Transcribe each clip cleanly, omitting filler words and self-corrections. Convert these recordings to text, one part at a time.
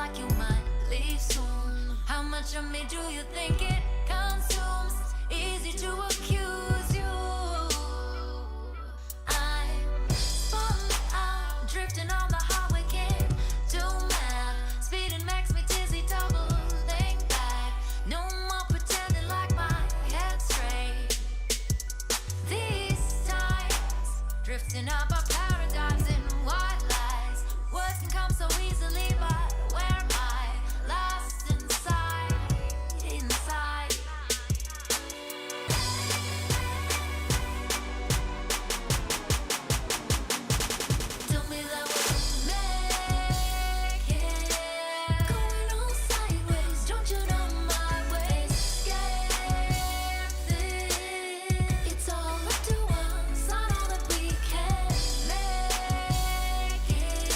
like you might leave soon. How much of me do you think it consumes? Easy to accuse you. I'm spun out, drifting on the highway, can't do math. Speeding makes me dizzy, doubling back. No more pretending like my head's straight. These times, drifting up our paradigms in white lies. Words can come so easily, but where am I? Lost inside, inside. Tell me that we'll make it. Going all sideways, don't you know my ways? Scared this. It's all up to us, I know that we can make it.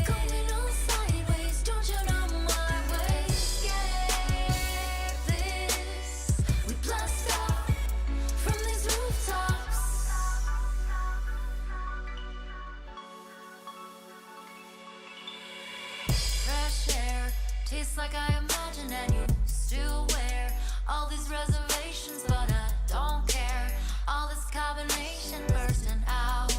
Going all sideways, don't you know my ways? Scared this. We blast off from these rooftops. Fresh air tastes like I imagine, and you still wear all these reservations, but I don't care. All this carbonation bursting out.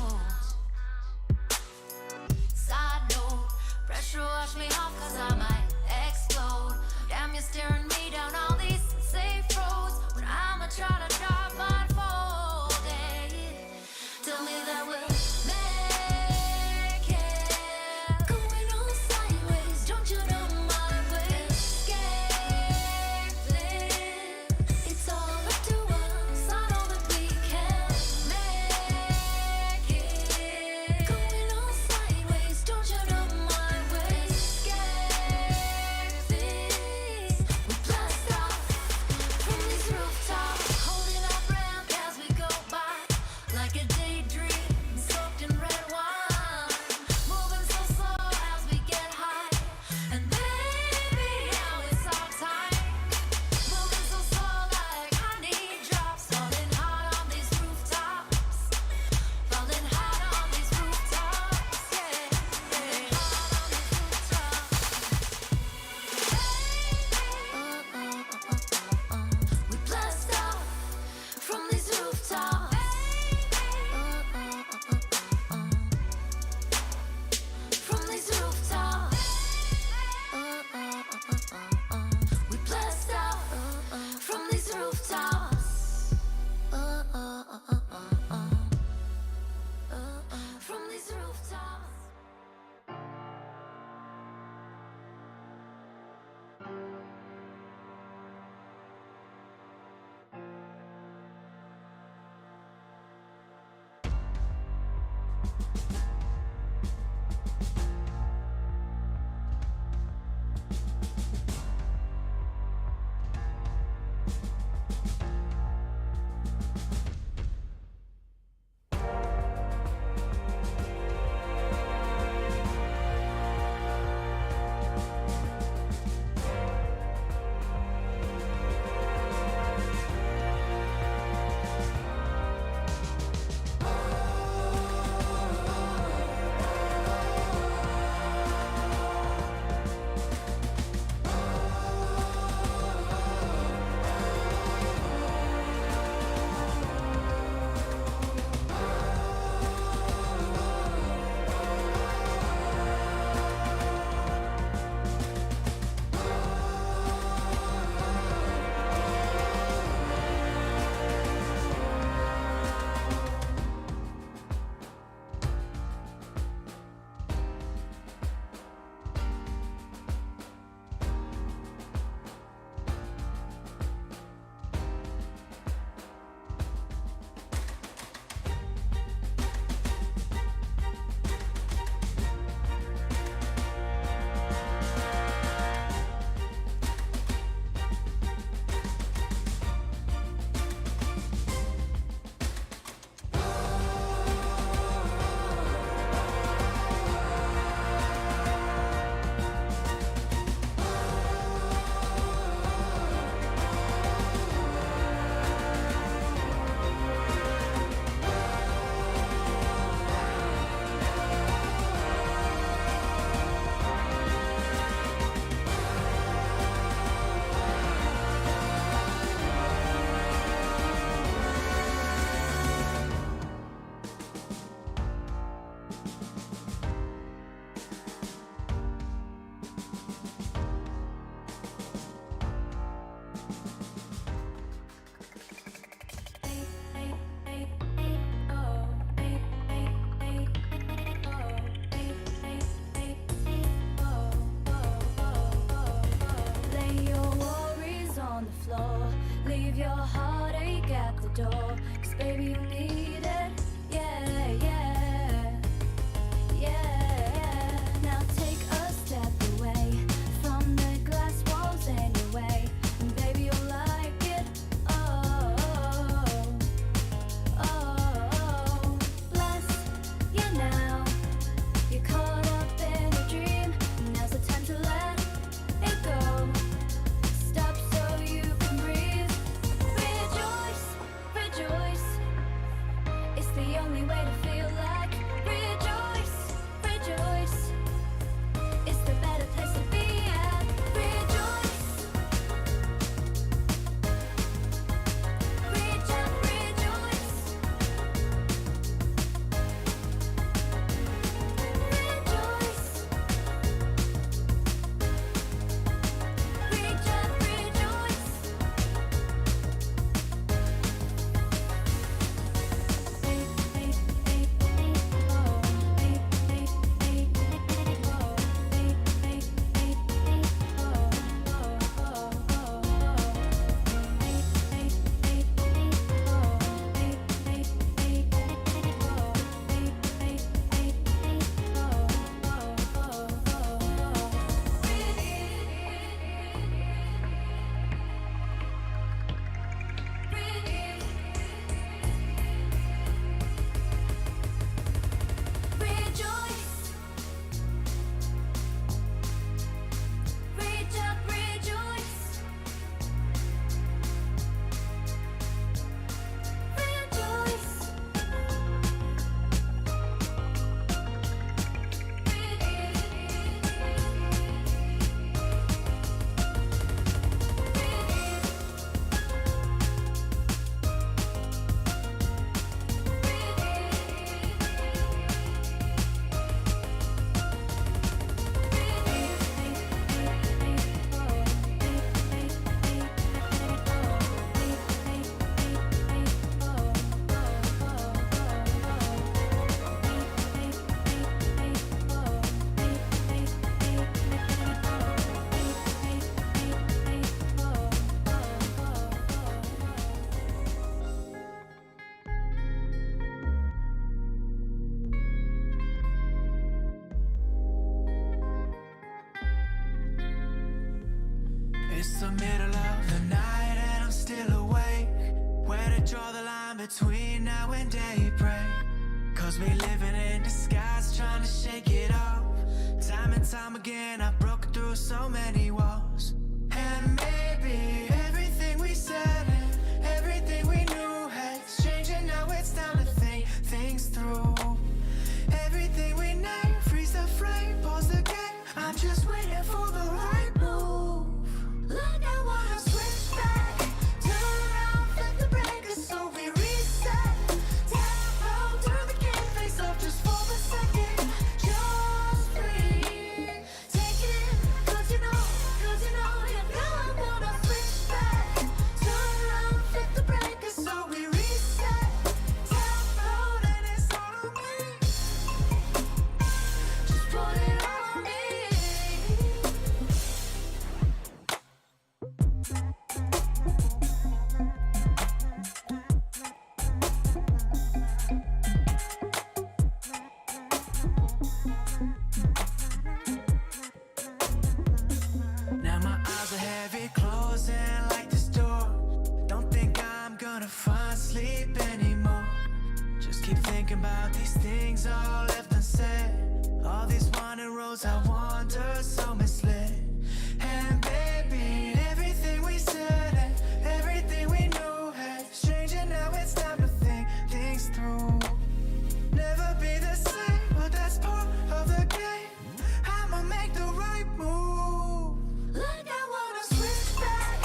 Side note, pressure wash me off, cause I might explode. Damn, you're staring me down all these safe roads when I'ma try to drive blindfolded. Tell me that we'll make it. Going all sideways, don't you know my ways? Scared this. It's all up to us, I know that we can make it. Going all sideways, don't you know my ways? Scared this. We blast off from these rooftops, holding our breath as we go by, like a daydream soaked in red wine. Moving so slow as we get high, and baby, now it's our time. Moving so slow like honey drops, falling hard on these rooftops, falling hard on these rooftops, yeah, falling hard on these rooftops. We blast off from these rooftops. From these rooftops. We blast out from these rooftops. From these rooftops. door, 'cause baby you need it. Yeah, yeah, yeah. Now take a step away from the glass walls anyway, and baby you'll like it. Oh, oh, oh. Bless you now. You're caught up in a dream. Now's the time to let it go. Stop so you can breathe. Rejoice, rejoice. It's the only way to feel like. Rejoice, rejoice. It's the better place to be at. Rejoice. Reach out, rejoice. Rejoice. Reach out, rejoice. Rejoice. Reach up, rejoice. Rejoice. It's the middle of the night and I'm still awake. Where to draw the line between now and daybreak? 'Cause we living in disguise, trying to shake it off. Time and time again, I've broken through so many walls. And maybe everything we said and everything we knew has changed, and now it's time to think things through. Everything we name, freeze the frame, pause the game. I'm just waiting for the right move. Look, I wanna switch back, turn around, flip the breakers so we reset. Tap out, turn the game face up just for a second. Just breathe, take it in, 'cause you know, you know I wanna switch back, turn around, flip the breakers so we reset. Tap out and it's all on me. Just put it on me. Now my eyes are heavy, closing like this door. Don't think I'm gonna find sleep anymore. Just keep thinking about these things all left unsaid. All these winding roads I wander, so misled. And baby, everything we said and everything we knew has changed, and now it's time to think things through. Never be the same, but that's part of the game. I'ma make the right move. Look, I wanna switch back,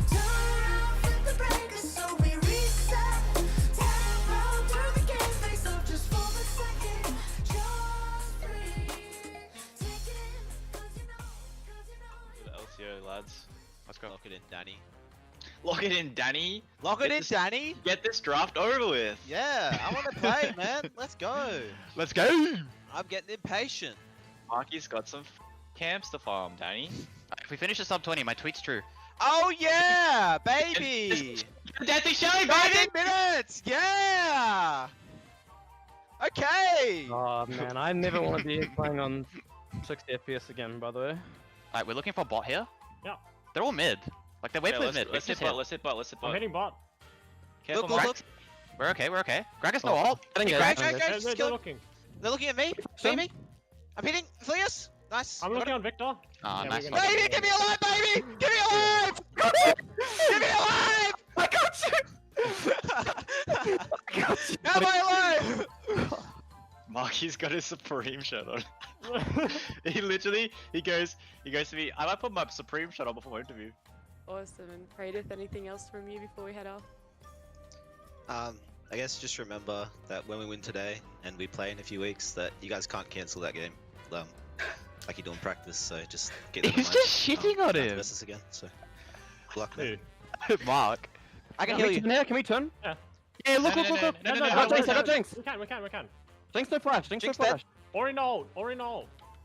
turn around, flip the breakers so we reset. Tap out, turn the game face up just for a second. Just breathe, take it in, 'cause you know, The LCO lads. Let's go. Lock it in, Danny. Lock it in, Danny. Lock it in, Danny. Get this draft over with. Yeah, I want to play, man. Let's go. Let's go. I'm getting impatient. Marky's got some camps to farm, Danny. If we finish the sub 20, my tweet's true. Oh yeah, baby. Deathly Shelly, 19 baby! minutes! Yeah! Okay! Oh man, I never want to be playing on 60 FPS again, by the way. Alright, we're looking for a bot here. Yeah. They're all mid. Like they're way Yeah, players mid. let's hit bot, let's hit bot, let's hit I'm bot. hitting bot. Careful, Look, Mark. look. We're okay, we're okay. Greg has no Oh. ult. Getting Hey, it. Greg. Greg, Okay. Greg, They're just kill him. looking. They're looking at me. Sim? Baby. I'm hitting. Fleas. Nice. I'm Got looking him. on Victor. Ah, Yeah, nice we're one. gonna- Baby, give me alive, baby! Give me alive! Give me alive! I got you! How am I alive? Marky's got his Supreme shirt on. he literally, he goes to me, I might put my Supreme shirt on before my interview. Awesome. And Praedith, anything else from you before we head off? I guess just remember that when we win today and we play in a few weeks, that you guys can't cancel that game, like you do in practice. So just get that in He's mind. just shitting on Not to him. miss us again. So good luck, man. Dude. Mark. I can Can heal we you. turn here? Can we turn? Yeah, look, No, look, no, look, no, look. no, no, I no, got no, Jinx, I got no. Jinx! We can. Jinx no flash, Jinx no Jinx dead. flash. Ori no.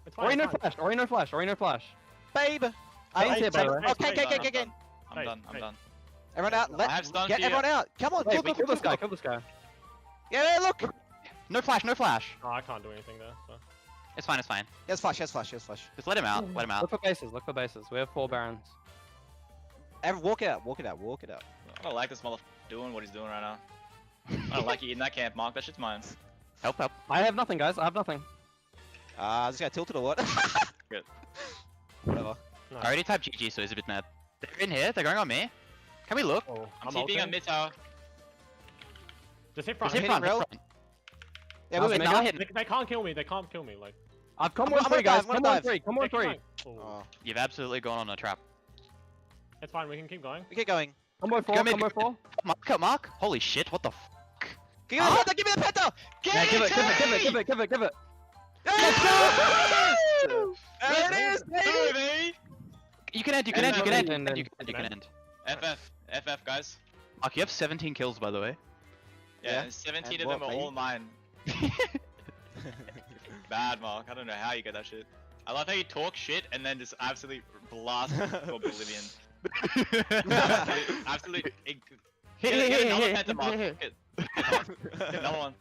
It's fine. Ori no it's fine. flash, Ori no flash, Ori no flash. Babe. Jinx here, by the way. Okay, okay. I'm done, I'm Hey. done. Everyone out. I have stun Get for you. everyone out. Come on. Wait, Look, kill look, this guy, look. kill this guy. Yeah, look. No flash, no flash. Oh, I can't do anything there. So. It's fine, it's fine. He has flash. He has flash. He has flash. Just let him out, let him out. Look for bases, look for bases. We have 4 barons. Everyone, walk it out. Walk it out. Walk it out. I don't like this motherfucker doing what he's doing right now. I don't like you in that camp, Mark, that shit's mine. Help, help. I have nothing, guys, I have nothing. This guy tilted or what? Good. Whatever. I already typed GG, so he's a bit mad. They're in here, they're going on me. Can we look? Oh, I'm ulting. TPing on mid tower. Just hit front. Just hit hitting front, hit rail. front. Yeah, How's we it win. make Nah, up? hit. They can't kill me. They can't kill me. Like. I've come I'm on gonna 3, guys, dive, I'm come gonna on dive. 3, come on Keep 3. going. Oh, Oh. You've absolutely gone on a trap. it's fine. We can keep going. We get going. Combo 4, Go mid. combo 4. Mark. Holy shit, what the f? Give me the penta. Give me the penta. Yeah, give it. There it is, baby. Baby! You can end, you can end, you can end, you can end. FF, guys. Mark, you have 17 kills, by the way. Yeah, Yeah. 17 And of them what, are all baby? mine. Bad, Mark. I don't know how you get that shit. I love how you talk shit and then just absolutely blast to oblivion. Absolutely. Get another penta, Mark. Get another one.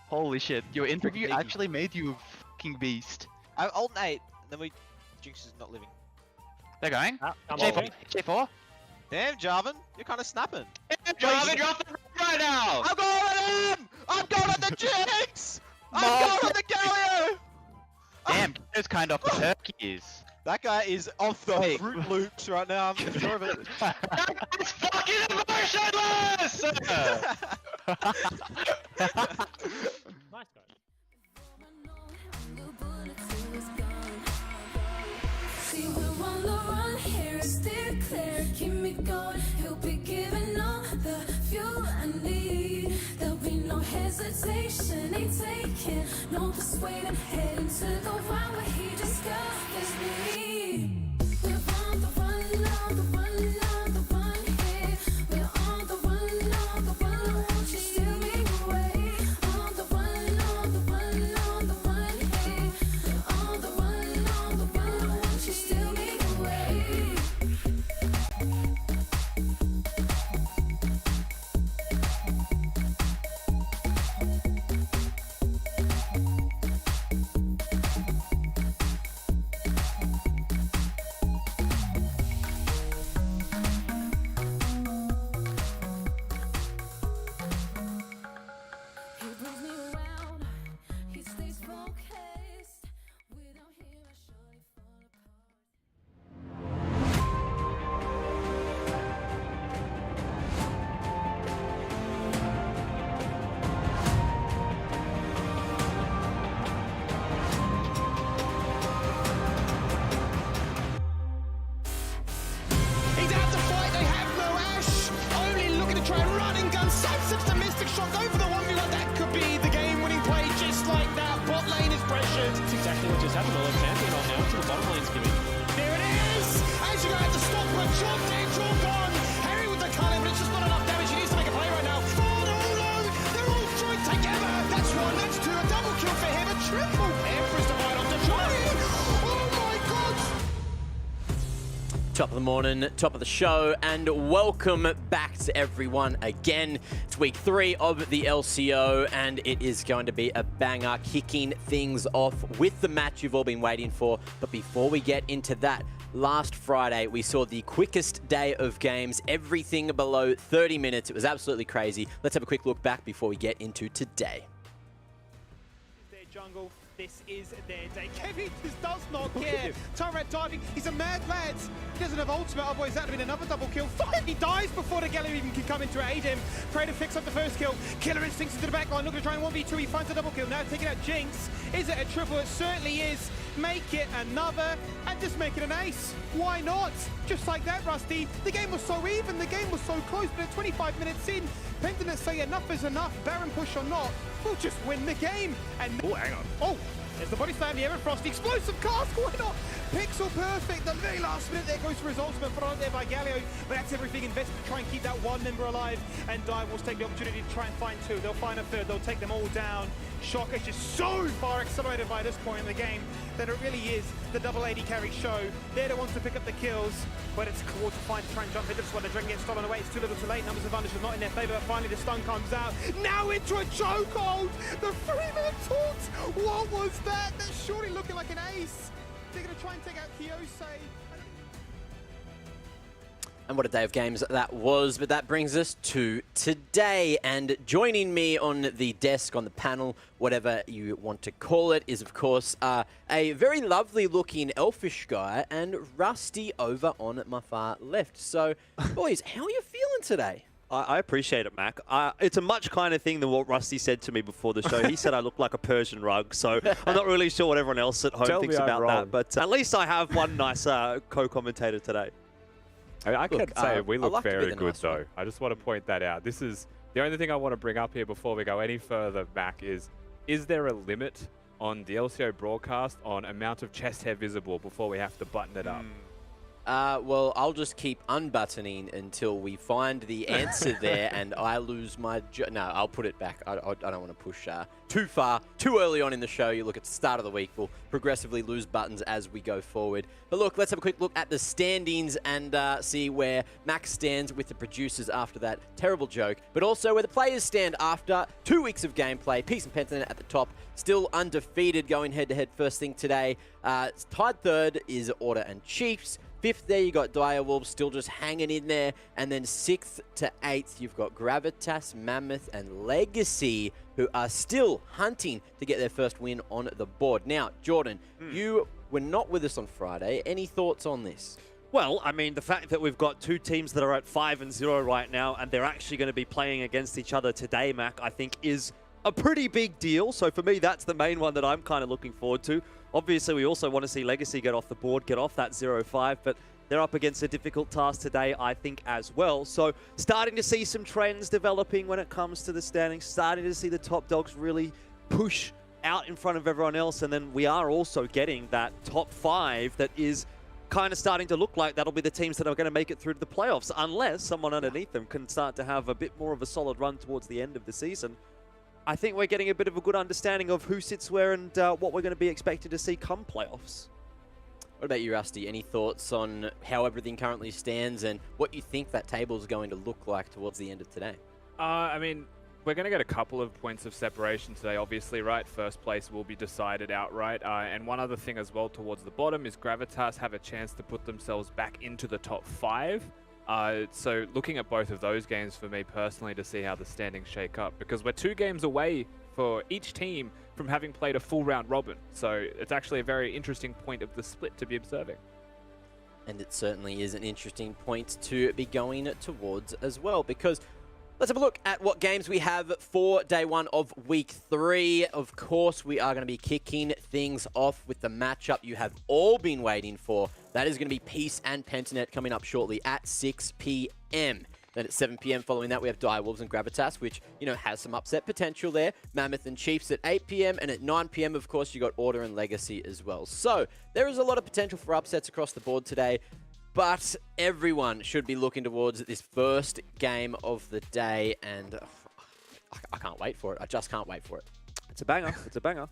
Holy shit, your interview actually made you a fucking beast. I ult 8, and then we. Jinx is not living. They're going. I'm J4, ulting. J4. Damn, Jarvan, you're kind of snapping. Jarvan, you're off the right now! I'm going on him! I'm going on the Jinx! I'm going on the Galio! Damn, those kind of the turkeys. That guy is off the Wait. Fruit Loops right now. I'm sure of it. That's fucking emotionless! Nice guy. See, we're on the run here, steer clear, keep me going. He'll be giving all the fuel I need. There'll be no hesitation, ain't taking no persuading. Heading to the one where he discovers me. We're on the run, on the run, on the run here. We're on the run, on the run. Won't you steal me away? On the run, on the run, on the run here. We're on the run, won't you steal me away? He brings me around, he stays focused. Without him, I surely fall apart. He's out to fight, they have no Ash. Only looking to try and run and gun. Sidesteps the Mystic Shock over the 1v1. That could be the game-winning play just like that. Bot lane is pressured. That's exactly what just happened. All champion on now to the bottom lane's giving. There it is. As you have to stop, but John dead, John gone. Harry with the culling, but it's just not enough damage. He needs to make a play right now. Four, they're all low. They're all joined together. That's one, that's two. A double kill for him. A triple. Empress divide onto Johnny. Oh my god. Top of the morning, top of the show, and welcome back to everyone again. It's week 3 of the LCO, and it is going to be a banger, kicking things off with the match you've all been waiting for. But before we get into that, last Friday we saw the quickest day of games, everything below 30 minutes. It was absolutely crazy. Let's have a quick look back before we get into today. Their jungle. This is their day. Kevin just does not care. Turret diving. He's a mad lad. He doesn't have ultimate, otherwise that would have been another double kill. He dies before the Galio even can come in to aid him. Praetor picks up the first kill. Killer Instincts into the backline. Looking to try and 1v2. He finds a double kill. Now taking out Jinx. Is it a triple? It certainly is. Make it another and just make it an ace. Why not? Just like that, Rusty. The game was so even. The game was so close. But at 25 minutes in, Pentiment say enough is enough. Baron push or not, we'll just win the game. And oh, hang on. Oh, there's the body slam, the Ever Frosty. Explosive cast, why not? Pixel perfect. The very last minute there goes for his ultimate, put on there by Galio. But that's everything invested to try and keep that one member alive. And Direwolves take the opportunity to try and find two. They'll find a third. They'll take them all down. Shock is just so far accelerated by this point in the game that it really is the double AD carry show. They're the ones to pick up the kills, but it's cool to find to try and jump into this one. The Dragon gets stolen away. It's too little too late. Numbers advantage is not in their favor, but finally the stun comes out. Now into a chokehold. The 3-minute taunt. What was that? That's surely looking like an ace. They're going to try and take out Kiyose. And what a day of games that was, but that brings us to today. And joining me on the desk, on the panel, whatever you want to call it, is of course a very lovely looking elfish guy and Rusty over on my far left. So, boys, how are you feeling today? I appreciate it, Mac. It's a much kinder thing than what Rusty said to me before the show. He said I look like a Persian rug, so I'm not really sure what everyone else at home thinks about that. But at least I have one nice co-commentator today. I can say we look very good, nice though. I just want to point that out. This is the only thing I want to bring up here before we go any further back is there a limit on the LCO broadcast on amount of chest hair visible before we have to button it up? Well, I'll just keep unbuttoning until we find the answer there and I lose my... No, I'll put it back. I don't want to push too far, too early on in the show. You look at the start of the week, we'll progressively lose buttons as we go forward. But look, let's have a quick look at the standings and see where Max stands with the producers after that terrible joke, but also where the players stand after 2 weeks of gameplay. Peace and Pentiment at the top, still undefeated, going head-to-head first thing today. Tied third is Order and Chiefs. 5th there, you got Direwolves still just hanging in there. And then 6th to 8th, you've got Gravitas, Mammoth, and Legacy, who are still hunting to get their first win on the board. Now, Jordan, you were not with us on Friday. Any thoughts on this? Well, I mean, the fact that we've got two teams that are at 5-0 right now, and they're actually going to be playing against each other today, Mac, I think is a pretty big deal. So for me, that's the main one that I'm kind of looking forward to. Obviously, we also want to see Legacy get off the board, get off that 0-5, but they're up against a difficult task today, I think, as well. So starting to see some trends developing when it comes to the standings, starting to see the top dogs really push out in front of everyone else, and then we are also getting that top 5 that is kind of starting to look like that'll be the teams that are going to make it through to the playoffs, unless someone underneath them can start to have a bit more of a solid run towards the end of the season. I think we're getting a bit of a good understanding of who sits where and what we're going to be expected to see come playoffs. What about you, Rusty? Any thoughts on how everything currently stands and what you think that table is going to look like towards the end of today? I mean, we're going to get a couple of points of separation today, obviously, right? First place will be decided outright. And one other thing as well towards the bottom is Gravitas have a chance to put themselves back into the top 5. So looking at both of those games for me personally to see how the standings shake up, because we're 2 games away for each team from having played a full round robin. So it's actually a very interesting point of the split to be observing. And it certainly is an interesting point to be going towards as well, because let's have a look at what games we have for day 1 of week 3. Of course, we are going to be kicking things off with the matchup you have all been waiting for. That is going to be Peace and Pentanet coming up shortly at 6 p.m. Then at 7 p.m. following that, we have Direwolves and Gravitas, which, you know, has some upset potential there. Mammoth and Chiefs at 8 p.m. And at 9 p.m., of course, you got Order and Legacy as well. So there is a lot of potential for upsets across the board today. But everyone should be looking towards this first game of the day. And I can't wait for it. I just can't wait for it. It's a banger. It's a banger.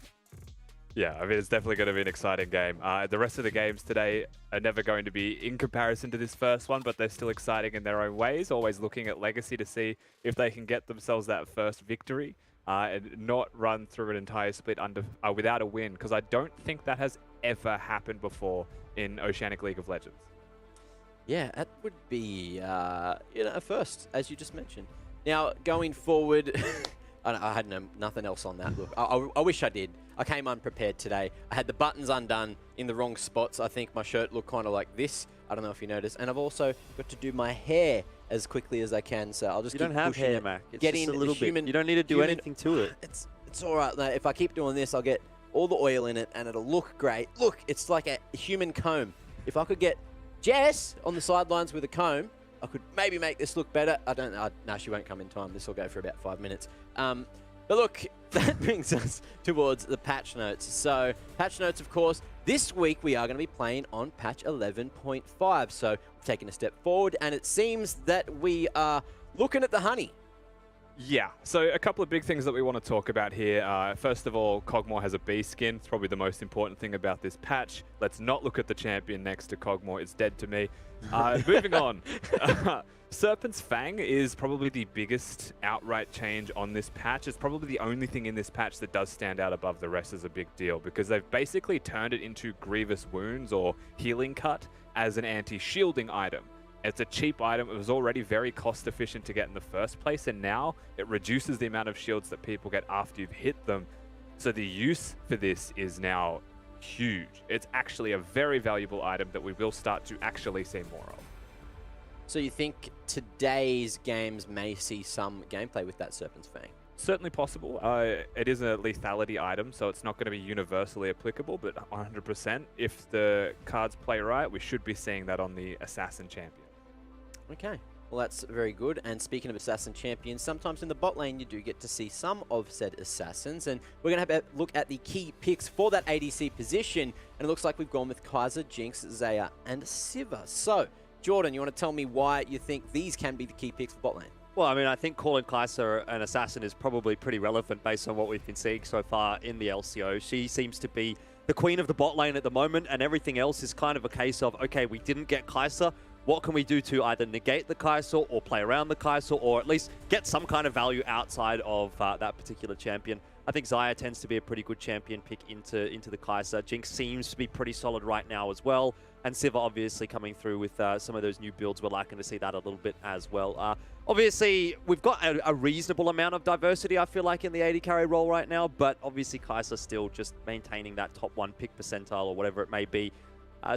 Yeah, I mean, it's definitely going to be an exciting game. The rest of the games today are never going to be in comparison to this first one, but they're still exciting in their own ways, always looking at Legacy to see if they can get themselves that first victory and not run through an entire split without a win, because I don't think that has ever happened before in Oceanic League of Legends. Yeah, that would be a first, as you just mentioned. Now, going forward, I had nothing else on that. Look, I wish I did. I came unprepared today. I had the buttons undone in the wrong spots. I think my shirt looked kind of like this. I don't know if you noticed. And I've also got to do my hair as quickly as I can. So I'll just You keep don't have pushing hair, it. Mac. It's Getting just a little human, bit. You don't need to do anything to it. It's all right. Mate. If I keep doing this, I'll get all the oil in it and it'll look great. Look, it's like a human comb. If I could get Jess on the sidelines with a comb, I could maybe make this look better. I don't know. No, she won't come in time. This will go for about 5 minutes. But look, that brings us towards the patch notes. So, patch notes, of course, this week we are going to be playing on patch 11.5. So, we've taken a step forward, and it seems that we are looking at the honey. Yeah, so a couple of big things that we want to talk about here. First of all, Kog'Maw has a B skin. It's probably the most important thing about this patch. Let's not look at the champion next to Kog'Maw. It's dead to me. Moving on. Serpent's Fang is probably the biggest outright change on this patch. It's probably the only thing in this patch that does stand out above the rest as a big deal, because they've basically turned it into Grievous Wounds or Healing Cut as an anti-shielding item. It's a cheap item. It was already very cost efficient to get in the first place, and now it reduces the amount of shields that people get after you've hit them. So the use for this is now huge. It's actually a very valuable item that we will start to actually see more of. So you think today's games may see some gameplay with that Serpent's Fang? Certainly possible. It is a lethality item, so it's not going to be universally applicable, but 100%, if the cards play right, we should be seeing that on the Assassin Champion. Okay, well that's very good. And speaking of Assassin Champions, sometimes in the bot lane you do get to see some of said Assassins, and we're going to have a look at the key picks for that ADC position, and it looks like we've gone with Kaiser, Jinx, Zaya, and Siva. So, Jordan, you want to tell me why you think these can be the key picks for bot lane? Well, I mean, I think calling Kaiser an assassin is probably pretty relevant based on what we've been seeing so far in the LCO. She seems to be the queen of the bot lane at the moment, and everything else is kind of a case of, okay, we didn't get Kaiser. What can we do to either negate the Kaiser or play around the Kaiser, or at least get some kind of value outside of that particular champion? I think Zaya tends to be a pretty good champion pick into the Kaiser. Jinx seems to be pretty solid right now as well. And Siva obviously coming through with some of those new builds. We're liking to see that a little bit as well. Obviously, we've got a reasonable amount of diversity, I feel like, in the AD carry role right now. But obviously, Kaiser still just maintaining that top 1 pick percentile or whatever it may be.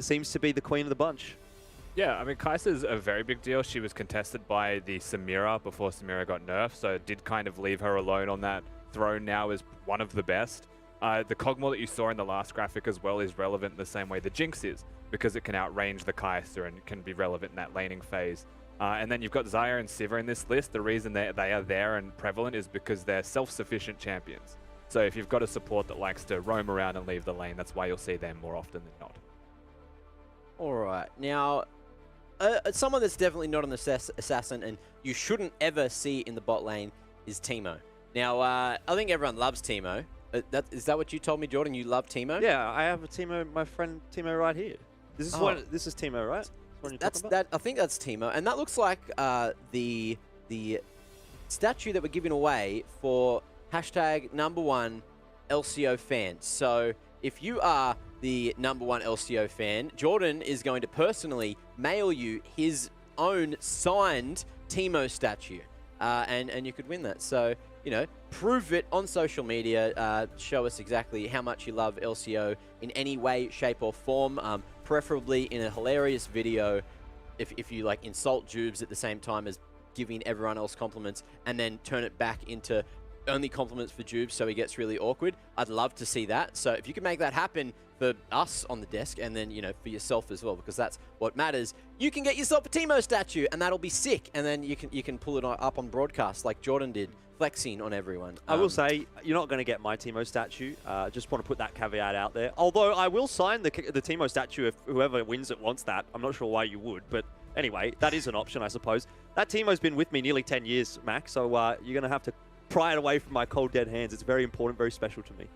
Seems to be the queen of the bunch. Yeah, I mean, Kaiser's a very big deal. She was contested by the Samira before Samira got nerfed, so it did kind of leave her alone on that throne now as one of the best. The Kog'Maw that you saw in the last graphic as well is relevant in the same way the Jinx is, because it can outrange the Kaiser and can be relevant in that laning phase. And then you've got Zaya and Siva in this list. The reason they are there and prevalent is because they're self-sufficient champions. So if you've got a support that likes to roam around and leave the lane, that's why you'll see them more often than not. All right. Now, someone that's definitely not an assassin and you shouldn't ever see in the bot lane is Teemo. Now, I think everyone loves Teemo. Is that what you told me, Jordan? You love Teemo? Yeah, I have a Teemo, my friend Teemo right here. This is this is Teemo, right? That's that. I think that's Teemo, and that looks like the statue that we're giving away for #1 LCO fans. So if you are the #1 LCO fan, Jordan is going to personally mail you his own signed Teemo statue, and you could win that. So, you know, prove it on social media. Show us exactly how much you love LCO in any way, shape, or form. Preferably in a hilarious video. If you like insult Jubes at the same time as giving everyone else compliments, and then turn it back into only compliments for Jubes, so he gets really awkward. I'd love to see that. So if you can make that happen for us on the desk, and then, you know, for yourself as well, because that's what matters, you can get yourself a Teemo statue, and that'll be sick. And then you can pull it up on broadcast like Jordan did, flexing on everyone. I will say, you're not going to get my Teemo statue. Just want to put that caveat out there. Although I will sign the Teemo statue if whoever wins it wants that. I'm not sure why you would, but anyway, that is an option, I suppose. That Teemo's been with me nearly 10 years, Mac, so you're going to have to pry it away from my cold, dead hands. It's very important, very special to me.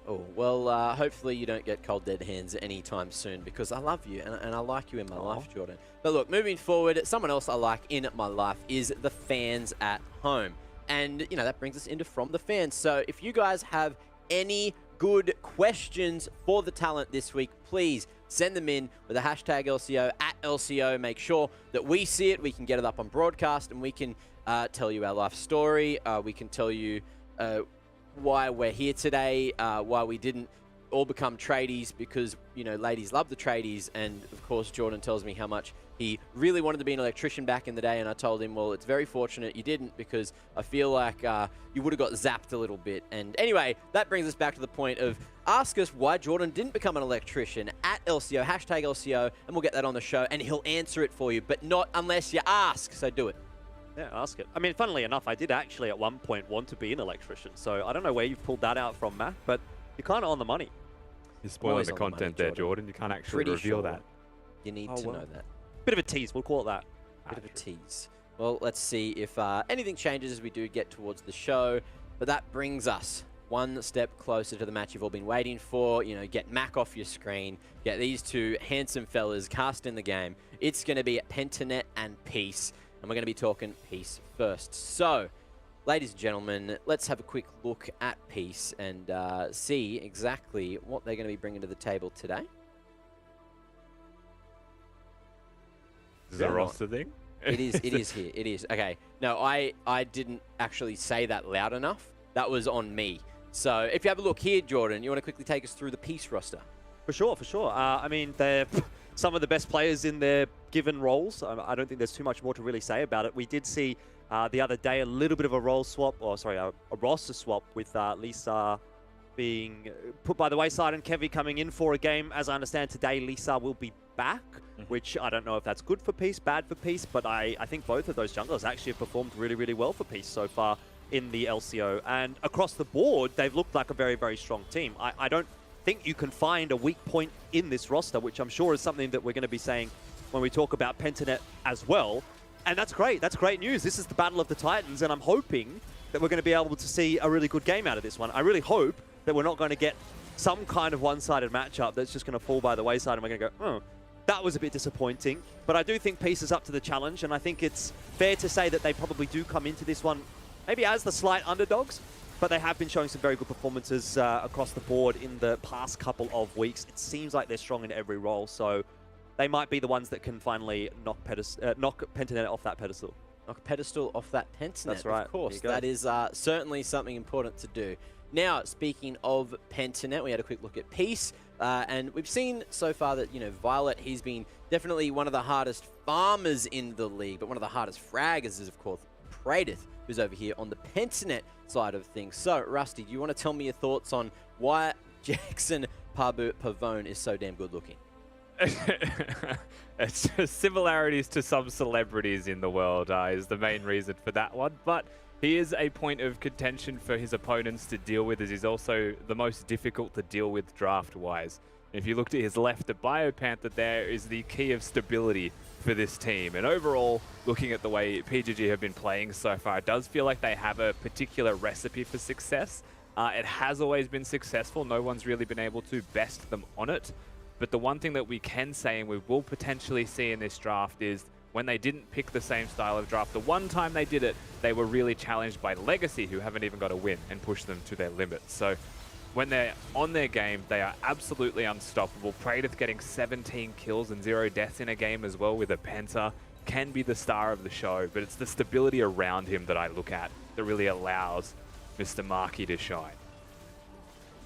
Oh, well, hopefully you don't get cold dead hands anytime soon because I love you and I like you in my life, Jordan. But look, moving forward, someone else I like in my life is the fans at home. And, you know, that brings us into From the Fans. So if you guys have any good questions for the talent this week, please send them in with the hashtag LCO at LCO. Make sure that we see it. We can get it up on broadcast and we can tell you our life story. We can tell you why we're here today, why we didn't all become tradies because, you know, ladies love the tradies. And, of course, Jordan tells me how much he really wanted to be an electrician back in the day. And I told him, well, it's very fortunate you didn't because I feel like you would have got zapped a little bit. And anyway, that brings us back to the point of ask us why Jordan didn't become an electrician at LCO, hashtag LCO, and we'll get that on the show. And he'll answer it for you, but not unless you ask. So do it. Yeah, ask it. I mean, funnily enough, I did actually at one point want to be an electrician. So I don't know where you've pulled that out from, Matt, but you're kind of on the money. You're spoiling the content there, Jordan. You can't actually reveal that. You need to know that. Bit of a tease, we'll call it that. Bit of a tease. Well, let's see if anything changes as we do get towards the show. But that brings us one step closer to the match you've all been waiting for. You know, get Mac off your screen. Get these two handsome fellas cast in the game. It's going to be Pentanet and Peace. And we're going to be talking Peace first. So, ladies and gentlemen, let's have a quick look at Peace and see exactly what they're going to be bringing to the table today. Is it a roster thing? It is. It is here. It is. Okay. No, I didn't actually say that loud enough. That was on me. So if you have a look here, Jordan, you want to quickly take us through the Peace roster? For sure, for sure. I mean, they're some of the best players in their given roles. I don't think there's too much more to really say about it. We did see the other day a little bit of a role swap, or sorry, a roster swap with Lisa being put by the wayside and Kevy coming in for a game. As I understand today, Lisa will be back, which I don't know if that's good for Peace, bad for Peace, but I think both of those junglers actually have performed really, really well for Peace so far in the LCO. And across the board, they've looked like a very, very strong team. I don't think you can find a weak point in this roster, which I'm sure is something that we're going to be saying when we talk about Pentanet as well. And that's great. That's great news. This is the Battle of the Titans, and I'm hoping that we're going to be able to see a really good game out of this one. I really hope that we're not going to get some kind of one-sided matchup that's just going to fall by the wayside and we're going to go, oh, that was a bit disappointing. But I do think Peace is up to the challenge, and I think it's fair to say that they probably do come into this one maybe as the slight underdogs, but they have been showing some very good performances across the board in the past couple of weeks. It seems like they're strong in every role, so they might be the ones that can finally knock Pentanet off that pedestal. Knock a pedestal off that Pentanet, That's right. Of course, that is certainly something important to do. Now, speaking of Pentanet, we had a quick look at Peace, and we've seen so far that, you know, Violet, he's been definitely one of the hardest farmers in the league, but one of the hardest fraggers is, of course, Pradith, who's over here on the Pentanet side of things. So, Rusty, do you want to tell me your thoughts on why Jackson Pavone is so damn good looking? It's just similarities to some celebrities in the world is the main reason for that one, but he is a point of contention for his opponents to deal with, as he's also the most difficult to deal with draft-wise. If you looked at his left at Biopanther, there is the key of stability for this team. And overall, looking at the way PGG have been playing so far, it does feel like they have a particular recipe for success. It has always been successful. No one's really been able to best them on it. But the one thing that we can say, and we will potentially see in this draft, is when they didn't pick the same style of draft, the one time they did it, they were really challenged by Legacy, who haven't even got a win, and pushed them to their limits. So when they're on their game, they are absolutely unstoppable. Pradith getting 17 kills and 0 deaths in a game as well with a Penta can be the star of the show, but it's the stability around him that I look at that really allows Mr. Markey to shine.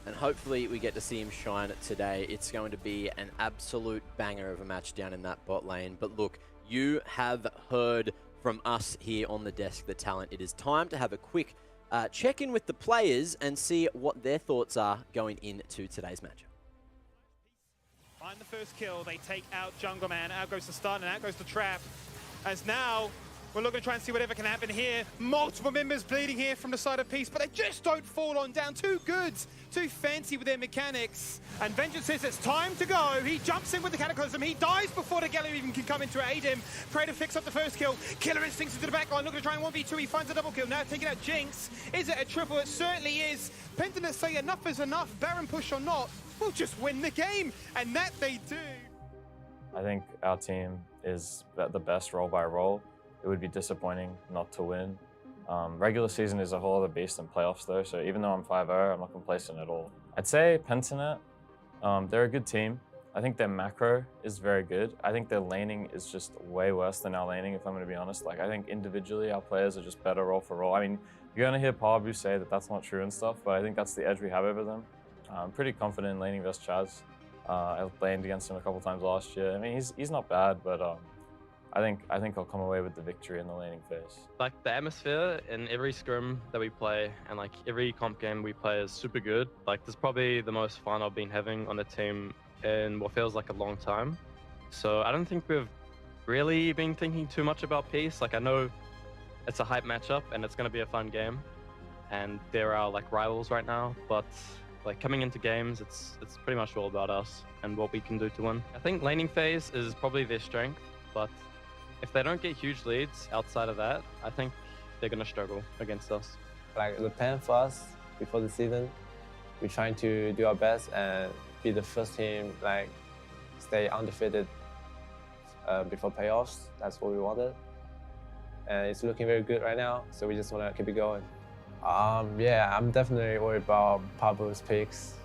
And hopefully we get to see him shine today. It's going to be an absolute banger of a match down in that bot lane. But look, you have heard from us here on the desk, the talent. It is time to have a quick check-in with the players and see what their thoughts are going into today's matchup. Find the first kill, they take out Jungle Man, out goes the stun and out goes the trap. As now, we're looking to try and see whatever can happen here. Multiple members bleeding here from the side of Peace, but they just don't fall on down. Too good, too fancy with their mechanics. And Vengeance says it's time to go. He jumps in with the Cataclysm. He dies before the Gallery even can come in to aid him. Prater picks up the first kill. Killer Instincts into the backline, looking to try and 1v2. He finds a double kill. Now taking out Jinx. Is it a triple? It certainly is. Pentanet say enough is enough, Baron push or not, we'll just win the game, and that they do. I think our team is the best role by role. It would be disappointing not to win. Regular season is a whole other beast than playoffs though, so even though I'm 5-0, I'm not complacent at all. I'd say Pentanet, they're a good team. I think their macro is very good. I think their laning is just way worse than our laning, if I'm going to be honest. Like, I think individually our players are just better role for role. I mean, you're going to hear Parbu say that that's not true and stuff, but I think that's the edge we have over them. I'm pretty confident in laning versus Chaz. I laned against him a couple times last year. I mean, he's not bad, but I think I'll come away with the victory in the laning phase. Like, the atmosphere in every scrim that we play and like every comp game we play is super good. Like, this is probably the most fun I've been having on the team in what feels like a long time. So I don't think we've really been thinking too much about peace. Like, I know it's a hype matchup and it's going to be a fun game, and there are like rivals right now, but like coming into games, it's pretty much all about us and what we can do to win. I think laning phase is probably their strength, but if they don't get huge leads outside of that, I think they're going to struggle against us. Like, the plan for us before the season, we're trying to do our best and be the first team, like, stay undefeated before playoffs. That's what we wanted. And it's looking very good right now, so we just want to keep it going. Yeah, I'm definitely worried about Pablo's picks.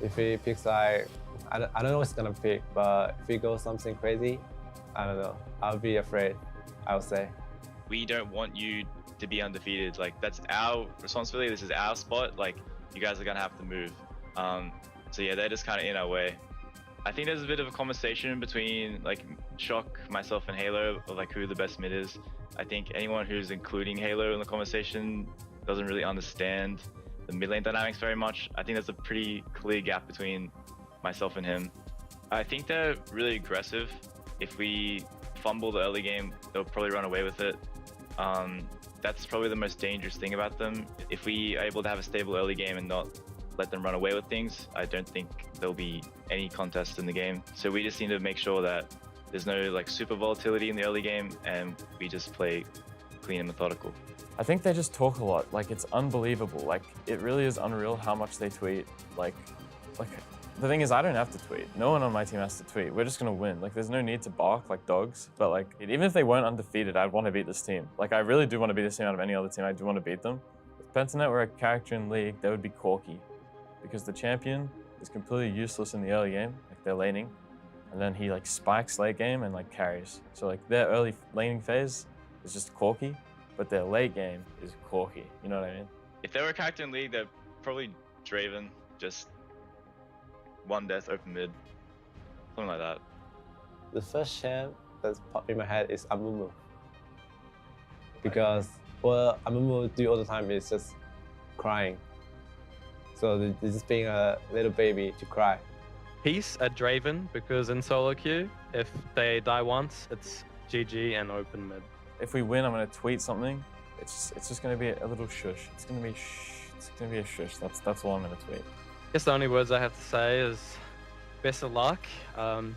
If he picks, like, I don't know what he's going to pick, but if he goes something crazy, I don't know. I'll be afraid, I would say. We don't want you to be undefeated. Like, that's our responsibility. This is our spot. Like, you guys are going to have to move. So yeah, they're just kind of in our way. I think there's a bit of a conversation between like Shock, myself, and Halo of like who the best mid is. I think anyone who's including Halo in the conversation doesn't really understand the mid lane dynamics very much. I think there's a pretty clear gap between myself and him. I think they're really aggressive. If we fumble the early game, they'll probably run away with it. That's probably the most dangerous thing about them. If we are able to have a stable early game and not let them run away with things, I don't think there'll be any contest in the game. So we just need to make sure that there's no like super volatility in the early game and we just play clean and methodical. I think they just talk a lot. Like, it's unbelievable. Like, it really is unreal how much they tweet. Like the thing is, I don't have to tweet. No one on my team has to tweet. We're just gonna win. Like, there's no need to bark like dogs. But like, even if they weren't undefeated, I'd want to beat this team. Like, I really do want to beat this team out of any other team. I do want to beat them. If Pentanet were a character in League, they would be Corky. Because the champion is completely useless in the early game, like they're laning, and then he like spikes late game and like carries. So like their early laning phase is just Corky, but their late game is Corky. You know what I mean? If they were a character in League, they're probably Draven, just one death open mid, something like that. The first champ that's popped in my head is Amumu. Because what Amumu do all the time is just crying. So they're just being a little baby to cry. Peace at Draven, because in solo queue, if they die once, it's GG and open mid. If we win, I'm gonna tweet something. It's just gonna be a little shush. It's gonna be a shush. That's all I'm gonna tweet. I guess the only words I have to say is best of luck. You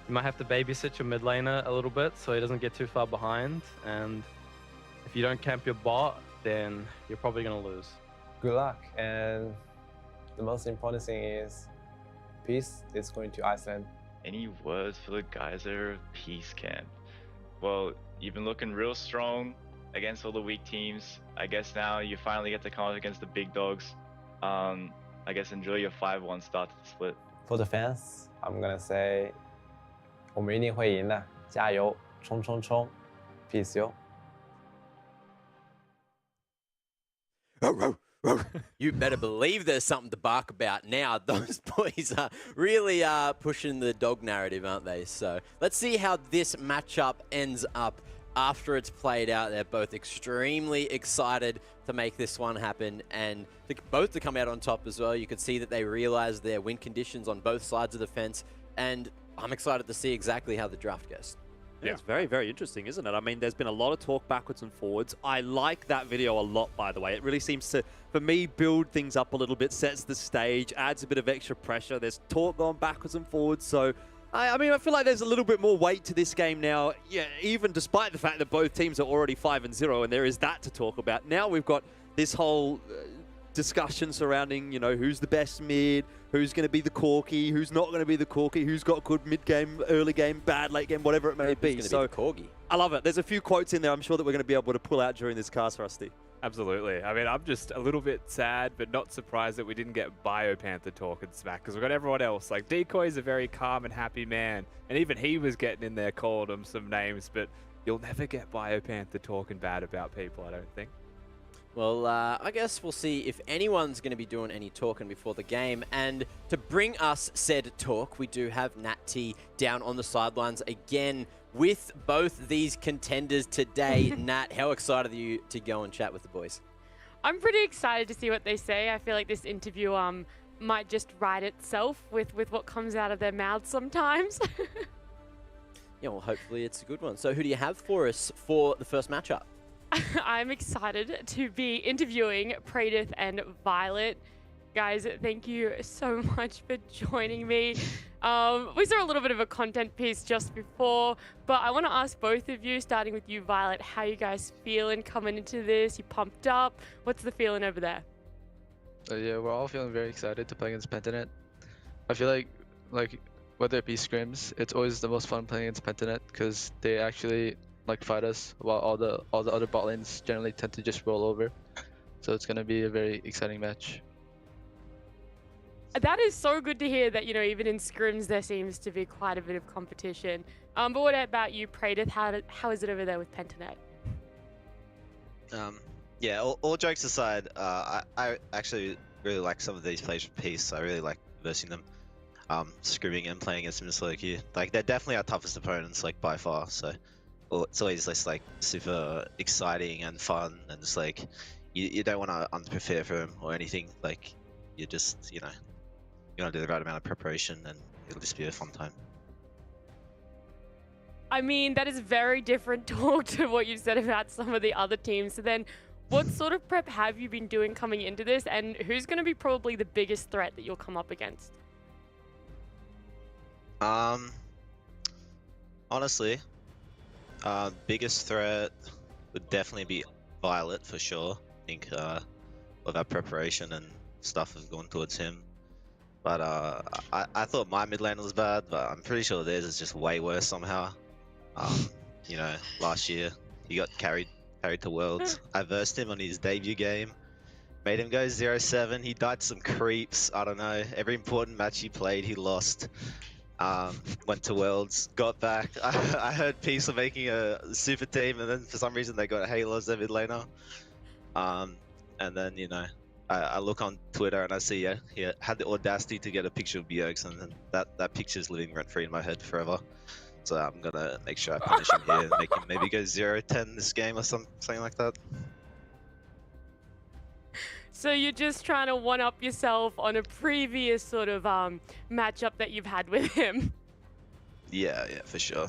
might have to babysit your mid laner a little bit so he doesn't get too far behind. And if you don't camp your bot, then you're probably gonna lose. Good luck, and the most important thing is Peace is going to Iceland. Any words for the Geyser of Peace Camp? Well, you've been looking real strong against all the weak teams. I guess now you finally get to come up against the big dogs. I guess enjoy your 5-1 start to the split. For the fans, I'm gonna say 我们一定会赢的，加油，冲冲冲 ，Peace yo. You better believe there's something to bark about now. Those boys are really pushing the dog narrative, aren't they? So let's see how this matchup ends up after it's played out. They're both extremely excited to make this one happen and both to come out on top as well. You can see that they realize their win conditions on both sides of the fence, and I'm excited to see exactly how the draft goes. Yeah, it's very, very interesting, isn't it? I mean, there's been a lot of talk backwards and forwards. I like that video a lot, by the way. It really seems to, for me, build things up a little bit, sets the stage, adds a bit of extra pressure. There's talk going backwards and forwards. So, I mean, I feel like there's a little bit more weight to this game now, yeah, even despite the fact that both teams are already 5-0, and there is that to talk about. Now we've got this whole discussion surrounding, you know, who's the best mid, who's going to be the corky, who's not going to be the corky, who's got good mid game, early game, bad late game, whatever it may be. So, be the corgi. I love it. There's a few quotes in there I'm sure that we're going to be able to pull out during this cast, Rusty. Absolutely. I mean, I'm just a little bit sad, but not surprised that we didn't get Biopanther talking smack, because we've got everyone else. Like, Decoy's a very calm and happy man, and even he was getting in there, called him some names, but you'll never get Biopanther talking bad about people, I don't think. Well, I guess we'll see if anyone's going to be doing any talking before the game. And to bring us said talk, we do have Nat T down on the sidelines again with both these contenders today. Nat, how excited are you to go and chat with the boys? I'm pretty excited to see what they say. I feel like this interview might just write itself with what comes out of their mouths sometimes. Yeah, well, hopefully it's a good one. So who do you have for us for the first matchup? I'm excited to be interviewing Pradith and Violet. Guys, thank you so much for joining me. We saw a little bit of a content piece just before, but I want to ask both of you, starting with you, Violet, how you guys feeling coming into this? You pumped up? What's the feeling over there? Yeah, we're all feeling very excited to play against Pentanet. I feel like whether it be scrims, it's always the most fun playing against Pentanet because they actually fight us, while all the other bot lanes generally tend to just roll over. So it's gonna be a very exciting match. That is so good to hear that, you know, even in scrims there seems to be quite a bit of competition. But what about you, Pradith? How is it over there with Pentanet? Yeah, all jokes aside, I actually really like some of these plays from Peace. I really like versing them. Scrimming and playing against them in solo queue. Like, they're definitely our toughest opponents, like, by far, so it's always just like super exciting and fun, and just like you don't want to underprepare for them or anything. Like, you just, you know, you want to do the right amount of preparation, and it'll just be a fun time. I mean, that is very different talk to what you said about some of the other teams. So then, what sort of prep have you been doing coming into this, and who's going to be probably the biggest threat that you'll come up against? Honestly, biggest threat would definitely be Violet for sure. I think with our preparation and stuff has gone towards him. But I thought my mid lane was bad, but I'm pretty sure theirs is just way worse somehow. You know, last year he got carried to Worlds. I versed him on his debut game, made him go 0-7. He died to some creeps. I don't know. Every important match he played, he lost. Went to Worlds, got back. I heard Peace are making a super team, and then for some reason they got Halo as their mid laner. And then, you know, I look on Twitter and I see he had the audacity to get a picture of Biox, and then that picture's living rent free in my head forever. So I'm gonna make sure I punish him here, make him maybe go 0-10 this game or something like that. So you're just trying to one-up yourself on a previous sort of matchup that you've had with him. Yeah, for sure.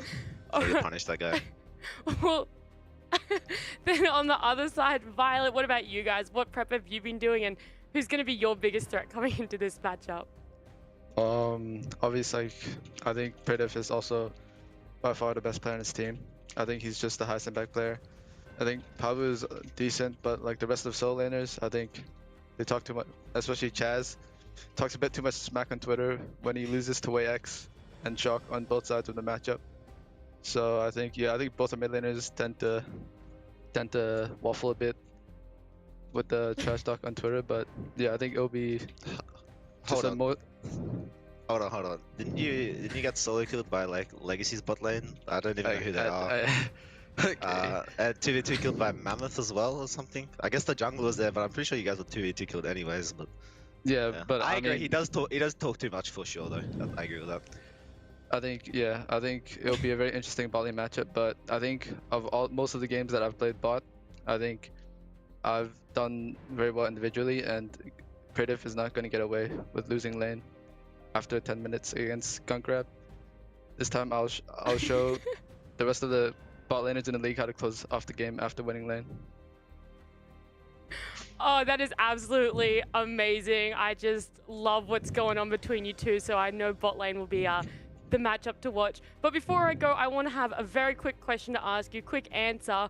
I need to punish that guy. Well, then on the other side, Violet, what about you guys? What prep have you been doing, and who's going to be your biggest threat coming into this matchup? Obviously, I think Pradith is also by far the best player on his team. I think he's just the highest impact player. I think Pabu is decent, but like the rest of solo laners, I think they talk too much, especially Chaz. Talks a bit too much smack on Twitter when he loses to WayX and Shock on both sides of the matchup. So I think both the mid laners tend to waffle a bit with the trash talk on Twitter, but yeah, I think it'll be just a more. Hold on. Didn't you get solo killed by like Legacy's bot lane? I don't even know who they are. Okay. And 2v2 killed by Mammoth as well or something. I guess the jungle was there, but I'm pretty sure you guys were 2v2 killed anyways. But yeah, but I agree. mean, He does talk too much for sure though. I agree with that. I think it'll be a very interesting bot lane matchup. But I think of most of the games that I've played bot, I think I've done very well individually, and Pradith is not going to get away with losing lane after 10 minutes against Gunkrab. This time I'll show the rest of the bot laners in the league how to close off the game after winning lane. Oh, that is absolutely amazing. I just love what's going on between you two, so I know bot lane will be the matchup to watch. But before I go, I want to have a very quick question to ask you, quick answer.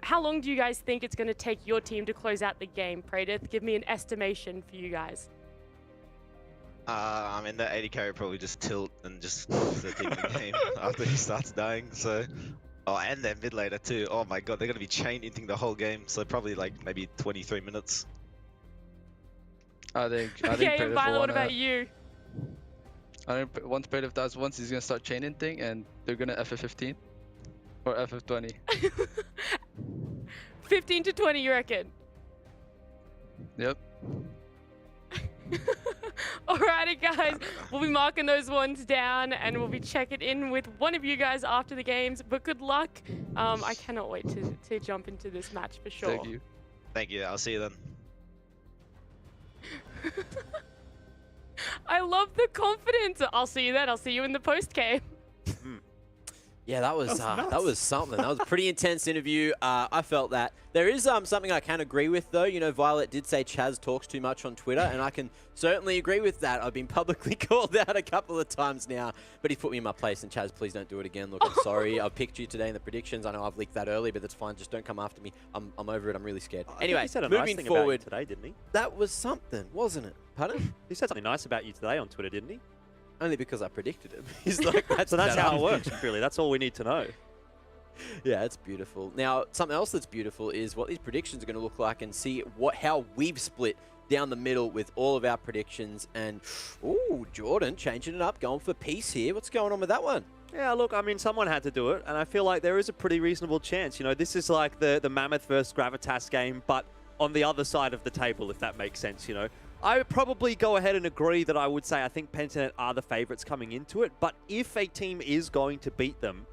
How long do you guys think it's going to take your team to close out the game, Pradith? Give me an estimation for you guys. I mean, that 80 carry probably just tilt and just keep the game after he starts dying. So, oh, and their mid laner too. Oh my god, they're gonna be chain inting the whole game. So probably like maybe 23 minutes. I think Okay, and Predator Violet, what wanna- about you? I think once Predator does once, he's gonna start chain inting, and they're gonna FF15 or FF20. 15 to 20, you reckon? Yep. Alrighty, guys. We'll be marking those ones down, and we'll be checking in with one of you guys after the games. But good luck. I cannot wait to jump into this match for sure. Thank you. Thank you. I'll see you then. I love the confidence. I'll see you then. I'll see you in the post game. Yeah, that was something. That was a pretty intense interview. I felt that. There is something I can agree with, though. You know, Violet did say Chaz talks too much on Twitter, and I can certainly agree with that. I've been publicly called out a couple of times now, but he's put me in my place, and Chaz, please don't do it again. Look, I'm sorry. I've picked you today in the predictions. I know I've leaked that early, but that's fine. Just don't come after me. I'm over it. I'm really scared. Anyway, he said a moving nice thing forward about you today, didn't he? That was something, wasn't it? Pardon? He said something nice about you today on Twitter, didn't he? Only because I predicted him. He's like, so that's how it works, really. That's all we need to know. Yeah, it's beautiful. Now, something else that's beautiful is what these predictions are going to look like, and see how we've split down the middle with all of our predictions. And, ooh, Jordan changing it up, going for peace here. What's going on with that one? Yeah, look, I mean, someone had to do it, and I feel like there is a pretty reasonable chance. You know, this is like the Mammoth versus Gravitas game, but on the other side of the table, if that makes sense, you know. I would probably go ahead and agree that I would say I think Pentanet are the favorites coming into it, but if a team is going to beat them,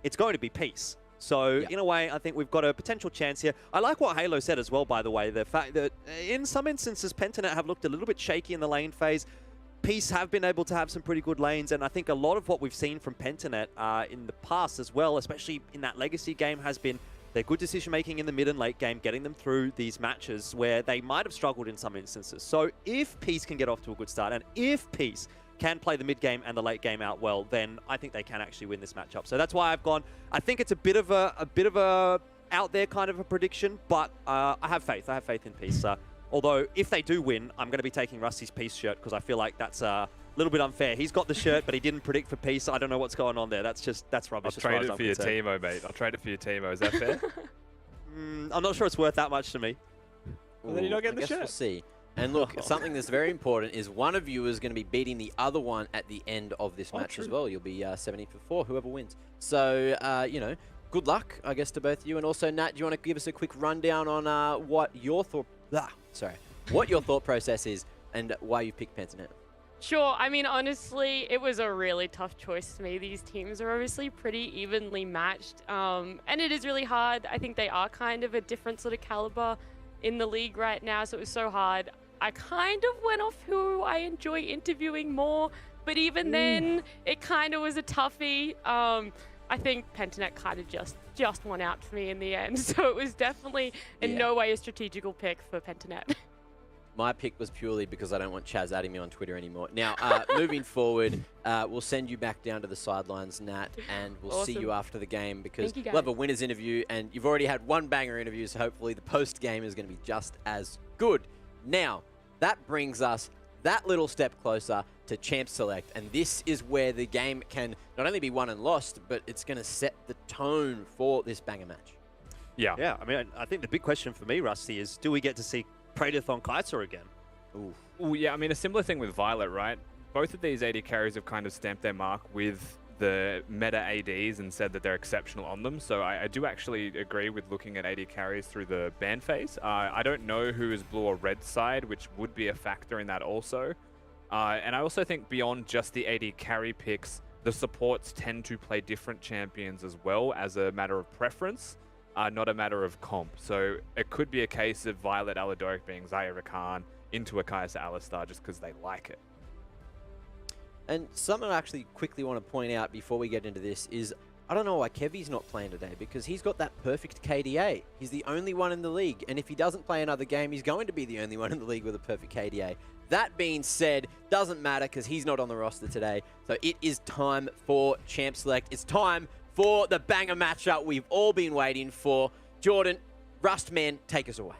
it's going to be Peace. So, in a way, I think we've got a potential chance here. I like what Halo said as well, by the way, the fact that in some instances, Pentanet have looked a little bit shaky in the lane phase. Peace have been able to have some pretty good lanes, and I think a lot of what we've seen from Pentanet in the past as well, especially in that Legacy game, has been their good decision-making in the mid and late game, getting them through these matches where they might have struggled in some instances. So if Peace can get off to a good start, and if Peace can play the mid game and the late game out well, then I think they can actually win this matchup. So that's why I've gone. I think it's a bit of a out there kind of a prediction, but I have faith. I have faith in Peace. Although if they do win, I'm going to be taking Rusty's Peace shirt because I feel like that's a little bit unfair. He's got the shirt, but he didn't predict for Peace. I don't know what's going on there. That's rubbish. I'll trade it for your Teemo, mate. I'll trade it for your Teemo. Is that fair? I'm not sure it's worth that much to me. Well, then you're not getting the shirt. We'll see. And look, something that's very important is one of you is going to be beating the other one at the end of this match as well. You'll be 70 for 4, whoever wins. So, you know, good luck, I guess, to both of you. And also, Nat, do you want to give us a quick rundown on what your thought process is and why you picked Pentanet? Sure. I mean, honestly, it was a really tough choice to me. These teams are obviously pretty evenly matched, and it is really hard. I think they are kind of a different sort of caliber in the league right now, so it was so hard. I kind of went off who I enjoy interviewing more, but even then, it kind of was a toughie. I think Pentanet kind of just won out for me in the end, so it was definitely in no way a strategical pick for Pentanet. My pick was purely because I don't want Chaz adding me on Twitter anymore. Now, moving forward, we'll send you back down to the sidelines, Nat, and we'll see you after the game because we'll have a winner's interview, and you've already had one banger interview, so hopefully the post-game is going to be just as good. Now, that brings us that little step closer to Champ Select, and this is where the game can not only be won and lost, but it's going to set the tone for this banger match. Yeah. Yeah, I mean, I think the big question for me, Rusty, is do we get to see Pradith on Kaiser again? Ooh, yeah, I mean, a similar thing with Violet, right? Both of these AD carries have kind of stamped their mark with the meta ADs and said that they're exceptional on them. So I do actually agree with looking at AD carries through the ban phase. I don't know who is blue or red side, which would be a factor in that also. And I also think beyond just the AD carry picks, the supports tend to play different champions as well as a matter of preference, not a matter of comp. So it could be a case of Violet Aladoric being Zaya Rakan into a Kai'Sa Alistar just because they like it. And something I actually quickly want to point out before we get into this is I don't know why Kevy's not playing today because he's got that perfect KDA. He's the only one in the league, and if he doesn't play another game, he's going to be the only one in the league with a perfect KDA. That being said, doesn't matter because he's not on the roster today. So it is time for Champ Select. It's time for the banger matchup we've all been waiting for. Jordan, Rustman, take us away.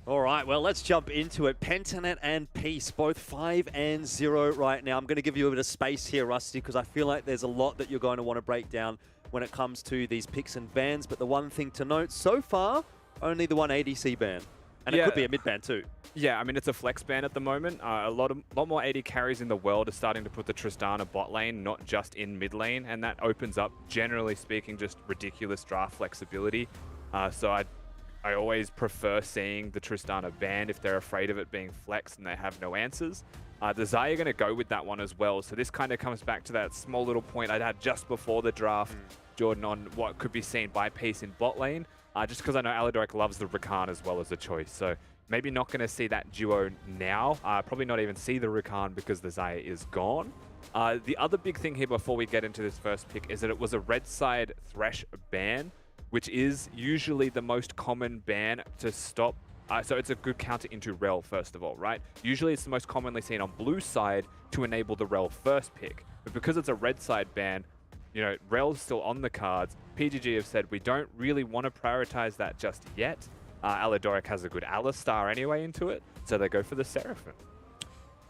All right, well, let's jump into it. Pentanet and Peace, both 5-0 right now. I'm going to give you a bit of space here, Rusty, because I feel like there's a lot that you're going to want to break down when it comes to these picks and bans. But the one thing to note, so far, only the one ADC ban. And it could be a mid ban too. Yeah, I mean, it's a flex ban at the moment. A lot more AD carries in the world are starting to put the Tristana bot lane, not just in mid lane. And that opens up, generally speaking, just ridiculous draft flexibility. So I always prefer seeing the Tristana banned if they're afraid of it being flexed and they have no answers. The Xayah are going to go with that one as well. So this kind of comes back to that small little point I'd had just before the draft, Jordan, on what could be seen by Peace in bot lane. Just because I know Alidoric loves the Rakan as well as a choice. So maybe not going to see that duo now. Probably not even see the Rakan because the Xayah is gone. The other big thing here before we get into this first pick is that it was a red side Thresh ban, which is usually the most common ban to stop. So it's a good counter into Rel, first of all, right? Usually it's the most commonly seen on blue side to enable the Rel first pick. But because it's a red side ban, you know, Rel's still on the cards. PGG have said we don't really want to prioritize that just yet. Alidoric has a good Alistar anyway into it, so they go for the Seraphim.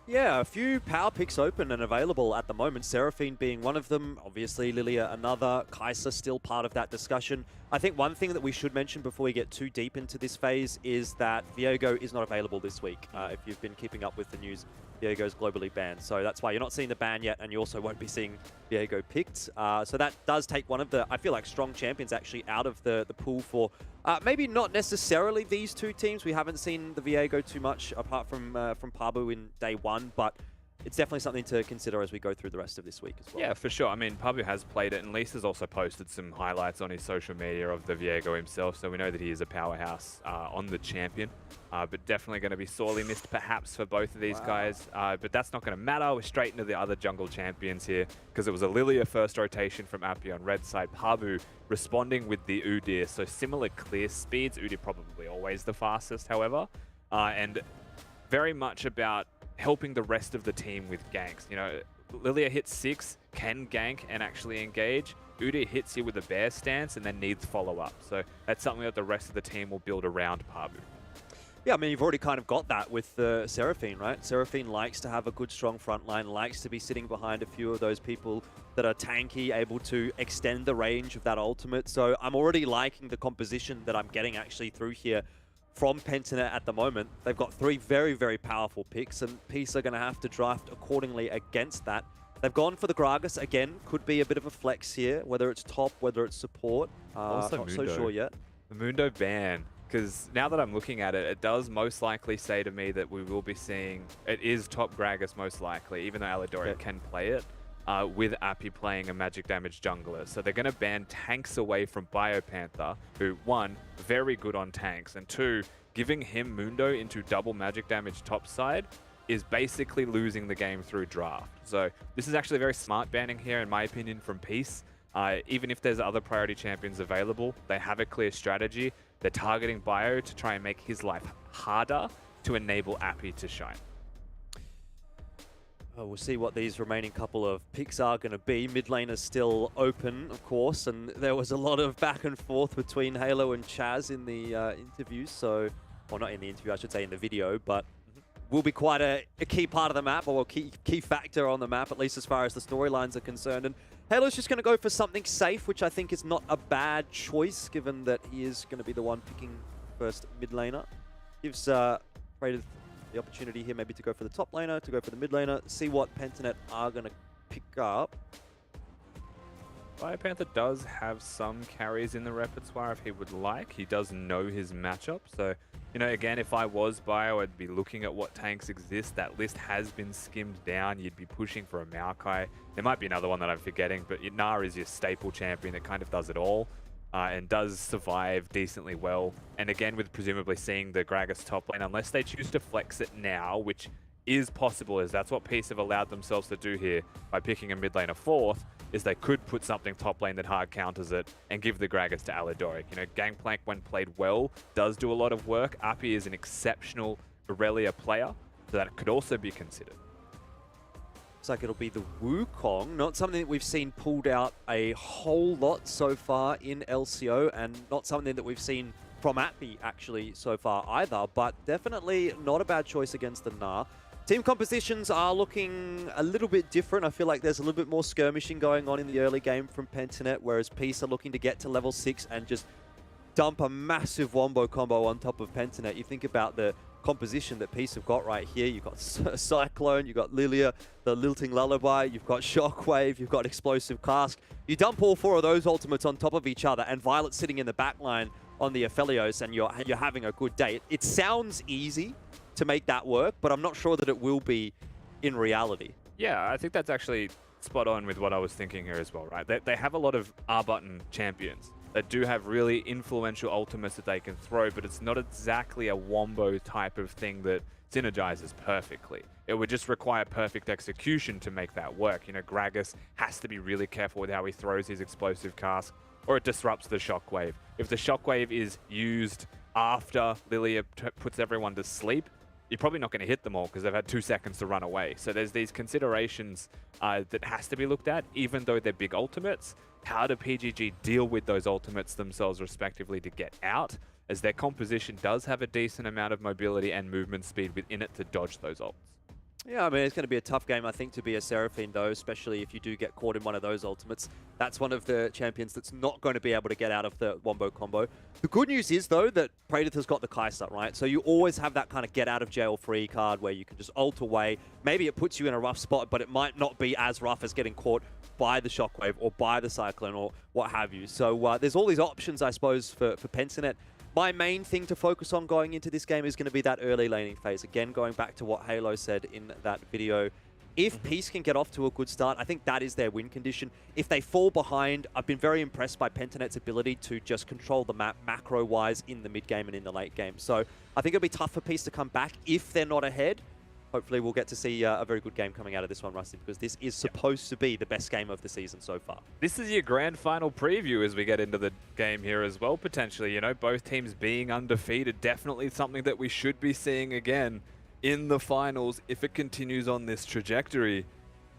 Yeah, a few power picks open and available at the moment. Seraphine being one of them. Obviously, Lilia another. Kai'Sa still part of that discussion. I think one thing that we should mention before we get too deep into this phase is that Viego is not available this week. If you've been keeping up with the news, Viego's globally banned. So that's why you're not seeing the ban yet, and you also won't be seeing Viego picked. So that does take one of the, I feel like, strong champions actually out of the pool for maybe not necessarily these two teams. We haven't seen the Viego too much apart from Pabu in day one, but it's definitely something to consider as we go through the rest of this week as well. Yeah, for sure. I mean, Pabu has played it, and Lisa's also posted some highlights on his social media of the Viego himself, so we know that he is a powerhouse on the champion. But definitely going to be sorely missed, perhaps, for both of these guys. But that's not going to matter. We're straight into the other jungle champions here, because it was a Lilia first rotation from Appy on red side. Pabu responding with the Udyr, so similar clear speeds. Udyr probably always the fastest, however. And very much about helping the rest of the team with ganks. You know, Lilia hits 6, can gank and actually engage. Udyr hits you with a bear stance and then needs follow-up. So that's something that the rest of the team will build around Pabu. Yeah, I mean, you've already kind of got that with Seraphine, right? Seraphine likes to have a good, strong front line, likes to be sitting behind a few of those people that are tanky, able to extend the range of that ultimate. So I'm already liking the composition that I'm getting actually through here from Pentanet at the moment. They've got 3 very, very powerful picks, and Peace are going to have to draft accordingly against that. They've gone for the Gragas again. Could be a bit of a flex here, whether it's top, whether it's support. Also not Mundo. so sure yet. The Mundo ban, because now that I'm looking at it, it does most likely say to me that we will be seeing, it is top Gragas most likely, even though Alidoric can play it, with Appy playing a magic damage jungler. So they're going to ban tanks away from Biopanther, who, 1, very good on tanks, and 2, giving him Mundo into double magic damage topside is basically losing the game through draft. So this is actually very smart banning here, in my opinion, from Peace. Even if there's other priority champions available, they have a clear strategy. They're targeting Bio to try and make his life harder to enable Appy to shine. We'll see what these remaining couple of picks are going to be. Mid lane is still open, of course, and there was a lot of back and forth between Halo and Chaz in the interviews. So, well, not in the interview, I should say in the video, but will be quite a key part of the map, or a key factor on the map, at least as far as the storylines are concerned. And Halo's just going to go for something safe, which I think is not a bad choice, given that he is going to be the one picking first mid laner. Gives Praetor the opportunity here maybe to go for the top laner, to go for the mid laner, see what Pentanet are going to pick up. Biopanther does have some carries in the repertoire if he would like. He does know his matchup. So, you know, again, if I was Bio, I'd be looking at what tanks exist. That list has been skimmed down. You'd be pushing for a Maokai. There might be another one that I'm forgetting, but Gnar is your staple champion that kind of does it all. And does survive decently well. And again, with presumably seeing the Gragas top lane, unless they choose to flex it now, which is possible, as that's what Peace have allowed themselves to do here by picking a mid laner 4th, is they could put something top lane that hard counters it and give the Gragas to Alidoric. You know, Gangplank, when played well, does do a lot of work. Appy is an exceptional Aurelia player, so that could also be considered. Looks like it'll be the Wukong. Not something that we've seen pulled out a whole lot so far in LCO, and not something that we've seen from Appy actually so far either, but definitely not a bad choice against the Gnar. Team compositions are looking a little bit different. I feel like there's a little bit more skirmishing going on in the early game from Pentanet, whereas Peace are looking to get to level 6 and just dump a massive wombo combo on top of Pentanet. You think about the composition that Peace have got right here. You've got Cyclone, you've got Lilia, the Lilting Lullaby, you've got Shockwave, you've got Explosive Cask. You dump all 4 of those ultimates on top of each other, and Violet sitting in the back line on the Aphelios, and you're having a good day. It sounds easy to make that work, but I'm not sure that it will be in reality. Yeah, I think that's actually spot on with what I was thinking here as well, right? They have a lot of R-button champions that do have really influential ultimates that they can throw, but it's not exactly a wombo type of thing that synergizes perfectly. It would just require perfect execution to make that work. You know, Gragas has to be really careful with how he throws his explosive cask, or it disrupts the shockwave. If the shockwave is used after Lilia puts everyone to sleep, you're probably not going to hit them all because they've had 2 seconds to run away. So there's these considerations that has to be looked at, even though they're big ultimates. How do PGG deal with those ultimates themselves respectively to get out, as their composition does have a decent amount of mobility and movement speed within it to dodge those ults. Yeah, I mean, it's going to be a tough game, I think, to be a Seraphine, though, especially if you do get caught in one of those ultimates. That's one of the champions that's not going to be able to get out of the wombo combo. The good news is, though, that Praedyth has got the Kai'Sa, right? So you always have that kind of get-out-of-jail-free card where you can just ult away. Maybe it puts you in a rough spot, but it might not be as rough as getting caught by the Shockwave or by the Cyclone or what have you. So there's all these options, I suppose, for Pentanet. My main thing to focus on going into this game is going to be that early laning phase. Again, going back to what Halo said in that video. If Peace can get off to a good start, I think that is their win condition. If they fall behind, I've been very impressed by Pentanet's ability to just control the map macro-wise in the mid-game and in the late game. So I think it'll be tough for Peace to come back if they're not ahead. Hopefully we'll get to see a very good game coming out of this one, Rusty, because this is supposed to be the best game of the season so far. This is your grand final preview as we get into the game here as well, potentially. You know, both teams being undefeated, definitely something that we should be seeing again in the finals if it continues on this trajectory.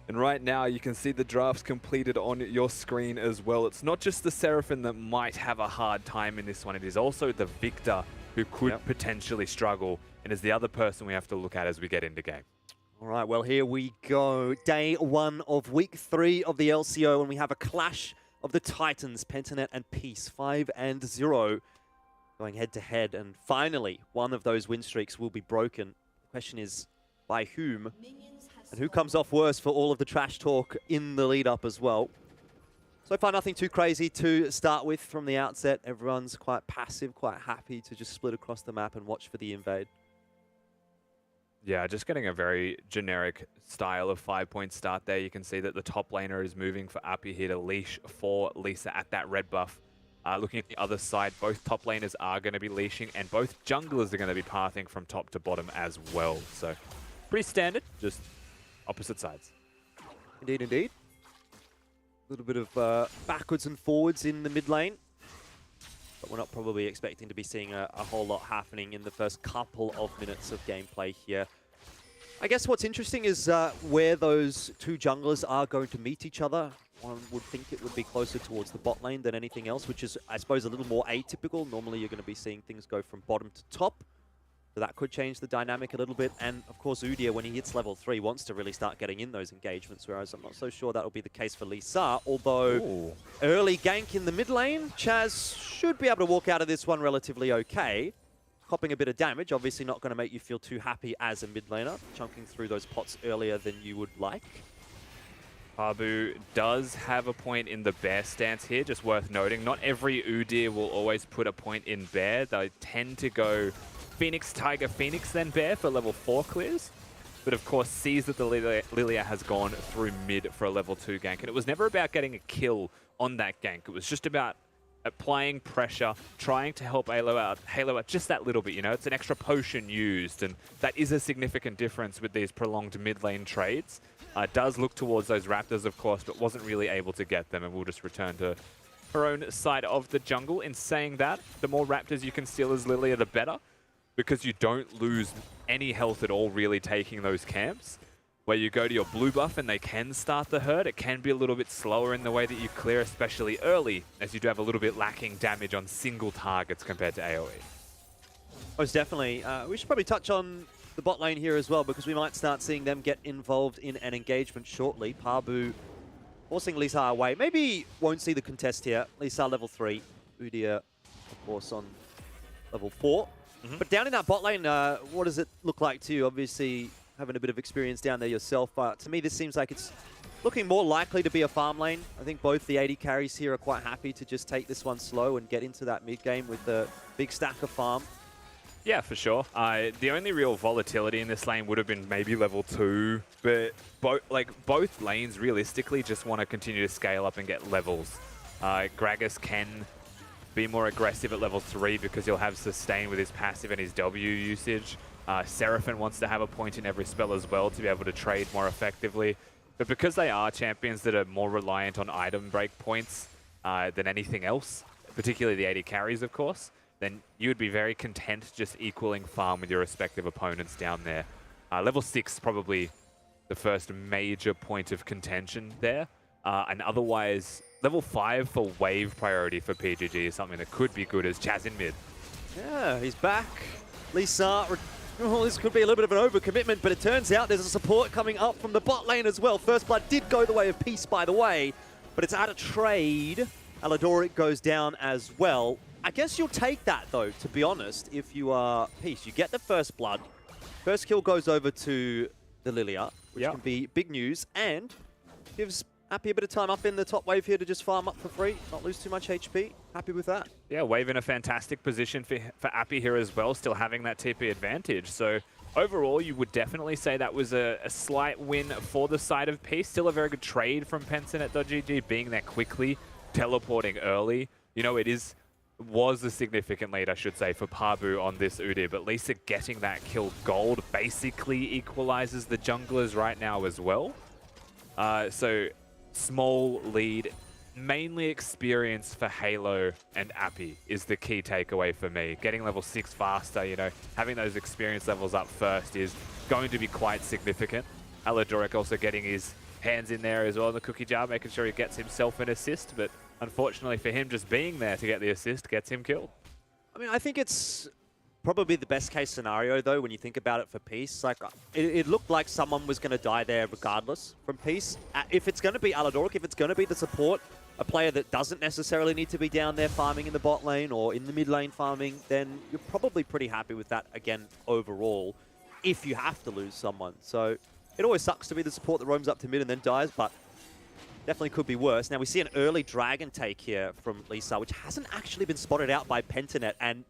And right now you can see the drafts completed on your screen as well. It's not just the Seraphine that might have a hard time in this one, it is also the Victor who could potentially struggle, and is the other person we have to look at as we get into game. All right, well, here we go. Day 1 of week 3 of the LCO, and we have a clash of the Titans, Pentanet and Peace, 5-0, going head-to-head. And finally, one of those win streaks will be broken. The question is, by whom? And who comes off worse for all of the trash talk in the lead-up as well? So far, nothing too crazy to start with from the outset. Everyone's quite passive, quite happy to just split across the map and watch for the invade. Yeah, just getting a very generic style of 5-point start there. You can see that the top laner is moving for Appy here to leash for Lisa at that red buff. Looking at the other side, both top laners are going to be leashing, and both junglers are going to be pathing from top to bottom as well. So, pretty standard, just opposite sides. Indeed, indeed. A little bit of backwards and forwards in the mid lane. But we're not probably expecting to be seeing a whole lot happening in the first couple of minutes of gameplay here. I guess what's interesting is where those two junglers are going to meet each other. One would think it would be closer towards the bot lane than anything else, which is, I suppose, a little more atypical. Normally, you're going to be seeing things go from bottom to top. So that could change the dynamic a little bit. And, of course, Udyr, when he hits level 3, wants to really start getting in those engagements, whereas I'm not so sure that'll be the case for Lisa. Although, early gank in the mid lane, Chaz should be able to walk out of this one relatively okay. Copping a bit of damage, obviously not going to make you feel too happy as a mid laner, chunking through those pots earlier than you would like. Pabu does have a point in the bear stance here, just worth noting. Not every Udyr will always put a point in bear. They tend to go Phoenix, Tiger, Phoenix, then bear for level 4 clears. But of course sees that the Lilia has gone through mid for a level 2 gank. And it was never about getting a kill on that gank. It was just about applying pressure, trying to help Halo out just that little bit, you know? It's an extra potion used, and that is a significant difference with these prolonged mid lane trades. Does look towards those Raptors, of course, but wasn't really able to get them, and we'll just return to her own side of the jungle. In saying that, the more Raptors you can steal as Lilia, the better, because you don't lose any health at all really taking those camps. where you go to your blue buff and they can start the hurt. It can be a little bit slower in the way that you clear, especially early, as you do have a little bit lacking damage on single targets compared to AoE. Most definitely. We should probably touch on the bot lane here as well, because we might start seeing them get involved in an engagement shortly. Pabu forcing Lisa away. Maybe won't see the contest here. Lisa level 3. Udyr, of course, on level 4. But down in that bot lane, what does it look like to you? Obviously, having a bit of experience down there yourself, but to me this seems like it's looking more likely to be a farm lane. I think both the AD carries here are quite happy to just take this one slow and get into that mid game with a big stack of farm. Yeah, for sure. The only real volatility in this lane would have been maybe level 2, but both lanes realistically just want to continue to scale up and get levels. Gragas can be more aggressive at level 3 because he'll have sustain with his passive and his W usage. Seraphim wants to have a point in every spell as well to be able to trade more effectively. But because they are champions that are more reliant on item break points than anything else, particularly the AD carries, of course, then you would be very content just equaling farm with your respective opponents down there. Level 6 probably the first major point of contention there. And otherwise, level 5 for wave priority for PGG is something that could be good as Chaz in mid. Yeah, he's back. Lisa, oh, this could be a little bit of an overcommitment, but it turns out there's a support coming up from the bot lane as well. First Blood did go the way of Peace, by the way, but it's out of trade. Aladoric goes down as well. I guess you'll take that, though, to be honest, if you are Peace. You get the First Blood. First kill goes over to the Lilia, which can be big news, and gives Appy a bit of time up in the top wave here to just farm up for free, not lose too much HP. Happy with that. Yeah, Wave in a fantastic position for Appy here as well, still having that TP advantage. So overall, you would definitely say that was a slight win for the side of Peace. Still a very good trade from Pensinet.gg, being there quickly, teleporting early. You know, was a significant lead, I should say, for Pabu on this Udyr, but Lisa getting that kill gold basically equalizes the junglers right now as well. So small lead, mainly experience for Halo and Appy is the key takeaway for me. Getting level 6 faster, you know, having those experience levels up first is going to be quite significant. Aladoric also getting his hands in there as well in the cookie jar, making sure he gets himself an assist, but unfortunately for him, just being there to get the assist gets him killed. I mean, I think it's probably the best case scenario, though, when you think about it for Peace. Like, it looked like someone was going to die there regardless from Peace. If it's going to be Aladoric, if it's going to be the support, a player that doesn't necessarily need to be down there farming in the bot lane or in the mid lane farming, then you're probably pretty happy with that, again, overall, if you have to lose someone. So it always sucks to be the support that roams up to mid and then dies, but definitely could be worse. Now, we see an early dragon take here from Lisa, which hasn't actually been spotted out by Pentanet, and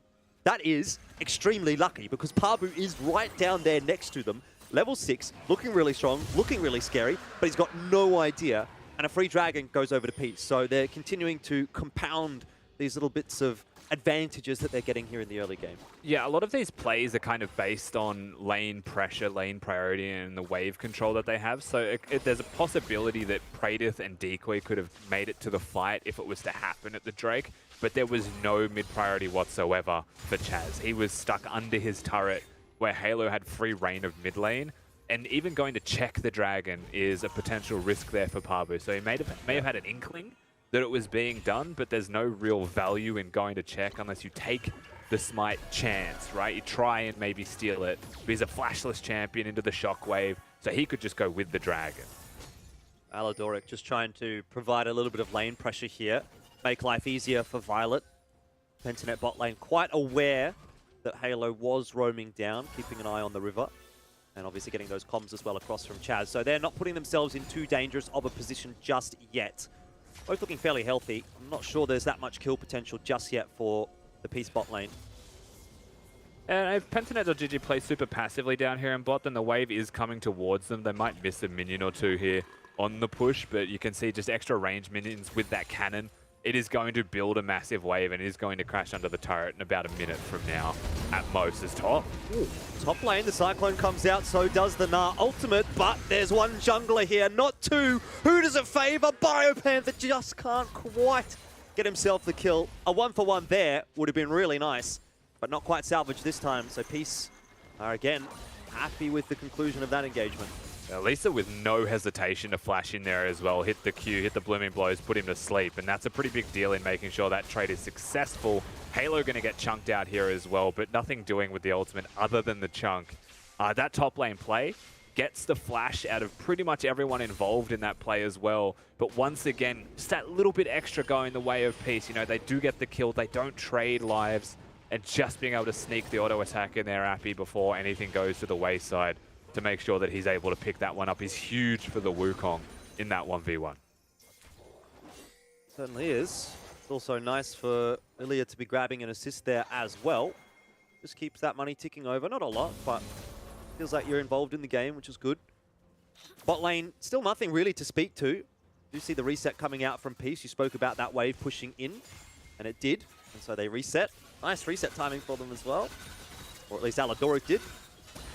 that is extremely lucky because Pabu is right down there next to them. Level 6, looking really strong, looking really scary, but he's got no idea. And a free dragon goes over to Peace. So they're continuing to compound these little bits of advantages that they're getting here in the early game. Yeah, a lot of these plays are kind of based on lane pressure, lane priority, and the wave control that they have. So there's a possibility that Praedyth and Decoy could have made it to the fight if it was to happen at the Drake, but there was no mid-priority whatsoever for Chaz. He was stuck under his turret where Halo had free reign of mid lane, and even going to check the dragon is a potential risk there for Pabu. So he may have had an inkling that it was being done, but there's no real value in going to check unless you take the smite chance, right? You try and maybe steal it, but he's a flashless champion into the shockwave, so he could just go with the dragon. Aladoric just trying to provide a little bit of lane pressure here, make life easier for Violet. Pentanet bot lane quite aware that Halo was roaming down, keeping an eye on the river, and obviously getting those comms as well across from Chaz. So they're not putting themselves in too dangerous of a position just yet. Both looking fairly healthy. I'm not sure there's that much kill potential just yet for the Peace bot lane. And if Pentanet.gg plays super passively down here in bot, then the wave is coming towards them. They might miss a minion or two here on the push, but you can see just extra range minions with that cannon. It is going to build a massive wave and it is going to crash under the turret in about a minute from now at most as top. Ooh. Top lane, the Cyclone comes out, so does the Gnar ultimate, but there's one jungler here, not two. Who does it favor? Biopanther just can't quite get himself the kill. A 1-for-1 there would have been really nice, but not quite salvaged this time. So Peace are again happy with the conclusion of that engagement. Lisa with no hesitation to flash in there as well, hit the Q, hit the blooming blows, put him to sleep, and that's a pretty big deal in making sure that trade is successful. Halo going to get chunked out here as well, but nothing doing with the ultimate other than the chunk. That top lane play gets the flash out of pretty much everyone involved in that play as well, but once again, just that little bit extra going the way of Peace. You know, they do get the kill, they don't trade lives, and just being able to sneak the auto attack in there, Appy, before anything goes to the wayside to make sure that he's able to pick that one up is huge for the Wukong in that 1v1. Certainly is. It's also nice for Lilia to be grabbing an assist there as well. Just keeps that money ticking over. Not a lot, but feels like you're involved in the game, which is good. Bot lane, still nothing really to speak to. You see the reset coming out from Peace. You spoke about that wave pushing in, and it did. And so they reset. Nice reset timing for them as well. Or at least Aladoric did.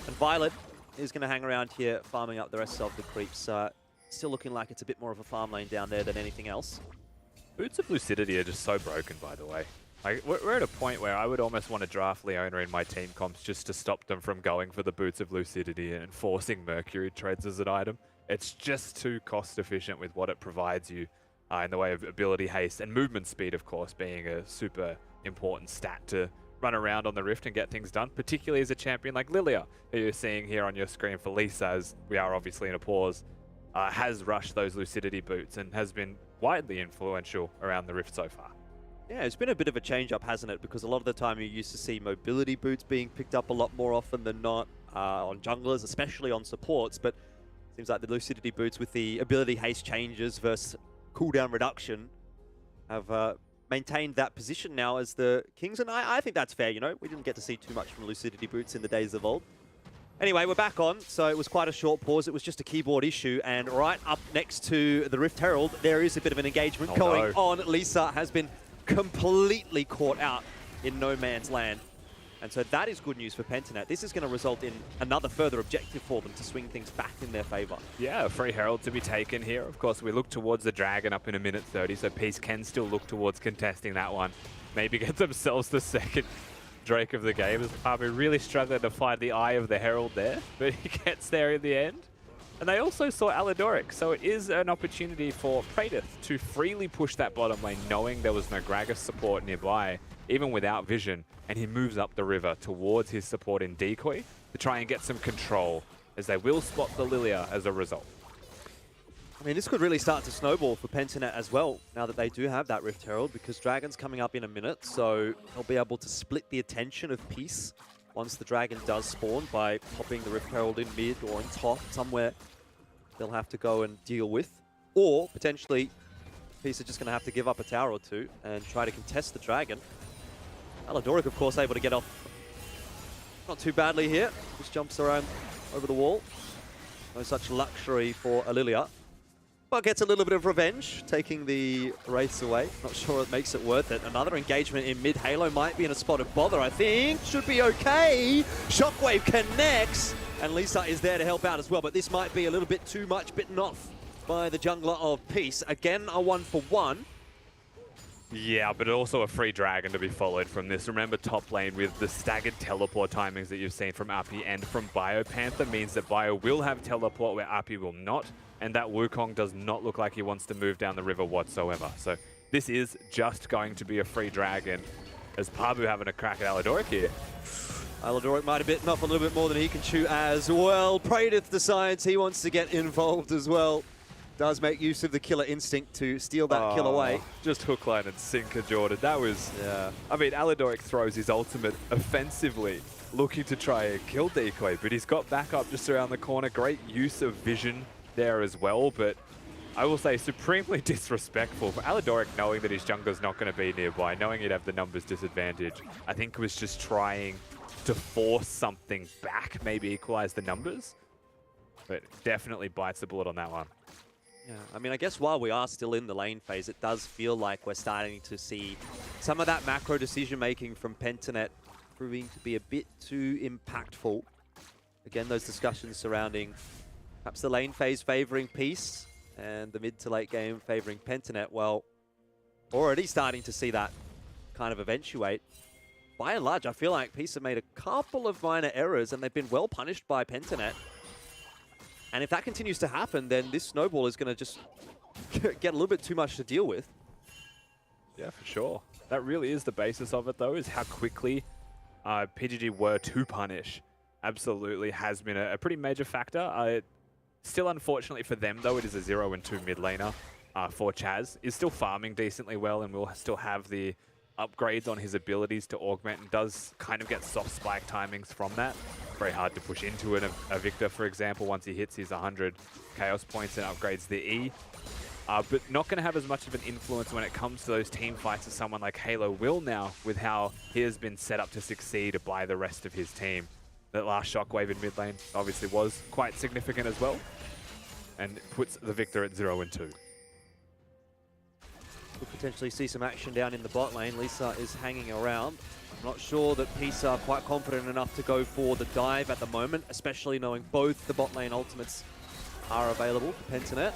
And Violet is going to hang around here, farming up the rest of the creeps. Still looking like it's a bit more of a farm lane down there than anything else. Boots of Lucidity are just so broken, by the way. Like, we're at a point where I would almost want to draft Leona in my team comps just to stop them from going for the Boots of Lucidity and forcing Mercury treads as an item. It's just too cost efficient with what it provides you in the way of ability haste and movement speed, of course, being a super important stat to run around on the Rift and get things done, particularly as a champion like Lilia, who you're seeing here on your screen for Lisa, as we are obviously in a pause, has rushed those Lucidity boots and has been widely influential around the Rift so far. Yeah, it's been a bit of a change-up, hasn't it? Because a lot of the time you used to see mobility boots being picked up a lot more often than not on junglers, especially on supports, but it seems like the Lucidity boots with the ability haste changes versus cooldown reduction have maintained that position now as the Kings, and I think that's fair, you know? We didn't get to see too much from Lucidity boots in the days of old. Anyway, we're back on, so it was quite a short pause. It was just a keyboard issue, and right up next to the Rift Herald, there is a bit of an engagement going on. Lisa has been completely caught out in no man's land. And so that is good news for Pentanet. This is going to result in another further objective for them to swing things back in their favor. Yeah, a free Herald to be taken here. Of course, we look towards the Dragon up in a minute 30, so Peace can still look towards contesting that one. Maybe get themselves the second Drake of the game, as Pabu really struggling to find the eye of the Herald there, but he gets there in the end. And they also saw Aladoric, so it is an opportunity for Praedyth to freely push that bottom lane, knowing there was no Gragas support nearby, even without vision, and he moves up the river towards his support in Decoy to try and get some control, as they will spot the Lilia as a result. I mean, this could really start to snowball for Pentanet as well, now that they do have that Rift Herald, because Dragon's coming up in a minute, so they'll be able to split the attention of Peace once the Dragon does spawn by popping the Rift Herald in mid or in top, somewhere they'll have to go and deal with. Or, potentially, Peace are just going to have to give up a tower or two and try to contest the Dragon. Aladoric, of course, able to get off not too badly here. Just jumps around over the wall. No such luxury for Lilia. But gets a little bit of revenge, taking the Wraiths away. Not sure it makes it worth it. Another engagement in mid. Halo might be in a spot of bother, I think. Should be okay. Shockwave connects. And Lisa is there to help out as well. But this might be a little bit too much bitten off by the jungler of Peace. Again, a 1-for-1. Yeah, but also a free Dragon to be followed from this. Remember, top lane with the staggered teleport timings that you've seen from Appy and from Biopanther means that Bio will have teleport where Appy will not. And that Wukong does not look like he wants to move down the river whatsoever. So this is just going to be a free Dragon, as Pabu having a crack at Aladoric here. Aladoric might have bitten off a little bit more than he can chew as well. Praedyth decides he wants to get involved as well. Does make use of the killer instinct to steal that kill away. Just hook, line, and sinker, Jordan. That was... Yeah. I mean, Aladoric throws his ultimate offensively, looking to try and kill Decoy, but he's got back up just around the corner. Great use of vision there as well, but I will say supremely disrespectful for Aladoric, knowing that his jungler's not going to be nearby, knowing he'd have the numbers disadvantage. I think was just trying to force something back, maybe equalize the numbers, but definitely bites the bullet on that one. Yeah, I mean, I guess while we are still in the lane phase, it does feel like we're starting to see some of that macro decision-making from Pentanet proving to be a bit too impactful. Again, those discussions surrounding perhaps the lane phase favoring Peace and the mid to late game favoring Pentanet. Well, already starting to see that kind of eventuate. By and large, I feel like Peace have made a couple of minor errors and they've been well punished by Pentanet. And if that continues to happen, then this snowball is going to just get a little bit too much to deal with. Yeah, for sure. That really is the basis of it, though, is how quickly PGG were to punish. Absolutely has been a pretty major factor. Still, unfortunately for them, though, it is a 0-2 mid laner for Chaz. Is still farming decently well and will still have the upgrades on his abilities to augment and does kind of get soft spike timings from that. Very hard to push into it. A Victor, for example, once he hits his 100 Chaos points and upgrades the E. But not going to have as much of an influence when it comes to those team fights as someone like Halo will now, with how he has been set up to succeed by the rest of his team. That last shockwave in mid lane obviously was quite significant as well, and puts the Victor at 0-2. We'll potentially see some action down in the bot lane. Lisa is hanging around. I'm not sure that Peace are quite confident enough to go for the dive at the moment, especially knowing both the bot lane ultimates are available for Pentanet.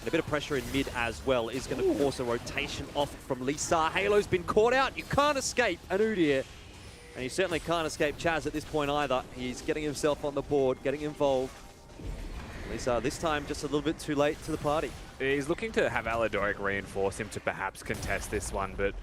And a bit of pressure in mid as well is going to force a rotation off from Lisa. Halo's been caught out. You can't escape an Udyr. And you certainly can't escape Chaz at this point either. He's getting himself on the board, getting involved. Lisa, this time just a little bit too late to the party. He's looking to have Aladoric reinforce him to perhaps contest this one, but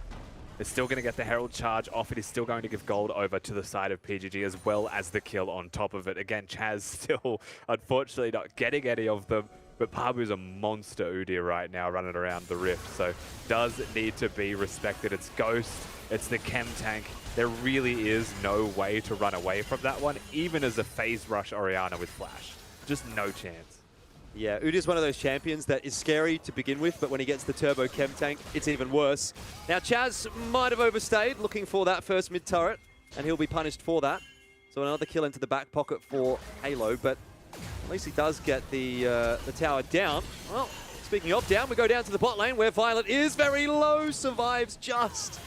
it's still going to get the Herald charge off. It is still going to give gold over to the side of PGG as well as the kill on top of it. Again, Chaz still, unfortunately, not getting any of them. But Pabu's a monster Udyr right now running around the Rift, so does need to be respected. It's Ghost, it's the Chem Tank. There really is no way to run away from that one, even as a phase rush Orianna with Flash. Just no chance. Yeah, Udyr's one of those champions that is scary to begin with, but when he gets the Turbo Chem Tank, it's even worse. Now, Chaz might have overstayed looking for that first mid turret, and he'll be punished for that. So another kill into the back pocket for Halo, but at least he does get the tower down. Well, speaking of down, we go down to the bot lane where Violet is very low, survives just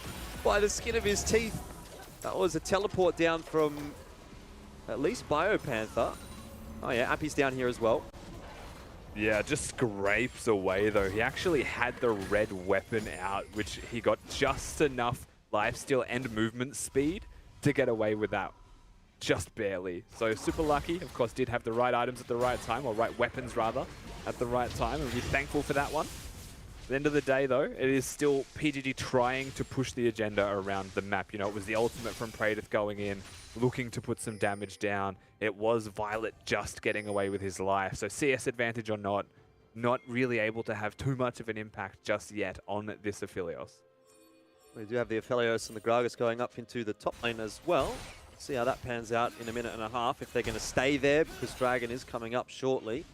by the skin of his teeth. That was a teleport down from at least Biopanther. Oh yeah, Appy's down here as well. Yeah, just scrapes away though. He actually had the red weapon out, which he got just enough lifesteal and movement speed to get away with that. Just barely. So super lucky. Of course, did have the right items at the right time, or right weapons rather, at the right time, and we're thankful for that one. At the end of the day, though, it is still PGG trying to push the agenda around the map. You know, it was the ultimate from Praedyth going in, looking to put some damage down. It was Violet just getting away with his life. So CS advantage or not really able to have too much of an impact just yet on this Aphelios. We do have the Aphelios and the Gragas going up into the top lane as well. See how that pans out in a minute and a half, if they're going to stay there, because Dragon is coming up shortly.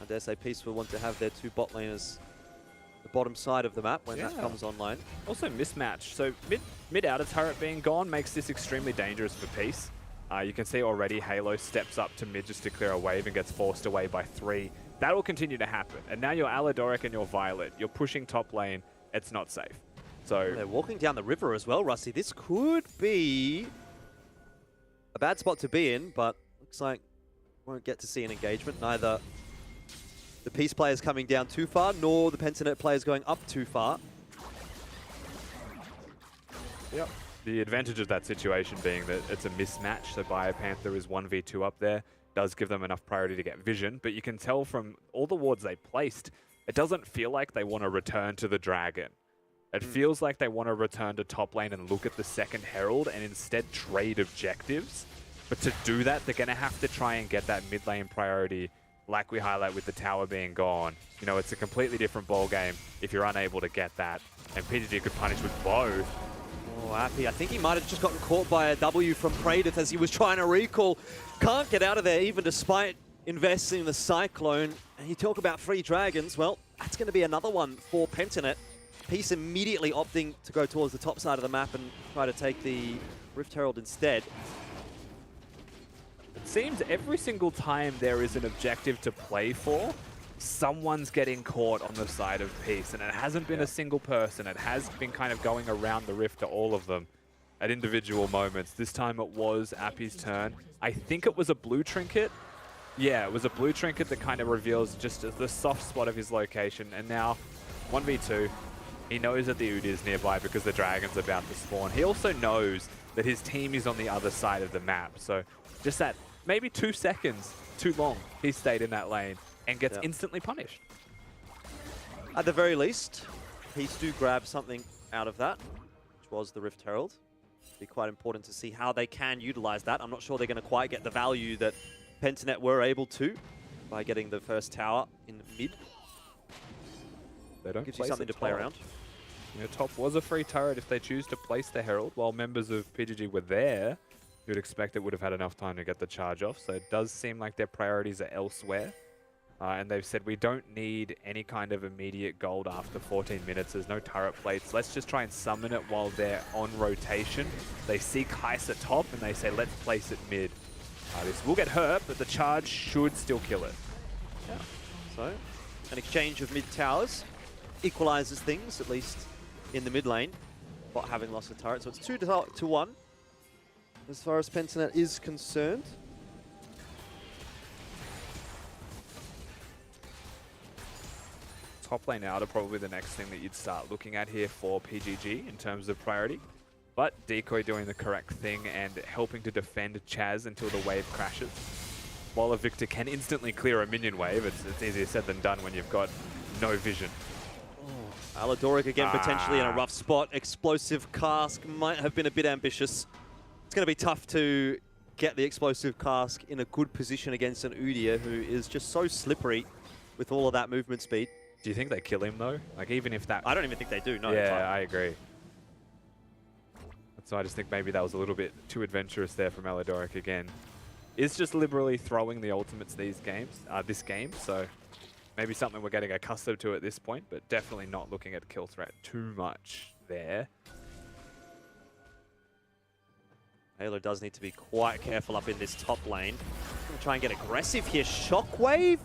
I dare say Peace will want to have their two bot laners the bottom side of the map when that comes online. Also mismatch. So mid outer turret being gone makes this extremely dangerous for Peace. You can see already Halo steps up to mid just to clear a wave and gets forced away by 3. That will continue to happen. And now you're Aladoric and you're Violet. You're pushing top lane. It's not safe. So they're walking down the river as well, Rusty. This could be a bad spot to be in, but looks like won't get to see an engagement. Neither the Peace players coming down too far, nor the Pentanet players going up too far. Yep. The advantage of that situation being that it's a mismatch, so Biopanther is 1v2 up there, does give them enough priority to get vision, but you can tell from all the wards they placed, it doesn't feel like they want to return to the Dragon. It feels like they want to return to top lane and look at the second Herald and instead trade objectives. But to do that, they're going to have to try and get that mid lane priority, like we highlight with the tower being gone. You know, it's a completely different ball game if you're unable to get that. And PGG could punish with both. Oh, Appy. I think he might have just gotten caught by a W from Praedyth as he was trying to recall. Can't get out of there even despite investing in the Cyclone. And you talk about free dragons. Well, that's going to be another one for Pentanet. Peace immediately opting to go towards the top side of the map and try to take the Rift Herald instead. It seems every single time there is an objective to play for, someone's getting caught on the side of Peace, and it hasn't been a single person. It has been kind of going around the Rift to all of them at individual moments. This time it was Appy's turn. I think it was a blue trinket. Yeah, it was a blue trinket that kind of reveals just the soft spot of his location, and now 1v2. He knows that the Udyr is nearby because the Dragon's about to spawn. He also knows that his team is on the other side of the map. So just that maybe 2 seconds too long, he stayed in that lane and gets instantly punished. At the very least, Peace do grab something out of that, which was the Rift Herald. Be quite important to see how they can utilize that. I'm not sure they're going to quite get the value that Pentanet were able to by getting the first tower in mid. They don't Gives you place something it to play top. around. You know, top was a free turret if they choose to place the Herald. While members of PGG were there, you'd expect it would have had enough time to get the charge off. So it does seem like their priorities are elsewhere. And they've said, we don't need any kind of immediate gold after 14 minutes. There's no turret plates. Let's just try and summon it while they're on rotation. They see Kais at top, and they say, let's place it mid. This will get hurt, but the charge should still kill it. Yeah. So, an exchange of mid towers equalizes things, at least in the mid lane, not having lost a turret. So it's 2-1 as far as Pentanet is concerned. Top lane out are probably the next thing that you'd start looking at here for PGG in terms of priority. But Decoy doing the correct thing and helping to defend Chaz until the wave crashes. While a Victor can instantly clear a minion wave, it's easier said than done when you've got no vision. Aladoric again potentially in a rough spot. Explosive Cask might have been a bit ambitious. It's going to be tough to get the Explosive Cask in a good position against an Udyr who is just so slippery with all of that movement speed. Do you think they kill him though? Like even if that... I don't even think they do, no. Yeah, I agree. So I just think maybe that was a little bit too adventurous there from Aladoric again. Is just liberally throwing the ultimates this game, so maybe something we're getting accustomed to at this point, but definitely not looking at kill threat too much there. Halo does need to be quite careful up in this top lane. Gonna try and get aggressive here. Shockwave?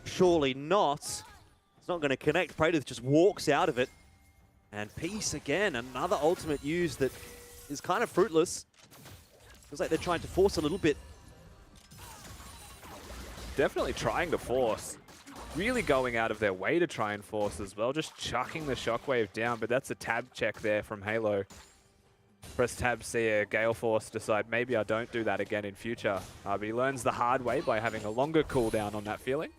Surely not. It's not going to connect. Praetor just walks out of it. And Peace again, another ultimate use that is kind of fruitless. Feels like they're trying to force a little bit. Definitely trying to force. Really going out of their way to try and force as well. Just chucking the Shockwave down, but that's a tab check there from Halo. Press tab, see a Gale Force, decide maybe I don't do that again in future. But he learns the hard way by having a longer cooldown on that feeling.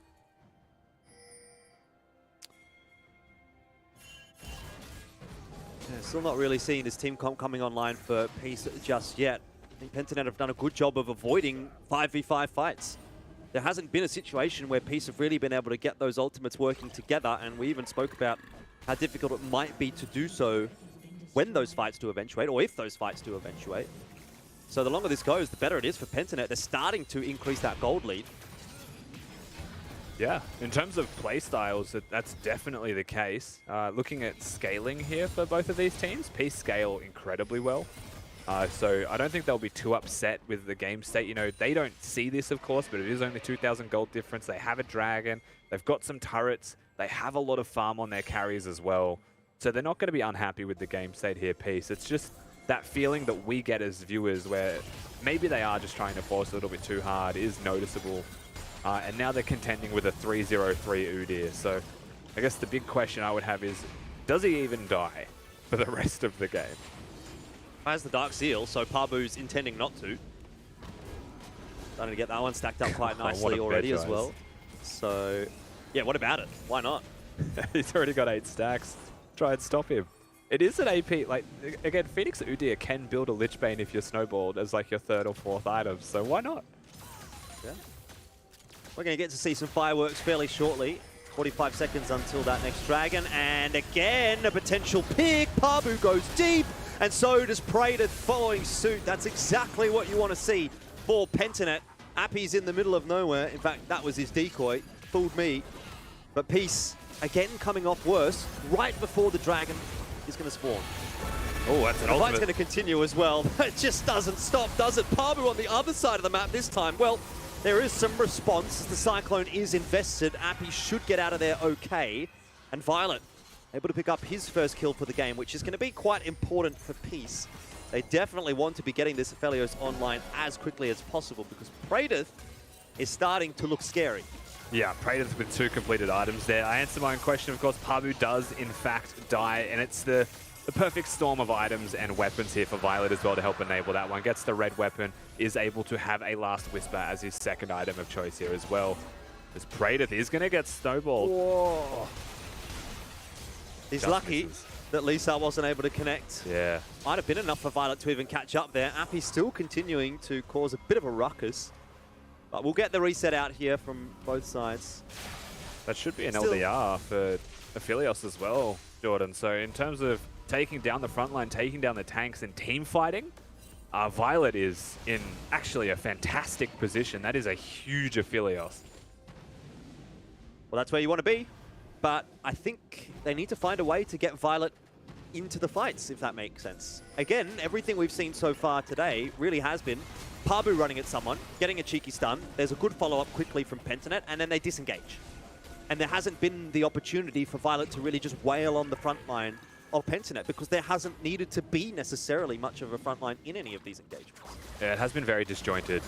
Yeah, still not really seeing this team comp coming online for Peace just yet. I think Pentanet have done a good job of avoiding 5v5 fights. There hasn't been a situation where Peace have really been able to get those ultimates working together, and we even spoke about how difficult it might be to do so when those fights do eventuate, or if those fights do eventuate. So the longer this goes, the better it is for Pentanet. They're starting to increase that gold lead. Yeah, in terms of playstyles, that's definitely the case. Looking at scaling here for both of these teams, Peace scale incredibly well. So I don't think they'll be too upset with the game state. You know, they don't see this, of course, but it is only 2,000 gold difference. They have a dragon. They've got some turrets. They have a lot of farm on their carries as well. So they're not going to be unhappy with the game state here, Peace. It's just that feeling that we get as viewers where maybe they are just trying to force a little bit too hard is noticeable. And now they're contending with a 3-0-3 Udyr. So I guess the big question I would have is, does he even die for the rest of the game? Has the Dark Seal, so Pabu's intending not to. Starting to get that one stacked up quite nicely already as well. So, yeah, what about it? Why not? He's already got 8 stacks. Try and stop him. It is an AP, like, again, Phoenix Udyr can build a Lich Bane if you're snowballed as like your 3rd or 4th item, so why not? Yeah. We're going to get to see some fireworks fairly shortly. 45 seconds until that next dragon, and again, a potential pick. Pabu goes deep, and so does Praetor following suit. That's exactly what you want to see for Pentanet. Appy's in the middle of nowhere. In fact, that was his decoy. Fooled me. But Peace, again, coming off worse, right before the dragon is going to spawn. Oh, that's an The fight's ultimate. going to continue as well. It just doesn't stop, does it? Pabu on the other side of the map this time. Well, there is some response as the Cyclone is invested. Appy should get out of there okay. And Violet able to pick up his first kill for the game, which is going to be quite important for Peace. They definitely want to be getting this Aphelios online as quickly as possible because Praetor is starting to look scary. Yeah, Praetor's with 2 completed items there. I answer my own question, of course. Pabu does, in fact, die, and it's the perfect storm of items and weapons here for Violet as well to help enable that one. Gets the red weapon, is able to have a Last Whisper as his second item of choice here as well. As Praedyth is going to get snowballed. Whoa. He's Just lucky misses. that Lisa wasn't able to connect. Yeah. Might have been enough for Violet to even catch up there. Appy still continuing to cause a bit of a ruckus. But we'll get the reset out here from both sides. That should be an Still- LDR for Aphelios as well, Jordan. So in terms of taking down the front line, taking down the tanks and team fighting, Violet is in actually a fantastic position. That is a huge Aphelios. Well, that's where you want to be. But I think they need to find a way to get Violet into the fights, if that makes sense. Again, everything we've seen so far today really has been Pabu running at someone, getting a cheeky stun. There's a good follow-up quickly from Pentanet, and then they disengage. And there hasn't been the opportunity for Violet to really just wail on the front line of Pentanet because there hasn't needed to be necessarily much of a front line in any of these engagements. Yeah, it has been very disjointed.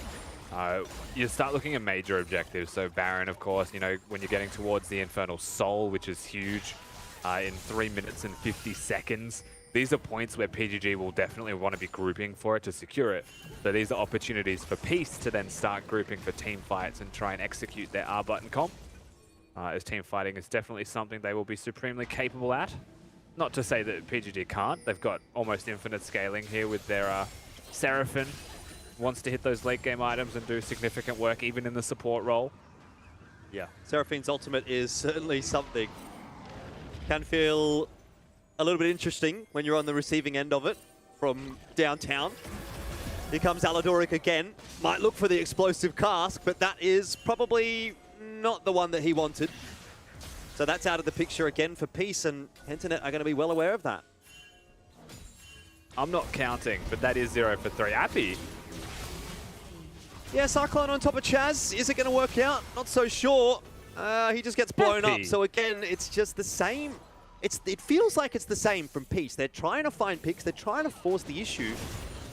You start looking at major objectives. So Baron, of course, you know, when you're getting towards the Infernal Soul, which is huge, in 3 minutes and 50 seconds. These are points where PGG will definitely want to be grouping for it to secure it. So these are opportunities for Peace to then start grouping for team fights and try and execute their R button comp. As team fighting is definitely something they will be supremely capable at. Not to say that PGG can't. They've got almost infinite scaling here with their Seraphine. Wants to hit those late game items and do significant work even in the support role. Yeah, Seraphine's ultimate is certainly something. Can feel a little bit interesting when you're on the receiving end of it from downtown. Here comes Aladoric again. Might look for the explosive cask, but that is probably not the one that he wanted. So that's out of the picture again for Peace, and Pentanet are going to be well aware of that. I'm not counting, but that is 0 for 3. Appy. Yeah, Cyclone on top of Chaz. Is it going to work out? Not so sure. He just gets blown up. So again, it's just the same. It feels like it's the same from Peace. They're trying to find picks. They're trying to force the issue,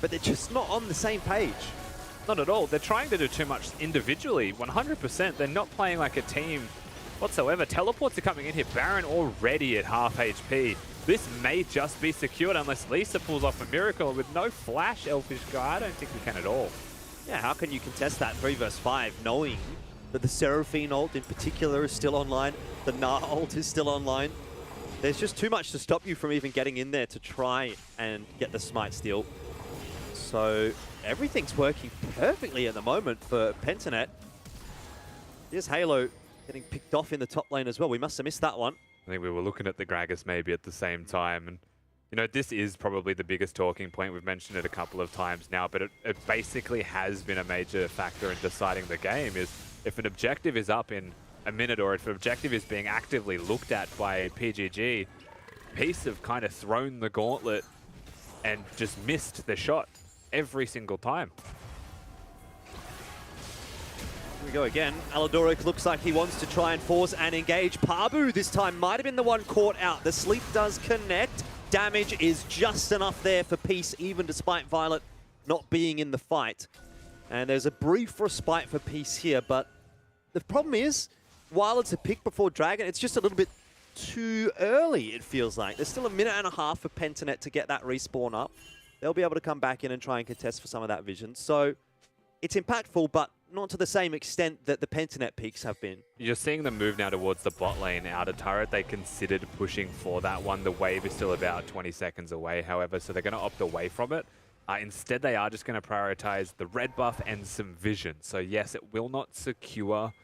but they're just not on the same page. Not at all. They're trying to do too much individually. 100%. They're not playing like a team whatsoever. Teleports are coming in here. Baron already at half HP. This may just be secured unless Lisa pulls off a miracle. With no flash, Elfish Guy, I don't think we can at all. Yeah, how can you contest that 3 vs 5 knowing that the Seraphine ult in particular is still online, the Gnar ult is still online? There's just too much to stop you from even getting in there to try and get the Smite steal. So everything's working perfectly at the moment for Pentanet. Here's Halo getting picked off in the top lane as well. We must have missed that one. I think we were looking at the Gragas maybe at the same time. And, you know, this is probably the biggest talking point. We've mentioned it a couple of times now, but it basically has been a major factor in deciding the game. Is if an objective is up in a minute or if an objective is being actively looked at by PGG, Peace have kind of thrown the gauntlet and just missed the shot every single time. Here we go again. Aladoric looks like he wants to try and force and engage. Pabu this time might have been the one caught out. The sleep does connect. Damage is just enough there for Peace, even despite Violet not being in the fight. And there's a brief respite for Peace here, but the problem is, while it's a pick before Dragon, it's just a little bit too early, it feels like. There's still a minute and a half for Pentanet to get that respawn up. They'll be able to come back in and try and contest for some of that vision. So it's impactful, but not to the same extent that the Pentanet peaks have been. You're seeing them move now towards the bot lane outer turret. They considered pushing for that one. The wave is still about 20 seconds away, however, so they're going to opt away from it. Instead, they are just going to prioritize the red buff and some vision. So yes, it will not secure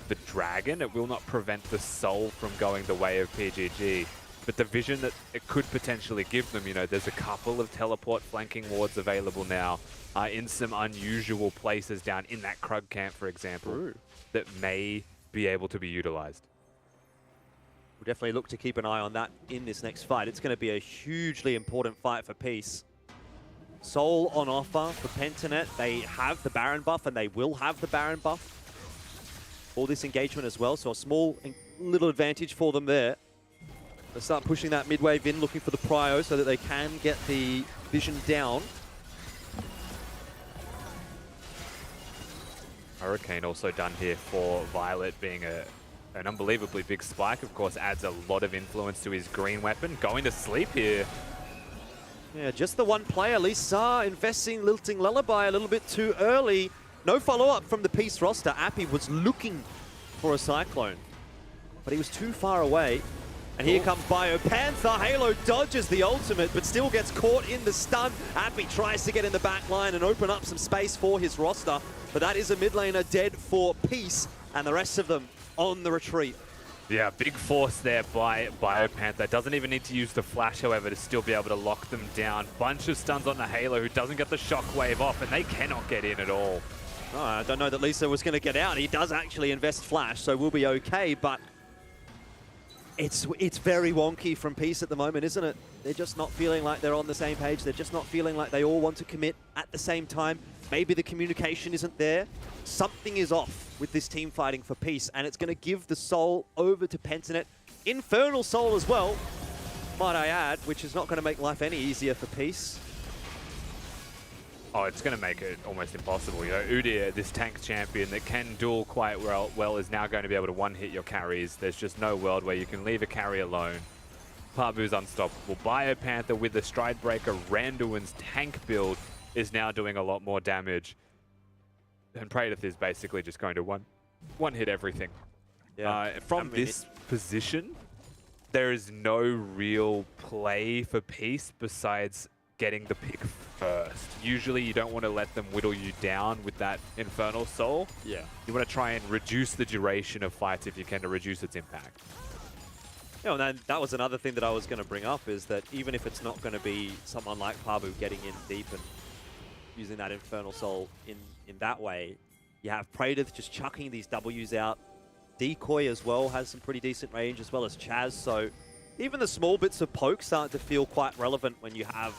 the Dragon. It will not prevent the Soul from going the way of PGG. But the vision that it could potentially give them, you know, there's a couple of teleport flanking wards available now in some unusual places down in that Krug camp, for example, that may be able to be utilized. We'll definitely look to keep an eye on that in this next fight. It's going to be a hugely important fight for Peace. Soul on offer for Pentanet. They have the Baron buff, and they will have the Baron buff for this engagement as well. So a small little advantage for them there. They start pushing that mid wave in, looking for the prio so that they can get the vision down. Hurricane also done here for Violet, being an unbelievably big spike. Of course, adds a lot of influence to his green weapon. Going to sleep here. Yeah, just the one player. Lisa investing Lilting Lullaby a little bit too early. No follow-up from the Peace roster. Appy was looking for a Cyclone, but he was too far away. And here comes BioPanther. Halo dodges the ultimate, but still gets caught in the stun. Appy tries to get in the back line and open up some space for his roster, but that is a mid laner dead for Peace, and the rest of them on the retreat. Yeah, big force there by BioPanther. Doesn't even need to use the flash, however, to still be able to lock them down. Bunch of stuns on the Halo, who doesn't get the shockwave off, and they cannot get in at all. Oh, I don't know that Lisa was going to get out. He does actually invest flash, so we'll be okay, but it's very wonky from Peace at the moment, isn't it? They're just not feeling like they're on the same page. They're just not feeling like they all want to commit at the same time. Maybe the communication isn't there. Something is off with this team fighting for Peace, and it's going to give the Soul over to Pentanet. Infernal Soul as well, might I add, which is not going to make life any easier for Peace. Oh, it's going to make it almost impossible. You know, Udyr, this tank champion that can duel quite well, is now going to be able to one-hit your carries. There's just no world where you can leave a carry alone. Pabu's unstoppable. BioPanther with the Stride Breaker, Randuin's tank build is now doing a lot more damage. And Praedyth is basically just going to one-hit everything. Yeah. From this position, there is no real play for Peace besides getting the pick first. Usually you don't want to let them whittle you down with that Infernal Soul. Yeah. You want to try and reduce the duration of fights if you can to reduce its impact. Yeah, and that was another thing that I was going to bring up, is that even if it's not going to be someone like Pabu getting in deep and using that Infernal Soul in that way, you have Praedyth just chucking these W's out. Decoy as well has some pretty decent range, as well as Chaz, so even the small bits of poke start to feel quite relevant when you have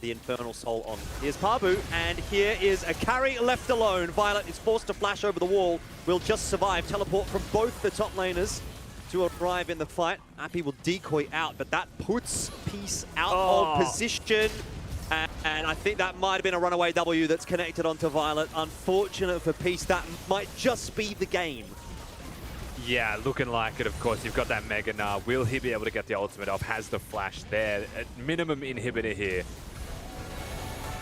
the Infernal Soul on. Here's Pabu, and here is a carry left alone. Violet is forced to flash over the wall, will just survive. Teleport from both the top laners to arrive in the fight. Appy will decoy out, but that puts Peace out of position. And I think that might have been a runaway W that's connected onto Violet. Unfortunate for Peace, that might just be the game. Yeah, looking like it, of course. You've got that Mega Gnar. Will he be able to get the ultimate off? Has the flash there. At minimum inhibitor here.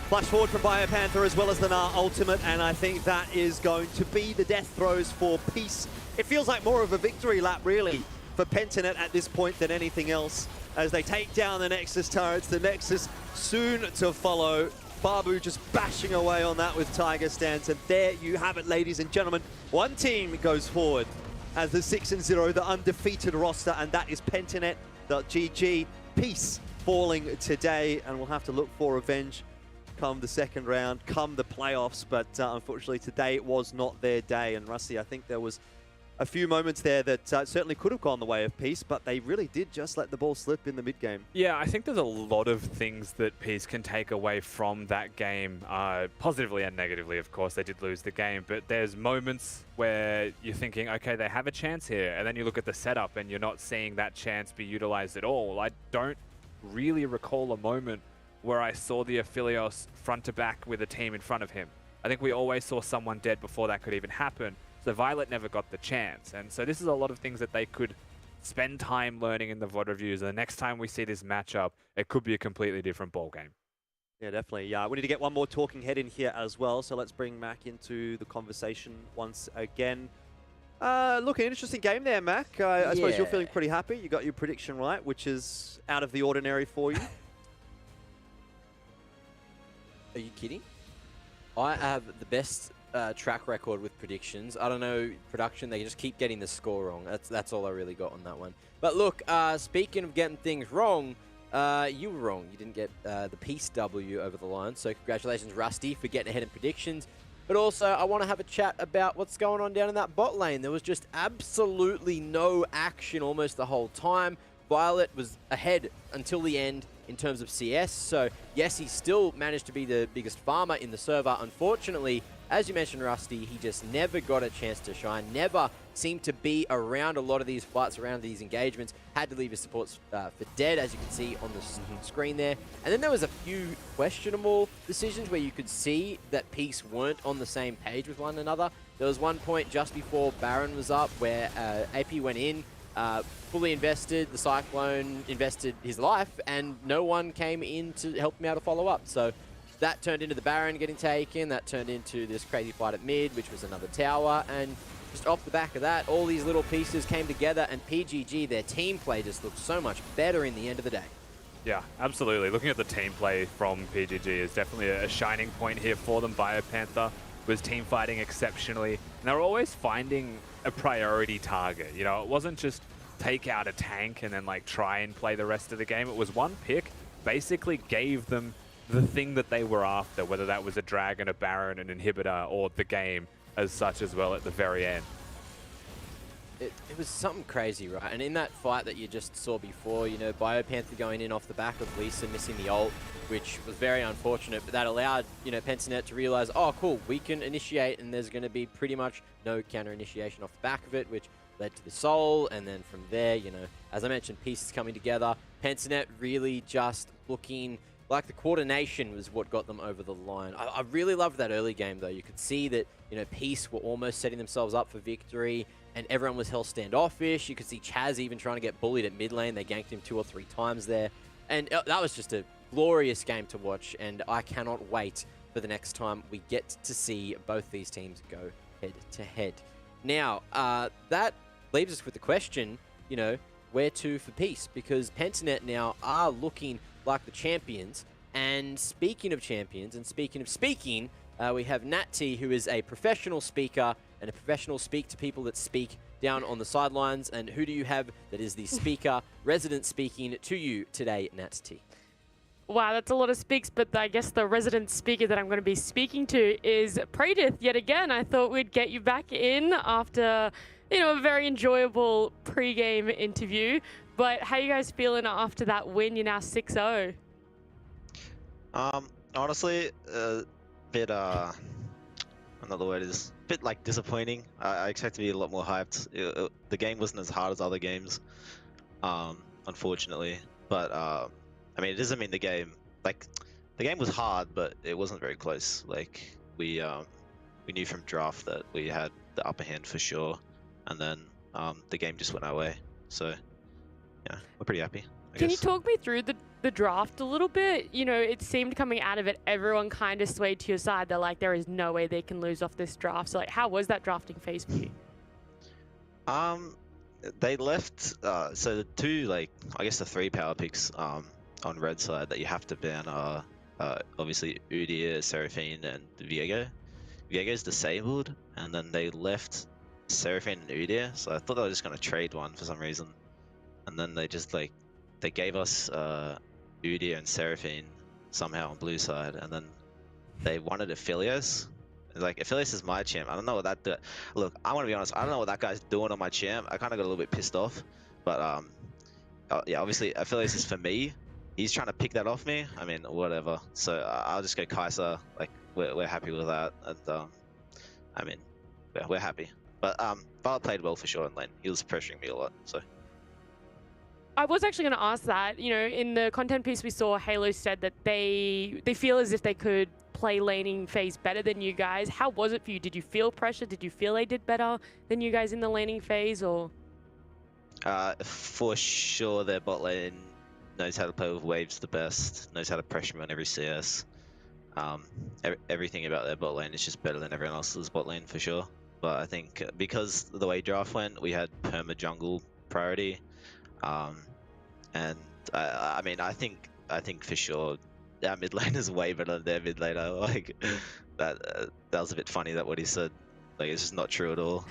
Flash forward from BioPanther as well as the Gnar ultimate, and I think that is going to be the death throws for Peace. It feels like more of a victory lap, really, for Pentanet at this point than anything else, as they take down the Nexus turrets. The Nexus soon to follow. Babu just bashing away on that with Tiger Stance, and there you have it, ladies and gentlemen. One team goes forward as the 6-0, the undefeated roster, and that is Pentanet.gg. Peace falling today, and we'll have to look for revenge come the second round, come the playoffs, but unfortunately today it was not their day. And Rusty, I think there was a few moments there that certainly could have gone the way of Peace, but they really did just let the ball slip in the mid-game. Yeah, I think there's a lot of things that Peace can take away from that game, positively and negatively, of course. They did lose the game, but there's moments where you're thinking, okay, they have a chance here, and then you look at the setup and you're not seeing that chance be utilized at all. I don't really recall a moment where I saw the Aphelios front to back with a team in front of him. I think we always saw someone dead before that could even happen. So Violet never got the chance. And so this is a lot of things that they could spend time learning in the VOD reviews. And the next time we see this matchup, it could be a completely different ball game. Yeah, definitely. Yeah, we need to get one more talking head in here as well. So let's bring Mac into the conversation once again. Look, an interesting game there, Mac. I suppose you're feeling pretty happy. You got your prediction right, which is out of the ordinary for you. Are you kidding? I have the best track record with predictions. I don't know, production, they just keep getting the score wrong. That's all I really got on that one. But look, speaking of getting things wrong, you were wrong. You didn't get the Peace W over the line. So congratulations, Rusty, for getting ahead in predictions. But also, I want to have a chat about what's going on down in that bot lane. There was just absolutely no action almost the whole time. Violet was ahead until the end in terms of CS. So yes, he still managed to be the biggest farmer in the server. Unfortunately, as you mentioned, Rusty, he just never got a chance to shine, never seemed to be around a lot of these fights, around these engagements, had to leave his supports for dead, as you can see on the screen there. And then there was a few questionable decisions where you could see that Peace weren't on the same page with one another. There was one point just before Baron was up where AP went in, fully invested. The Cyclone invested his life, and no one came in to help him out to follow up. So that turned into the Baron getting taken. That turned into this crazy fight at mid, which was another tower. And just off the back of that, all these little pieces came together, and PGG, their team play just looked so much better in the end of the day. Yeah, absolutely. Looking at the team play from PGG is definitely a shining point here for them. BioPanther was team fighting exceptionally, and they were always finding a priority target. You know, it wasn't just take out a tank and then like try and play the rest of the game. It was one pick, basically gave them the thing that they were after, whether that was a Dragon, a Baron, an Inhibitor, or the game as such as well at the very end. It was something crazy, right? And in that fight that you just saw before, you know, BioPanther going in off the back of Lisa missing the ult, which was very unfortunate, but that allowed, you know, Pensinet to realize, oh, cool, we can initiate, and there's going to be pretty much no counter initiation off the back of it, which led to the Soul, and then from there, you know, as I mentioned, pieces coming together. Pensinet really just looking like the coordination was what got them over the line. I really loved that early game, though. You could see that, you know, Peace were almost setting themselves up for victory, and everyone was hell standoffish. You could see Chaz even trying to get bullied at mid lane. They ganked him 2 or 3 times there. And that was just a glorious game to watch, and I cannot wait for the next time we get to see both these teams go head-to-head. Now, that leaves us with the question, you know, where to for Peace? Because Pentanet now are looking like the champions. And speaking of champions, and speaking of speaking, we have Nat T, who is a professional speaker and a professional speak to people that speak down on the sidelines. And who do you have that is the speaker, resident speaking to you today, Nat T? Wow, that's a lot of speaks, but I guess the resident speaker that I'm going to be speaking to is Pradith yet again. I thought we'd get you back in after, you know, a very enjoyable pre-game interview. But how you guys feeling after that win? You're now 6-0. Honestly, a bit, another word is a bit like disappointing. I expect to be a lot more hyped. The game wasn't as hard as other games, unfortunately. But, I mean, it doesn't mean the game was hard, but it wasn't very close. Like, we knew from draft that we had the upper hand for sure. And then, the game just went our way. So, yeah, we're pretty happy. Can you talk me through the draft a little bit? You know, it seemed coming out of it, everyone kind of swayed to your side. They're like, there is no way they can lose off this draft. So, like, how was that drafting phase for you? They left, so the 2, like, I guess the 3 power picks on red side that you have to ban are obviously Udyr, Seraphine, and Viego. Viego's disabled, and then they left Seraphine and Udyr, so I thought they were just going to trade one for some reason. And then they just, like, they gave us Udyr and Seraphine somehow on blue side, and then they wanted Aphelios. Like, Aphelios is my champ. I don't know what that look, I want to be honest, I don't know what that guy's doing on my champ. I kind of got a little bit pissed off, but yeah, obviously Aphelios is for me. He's trying to pick that off me. I mean, whatever. So I'll just go Kai'Sa. Like, we're happy with that, and I mean, yeah, we're happy. But Violet played well for sure in lane. He was pressuring me a lot, so. I was actually going to ask that. You know, in the content piece we saw, Halo said that they feel as if they could play laning phase better than you guys. How was it for you? Did you feel pressure? Did you feel they did better than you guys in the laning phase, or? For sure, their bot lane knows how to play with waves the best, knows how to pressure me on every CS. Everything about their bot lane is just better than everyone else's bot lane for sure. But I think because the way draft went, we had perma jungle priority. And I mean, I think for sure our mid lane is way better than their mid laner. Like that was a bit funny that what he said. Like, it's just not true at all.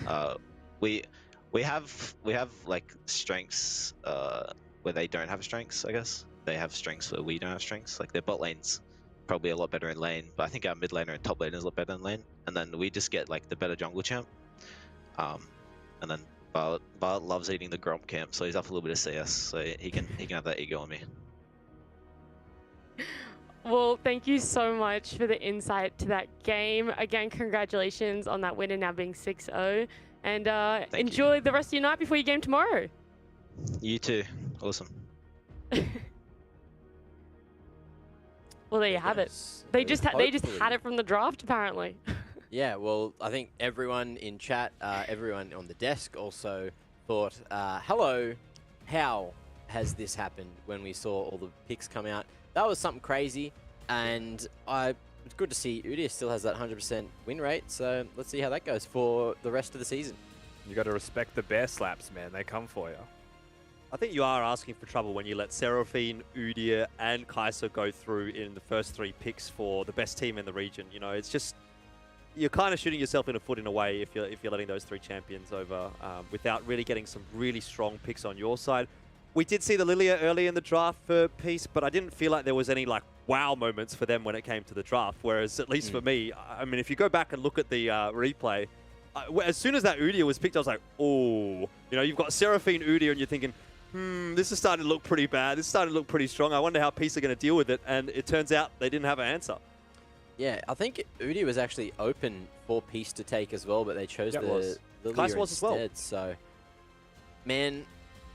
We have like strengths where they don't have strengths. I guess they have strengths where we don't have strengths. Like, their bot lane's probably a lot better in lane, but I think our mid laner and top laner is a lot better in lane. And then we just get like the better jungle champ. And then Violet loves eating the Gromp camp, so he's up a little bit of CS, so he can have that ego on me. Well, thank you so much for the insight to that game. Again, congratulations on that win and now being 6-0. And enjoy the rest of your night before your game tomorrow. You too. Awesome. Well, there you have it. They just had it from the draft, apparently. Yeah, well, I think everyone in chat, everyone on the desk also thought, hello, how has this happened when we saw all the picks come out? That was something crazy, and it's good to see Udia still has that 100% win rate, so let's see how that goes for the rest of the season. You got to respect the bear slaps, man. They come for you. I think you are asking for trouble when you let Seraphine, Udia, and Kaiser go through in the first 3 picks for the best team in the region. You know, it's just you're kind of shooting yourself in the foot in a way if you're letting those 3 champions over without really getting some really strong picks on your side. We did see the Lilia early in the draft for Peace, but I didn't feel like there was any like wow moments for them when it came to the draft. Whereas at least for me, I mean, if you go back and look at the replay, as soon as that Udia was picked, I was like, oh, you know, you've got Seraphine Udia, and you're thinking, this is starting to look pretty bad. This is starting to look pretty strong. I wonder how Peace are going to deal with it. And it turns out they didn't have an answer. Yeah, I think Udia was actually open for Peace to take as well, but they chose the Lilia was as well. instead. So, man,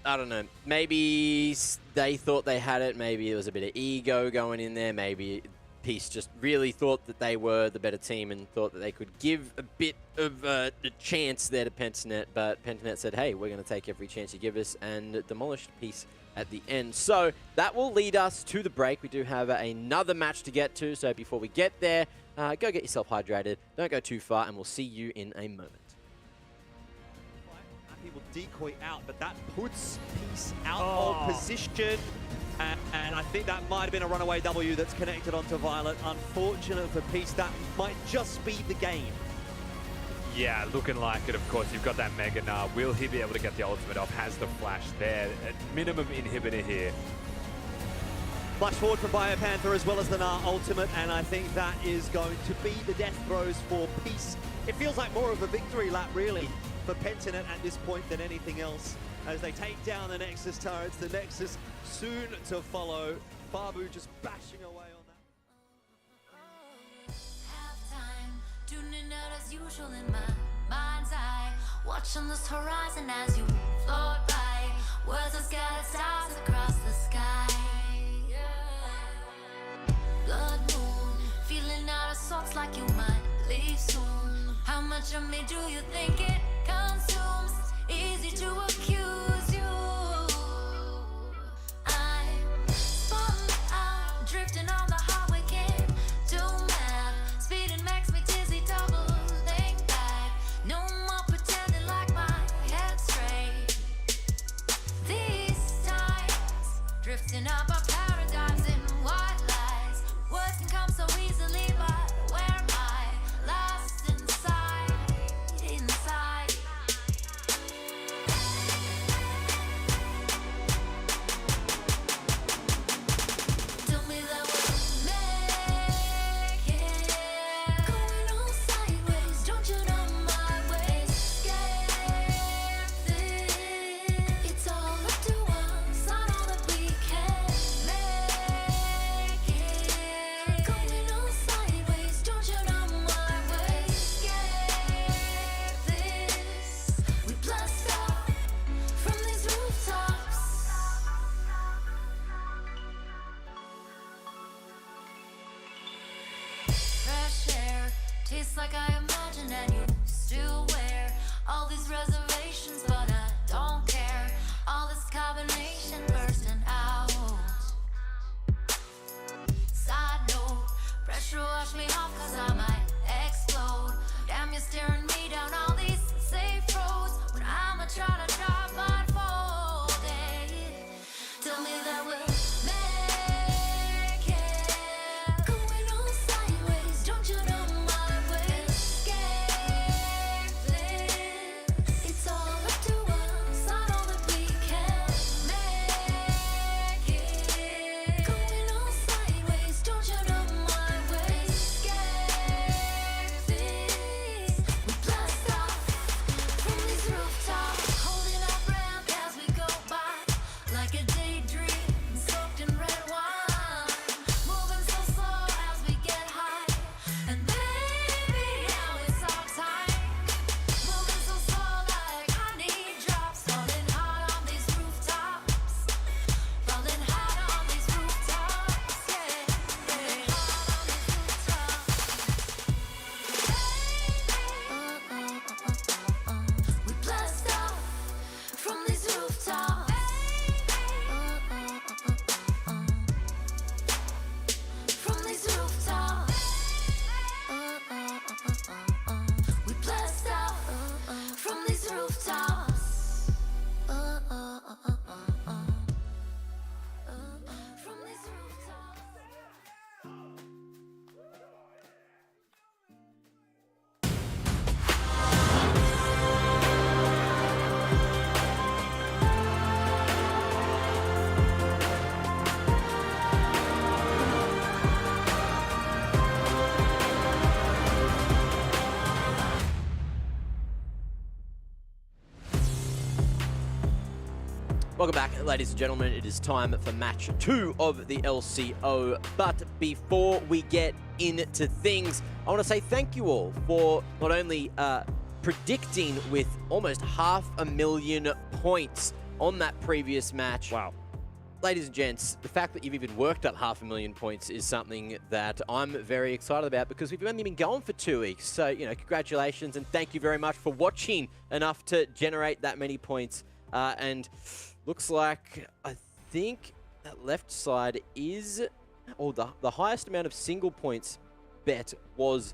I don't know. Maybe they thought they had it. Maybe there was a bit of ego going in there. Maybe Peace just really thought that they were the better team and thought that they could give a bit of a chance there to Pentanet. But Pentanet said, hey, we're going to take every chance you give us, and demolished Peace at the end. So that will lead us to the break. We do have another match to get to. So before we get there, go get yourself hydrated. Don't go too far, and we'll see you in a moment. He will decoy out, but that puts Peace out of position. And I think that might have been a runaway W that's connected onto Violet. Unfortunate for Peace, that might just be the game. Yeah, looking like it, of course. You've got that Mega Gnar. Will he be able to get the ultimate off? Has the flash there. At minimum inhibitor here. Flash forward from Biopanther as well as the Gnar ultimate, and I think that is going to be the death throws for Peace. It feels like more of a victory lap, really, for Pentanet at this point than anything else, as they take down the Nexus turrets. The Nexus soon to follow. Babu just bashing away on that. Halftime, tuning out as usual in my mind's eye, watching this horizon as you float by. Words are scattered stars across the sky. Blood moon, feeling out of sorts like you might leave soon. How much of me do you think it consumes? Easy to accuse you. I'm spun out, drifting on the highway, can't do math. Speeding makes me dizzy, doubling back. No more pretending like my head's straight. These times, drifting up our paradigms in white lies. Words can come so easily, but where am I? Lost inside, inside. Welcome back, ladies and gentlemen. It is time for match 2 of the LCO. But before we get into things, I want to say thank you all for not only predicting with almost 500,000 points on that previous match. Wow. Ladies and gents, the fact that you've even worked up 500,000 points is something that I'm very excited about because we've only been going for 2 weeks. So, you know, congratulations and thank you very much for watching enough to generate that many points. And looks like, I think that left side is, or the highest amount of single points bet was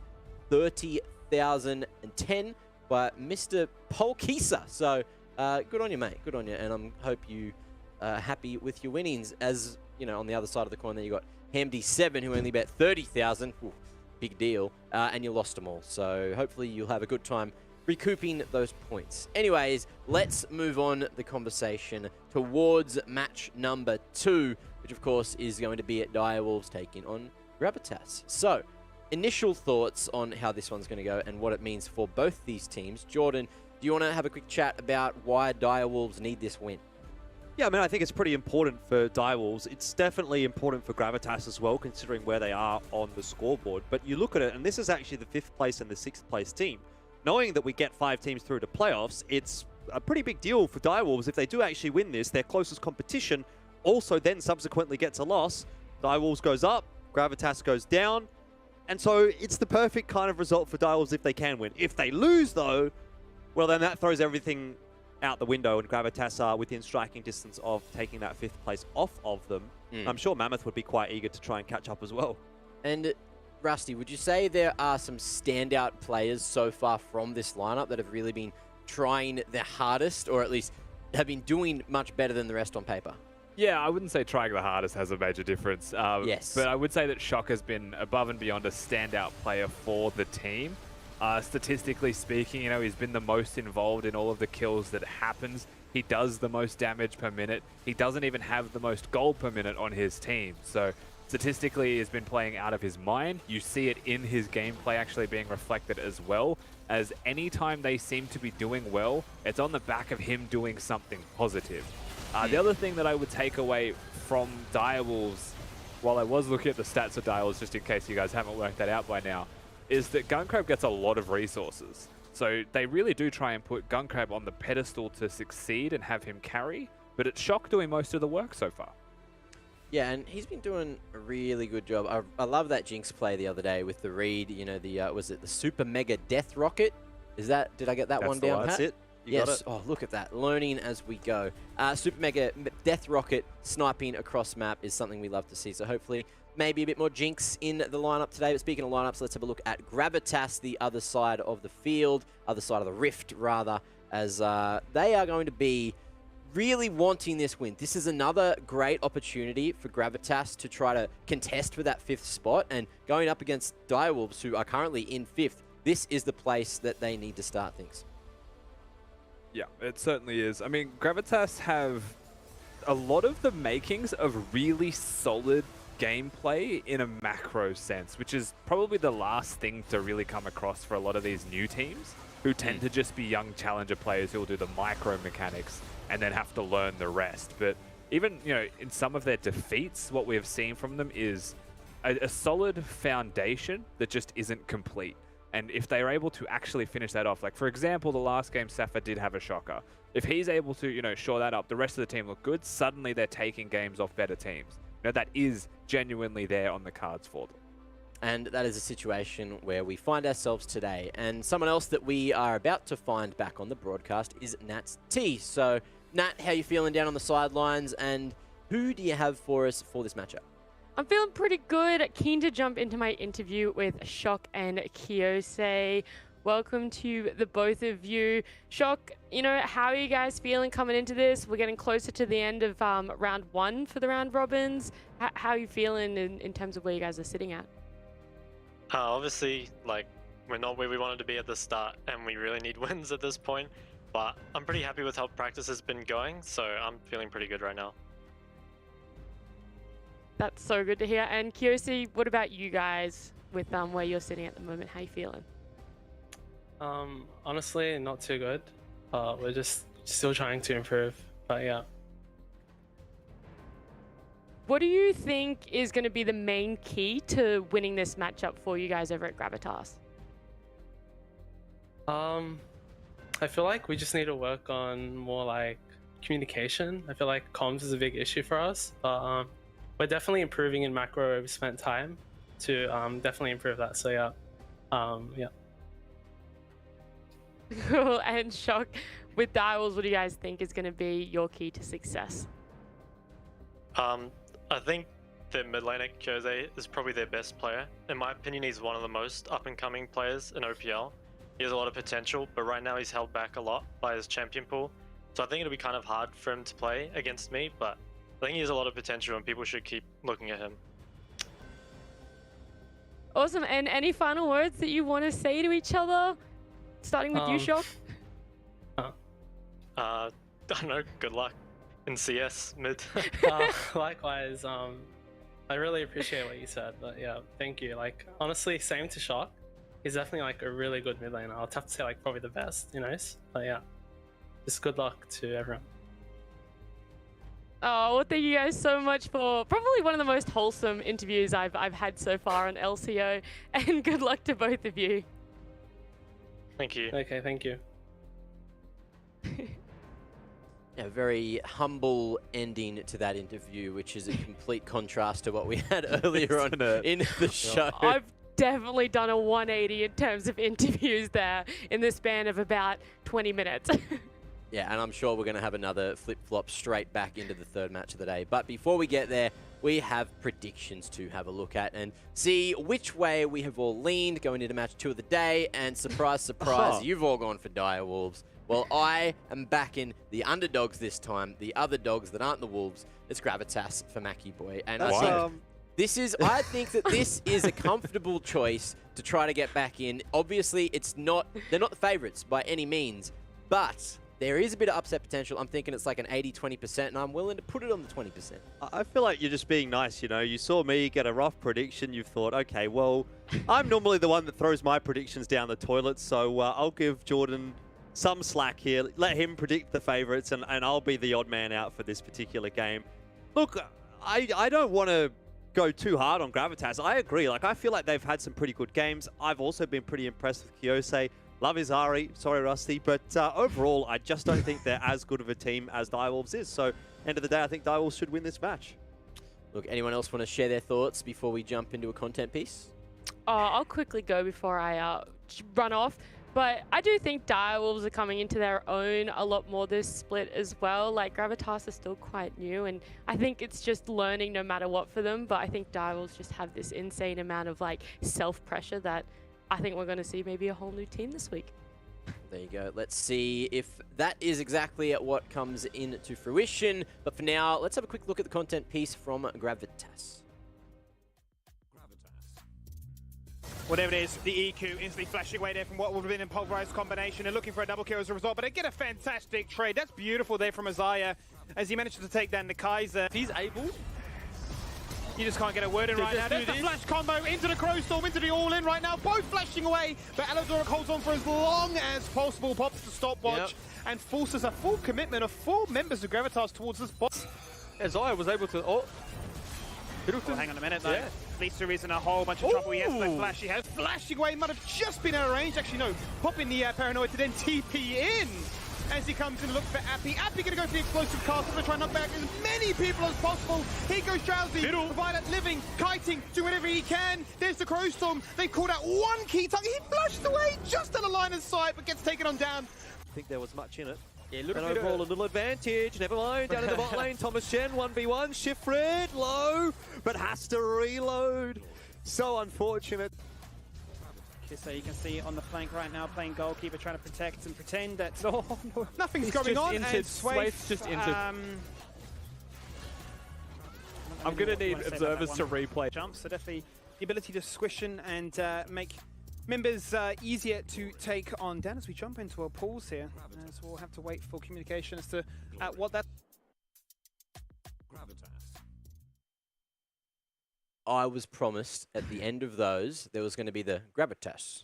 30,010 by Mr. Polkisa. So, good on you, mate. Good on you. And I hope you happy with your winnings. As you know, on the other side of the coin there you got Hamdy7 who only bet 30,000. Big deal. And you lost them all. So hopefully you'll have a good time recouping those points. Anyways, let's move on the conversation towards match number 2, which of course is going to be at Direwolves taking on Gravitas. So, initial thoughts on how this one's going to go and what it means for both these teams. Jordan, do you want to have a quick chat about why Direwolves need this win? Yeah, I mean, I think it's pretty important for Direwolves. It's definitely important for Gravitas as well, considering where they are on the scoreboard. But you look at it, and this is actually the 5th place and the 6th place team. Knowing that we get 5 teams through to playoffs, it's a pretty big deal for Direwolves. If they do actually win this, their closest competition also then subsequently gets a loss. Direwolves goes up, Gravitas goes down. And so it's the perfect kind of result for Direwolves if they can win. If they lose, though, well, then that throws everything out the window, and Gravitas are within striking distance of taking that 5th place off of them. I'm sure Mammoth would be quite eager to try and catch up as well. And Rusty, would you say there are some standout players so far from this lineup that have really been trying their hardest, or at least have been doing much better than the rest on paper? Yeah, I wouldn't say trying the hardest has a major difference. Yes. But I would say that Shock has been above and beyond a standout player for the team. Statistically speaking, you know, he's been the most involved in all of the kills that happens. He does the most damage per minute. He doesn't even have the most gold per minute on his team. So statistically, he's been playing out of his mind. You see it in his gameplay actually being reflected as well, as anytime they seem to be doing well, it's on the back of him doing something positive. The other thing that I would take away from Direwolves, while I was looking at the stats of Direwolves, just in case you guys haven't worked that out by now, is that Gunkrab gets a lot of resources. So they really do try and put Gunkrab on the pedestal to succeed and have him carry, but it's Shock doing most of the work so far. Yeah, and he's been doing a really good job. I love that Jinx play the other day with the read, you know, the, was it the Super Mega Death Rocket? Did I get that one down, Pat? That's it. You got it. Oh, look at that. Learning as we go. Super Mega Death Rocket sniping across map is something we love to see. So hopefully maybe a bit more Jinx in the lineup today. But speaking of lineups, let's have a look at Gravitas, the other side of the field, other side of the rift, rather, as they are going to be really wanting this win. This is another great opportunity for Gravitas to try to contest for that 5th spot, and going up against Direwolves, who are currently in 5th, this is the place that they need to start things. Yeah, it certainly is. I mean, Gravitas have a lot of the makings of really solid gameplay in a macro sense, which is probably the last thing to really come across for a lot of these new teams who tend to just be young challenger players who will do the micro mechanics and then have to learn the rest. But even, you know, in some of their defeats, what we have seen from them is a solid foundation that just isn't complete. And if they are able to actually finish that off, like for example, the last game Safa did have a shocker. If he's able to, you know, shore that up, the rest of the team look good, suddenly they're taking games off better teams. You know, that is genuinely there on the cards for them. And that is a situation where we find ourselves today. And someone else that we are about to find back on the broadcast is Nat's T. So, Nat, how you feeling down on the sidelines, and who do you have for us for this matchup? I'm feeling pretty good. Keen to jump into my interview with Shock and Kiyose. Welcome to the both of you. Shock, you know, how are you guys feeling coming into this? We're getting closer to the end of round 1 for the round robins. How are you feeling in terms of where you guys are sitting at? Obviously, like, we're not where we wanted to be at the start, and we really need wins at this point. But I'm pretty happy with how practice has been going, so I'm feeling pretty good right now. That's so good to hear. And Kiyose, what about you guys with where you're sitting at the moment? How you feeling? Honestly, not too good. We're just still trying to improve, but yeah. what do you think is going to be the main key to winning this matchup for you guys over at Gravitas? I feel like we just need to work on more like communication. I feel like comms is a big issue for us, but we're definitely improving in macro where we spent time to definitely improve that. So yeah, yeah. Cool. And Shock, with Dials, what do you guys think is going to be your key to success? I think their mid laner Jose is probably their best player. In my opinion, he's one of the most up and coming players in OPL. He has a lot of potential, but right now he's held back a lot by his champion pool. So I think it'll be kind of hard for him to play against me, but I think he has a lot of potential and people should keep looking at him. Awesome. And any final words that you want to say to each other? Starting with you, Shock? I don't know, good luck in CS mid. Likewise, I really appreciate what you said, but yeah, thank you. Like, honestly, same to Shock. He's definitely like a really good mid laner. I'll have to say like probably the best, you know? But yeah, just good luck to everyone. Oh, well, thank you guys so much for probably one of the most wholesome interviews I've had so far on LCO, and good luck to both of you. Thank you. Okay, thank you. A very humble ending to that interview, which is a complete contrast to what we had earlier on in the show. I've definitely done a 180 in terms of interviews there in the span of about 20 minutes. Yeah, and I'm sure we're going to have another flip-flop straight back into the third match of the day. But before we get there, we have predictions to have a look at and see which way we have all leaned going into match 2 of the day. And surprise, surprise, you've all gone for Dire Wolves. Well, I am backing the underdogs this time, the other dogs that aren't the Wolves. It's Gravitas for Mackie Boy. And I think that this is a comfortable choice to try to get back in. Obviously, they're not the favorites by any means, but there is a bit of upset potential. I'm thinking it's like an 80-20%, and I'm willing to put it on the 20%. I feel like you're just being nice, you know. You saw me get a rough prediction. You've thought, okay, well, I'm normally the one that throws my predictions down the toilet, so I'll give Jordan some slack here. Let him predict the favorites, and I'll be the odd man out for this particular game. Look, I don't want to go too hard on Gravitas. I agree. Like, I feel like they've had some pretty good games. I've also been pretty impressed with Kiyose. Love Izari. Sorry, Rusty. But overall, I just don't think they're as good of a team as Direwolves is. So, end of the day, I think Direwolves should win this match. Look, anyone else want to share their thoughts before we jump into a content piece? I'll quickly go before I run off. But I do think Direwolves are coming into their own a lot more this split as well. Like, Gravitas is still quite new, and I think it's just learning no matter what for them. But I think Direwolves just have this insane amount of, like, self-pressure that I think we're going to see maybe a whole new team this week. There you go. Let's see if that is exactly what comes into fruition. But for now, let's have a quick look at the content piece from Gravitas. Whatever it is, the EQ instantly flashing away there from what would have been a pulverized combination and looking for a double kill as a result. But they get a fantastic trade. That's beautiful there from Isaiah as he manages to take down the Kaiser. If he's able, you just can't get a word in right now. There's the flash combo into the Crow Storm, into the all-in right now. Both flashing away, but Alazoric holds on for as long as possible. Pops the stopwatch and forces a full commitment of 4 members of Gravitas towards this bot. Isaiah was able to... Oh, hang on a minute though. Yeah. Lisa is in a whole bunch of trouble. He has no flash. He has flashing away. Might have just been out of range. Actually, no. Popping the paranoid to then TP in as he comes in and looks for Appy. Appy going to go for the explosive castle to try and knock back as many people as possible. Here goes Drowsy. Violet living, kiting, do whatever he can. There's the Crow Storm. They called out one key target. He flashed away just on the line of sight, but gets taken on down. I think there was much in it. Yeah, and overall, a little advantage. Never mind. Down in the bot lane, Thomas Chen, 1v1. Shifted, low, but has to reload. So unfortunate. So you can see on the flank right now, playing goalkeeper, trying to protect and pretend that nothing's He's going just on. Inted. And Swaith's just entered. I'm going to need observers to replay. Jumps, so definitely the ability to squishen and make members easier to take on. Dan, as we jump into a pause here, so we'll have to wait for communication as to what that... I was promised at the end of those, there was going to be the Gravitas.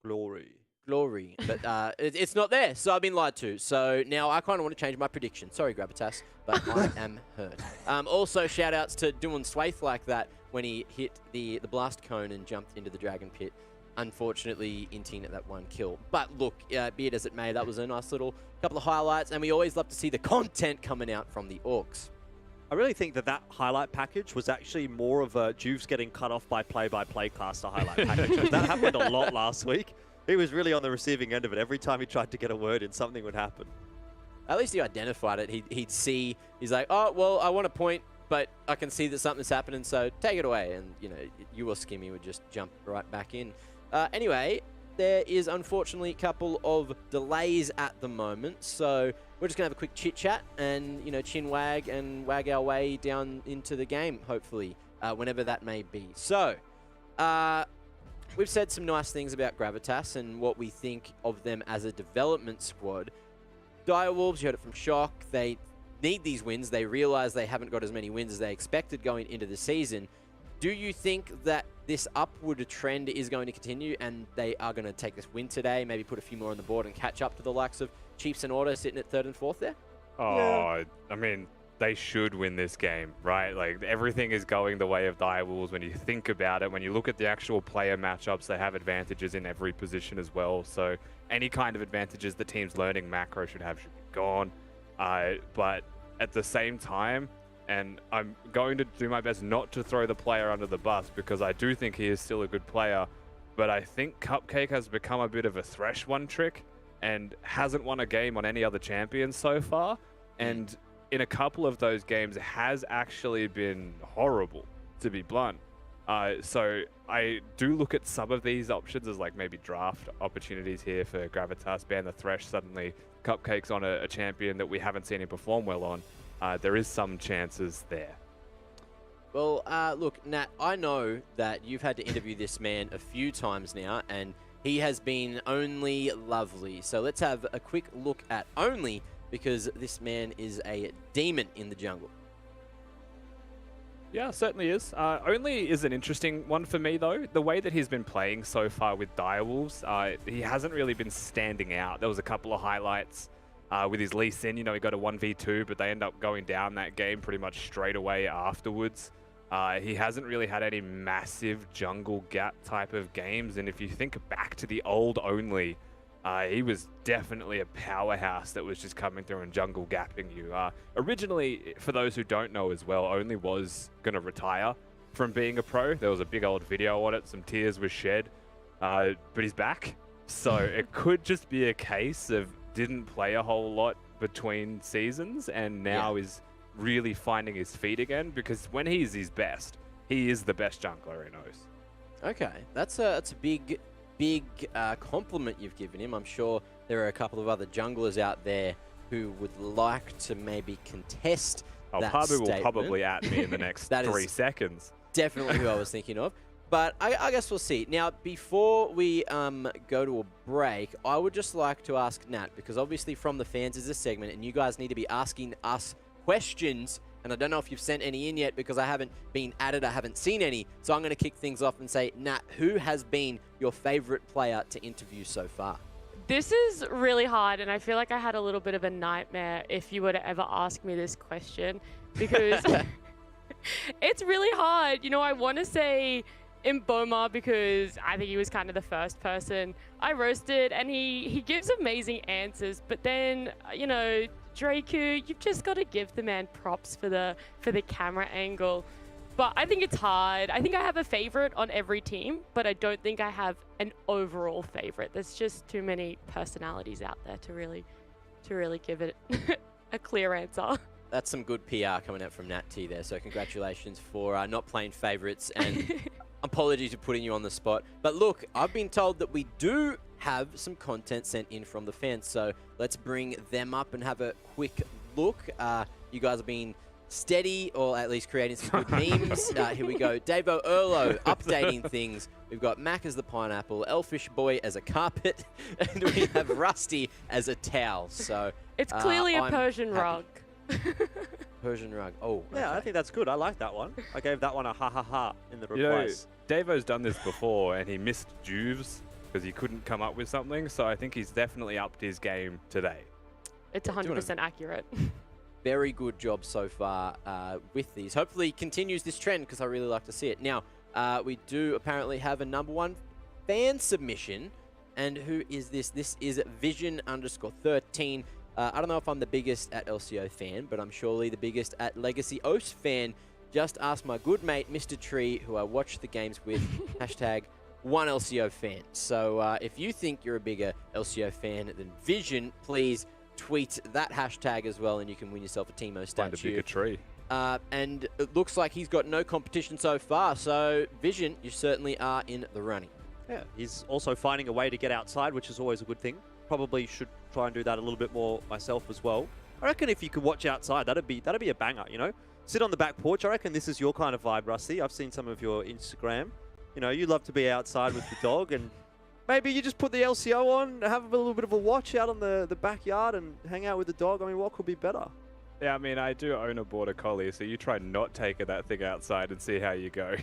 Glory. glory, but it's not there, so I've been lied to. So now I kind of want to change my prediction. Sorry, Gravitas, but I am hurt. Also, shout-outs to doing Swaith like that when he hit the blast cone and jumped into the dragon pit. Unfortunately, inting at that one kill. But look, be it as it may, that was a nice little couple of highlights, and we always love to see the content coming out from the Orcs. I really think that highlight package was actually more of a Juves getting cut off by play-by-play caster highlight package. That happened a lot last week. He was really on the receiving end of it. Every time he tried to get a word in, something would happen. At least he identified it. He'd see, he's like, oh, well, I want a point, but I can see that something's happening, so take it away. And, you know, you or Skimmy would just jump right back in. Anyway, there is unfortunately a couple of delays at the moment, so we're just going to have a quick chit-chat and, you know, chin wag and wag our way down into the game, hopefully, whenever that may be. So, we've said some nice things about Gravitas and what we think of them as a development squad. Direwolves, you heard it from Shock, they need these wins. They realize they haven't got as many wins as they expected going into the season. Do you think that this upward trend is going to continue and they are going to take this win today, maybe put a few more on the board and catch up to the likes of Chiefs and Order sitting at 3rd and 4th there? Oh, I mean, they should win this game, right? Like, everything is going the way of Direwolves when you think about it. When you look at the actual player matchups, they have advantages in every position as well. So any kind of advantages the team's learning macro should be gone. But at the same time, and I'm going to do my best not to throw the player under the bus because I do think he is still a good player, but I think Cupcake has become a bit of a thresh one trick and hasn't won a game on any other champions so far. And in a couple of those games has actually been horrible, to be blunt. So I do look at some of these options as like maybe draft opportunities here for Gravitas, ban the Thresh, suddenly Cupcake's on a champion that we haven't seen him perform well on. There is some chances there. Well, look, Nat, I know that you've had to interview this man a few times now, and he has been only lovely. So let's have a quick look at Only, because this man is a demon in the jungle. Yeah, certainly is. Only is an interesting one for me, though. The way that he's been playing so far with Direwolves, he hasn't really been standing out. There was a couple of highlights with his Lee Sin. You know, he got a 1v2, but they end up going down that game pretty much straight away afterwards. He hasn't really had any massive jungle gap type of games, and if you think back to the old Only, he was definitely a powerhouse that was just coming through and jungle gapping you. Originally, for those who don't know as well, Only was going to retire from being a pro. There was a big old video on it, some tears were shed, but he's back. So it could just be a case of didn't play a whole lot between seasons and now is really finding his feet again, because when he's his best, he is the best jungler in O's. Okay, that's a big compliment you've given him. I'm sure there are a couple of other junglers out there who would like to maybe contest that Pabu statement. will probably at me in the next 3 seconds. Definitely who I was thinking of. But I guess we'll see. Now, before we go to a break, I would just like to ask Nat, because obviously from the fans is this segment, and you guys need to be asking us questions. And I don't know if you've sent any in yet because I haven't been at it. I haven't seen any. So I'm going to kick things off and say, Nat, who has been your favorite player to interview so far? This is really hard, and I feel like I had a little bit of a nightmare if you were to ever ask me this question, because it's really hard. You know, I want to say Mboma because I think he was kind of the first person I roasted, and he gives amazing answers. But then, you know, Draku, you've just got to give the man props for the camera angle. But I think it's hard. I think I have a favorite on every team, but I don't think I have an overall favorite. There's just too many personalities out there to really give it a clear answer. That's some good PR coming out from Nat T there. So congratulations for not playing favorites, and apologies for putting you on the spot. But look, I've been told that we do have some content sent in from the fans, so let's bring them up and have a quick look. You guys have been steady, or at least creating some good memes. Here we go. Davo Erlo updating things. We've got Mac as the pineapple, Elfish Boy as a carpet, and we have Rusty as a towel. So it's clearly a Persian rug. Persian rug. Oh, yeah, okay. I think that's good. I like that one. I gave that one a ha ha ha in the You know, replies. Davo's done this before, and he missed Juves because he couldn't come up with something. So I think he's definitely upped his game today. It's 100% accurate. Very good job so far with these. Hopefully he continues this trend because I really like to see it. Now, we do apparently have a #1 fan submission. And who is this? This is Vision_13. I don't know if I'm the biggest at LCO fan, but I'm surely the biggest at Legacy OS fan. Just ask my good mate, Mr. Tree, who I watch the games with, #1LCO fan. So if you think you're a bigger LCO fan than Vision, please tweet that hashtag as well, and you can win yourself a Teemo statue. Find a bigger tree. And it looks like he's got no competition so far. So Vision, you certainly are in the running. Yeah, he's also finding a way to get outside, which is always a good thing. Probably should try and do that a little bit more myself as well. I reckon if you could watch outside, that'd be a banger, you know? Sit on the back porch. I reckon this is your kind of vibe, Rusty. I've seen some of your Instagram. You know, you love to be outside with your dog, and maybe you just put the LCO on, have a little bit of a watch out on the backyard and hang out with the dog. I mean, what could be better? Yeah, I mean, I do own a border collie, so you try not taking that thing outside and see how you go.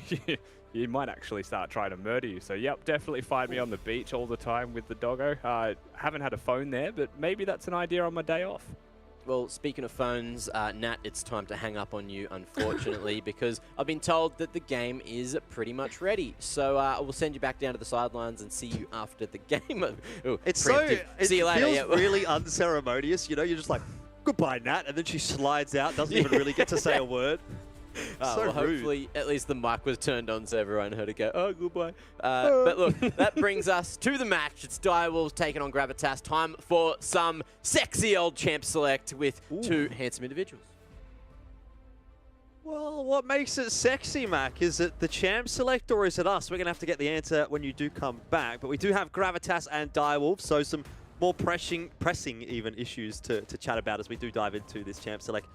You might actually start trying to murder you. So, yep, definitely find me on the beach all the time with the doggo. Haven't had a phone there, but maybe that's an idea on my day off. Well, speaking of phones, Nat, it's time to hang up on you, unfortunately, because I've been told that the game is pretty much ready. So we'll send you back down to the sidelines and see you after the game. Ooh, It's preemptive. See you later. feels Yeah. really unceremonious, you know? You're just like, goodbye, Nat, and then she slides out, doesn't even really get to say a word. So well, rude. hopefully, at least the mic was turned on so everyone heard it go, oh, goodbye. But look, that brings us to the match. It's Direwolves taking on Gravitas. Time for some sexy old champ select with two handsome individuals. Well, what makes it sexy, Mac? Is it the champ select or is it us? We're going to have to get the answer when you do come back. But we do have Gravitas and Direwolves, so some more pressing even issues to chat about as we do dive into this champ select.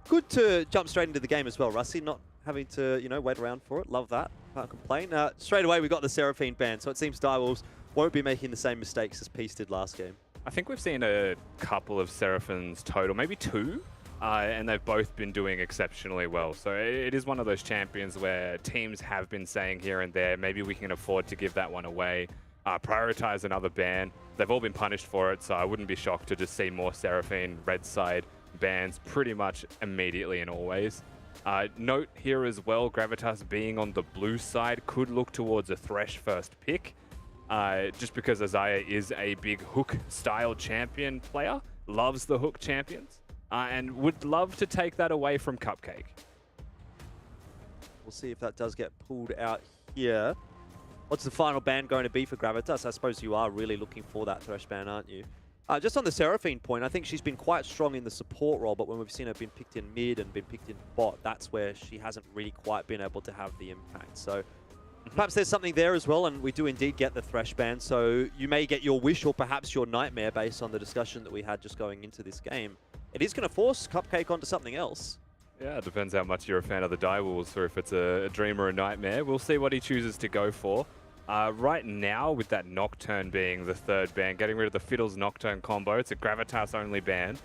Good to jump straight into the game as well, Rusty, not having to, you know, wait around for it. Love that. Can't complain. Straight away, we got the Seraphine ban, so it seems Direwolves won't be making the same mistakes as Peace did last game. I think we've seen a couple of Seraphins total, maybe two, and they've both been doing exceptionally well. So it is one of those champions where teams have been saying here and there, maybe we can afford to give that one away, prioritize another ban. They've all been punished for it, so I wouldn't be shocked to just see more Seraphine red side bans pretty much immediately and always. Note here as well, Gravitas being on the blue side could look towards a Thresh first pick, just because Isaiah is a big hook style champion player, loves the hook champions, and would love to take that away from Cupcake. We'll see if that does get pulled out here. What's the final ban going to be for Gravitas? I suppose you are really looking for that Thresh ban, aren't you? Just on the Seraphine point, I think she's been quite strong in the support role, but when we've seen her been picked in mid and been picked in bot, that's where she hasn't really quite been able to have the impact. So perhaps there's something there as well, and we do indeed get the Thresh ban, so you may get your wish or perhaps your nightmare based on the discussion that we had just going into this game. It is going to force Cupcake onto something else. Yeah, it depends how much you're a fan of the Direwolves or if it's a dream or a nightmare. We'll see what he chooses to go for. Right now, with that Nocturne being the third ban, getting rid of the Fiddles Nocturne combo, it's a Gravitas only ban.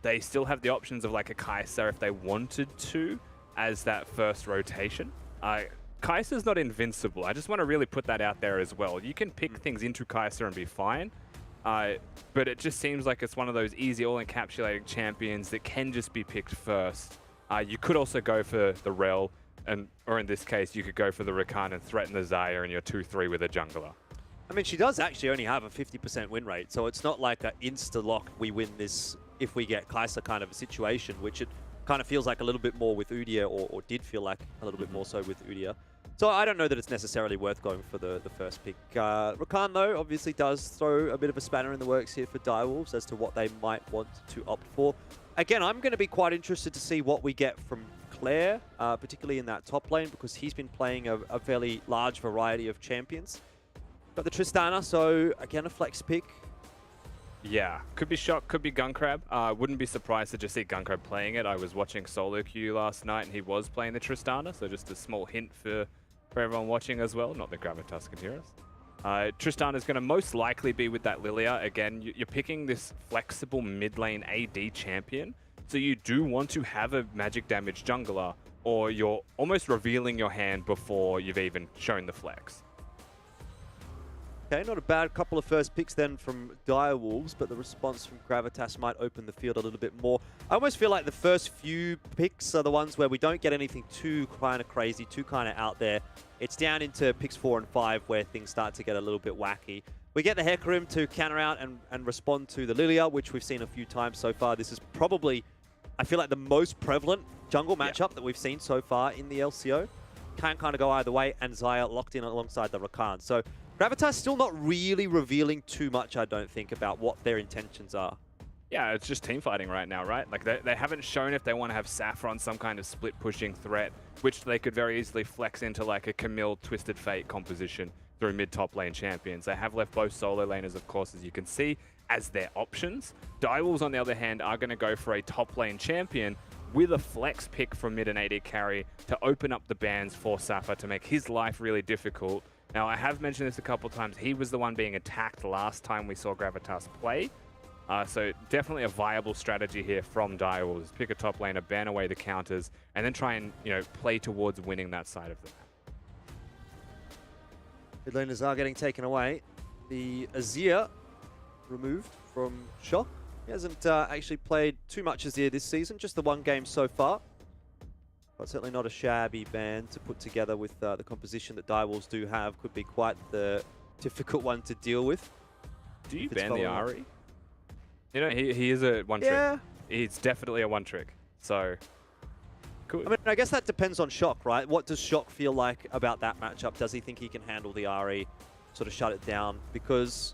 They still have the options of like a Kai'Sa if they wanted to as that first rotation. Kai'Sa's not invincible. I just want to really put that out there as well. You can pick things into Kai'Sa and be fine, but it just seems like it's one of those easy all-encapsulating champions that can just be picked first. You could also go for the Rel, or in this case, you could go for the Rakan and threaten the Xayah and you're 2-3 with a jungler. I mean, she does actually only have a 50% win rate, so it's not like an insta-lock, we win this if we get Kai'Sa kind of a situation, which it kind of feels like a little bit more with Udyr, or did feel like a little bit more so with Udyr. So I don't know that it's necessarily worth going for the first pick. Rakan, though, obviously does throw a bit of a spanner in the works here for Direwolves as to what they might want to opt for. Again, I'm going to be quite interested to see what we get from Claire, particularly in that top lane, because he's been playing a fairly large variety of champions. Got the Tristana, so again, a flex pick. Yeah, could be Shock, could be Gunkrab. Wouldn't be surprised to just see Gunkrab playing it. I was watching Solo Q last night and he was playing the Tristana, so just a small hint for everyone watching as well. Not that Gravitas can hear us. Tristana is going to most likely be with that Lilia. Again, you're picking this flexible mid lane AD champion, so you do want to have a magic damage jungler, or you're almost revealing your hand before you've even shown the flex. Okay, not a bad couple of first picks then from Direwolves, but the response from Gravitas might open the field a little bit more. I almost feel like the first few picks are the ones where we don't get anything too kind of crazy, too kind of out there. It's down into picks 4 and 5 where things start to get a little bit wacky. We get the Hecarim to counter out and respond to the Lilia, which we've seen a few times so far. This is probably, I feel like, the most prevalent jungle matchup that we've seen so far in the LCO. Can kind of go either way, and Xayah locked in alongside the Rakan. So Gravitas still not really revealing too much, I don't think, about what their intentions are. Yeah, it's just team fighting right now, right? Like they haven't shown if they want to have Saffron some kind of split pushing threat, which they could very easily flex into like a Camille Twisted Fate composition through mid-top lane champions. They have left both solo laners, of course, as you can see, as their options. Direwolves, on the other hand, are going to go for a top lane champion with a flex pick from mid and AD carry to open up the bans for Safa to make his life really difficult. Now, I have mentioned this a couple times. He was the one being attacked last time we saw Gravitas play. So definitely a viable strategy here from Direwolves. Pick a top laner, ban away the counters, and then try and play towards winning that side of the map. Mid laners are getting taken away. The Azir removed from Shock. He hasn't actually played too much Azir this season, just the one game so far. But certainly not a shabby band to put together with the composition that Direwolves do have. Could be quite the difficult one to deal with. Do you ban the Ahri? You know, he is a one-trick. Yeah. He's definitely a one-trick. So, cool. I mean, I guess that depends on Shock, right? What does Shock feel like about that matchup? Does he think he can handle the Ahri, sort of shut it down? Because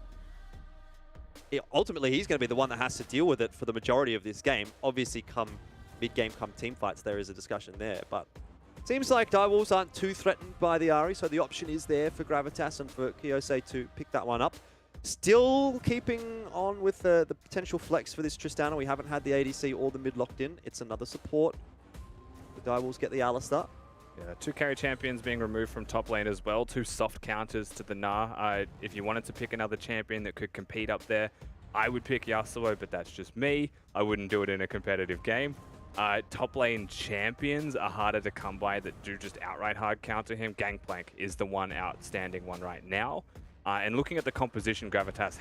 ultimately, he's going to be the one that has to deal with it for the majority of this game. Obviously, come mid-game, come team fights, there is a discussion there. But it seems like Direwolves aren't too threatened by the Ahri, so the option is there for Gravitas and for Kyose to pick that one up. Still keeping on with the potential flex for this Tristana. We haven't had the ADC or the mid locked in. It's another support. The Direwolves get the Alistar. Yeah, 2 carry champions being removed from top lane as well. 2 soft counters to the Gnar. If you wanted to pick another champion that could compete up there, I would pick Yasuo, but that's just me. I wouldn't do it in a competitive game. Top lane champions are harder to come by that do just outright hard counter him. Gangplank is the one outstanding one right now. And looking at the composition Gravitas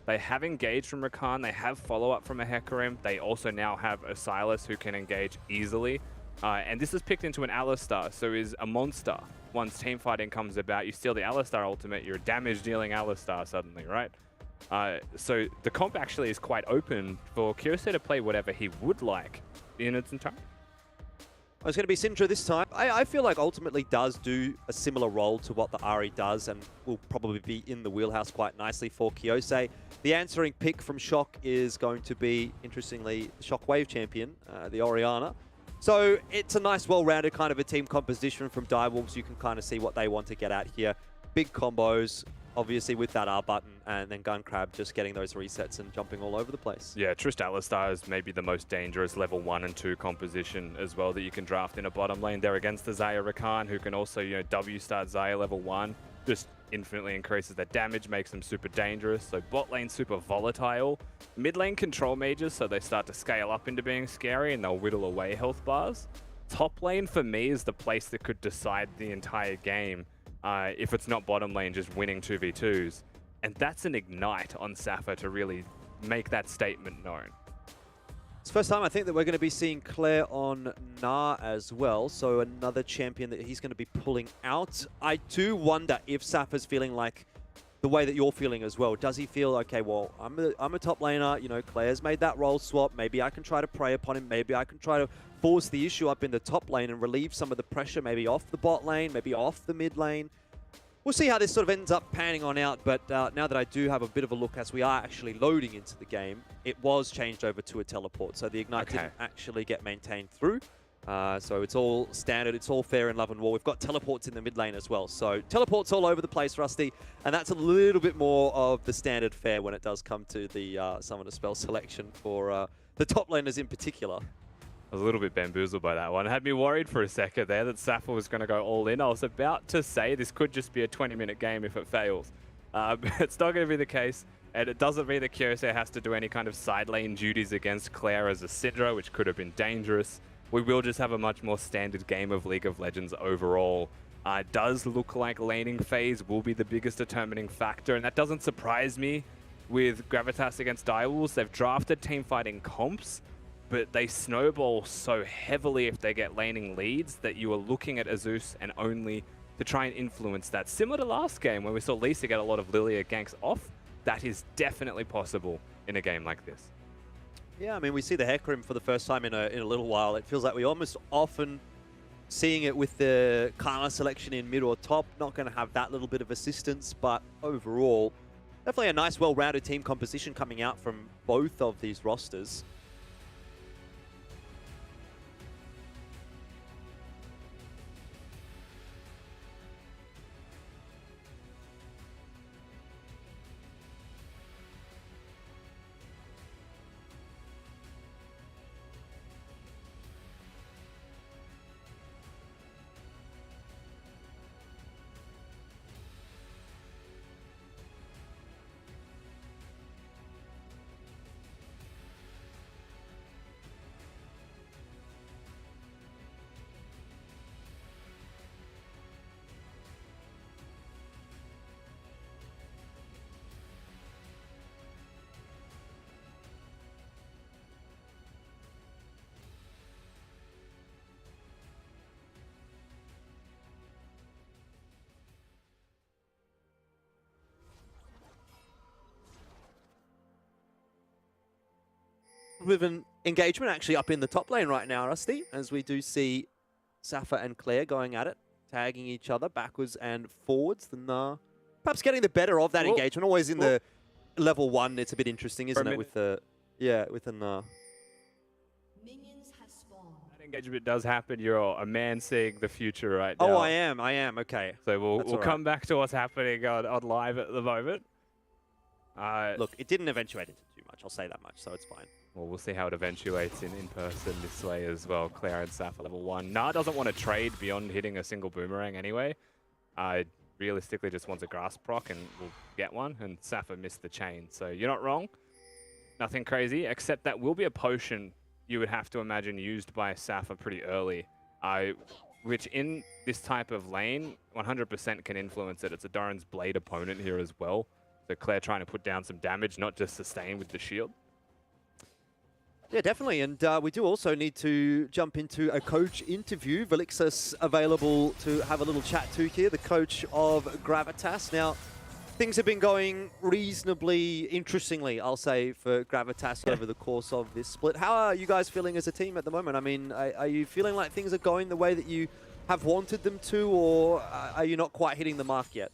they have engaged from Rakan, they have follow-up from a Hecarim, they also now have a Sylas who can engage easily. And this is picked into an Alistar, so is a monster. Once teamfighting comes about, you steal the Alistar ultimate, you're a damage-dealing Alistar suddenly, right? So the comp actually is quite open for Kyose to play whatever he would like in its entirety. It's going to be Syndra this time. I feel like ultimately does do a similar role to what the Ahri does and will probably be in the wheelhouse quite nicely for Kyose. The answering pick from Shock is going to be, interestingly, the Shockwave champion, the Orianna. So it's a nice, well-rounded kind of a team composition from Direwolves. You can kind of see what they want to get at here. Big combos, obviously with that R button, and then Gunkrab just getting those resets and jumping all over the place. Yeah, Trist Alistar is maybe the most dangerous level 1 and 2 composition as well that you can draft in a bottom lane. They're against the Xayah Rakan, who can also, W-start Xayah level 1. Just infinitely increases their damage, makes them super dangerous. So bot lane super volatile. Mid lane control mages, so they start to scale up into being scary and they'll whittle away health bars. Top lane for me is the place that could decide the entire game. If it's not bottom lane, just winning 2v2s. And that's an ignite on Safa to really make that statement known. It's the first time I think that we're going to be seeing Claire on Gnar as well. So another champion that he's going to be pulling out. I do wonder if Safa's feeling like the way that you're feeling as well. Does he feel, okay, well, I'm a top laner, Claire's made that role swap. Maybe I can try to prey upon him. Maybe I can try to force the issue up in the top lane and relieve some of the pressure, maybe off the bot lane, maybe off the mid lane. We'll see how this sort of ends up panning on out, but now that I do have a bit of a look as we are actually loading into the game, it was changed over to a teleport, so the Ignite didn't actually get maintained through. So it's all standard, it's all fair in love and war. We've got teleports in the mid lane as well, so teleports all over the place, Rusty, and that's a little bit more of the standard fare when it does come to the summoner spell selection for the top laners in particular. I was a little bit bamboozled by that one. It had me worried for a second there that Safa was going to go all in. I was about to say this could just be a 20-minute game if it fails. But it's not going to be the case. And it doesn't mean that Kyose has to do any kind of side lane duties against Claire as a Syndra, which could have been dangerous. We will just have a much more standard game of League of Legends overall. It does look like laning phase will be the biggest determining factor, and that doesn't surprise me with Gravitas against Direwolves. They've drafted teamfighting comps, but they snowball so heavily if they get laning leads that you are looking at Azus and only to try and influence that. Similar to last game when we saw Lisa get a lot of Lilia ganks off, that is definitely possible in a game like this. Yeah, I mean, we see the Hecarim for the first time in a little while. It feels like we almost often seeing it with the Kana selection in mid or top. Not going to have that little bit of assistance, but overall, definitely a nice, well-rounded team composition coming out from both of these rosters. With an engagement actually up in the top lane right now, Rusty, as we do see Safa and Claire going at it, tagging each other backwards and forwards. And perhaps getting the better of that engagement. Always in the level 1, it's a bit interesting, isn't it? With the with an That engagement does happen. You're a man seeing the future right now. Oh, I am. Okay. So we'll right. come back to what's happening on live at the moment. Look, it didn't eventuate into too much. I'll say that much, so it's fine. Well, we'll see how it eventuates in person this way as well. Claire and Safa level 1. Nah doesn't want to trade beyond hitting a single boomerang anyway. Realistically just wants a grasp proc and will get one, and Safa missed the chain. So you're not wrong. Nothing crazy, except that will be a potion you would have to imagine used by Safa pretty early, which in this type of lane 100% can influence it. It's a Doran's Blade opponent here as well. So Claire trying to put down some damage, not just sustain with the shield. Yeah, definitely. And we do also need to jump into a coach interview. Velixus available to have a little chat to here, the coach of Gravitas. Now, things have been going reasonably interestingly, I'll say, for Gravitas over the course of this split. How are you guys feeling as a team at the moment? I mean, are you feeling like things are going the way that you have wanted them to, or are you not quite hitting the mark yet?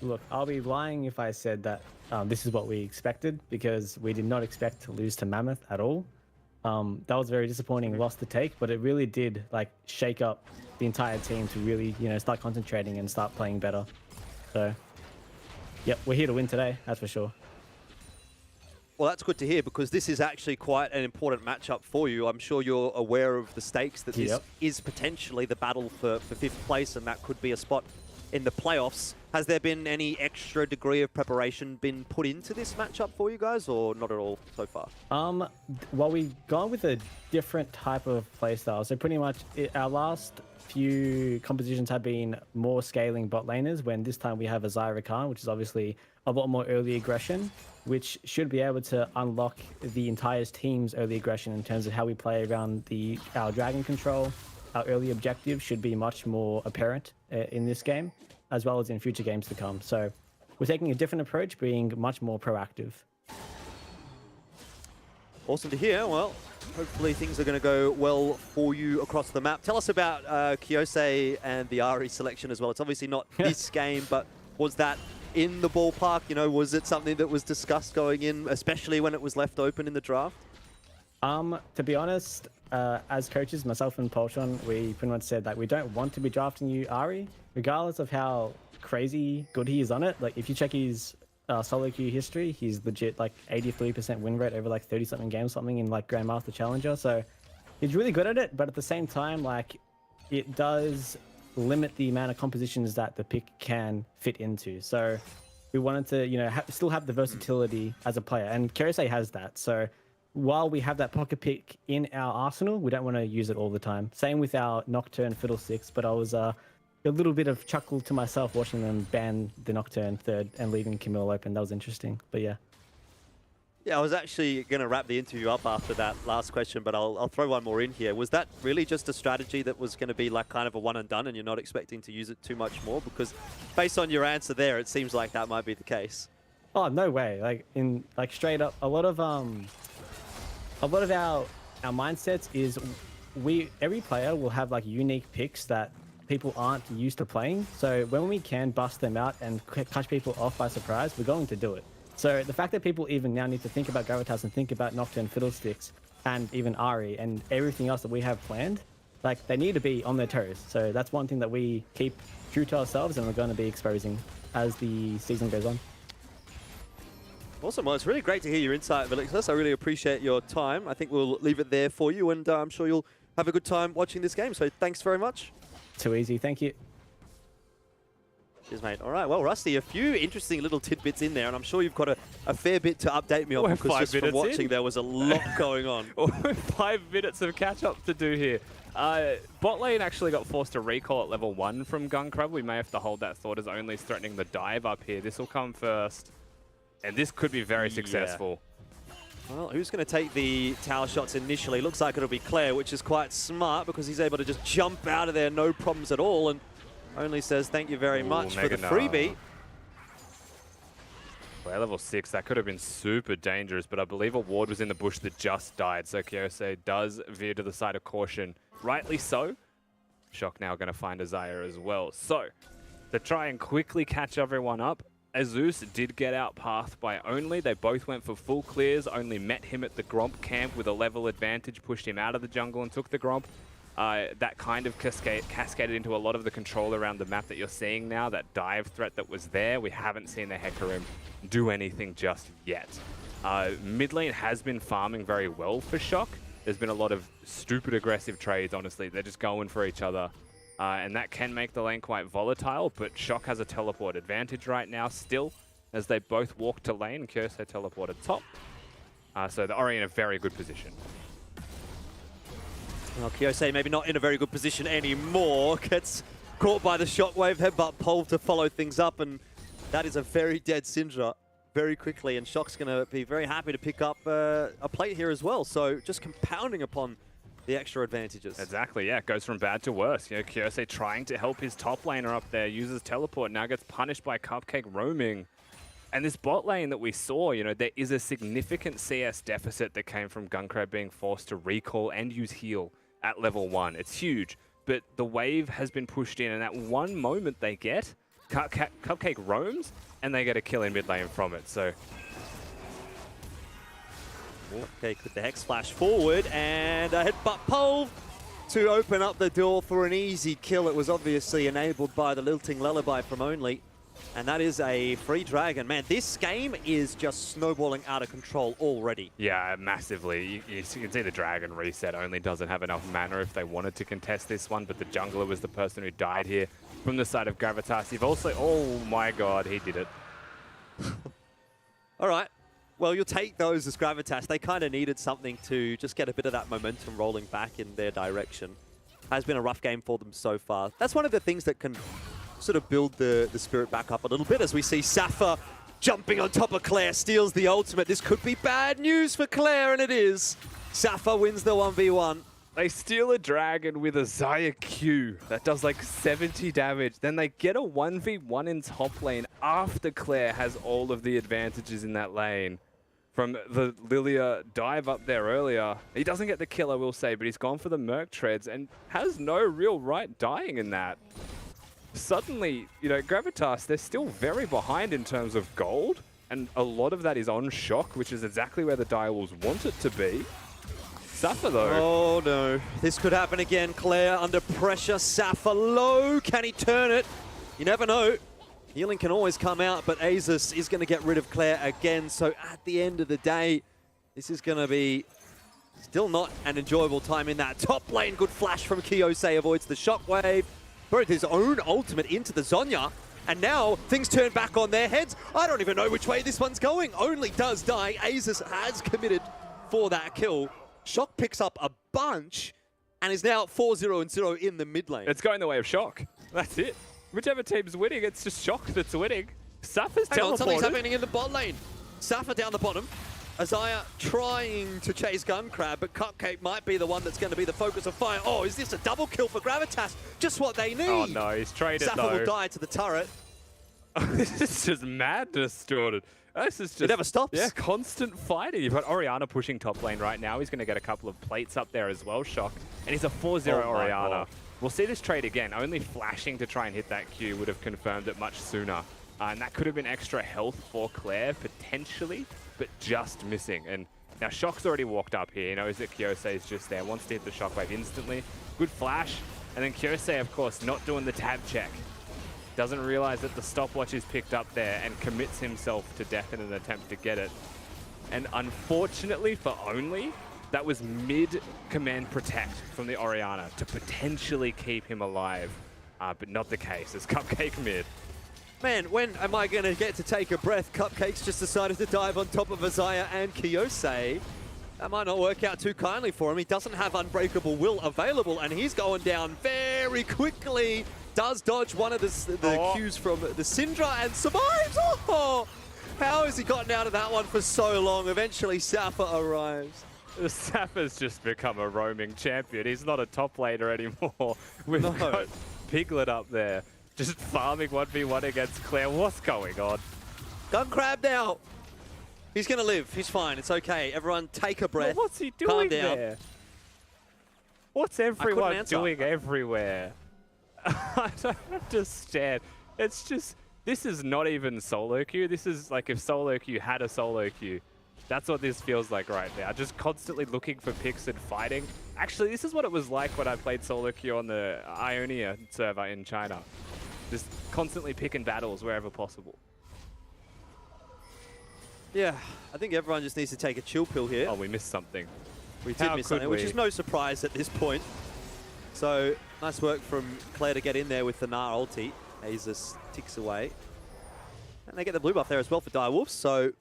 Look, I'll be lying if I said that this is what we expected, because we did not expect to lose to Mammoth at all. That was a very disappointing loss to take, but it really did shake up the entire team to really, start concentrating and start playing better. So, yep, we're here to win today, that's for sure. Well, that's good to hear, because this is actually quite an important matchup for you. I'm sure you're aware of the stakes that this is potentially the battle for 5th place, and that could be a spot in the playoffs. Has there been any extra degree of preparation been put into this matchup for you guys, or not at all so far? Well, we've gone with a different type of playstyle. So pretty much our last few compositions have been more scaling bot laners, when this time we have a Zyra Khan, which is obviously a lot more early aggression, which should be able to unlock the entire team's early aggression in terms of how we play around our dragon control. Our early objective should be much more apparent in this game, as well as in future games to come. So we're taking a different approach, being much more proactive. Awesome to hear. Well, hopefully things are going to go well for you across the map. Tell us about Kyosei and the Ahri selection as well. It's obviously not this game, but was that in the ballpark? Was it something that was discussed going in, especially when it was left open in the draft? To be honest, as coaches, myself and Poltron, we pretty much said that we don't want to be drafting you Ahri, regardless of how crazy good he is on it. If you check his solo queue history, he's legit 83% win rate over 30-something games, something in Grandmaster Challenger. So he's really good at it, but at the same time, it does limit the amount of compositions that the pick can fit into. So we wanted to, still have the versatility as a player, and Kyosei has that. So while we have that pocket pick in our arsenal, we don't want to use it all the time. Same with our Nocturne Fiddlesticks, but I was a little bit of chuckle to myself watching them ban the Nocturne third and leaving Camille open. That was interesting. But yeah. Yeah, I was actually going to wrap the interview up after that last question, but I'll throw one more in here. Was that really just a strategy that was going to be like kind of a one and done and you're not expecting to use it too much more? Because based on your answer there, it seems like that might be the case. Oh, no way. Like straight up, a lot of our mindsets is every player will have like unique picks that people aren't used to playing. So when we can bust them out and catch people off by surprise, we're going to do it. So the fact that people even now need to think about Gravitas and think about Nocturne Fiddlesticks and even Ari and everything else that we have planned, like they need to be on their toes. So that's one thing that we keep true to ourselves and we're going to be exposing as the season goes on. Awesome. Well, it's really great to hear your insight, Vilixus. I really appreciate your time. I think we'll leave it there for you, and I'm sure you'll have a good time watching this game. So thanks very much. Too easy. Thank you. Cheers, mate. All right. Well, Rusty, a few interesting little tidbits in there, and I'm sure you've got a fair bit to update me on because just from watching, there was a lot going on. 5 minutes of catch-up to do here. Bot lane actually got forced to recall at level 1 from Gunkrab. We may have to hold that thought as only threatening the dive up here. This will come first. And this could be very successful. Well, who's going to take the tower shots initially? Looks like it'll be Claire, which is quite smart because he's able to just jump out of there, no problems at all, and only says thank you very much for the freebie. Well, level 6, that could have been super dangerous, but I believe a ward was in the bush that just died, so Kyose does veer to the side of caution. Rightly so. Shock now going to find Azaya as well. So, to try and quickly catch everyone up, Azus did get out pathed by Only. They both went for full clears. Only met him at the Gromp camp with a level advantage, pushed him out of the jungle and took the Gromp. That kind of cascaded into a lot of the control around the map that you're seeing now. That dive threat that was there, we haven't seen the Hecarim do anything just yet. Mid lane has been farming very well for Shock. There's been a lot of stupid aggressive trades, honestly. They're just going for each other. And that can make the lane quite volatile, but Shock has a teleport advantage right now still, as they both walk to lane. Kyose teleported top. So they're already in a very good position. Well, Kyose maybe not in a very good position anymore. Gets caught by the shockwave, headbutt pole to follow things up, and that is a very dead Syndra very quickly, and Shock's going to be very happy to pick up a plate here as well. So just compounding upon the extra advantages. Exactly, yeah. It goes from bad to worse. You know, Kyose trying to help his top laner up there, uses teleport, now gets punished by Cupcake roaming. And this bot lane that we saw, you know, there is a significant CS deficit that came from Gunkrab being forced to recall and use heal at level 1. It's huge, but the wave has been pushed in, and at one moment they get, Cupcake roams, and they get a kill in mid lane from it, so... Okay, with the Hex flash forward and a headbutt pole to open up the door for an easy kill. It was obviously enabled by the Lilting Lullaby from Only. And that is a free dragon. Man, this game is just snowballing out of control already. Yeah, massively. You can see the dragon reset. Only doesn't have enough mana if they wanted to contest this one, but the jungler was the person who died here from the side of Gravitas. You've also... Oh my god, he did it. All right. Well, you'll take those as Gravitas. They kind of needed something to just get a bit of that momentum rolling back in their direction. Has been a rough game for them so far. That's one of the things that can sort of build the spirit back up a little bit as we see Safa jumping on top of Claire, steals the ultimate. This could be bad news for Claire, and it is. Safa wins the 1v1. They steal a dragon with a Xayah Q that does like 70 damage. Then they get a 1v1 in top lane after Claire has all of the advantages in that lane. From the Lilia dive up there earlier. He doesn't get the kill, I will say, but he's gone for the Merc Treads and has no real right dying in that. Suddenly, you know, Gravitas, they're still very behind in terms of gold, and a lot of that is on Shock, which is exactly where the Direwolves want it to be. Safa, though. Oh, no. This could happen again. Claire under pressure. Safa low. Can he turn it? You never know. Healing can always come out, but Azus is going to get rid of Claire again. So at the end of the day, this is going to be still not an enjoyable time in that top lane. Good flash from Kyose, avoids the shockwave. Brought his own ultimate into the Zhonya. And now things turn back on their heads. I don't even know which way this one's going. Only does die. Azus has committed for that kill. Shock picks up a bunch and is now 4-0-0 in the mid lane. It's going the way of Shock. That's it. Whichever team's winning, it's just Shock that's winning. Safa's Hang on, something's teleported. happening in the bot lane. Safa down the bottom. Isaiah trying to chase Gun Crab, but Cupcake might be the one that's going to be the focus of fire. Oh, is this a double kill for Gravitas? Just what they need. Oh no, he's traded Safa though. will die to the turret. This is just madness, Jordan. This is just... It never stops. Yeah, constant fighting. You've got Orianna pushing top lane right now. He's going to get a couple of plates up there as well, Shock. And he's a 4-0 Oh my Orianna. God. We'll see this trade again. Only flashing to try and hit that Q would have confirmed it much sooner. And that could have been extra health for Claire, potentially, but just missing. And now Shock's already walked up here. He knows that Kyosei is just there. Wants to hit the shockwave instantly. Good flash. And then Kyosei, of course, not doing the tab check. Doesn't realize that the stopwatch is picked up there and commits himself to death in an attempt to get it. And unfortunately for Only, that was mid-command protect from the Orianna to potentially keep him alive. But not the case. It's Cupcake mid. Man, when am I going to get to take a breath? Cupcake's just decided to dive on top of Isaiah and Kyosei. That might not work out too kindly for him. He doesn't have Unbreakable Will available, and he's going down very quickly. Does dodge one of the Qs from the Syndra and survives. Oh, how has he gotten out of that one for so long? Eventually, Safa arrives. Safa's just become a roaming champion. He's not a top laner anymore. We've got Piglet up there, just farming 1v1 against Claire. What's going on? Gun Crab now. He's going to live. He's fine. It's okay. Everyone take a breath. What's he doing Calm down. there? What's everyone doing everywhere? I don't understand. It's just, this is not even solo queue. This is like if solo queue had a solo queue. That's what this feels like right now. Just constantly looking for picks and fighting. Actually, this is what it was like when I played solo queue on the Ionia server in China. Just constantly picking battles wherever possible. Yeah, I think everyone just needs to take a chill pill here. Oh, we missed something. We did miss something, which is no surprise at this point. So, nice work from Claire to get in there with the Gnar ulti. Azus ticks away. And they get the blue buff there as well for Direwolves, so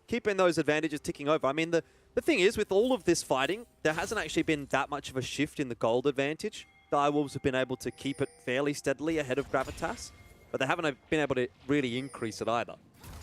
keeping those advantages ticking over. I mean, the thing is, with all of this fighting, there hasn't actually been that much of a shift in the gold advantage. Direwolves have been able to keep it fairly steadily ahead of Gravitas, but they haven't been able to really increase it either.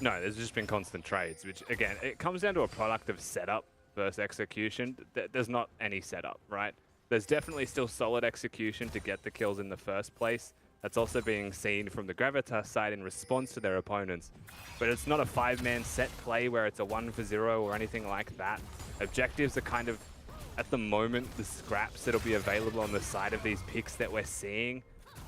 No, there's just been constant trades, which, again, it comes down to a product of setup versus execution. There's not any setup, right? There's definitely still solid execution to get the kills in the first place. That's also being seen from the Gravitas side in response to their opponents. But it's not a 5-man set play where it's a 1-for-0 or anything like that. Objectives are kind of, at the moment, the scraps that'll be available on the side of these picks that we're seeing.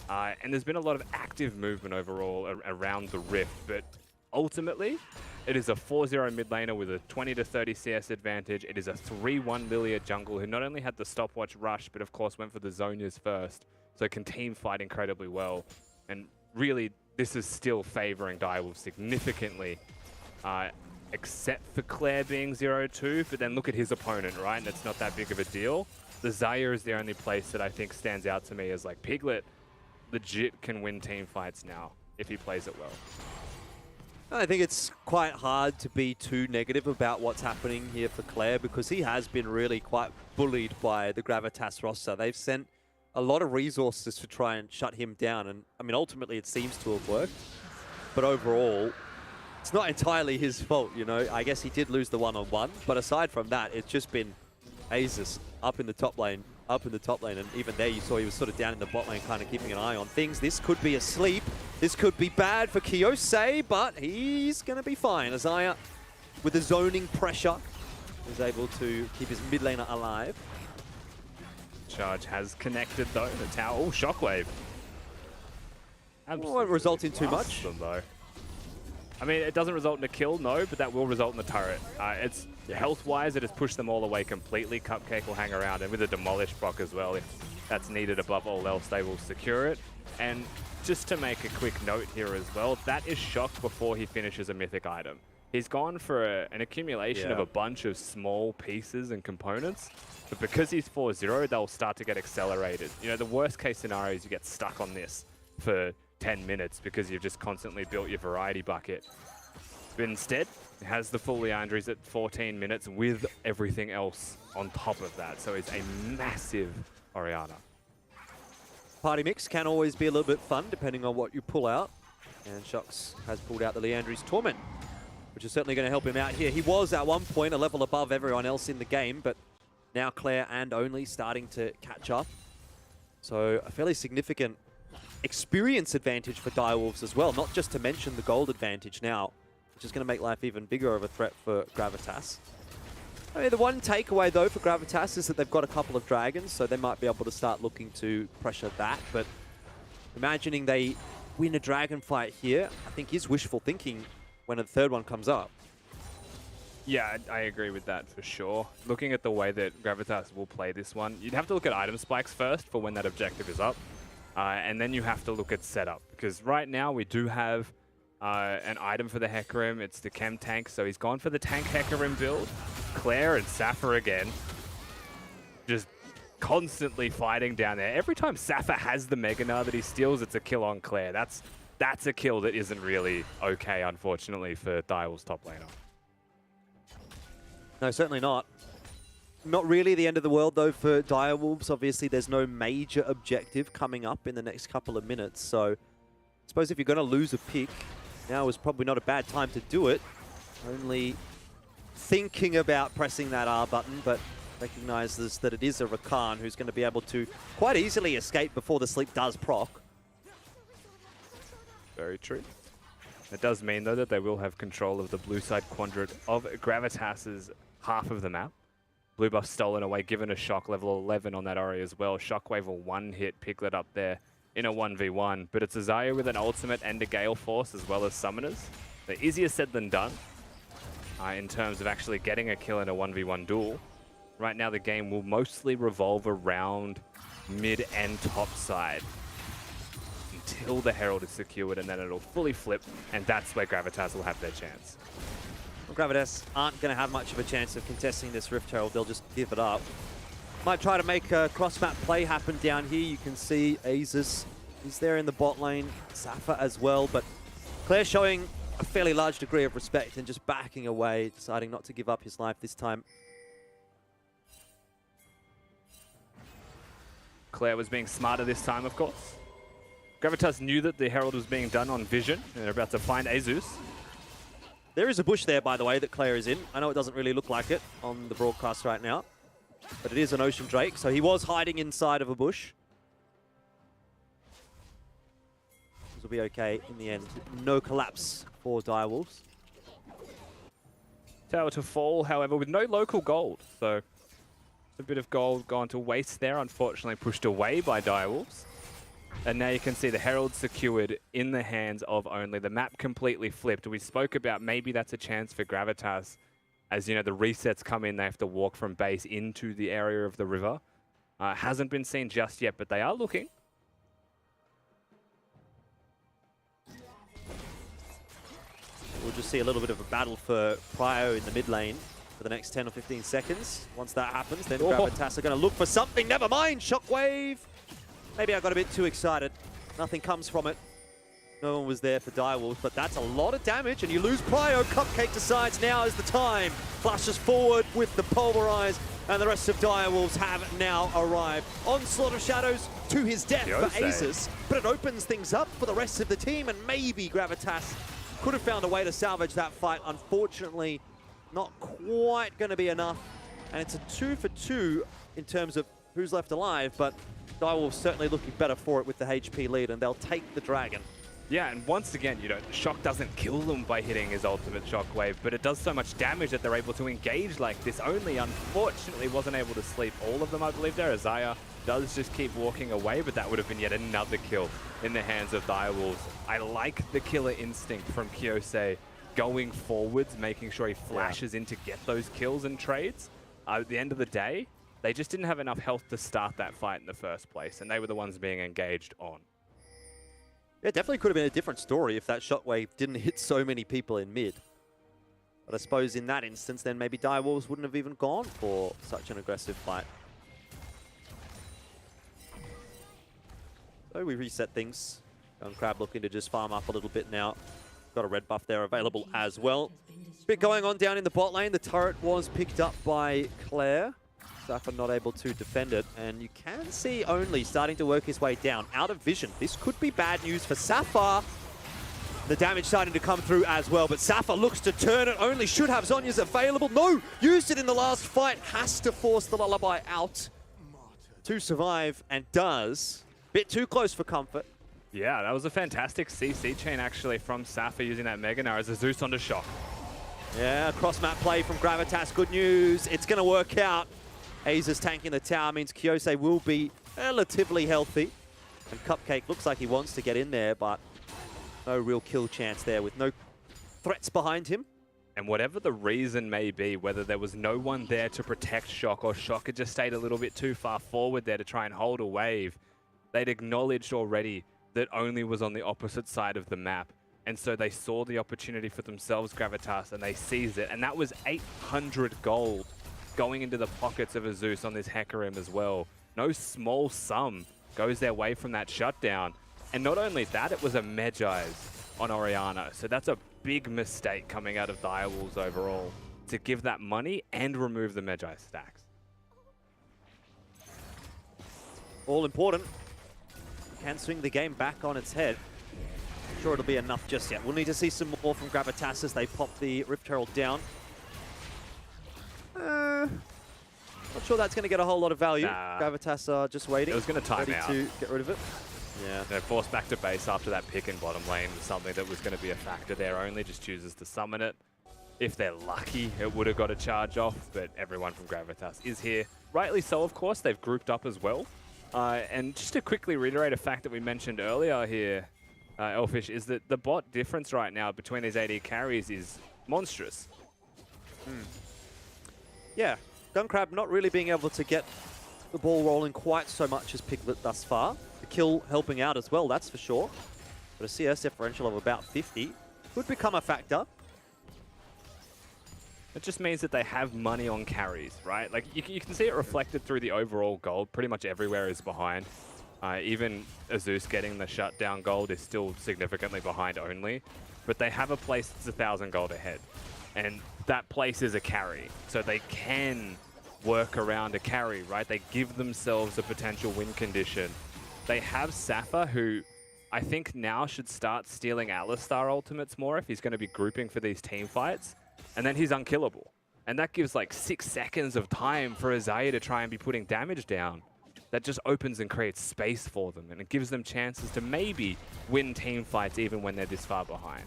And there's been a lot of active movement overall around the Rift, but ultimately, it is a 4-0 mid laner with a 20 to 30 CS advantage. It is a 3-1 Lilia jungle who not only had the stopwatch rush, but of course went for the Zonias first. So can team fight incredibly well. And really, this is still favoring Direwolves significantly, except for Claire being 0-2. But then look at his opponent, right? And it's not that big of a deal. The Xayah is the only place that I think stands out to me as like Piglet legit can win team fights now if he plays it well. I think it's quite hard to be too negative about what's happening here for Claire because he has been really quite bullied by the Gravitas roster. They've sent a lot of resources to try and shut him down, and I mean, ultimately it seems to have worked. But overall, it's not entirely his fault, you know. I guess he did lose the one-on-one, but aside from that, it's just been Azus up in the top lane, and even there you saw he was sort of down in the bot lane, kind of keeping an eye on things. This could be a sleep. This could be bad for Kyosei, but he's going to be fine. Isaiah, with the zoning pressure, is able to keep his mid laner alive. Charge has connected though. The tower. Oh, shockwave. Won't result in too much. Them, though. I mean, it doesn't result in a kill, no, but that will result in the turret. It's health-wise, it has pushed them all away completely. Cupcake will hang around, and with a demolish proc as well, if that's needed above all else, they will secure it. And just to make a quick note here as well, that is Shock before he finishes a mythic item. He's gone for an accumulation of a bunch of small pieces and components, but because he's 4-0, they'll start to get accelerated. You know, the worst case scenario is you get stuck on this for 10 minutes because you've just constantly built your variety bucket. But instead, it has the full Leandries at 14 minutes with everything else on top of that. So it's a massive Orianna. Party mix can always be a little bit fun depending on what you pull out. And Shocks has pulled out the Leandri's Torment, which is certainly going to help him out here. He was at one point a level above everyone else in the game, but now Claire and Only starting to catch up. So a fairly significant experience advantage for Direwolves as well, not just to mention the gold advantage now, which is going to make life even bigger of a threat for Gravitas. I mean, the one takeaway, though, for Gravitas is that they've got a couple of dragons, so they might be able to start looking to pressure that. But imagining they win a dragon fight here, I think is wishful thinking when a third one comes up. Yeah, I agree with that for sure. Looking at the way that Gravitas will play this one, you'd have to look at item spikes first for when that objective is up. And then you have to look at setup, because right now we do have an item for the Hecarim. It's the Chem Tank, so he's gone for the Tank Hecarim build. Claire and Safa again, just constantly fighting down there. Every time Safa has the Mega Gnar that he steals, it's a kill on Claire. That's a kill that isn't really okay, unfortunately, for Direwolves top laner. No, certainly not. Not really the end of the world, though, for Direwolves. Obviously, there's no major objective coming up in the next couple of minutes. So I suppose if you're going to lose a pick, now is probably not a bad time to do it. Only thinking about pressing that R button, but recognizes that it is a Rakan who's going to be able to quite easily escape before the sleep does proc. Very true. It does mean, though, that they will have control of the blue side quadrant of Gravitas's half of the map. Blue buff stolen away, given a shock level 11 on that Ori as well. Shockwave will one-hit Piglet up there in a 1v1. But it's Azaya with an ultimate and a Gale Force as well as summoners. They're easier said than done in terms of actually getting a kill in a 1v1 duel. Right now the game will mostly revolve around mid and top side until the Herald is secured, and then it'll fully flip, and that's where Gravitas will have their chance. Well, Gravitas aren't going to have much of a chance of contesting this Rift Herald. They'll just give it up. Might try to make a cross-map play happen down here. You can see Azus is there in the bot lane, Safa as well, but Claire showing a fairly large degree of respect and just backing away, deciding not to give up his life this time. Claire was being smarter this time, of course. Gravitas knew that the Herald was being done on Vision, and they're about to find Azus. There is a bush there, by the way, that Claire is in. I know it doesn't really look like it on the broadcast right now, but it is an Ocean Drake, so he was hiding inside of a bush. This will be okay in the end. No collapse for Direwolves. Tower to fall, however, with no local gold, so a bit of gold gone to waste there, unfortunately pushed away by Direwolves. And now you can see the Herald secured in the hands of Only. The map completely flipped. We spoke about maybe that's a chance for Gravitas. As you know, the resets come in, they have to walk from base into the area of the river. Hasn't been seen just yet, but they are looking. We'll just see a little bit of a battle for Prio in the mid lane for the next 10 or 15 seconds. Once that happens, then Gravitas are going to look for something. Never mind, Shockwave! Maybe I got a bit too excited. Nothing comes from it. No one was there for Direwolves, but that's a lot of damage, and you lose Prio. Cupcake decides now is the time. Flashes forward with the Pulverize, and the rest of Direwolves have now arrived. Onslaught of Shadows to his death for Azus, but it opens things up for the rest of the team, and maybe Gravitas could have found a way to salvage that fight. Unfortunately, not quite going to be enough, and it's a 2 for 2 in terms of who's left alive, but Direwolves certainly looking better for it with the HP lead, and they'll take the dragon. Yeah, and once again, you know, Shock doesn't kill them by hitting his ultimate Shockwave, but it does so much damage that they're able to engage like this. Only, unfortunately, wasn't able to sleep all of them, I believe there. Azaya does just keep walking away, but that would have been yet another kill in the hands of Direwolves. I like the killer instinct from Kiyosei going forwards, making sure he flashes in to get those kills and trades. At the end of the day, they just didn't have enough health to start that fight in the first place, and they were the ones being engaged on. Yeah, definitely could have been a different story if that Shockwave didn't hit so many people in mid. But I suppose in that instance, then maybe Direwolves wouldn't have even gone for such an aggressive fight. So we reset things. Crab looking to just farm up a little bit now. Got a red buff there available as well. Bit going on down in the bot lane. The turret was picked up by Claire. Safa not able to defend it, and you can see Only starting to work his way down, out of vision. This could be bad news for Safa. The damage starting to come through as well, but Safa looks to turn it. Only should have Zhonya's available. No, used it in the last fight. Has to force the Lullaby out to survive, and does. Bit too close for comfort. Yeah, that was a fantastic CC chain actually from Safa using that Mega Gnar as a Zeus onto Shock. Yeah, cross-map play from Gravitas. Good news. It's going to work out. Aza's tanking the tower means Kyose will be relatively healthy. And Cupcake looks like he wants to get in there, but no real kill chance there with no threats behind him. And whatever the reason may be, whether there was no one there to protect Shock or Shock had just stayed a little bit too far forward there to try and hold a wave, they'd acknowledged already that Only was on the opposite side of the map. And so they saw the opportunity for themselves, Gravitas, and they seized it. And that was 800 gold going into the pockets of a Zeus on this Hecarim as well. No small sum goes their way from that shutdown. And not only that, it was a Medjai's on Orianna. So that's a big mistake coming out of Direwolves overall, to give that money and remove the Medjai stacks. All important. Can swing the game back on its head. Not sure it'll be enough just yet. We'll need to see some more from Gravitas as they pop the Rift Herald down. Not sure that's going to get a whole lot of value. Nah. Gravitas are just waiting. It was going to time ready out. to get rid of it. Yeah. They're forced back to base after that pick in bottom lane was something that was going to be a factor there. Only just chooses to summon it. If they're lucky, it would have got a charge off, but everyone from Gravitas is here. Rightly so, of course. They've grouped up as well. And just to quickly reiterate a fact that we mentioned earlier here, Elfish, is that the bot difference right now between these AD carries is monstrous. Yeah, Gunkrab not really being able to get the ball rolling quite so much as Piglet thus far. The kill helping out as well, that's for sure. But a CS differential of about 50 could become a factor. It just means that they have money on carries, right? Like, you can see it reflected through the overall gold. Pretty much everywhere is behind. Even Azus getting the shutdown gold is still significantly behind Only. But they have a place that's 1,000 gold ahead. And that place is a carry. So they can work around a carry, right? They give themselves a potential win condition. They have Safa, who I think now should start stealing Alistar ultimates more if he's going to be grouping for these team fights. And then he's unkillable. And that gives like 6 seconds of time for Isaiah to try and be putting damage down. That just opens and creates space for them. And it gives them chances to maybe win team fights even when they're this far behind.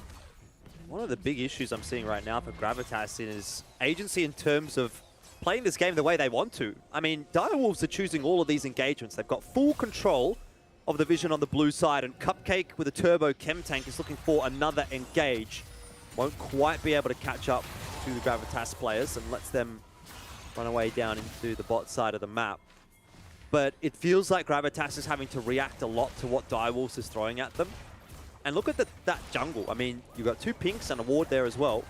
One of the big issues I'm seeing right now for Gravitas is agency in terms of playing this game the way they want to. I mean, Direwolves are choosing all of these engagements. They've got full control of the vision on the blue side, and Cupcake with a turbo chem tank is looking for another engage. Won't quite be able to catch up to the Gravitas players and lets them run away down into the bot side of the map. But it feels like Gravitas is having to react a lot to what Direwolves is throwing at them. And look at that jungle. I mean, you've got 2 pinks and a ward there as well.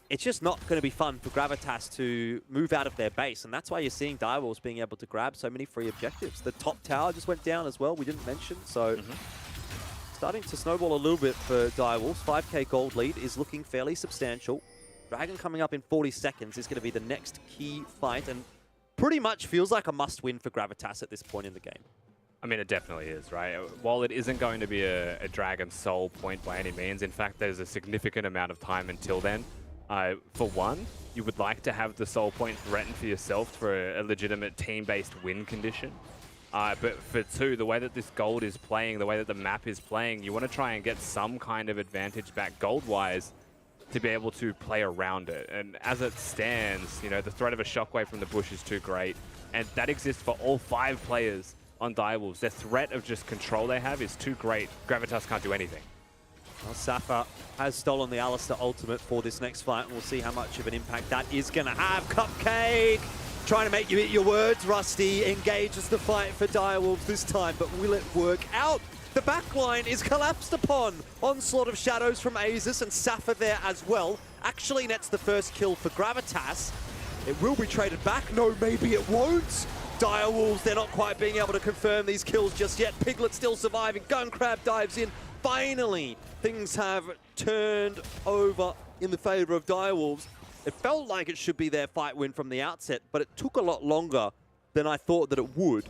It's just not going to be fun for Gravitas to move out of their base. And that's why you're seeing Direwolves being able to grab so many free objectives. The top tower just went down as well, we didn't mention. So starting to snowball a little bit for Direwolves. 5k gold lead is looking fairly substantial. Dragon coming up in 40 seconds is going to be the next key fight. And pretty much feels like a must-win for Gravitas at this point in the game. I mean, it definitely is, right? While it isn't going to be a Dragon Soul point by any means, in fact, there's a significant amount of time until then. For one, you would like to have the Soul point threatened for yourself for a legitimate team-based win condition. But for two, the way that this gold is playing, the way that the map is playing, you want to try and get some kind of advantage back gold-wise to be able to play around it. And as it stands, you know, the threat of a shockwave from the bush is too great. And that exists for all 5 players on Direwolves. The threat of just control they have is too great. Gravitas can't do anything. Well, Safa has stolen the Alistar ultimate for this next fight, and we'll see how much of an impact that is going to have. Cupcake trying to make you eat your words. Rusty engages the fight for Direwolves this time, but will it work out? The backline is collapsed upon. Onslaught of shadows from Azus, and Safa there as well. Actually nets the first kill for Gravitas. It will be traded back. No, maybe it won't. Direwolves, they're not quite being able to confirm these kills just yet. Piglet still surviving. Gunkrab dives in. Finally, things have turned over in the favor of Direwolves. It felt like it should be their fight win from the outset, but it took a lot longer than I thought that it would.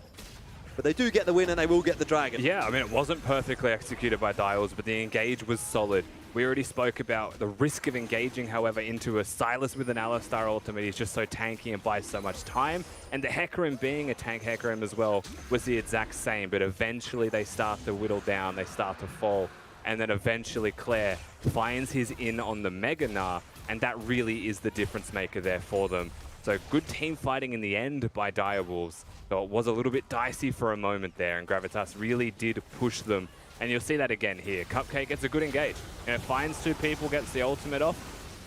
But they do get the win and they will get the Dragon. Yeah, I mean, it wasn't perfectly executed by Dials, but the engage was solid. We already spoke about the risk of engaging, however, into a Sylas with an Alistar ultimate. He's just so tanky and buys so much time. And the Hecarim being a tank Hecarim as well was the exact same, but eventually they start to whittle down, they start to fall. And then eventually Claire finds his in on the Mega Gnar, and that really is the difference maker there for them. So good team fighting in the end by Direwolves. So it was a little bit dicey for a moment there, and Gravitas really did push them. And you'll see that again here. Cupcake gets a good engage. You know, finds two people, gets the ultimate off.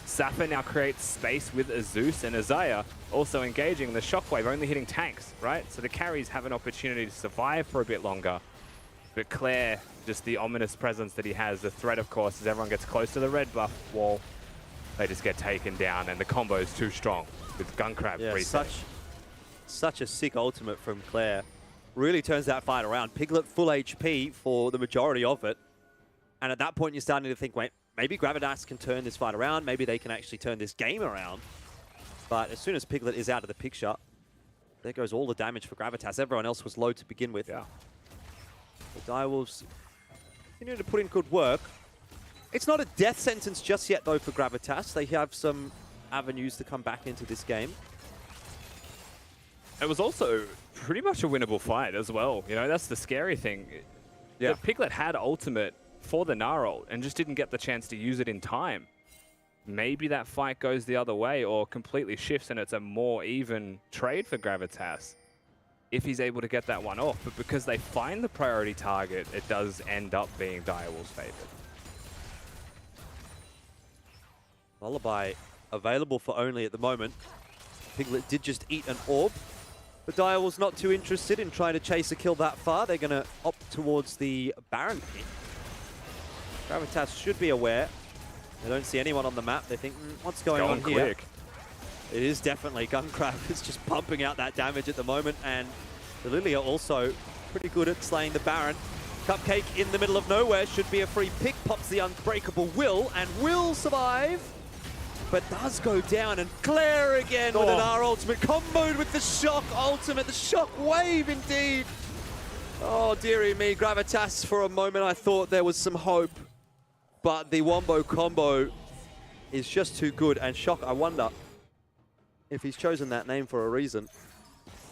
Safa now creates space with Azeus, and Isaiah also engaging the Shockwave, only hitting tanks, right? So the carries have an opportunity to survive for a bit longer. But Claire, just the ominous presence that he has, the threat, of course, as everyone gets close to the red buff wall, they just get taken down, and the combo is too strong with Gunkrab. Yeah, such a sick ultimate from Claire. Really turns that fight around. Piglet full HP for the majority of it. And at that point, you're starting to think, wait, maybe Gravitas can turn this fight around. Maybe they can actually turn this game around. But as soon as Piglet is out of the picture, there goes all the damage for Gravitas. Everyone else was low to begin with. Yeah. The Direwolves continue to put in good work. It's not a death sentence just yet, though, for Gravitas. They have some avenues to come back into this game. It was also pretty much a winnable fight as well. You know, that's the scary thing. Yeah. Piglet had ultimate for the Gnar ult and just didn't get the chance to use it in time. Maybe that fight goes the other way or completely shifts and it's a more even trade for Gravitas if he's able to get that one off. But because they find the priority target, it does end up being Direwolves' favored. Lullaby available for only at the moment. Piglet did just eat an orb. But Direwolves not too interested in trying to chase a kill that far. They're going to opt towards the Baron pick. Gravitas should be aware. They don't see anyone on the map. They think, what's going on here? Quick. It is definitely. Gunkrab is just pumping out that damage at the moment. And the Lilia also pretty good at slaying the Baron. Cupcake in the middle of nowhere should be a free pick. Pops the unbreakable Will and will survive. But does go down, and Claire again with an R ultimate, comboed with the Shock ultimate, the Shock wave indeed. Oh, dearie me, Gravitas, for a moment I thought there was some hope, but the Wombo combo is just too good, and Shock, I wonder if he's chosen that name for a reason.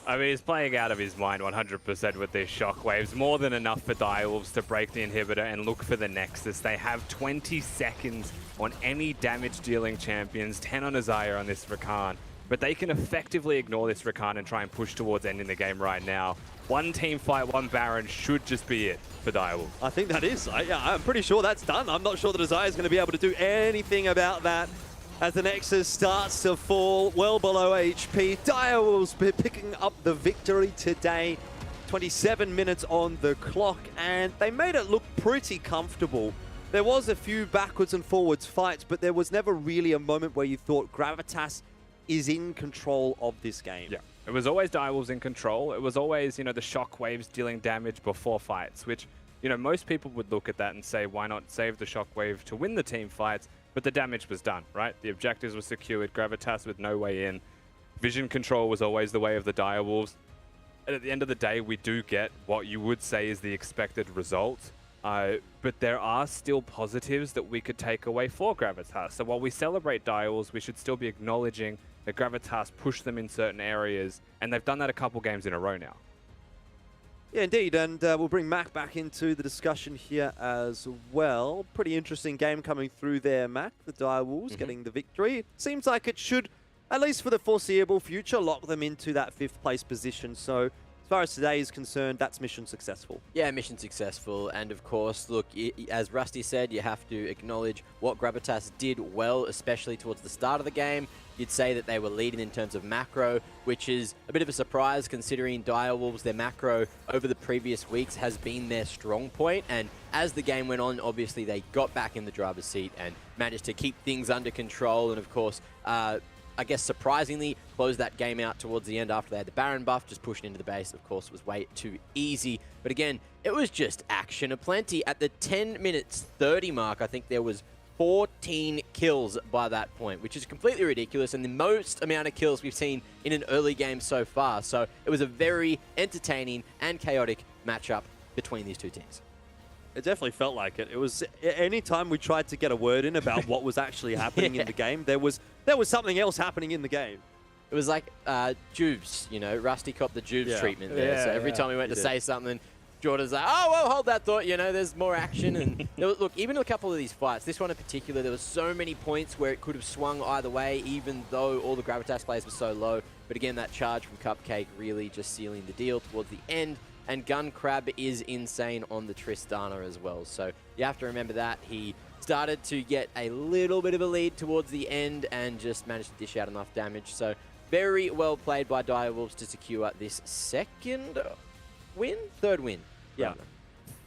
I mean, he's playing out of his mind 100% with these shockwaves. More than enough for Direwolves to break the inhibitor and look for the Nexus. They have 20 seconds on any damage-dealing champions, 10 on Isaiah on this Rakan. But they can effectively ignore this Rakan and try and push towards ending the game right now. One team fight, one Baron should just be it for Direwolves. I think that is. I'm pretty sure that's done. I'm not sure that Isaiah is going to be able to do anything about that. As the Nexus starts to fall well below HP, Direwolves picking up the victory today. 27 minutes on the clock, and they made it look pretty comfortable. There was a few backwards and forwards fights, but there was never really a moment where you thought Gravitas is in control of this game. Yeah, it was always Direwolves in control. It was always, you know, the shockwaves dealing damage before fights, which, you know, most people would look at that and say, why not save the shockwave to win the team fights? But the damage was done, right? The objectives were secured. Gravitas with no way in. Vision control was always the way of the Direwolves. And at the end of the day, we do get what you would say is the expected result. But there are still positives that we could take away for Gravitas. So while we celebrate Direwolves, we should still be acknowledging that Gravitas pushed them in certain areas. And they've done that a couple games in a row now. Yeah, indeed, and we'll bring Mac back into the discussion here as well. Pretty interesting game coming through there, Mac. The Direwolves getting the victory. Seems like it should, at least for the foreseeable future, lock them into that 5th place position. So as far as today is concerned, that's mission successful. Yeah, mission successful. And of course, look, as Rusty said, you have to acknowledge what Gravitas did well, especially towards the start of the game. You'd say that they were leading in terms of macro, which is a bit of a surprise considering Direwolves, their macro over the previous weeks has been their strong point. And as the game went on, obviously they got back in the driver's seat and managed to keep things under control. And of course, I guess surprisingly, closed that game out towards the end after they had the Baron buff, just pushing into the base. Of course, it was way too easy. But again, it was just action aplenty. At the 10 minutes 30 mark, I think there was 4 14 kills by that point, which is completely ridiculous and the most amount of kills we've seen in an early game so far. So it was a very entertaining and chaotic matchup between these two teams. It definitely felt like it. It was any time we tried to get a word in about what was actually happening in the game, there was something else happening in the game. It was like Juves, you know, Rusty copped the Juves treatment there. So every time we went to say something, Jordan's like, oh, well, hold that thought, you know, there's more action. And look, even a couple of these fights, this one in particular, there was so many points where it could have swung either way, even though all the Gravitas players were so low. But again, that charge from Cupcake really just sealing the deal towards the end. And Gun Crab is insane on the Tristana as well. So you have to remember that. He started to get a little bit of a lead towards the end and just managed to dish out enough damage. So very well played by Direwolves to secure this third win. Yeah.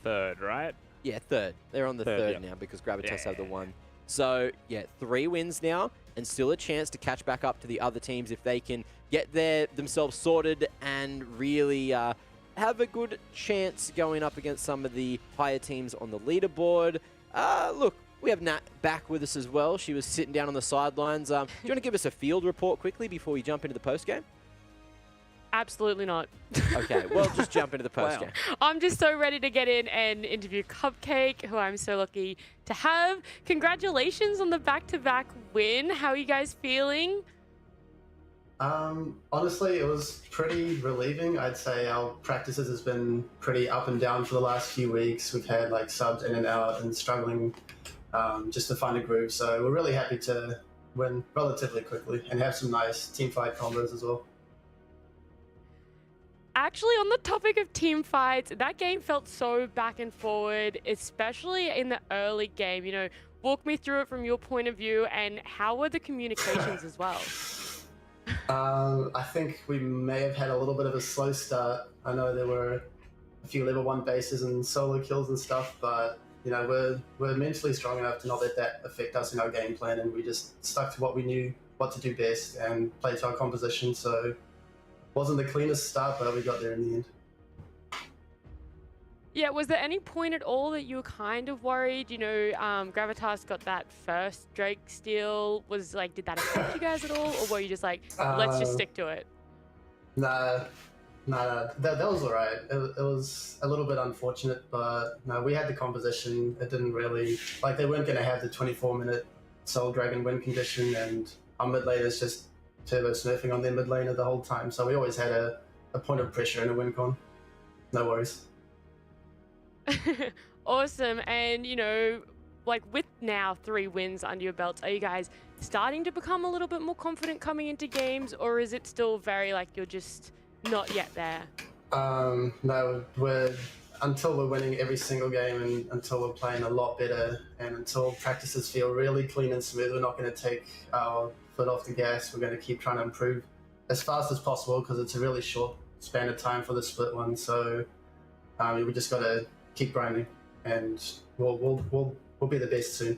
Third, right? Yeah, third. They're on the third now because Gravitas have the one. So, yeah, 3 wins now and still a chance to catch back up to the other teams if they can get themselves sorted and really have a good chance going up against some of the higher teams on the leaderboard. Look, we have Nat back with us as well. She was sitting down on the sidelines. Do you want to give us a field report quickly before we jump into the post-game? Absolutely not. Okay, well, just jump into the post-game. I'm just so ready to get in and interview Cupcake, who I'm so lucky to have. Congratulations on the back-to-back win. How are you guys feeling? Honestly, it was pretty relieving. I'd say our practices has been pretty up and down for the last few weeks. We've had like subs in and out and struggling just to find a groove. So we're really happy to win relatively quickly and have some nice team fight combos as well. Actually, on the topic of team fights, that game felt so back and forward, especially in the early game. You know, walk me through it from your point of view, and how were the communications as well? I think we may have had a little bit of a slow start. I know there were a few level 1 bases and solo kills and stuff, but you know, we're mentally strong enough to not let that affect us in our game plan, and we just stuck to what we knew what to do best and play to our composition. So wasn't the cleanest start, but we got there in the end. Yeah, was there any point at all that you were kind of worried? You know, Gravitas got that first Drake steal. Was like, did that affect you guys at all? Or were you just like, let's just stick to it? Nah, that was alright. It was a little bit unfortunate, but no, we had the composition. It didn't really, like, they weren't going to have the 24-minute Soul Dragon win condition, and our mid laners just turbo smurfing on their mid laner the whole time. So we always had a point of pressure in a win con. No worries. Awesome. And, you know, like with now 3 wins under your belts, are you guys starting to become a little bit more confident coming into games, or is it still very like you're just not yet there? No, until we're winning every single game and until we're playing a lot better and until practices feel really clean and smooth, we're not going to take our foot off the gas. We're going to keep trying to improve as fast as possible because it's a really short span of time for the split one. So we just got to keep grinding, and we'll be the best soon.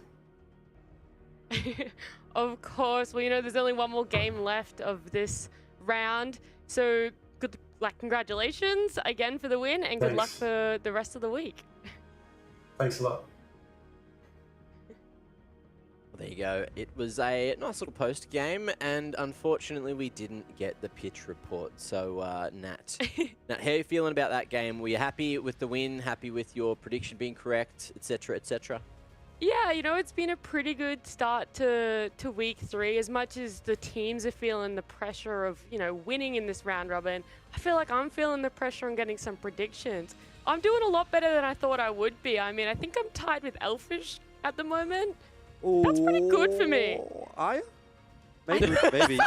Of course. Well, you know, there's only one more game left of this round, so good. Like, congratulations again for the win, and good luck for the rest of the week. Thanks a lot. Well, there you go. It was a nice little post game, and unfortunately we didn't get the pitch report. So, Nat, how are you feeling about that game? Were you happy with the win? Happy with your prediction being correct, etc., etc.? Yeah, you know, it's been a pretty good start to week 3. As much as the teams are feeling the pressure of, you know, winning in this round robin, I feel like I'm feeling the pressure on getting some predictions. I'm doing a lot better than I thought I would be. I mean, I think I'm tied with Elfish at the moment. That's pretty good for me. Are you? Maybe.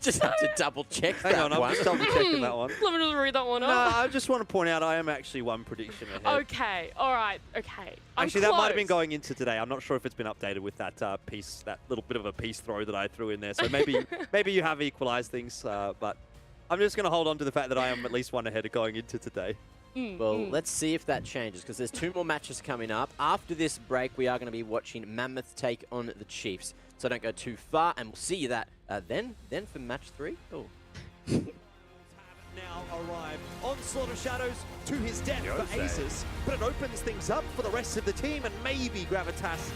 Just have to double check that. Hang on, I'm just double checking that one. Let me just read that one No, up. I just want to point out I am actually one prediction ahead. Okay, all right, okay. Actually, that might have been going into today. I'm not sure if it's been updated with that piece, that little bit of a piece throw that I threw in there. So maybe you have equalized things, but I'm just going to hold on to the fact that I am at least one ahead of going into today. Well, let's see if that changes, because there's 2 more matches coming up. After this break, we are going to be watching Mammoth take on the Chiefs. So don't go too far, and we'll see you then for match 3. Oh. Now arrived on Slaughter Shadows to his death for Aces, but it opens things up for the rest of the team, and maybe Gravitas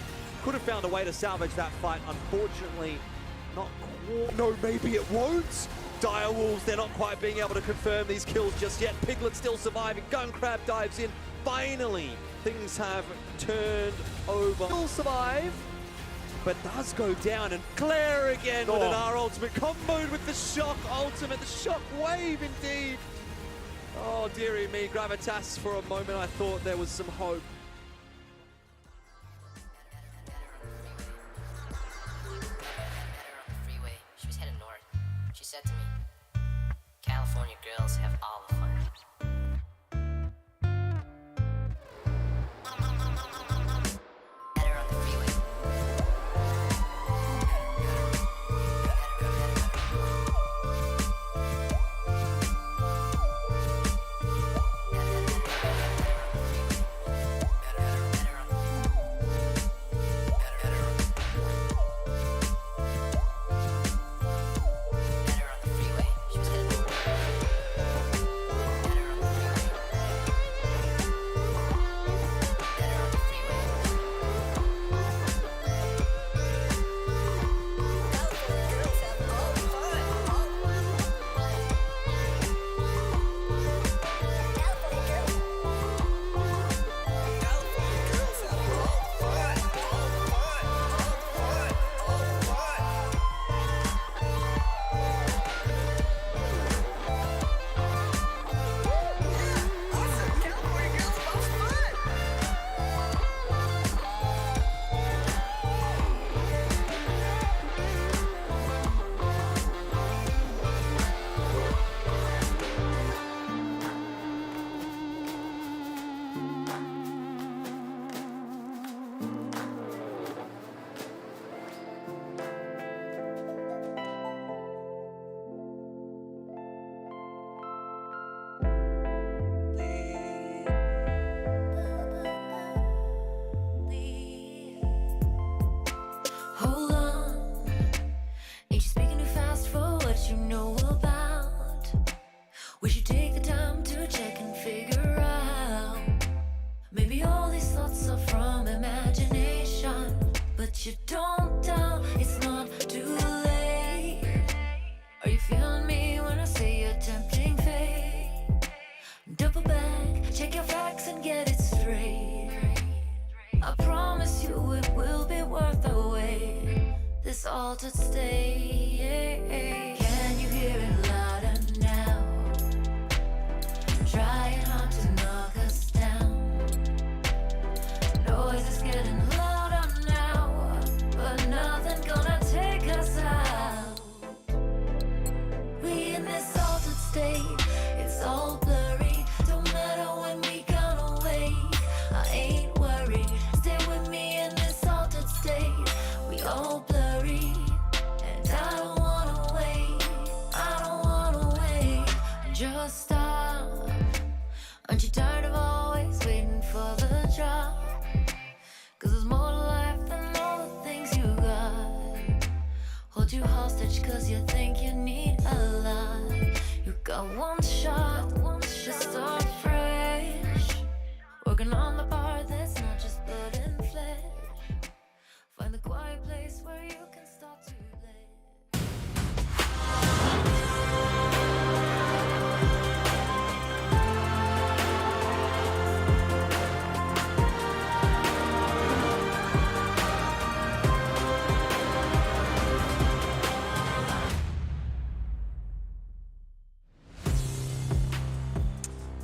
could have found a way to salvage that fight. Unfortunately, not quite. No, maybe it won't. Direwolves, they're not quite being able to confirm these kills just yet. Piglet still surviving. Gunkrab dives in. Finally, things have turned over. Will survive, but does go down. And Claire again with an R ultimate comboed with the shock ultimate. The shock wave indeed. Oh, dearie me. Gravitas, for a moment, I thought there was some hope. She was headed north. She said to me, California girls have all the fun. Hold on, ain't you speaking too fast for what you know about? We should take the time to check and figure out. Maybe all these thoughts are from imagination, but you don't doubt it's not too late. Are you feeling me when I say you're tempting fate? Double back, check your facts and get it straight. I promise you it will be worth the wait. This altered state. Can you hear it louder now? Trying hard to knock us down. Noise is getting louder now, but nothing gonna take us out. We in this altered state, it's all blurry. Don't matter when we gonna wait. I ain't worried. Stay with me in this altered state. We all blurry, and I don't wanna wait. I don't wanna wait. Just stop. Aren't you tired of always waiting for the drop? 'Cause there's more to life than all the things you got. Hold you hostage 'cause you think you need a lot. You got one shot to start fresh. Working on the part that's not just blood and flesh. Find the quiet place where you can start to play.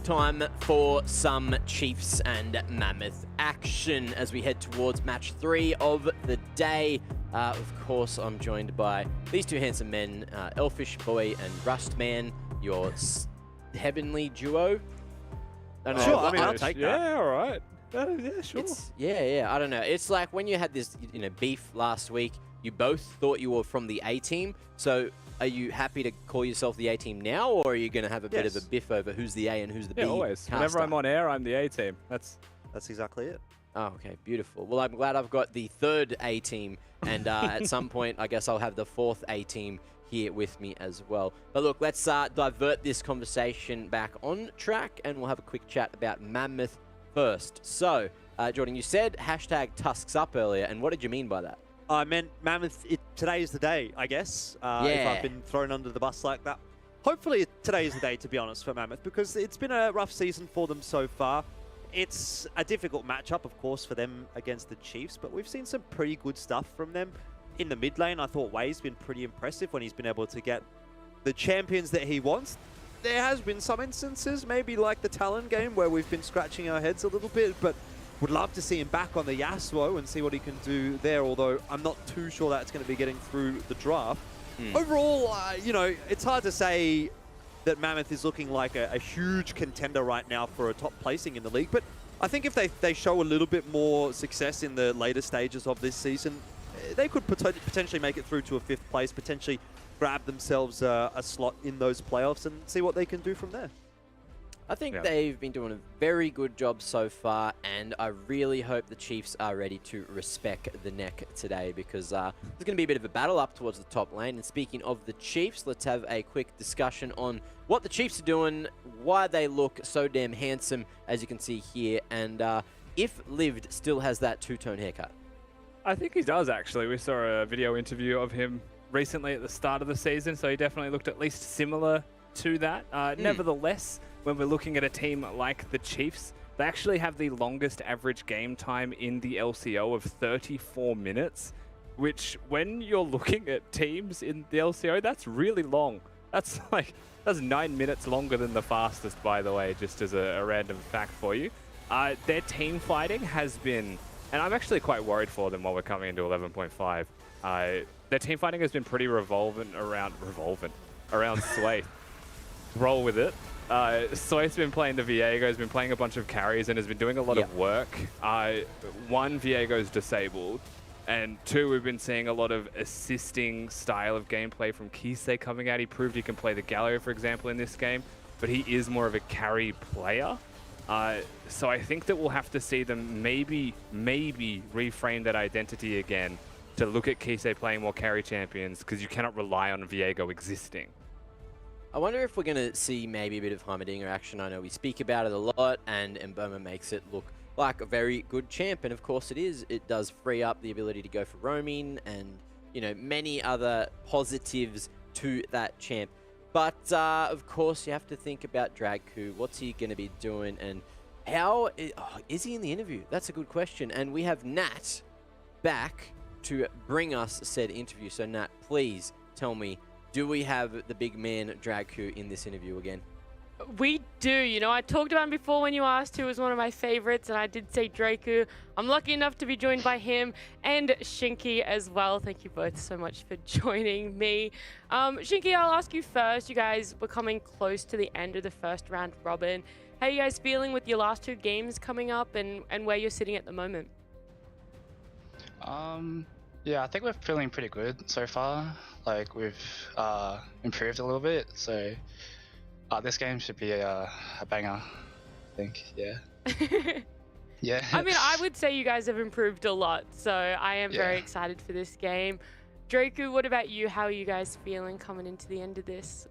Time for some Chiefs and Mammoth action as we head towards match 3 of the day. Of course, I'm joined by these two handsome men, Elfish Boy and Rustman, your heavenly duo. I don't know. Sure, I mean, I'll take that. yeah, all right. Yeah, sure. Yeah, I don't know. It's like when you had this, beef last week, you both thought you were from the A team. So are you happy to call yourself the A team now, or are you going to have a bit of a biff over who's the A and who's the B? Yeah, always. Whenever I'm on air, I'm the A team. That's exactly it. Oh, okay, beautiful. Well, I'm glad I've got the third A team, and at some point, I guess I'll have the fourth A team here with me as well. But look, let's divert this conversation back on track, and we'll have a quick chat about Mammoth first. So, Jordan, you said hashtag Tusks Up earlier, and what did you mean by that? I meant Mammoth, today is the day, I guess. If I've been thrown under the bus like that. Hopefully today is the day, to be honest, for Mammoth, because it's been a rough season for them so far. It's a difficult matchup, of course, for them against the Chiefs, but we've seen some pretty good stuff from them. In the mid lane, I thought Wei's been pretty impressive when he's been able to get the champions that he wants. There has been some instances, maybe like the Talon game, where we've been scratching our heads a little bit, but would love to see him back on the Yasuo and see what he can do there, although I'm not too sure that's going to be getting through the draft. Overall, you know, it's hard to say that Mammoth is looking like a huge contender right now for a top placing in the league, but I think if they show a little bit more success in the later stages of this season, they could potentially make it through to a 5th place, potentially grab themselves a slot in those playoffs and see what they can do from there. I think they've been doing a very good job so far, and I really hope the Chiefs are ready to respect the neck today, because there's going to be a bit of a battle up towards the top lane. And speaking of the Chiefs, let's have a quick discussion on what the Chiefs are doing, why they look so damn handsome, as you can see here, and if Lived still has that two-tone haircut. I think he does, actually. We saw a video interview of him recently at the start of the season, so he definitely looked at least similar to that. Nevertheless, when we're looking at a team like the Chiefs, they actually have the longest average game time in the LCO of 34 minutes, which when you're looking at teams in the LCO, that's really long. That's 9 minutes longer than the fastest, by the way, just as a random fact for you. Their team fighting has been, and I'm actually quite worried for them while we're coming into 11.5. Their team fighting has been pretty revolvent around Sway. Roll with it. Sway's been playing the Viego, has been playing a bunch of carries, and has been doing a lot of work. 1, Viego's disabled, and 2, we've been seeing a lot of assisting style of gameplay from Kisei coming out. He proved he can play the Galio, for example, in this game, but he is more of a carry player. So I think that we'll have to see them maybe reframe that identity again to look at Kisei playing more carry champions, because you cannot rely on Viego existing. I wonder if we're going to see maybe a bit of Heimerdinger action. I know we speak about it a lot, and Mboma makes it look like a very good champ, and of course it is. It does free up the ability to go for roaming and, you know, many other positives to that champ. But, of course, you have to think about Dragku. What's he going to be doing, and how is he in the interview? That's a good question. And we have Nat back to bring us said interview. So, Nat, please tell me, do we have the big man Dragku in this interview again? We do. You know, I talked about him before when you asked who was one of my favorites, and I did say Draku. I'm lucky enough to be joined by him and Shinky as well. Thank you both so much for joining me. Shinky, I'll ask you first. You guys were coming close to the end of the first round robin. How are you guys feeling with your last 2 games coming up, and where you're sitting at the moment? Yeah, I think we're feeling pretty good so far. Like, we've improved a little bit, so this game should be a banger, I think. Yeah. Yeah. I mean, I would say you guys have improved a lot, so I am very excited for this game. Draku, what about you? How are you guys feeling coming into the end of this?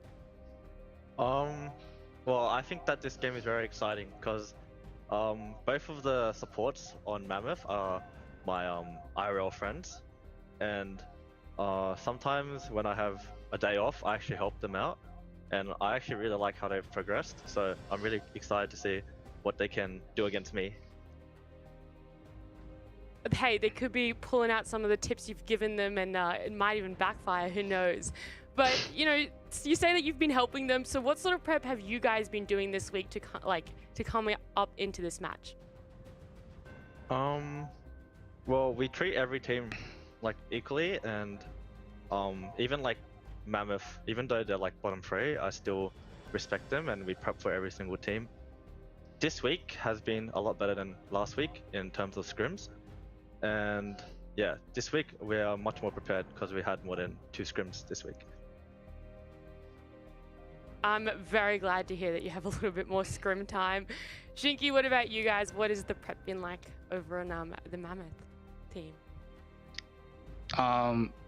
Well, I think that this game is very exciting because both of the supports on Mammoth are my IRL friends, and sometimes when I have a day off, I actually help them out, and I actually really like how they've progressed, so I'm really excited to see what they can do against me. Hey, they could be pulling out some of the tips you've given them, and it might even backfire, who knows. But, you know, you say that you've been helping them, so what sort of prep have you guys been doing this week to come up into this match? Well, we treat every team like equally, and even like Mammoth, even though they're like bottom 3, I still respect them, and we prep for every single team. This week has been a lot better than last week in terms of scrims, and yeah, this week we are much more prepared because we had more than 2 scrims this week. I'm very glad to hear that you have a little bit more scrim time. Shinky, what about you guys? What has the prep been like over on the Mammoth team?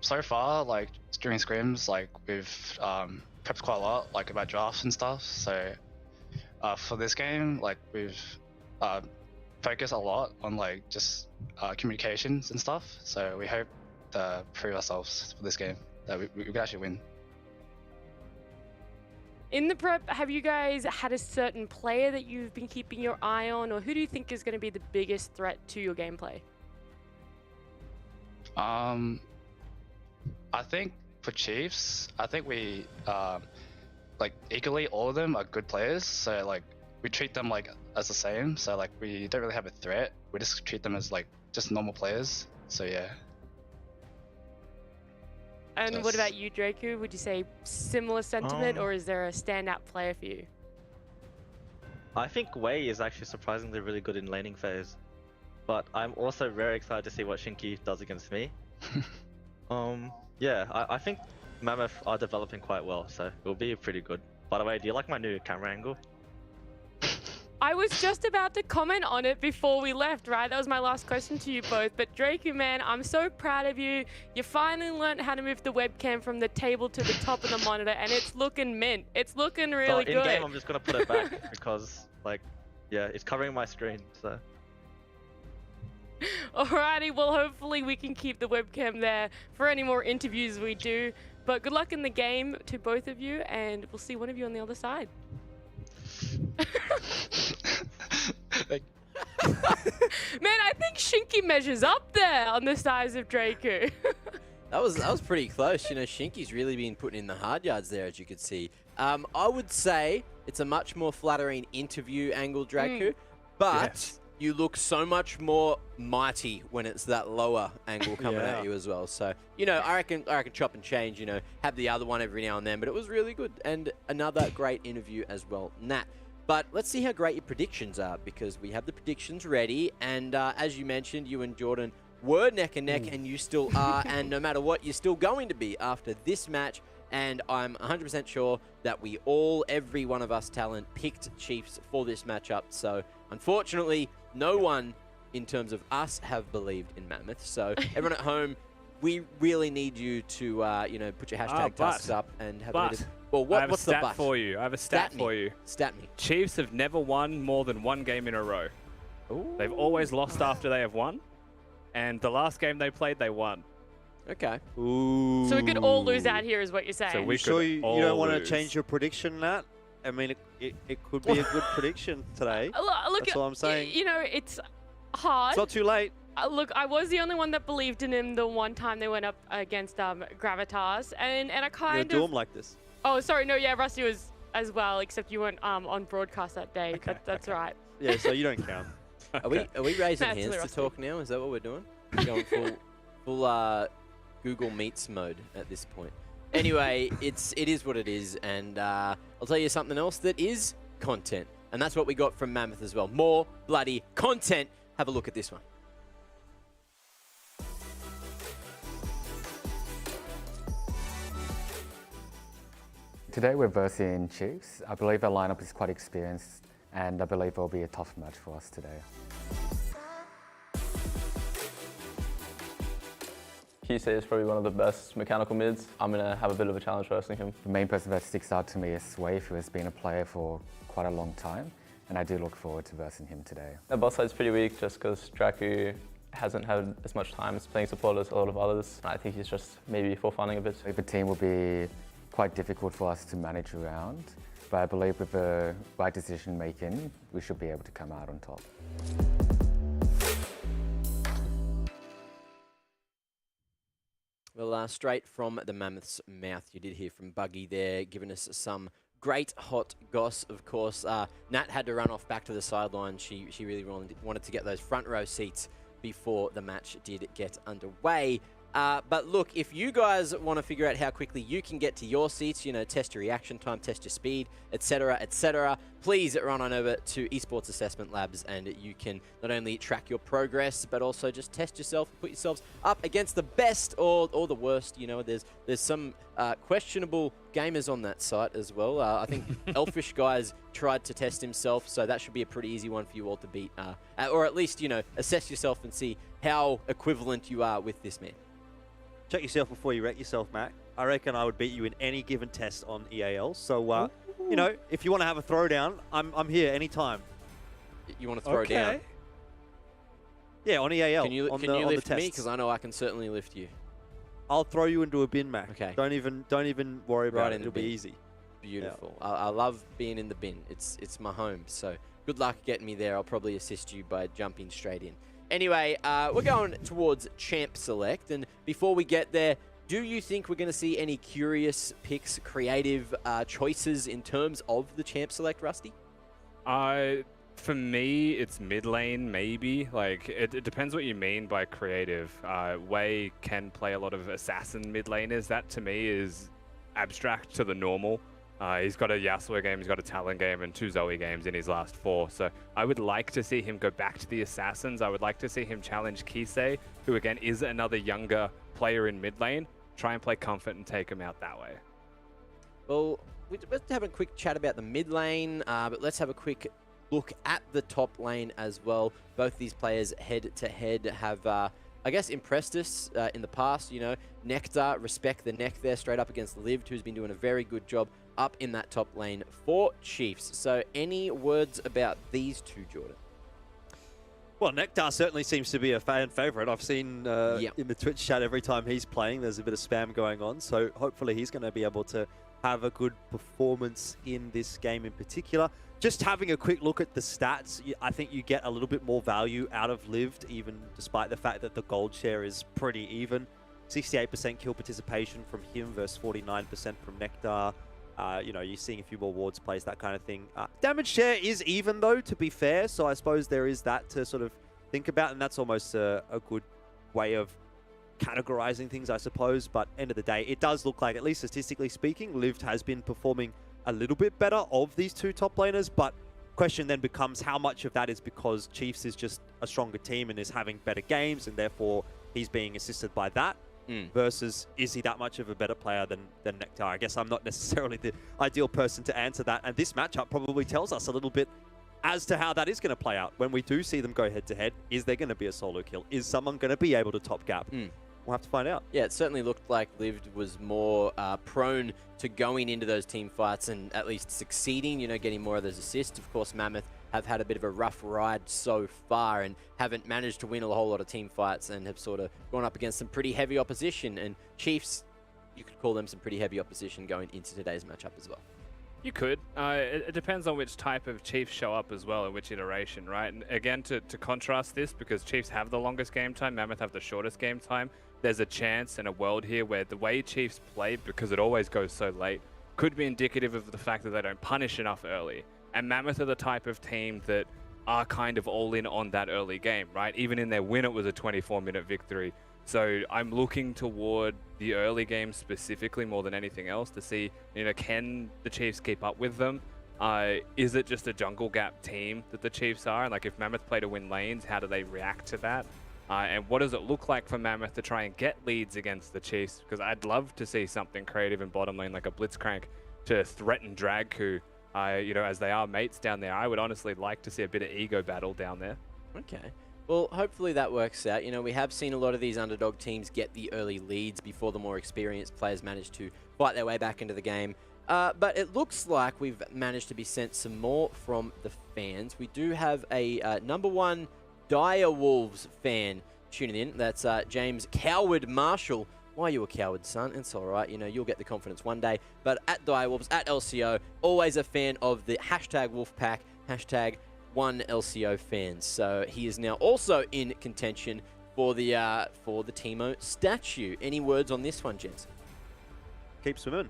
So far, like during scrims, like we've prepped quite a lot, like about drafts and stuff. So for this game, like we've focus a lot on like just communications and stuff. So we hope to prove ourselves for this game that we could actually win. In the prep, have you guys had a certain player that you've been keeping your eye on, or who do you think is going to be the biggest threat to your gameplay? I think for Chiefs, I think we like equally all of them are good players. So like we treat them like as the same. So like we don't really have a threat. We just treat them as like just normal players. So yeah. And what about you, Draku? Would you say similar sentiment, or is there a standout player for you? I think Wei is actually surprisingly really good in laning phase, but I'm also very excited to see what Shinky does against me. Yeah, I think Mammoth are developing quite well, so it'll be pretty good. By the way, do you like my new camera angle? I was just about to comment on it before we left, right? That was my last question to you both. But Draku, man, I'm so proud of you. You finally learned how to move the webcam from the table to the top of the monitor, and it's looking mint. It's looking really good. In game, I'm just gonna put it back because, like, yeah, it's covering my screen, so. Alrighty, well, hopefully we can keep the webcam there for any more interviews we do. But good luck in the game to both of you, and we'll see one of you on the other side. Man, I think Shinky measures up there on the size of Draku. That was pretty close. You know, Shinky's really been putting in the hard yards there, as you could see. I would say it's a much more flattering interview angle, Draku, but you look so much more mighty when it's that lower angle coming at you as well. So, you know, I reckon chop and change, you know, have the other one every now and then, but it was really good. And another great interview as well, Nat. But let's see how great your predictions are, because we have the predictions ready. And as you mentioned, you and Jordan were neck and neck, and you still are. And no matter what, you're still going to be after this match. And I'm 100% sure that every one of us talent picked Chiefs for this matchup. So unfortunately, no one in terms of us have believed in Mammoth. So everyone at home, we really need you to, you know, put your hashtag tasks up and have a little. Well, I have what's a stat the but? for you. I have a stat for you. Stat me. Chiefs have never won more than one game in a row. Ooh. They've always lost after they have won. And the last game they played, they won. Okay. Ooh. So we could all lose out here is what you're saying. So we sure you don't want to lose. change your prediction, Nat? I mean, it could be a good prediction today. Look, That's all I'm saying. You know, it's hard. It's not too late. Look, I was the only one that believed in him the one time they went up against Gravitas, and I kind of... You're a dorm like this. Oh, sorry, no, yeah, Rusty was as well, except you weren't on broadcast that day. Okay, That's right. Yeah, so you don't count. Are we raising That's hands to Rusty. talk now? Is that what we're doing? We're going full Google Meets mode at this point. Anyway, it is what it is, and I'll tell you something else that is content, and that's what we got from Mammoth as well. More bloody content. Have a look at this one. Today we're versing Chiefs. I believe our lineup is quite experienced, and I believe it will be a tough match for us today. Kise is probably one of the best mechanical mids. I'm going to have a bit of a challenge versing him. The main person that sticks out to me is Swave, who has been a player for quite a long time, and I do look forward to versing him today. The bot side's pretty weak just because Draku hasn't had as much time as playing support as a lot of others. I think he's just maybe for-funning a bit. The team will be quite difficult for us to manage around, but I believe with the right decision making, we should be able to come out on top. Well, straight from the Mammoth's mouth, you did hear from Buggy there, giving us some great hot goss, of course. Nat had to run off back to the sideline. She really wanted to get those front row seats before the match did get underway. But look, if you guys want to figure out how quickly you can get to your seats, you know, test your reaction time, test your speed, etc., please run on over to Esports Assessment Labs, and you can not only track your progress, but also just test yourself, put yourselves up against the best or the worst. You know, there's some questionable gamers on that site as well. I think Elfish Guys tried to test himself, so that should be a pretty easy one for you all to beat, or at least, you know, assess yourself and see how equivalent you are with this man. Check yourself before you wreck yourself, Mac. I reckon I would beat you in any given test on EAL. So, you know, if you want to have a throwdown, I'm here anytime. You want to throw down? Yeah, on EAL. Can you on lift me? tests. Because I know I can certainly lift you. I'll throw you into a bin, Mac. Okay. Don't even worry about it. It'll be easy. Beautiful. Yeah. I love being in the bin. It's my home. So good luck getting me there. I'll probably assist you by jumping straight in. Anyway, we're going towards Champ Select, and before we get there, do you think we're going to see any curious picks, creative choices in terms of the Champ Select, Rusty? For me, it's mid lane, maybe. Like, it depends what you mean by creative. Wei can play a lot of assassin mid laners. That, to me, is abstract to the normal. He's got a Yasuo game, he's got a Talon game, and 2 Zoe games in his last 4. So I would like to see him go back to the assassins. I would like to see him challenge Kisei, who, again, is another younger player in mid lane. Try and play comfort and take him out that way. Well, let's have a quick chat about the mid lane, but let's have a quick look at the top lane as well. Both these players head-to-head have, I guess, impressed us in the past. You know, Nectar, respect the neck there, straight up against Lived, who's been doing a very good job up in that top lane for Chiefs. So any words about these two, Jordan? Well, Nectar certainly seems to be a fan favorite. I've seen in the Twitch chat every time he's playing, there's a bit of spam going on. So hopefully he's going to be able to have a good performance in this game in particular. Just having a quick look at the stats, I think you get a little bit more value out of Lived, even despite the fact that the gold share is pretty even. 68% kill participation from him versus 49% from Nectar. You know, you're seeing a few more wards plays, that kind of thing. Damage share is even, though, to be fair, so I suppose there is that to sort of think about, and that's almost a good way of categorizing things, I suppose. But end of the day, it does look like, at least statistically speaking, Lived has been performing a little bit better of these two top laners, but question then becomes how much of that is because Chiefs is just a stronger team and is having better games, and therefore he's being assisted by that, versus is he that much of a better player than Nectar? I guess I'm not necessarily the ideal person to answer that, and this matchup probably tells us a little bit as to how that is going to play out. When we do see them go head-to-head, is there going to be a solo kill? Is someone going to be able to top gap? We'll have to find out. Yeah, it certainly looked like Lived was more prone to going into those team fights and at least succeeding, you know, getting more of those assists. Of course, Mammoth have had a bit of a rough ride so far and haven't managed to win a whole lot of team fights and have sort of gone up against some pretty heavy opposition. And Chiefs, you could call them some pretty heavy opposition going into today's matchup as well. You could. It depends on which type of Chiefs show up as well, and which iteration, right? And again, to contrast this, because Chiefs have the longest game time, Mammoth have the shortest game time, there's a chance in a world here where the way Chiefs play, because it always goes so late, could be indicative of the fact that they don't punish enough early. And Mammoth are the type of team that are kind of all in on that early game, right? Even in their win, it was a 24-minute victory. So I'm looking toward the early game specifically more than anything else to see, you know, can the Chiefs keep up with them? Is it just a jungle gap team that the Chiefs are? And like if Mammoth play to win lanes, how do they react to that? And what does it look like for Mammoth to try and get leads against the Chiefs? Because I'd love to see something creative in bottom lane, like a Blitzcrank to threaten Dragku, you know, as they are mates down there. I would honestly like to see a bit of ego battle down there. Okay. Well, hopefully that works out. You know, we have seen a lot of these underdog teams get the early leads before the more experienced players manage to fight their way back into the game. But it looks like we've managed to be sent some more from the fans. We do have a #1 Dire Wolves fan tuning in. That's James Coward Marshall. Why are you a coward, son? It's all right. You know, you'll get the confidence one day. But at Dire Wolves, at LCO, always a fan of the hashtag Wolfpack, hashtag one LCO fans. So he is now also in contention for the Teemo statue. Any words on this one, gents? Keep swimming.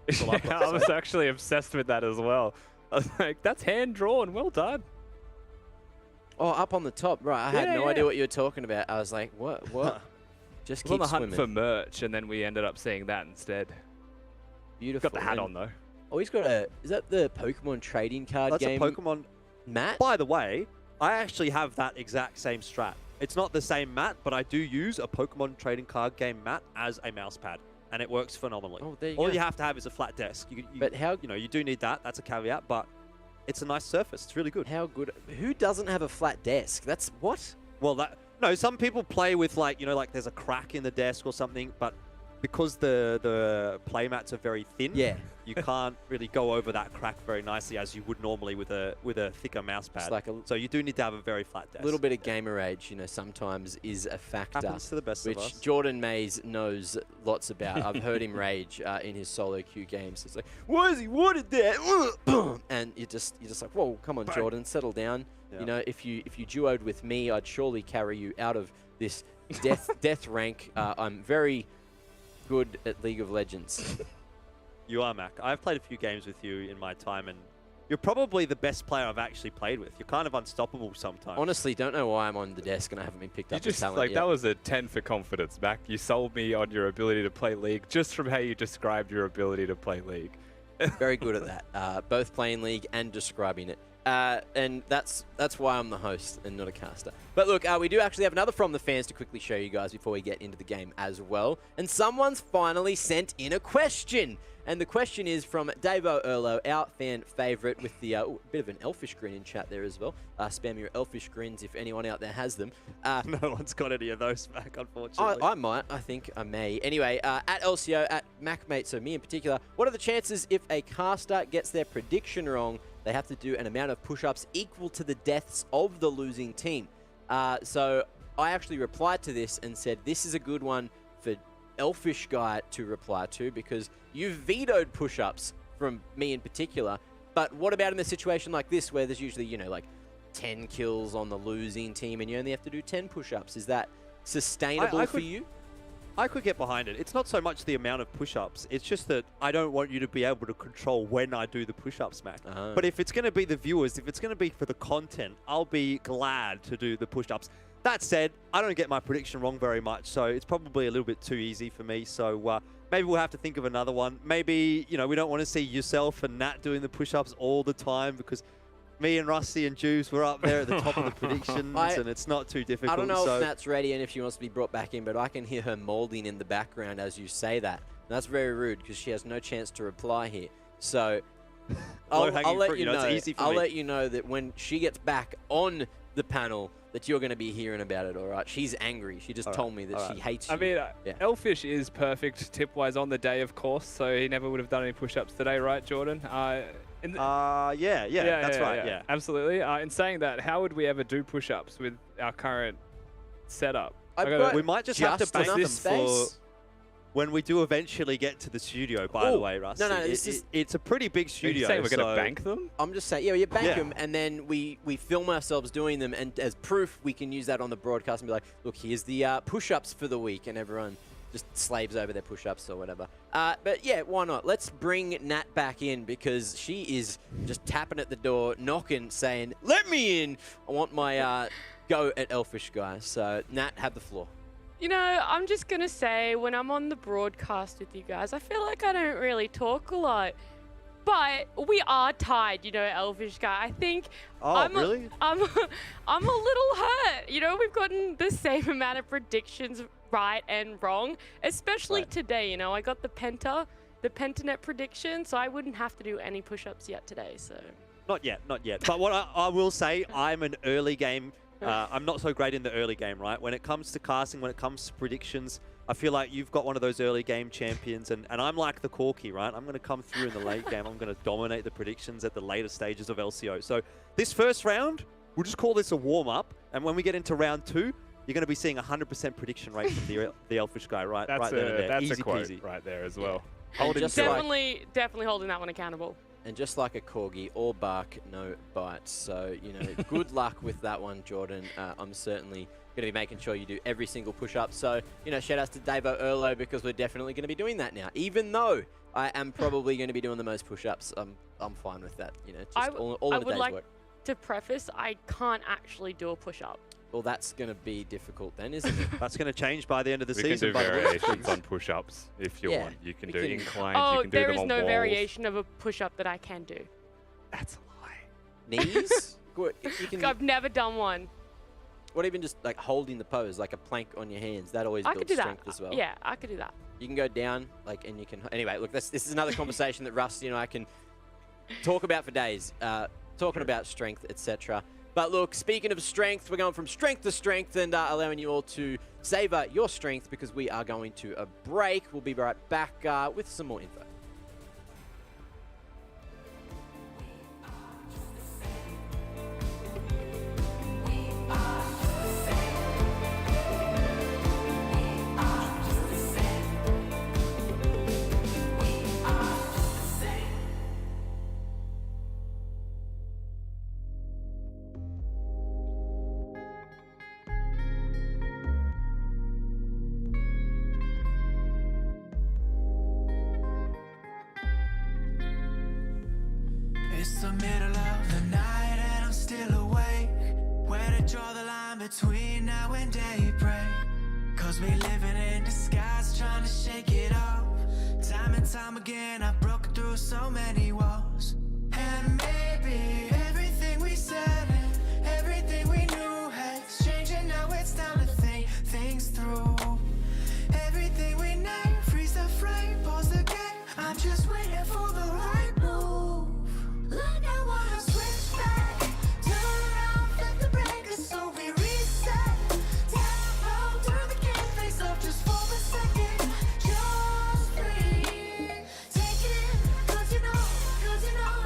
Yeah, I was actually obsessed with that as well. I was like, that's hand-drawn. Well done. Oh, up on the top. Right, I had no idea what you were talking about. I was like, what? Just keep on the swimming. hunt for merch, and then we ended up seeing that instead. Beautiful. Got the hat on, though. Oh, he's got a... Is that the Pokemon trading card game? That's a Pokemon... Mat? By the way, I actually have that exact same strat. It's not the same mat, but I do use a Pokemon trading card game mat as a mouse pad, and it works phenomenally. Oh, there you All go. you have to have is a flat desk. But how... You know, you do need that. That's a caveat, but it's a nice surface. It's really good. How good... Who doesn't have a flat desk? That's... What? Well, that... No, some people play with, like, you know, like there's a crack in the desk or something, but because the play mats are very thin. Yeah. You can't really go over that crack very nicely as you would normally with a thicker mouse pad. like so you do need to have a very flat desk. A little bit of gamer age, sometimes is a factor. Happens to the best of which us. Jordan Mays knows lots about. I've heard him rage in his solo queue games. It's like, why is he wanted that? And you're just like, whoa, come on, Jordan, settle down. Yeah. If you duoed with me, I'd surely carry you out of this death rank. I'm very good at League of Legends. You are, Mac. I've played a few games with you in my time, and you're probably the best player I've actually played with. You're kind of unstoppable sometimes. Honestly, don't know why I'm on the desk and I haven't been picked up as talent yet. That was a 10 for confidence, Mac. You sold me on your ability to play League just from how you described your ability to play League. Very good at that. Both playing League and describing it. And that's why I'm the host and not a caster. But look, we do actually have another from the fans to quickly show you guys before we get into the game as well. And someone's finally sent in a question. And the question is from Davo Erlo, our fan favourite, with the bit of an elfish grin in chat there as well. Spam your elfish grins if anyone out there has them. No one's got any of those back, unfortunately. I might. I think I may. Anyway, at LCO, at MacMate, so me in particular, what are the chances if a caster gets their prediction wrong, they have to do an amount of push-ups equal to the deaths of the losing team? So I actually replied to this and said, this is a good one for Elfish Guy to reply to, because you vetoed push-ups from me in particular. But what about in a situation like this where there's usually, like 10 kills on the losing team and you only have to do 10 push-ups? Is that sustainable for you? I could get behind it. It's not so much the amount of push-ups. It's just that I don't want you to be able to control when I do the push-ups, Mac. But if it's going to be the viewers, if it's going to be for the content, I'll be glad to do the push-ups. That said, I don't get my prediction wrong very much, so it's probably a little bit too easy for me. So maybe we'll have to think of another one. Maybe, we don't want to see yourself and Nat doing the push-ups all the time, because me and Rusty and Juice were up there at the top of the predictions, and it's not too difficult. I don't know if Nat's ready and if she wants to be brought back in, but I can hear her molding in the background as you say that. And that's very rude, because she has no chance to reply here. So I'll let you know. It's easy for I'll me. let you know that when she gets back on the panel, that you're going to be hearing about it, all right? She's angry. She just told me that she hates you. I mean, Yeah. Elfish is perfect tip-wise on the day, of course, so he never would have done any push-ups today, right, Jordan? Yeah, that's right, yeah. Absolutely. In saying that, how would we ever do push-ups with our current setup? We might just have to bank them for when we do eventually get to the studio, by the way, Russ. No, it's a pretty big studio. saying we're going to bank them? I'm just saying, you bank them, and then we film ourselves doing them, and as proof, we can use that on the broadcast and be like, look, here's the push-ups for the week, and everyone just slaves over their push-ups or whatever. But yeah, why not? Let's bring Nat back in, because she is just tapping at the door, knocking, saying, let me in! I want my go at Elfish Guy. So, Nat, have the floor. I'm just going to say, when I'm on the broadcast with you guys, I feel like I don't really talk a lot. But we are tied, Elfish Guy. I think really? I'm a little hurt. We've gotten the same amount of predictions right and wrong, especially today. I got the Pentanet prediction, so I wouldn't have to do any push-ups yet today. So Not yet. But what I will say, I'm an early game. I'm not so great in the early game, right? When it comes to casting, when it comes to predictions, I feel like you've got one of those early game champions, and I'm like the Corky, right? I'm going to come through in the late game. I'm going to dominate the predictions at the later stages of LCO. So this first round, we'll just call this a warm-up, and when we get into round 2, you're going to be seeing 100% prediction rate from the Elfish Guy, right? That's right there. that's Easy a quote peasy. right there as well. definitely holding that one accountable. And just like a corgi, all bark, no bite. So, good luck with that one, Jordan. I'm certainly going to be making sure you do every single push-up. So, shout outs to Davo Erlo, because we're definitely going to be doing that now. Even though I am probably going to be doing the most push-ups, I'm fine with that. Just all of the I would day's like work. to preface, I can't actually do a push-up. Well, that's going to be difficult then, isn't it? That's going to change by the end of the We season. can do variations on push-ups if you want. You can do inclines, you can do there them is on no walls. variation of a push-up that I can do. That's a lie. Knees? Good. I've never done one. What, even just like holding the pose, like a plank on your hands? That always I builds could do that. strength as well. Yeah, I could do that. You can go down, and you can... Anyway, look, this is another conversation that Rusty and I can talk about for days. Talking about strength, etc. But look, speaking of strength, we're going from strength to strength and allowing you all to savor your strength because we are going to a break. We'll be right back with some more info. It's the middle of the night and I'm still awake. Where to draw the line between now and daybreak? Cause we living in disguise, trying to shake it off. Time and time again, I've broken through so many walls. And maybe everything we said and everything we knew has changed, and now it's time to think things through. Everything we name, freeze the frame, pause the game. I'm just waiting for the right move. Look, I wanna switch back, turn around, flip the breakers so we reset. Down, through the game, face up just for a second. Just breathe, take it in, cause you know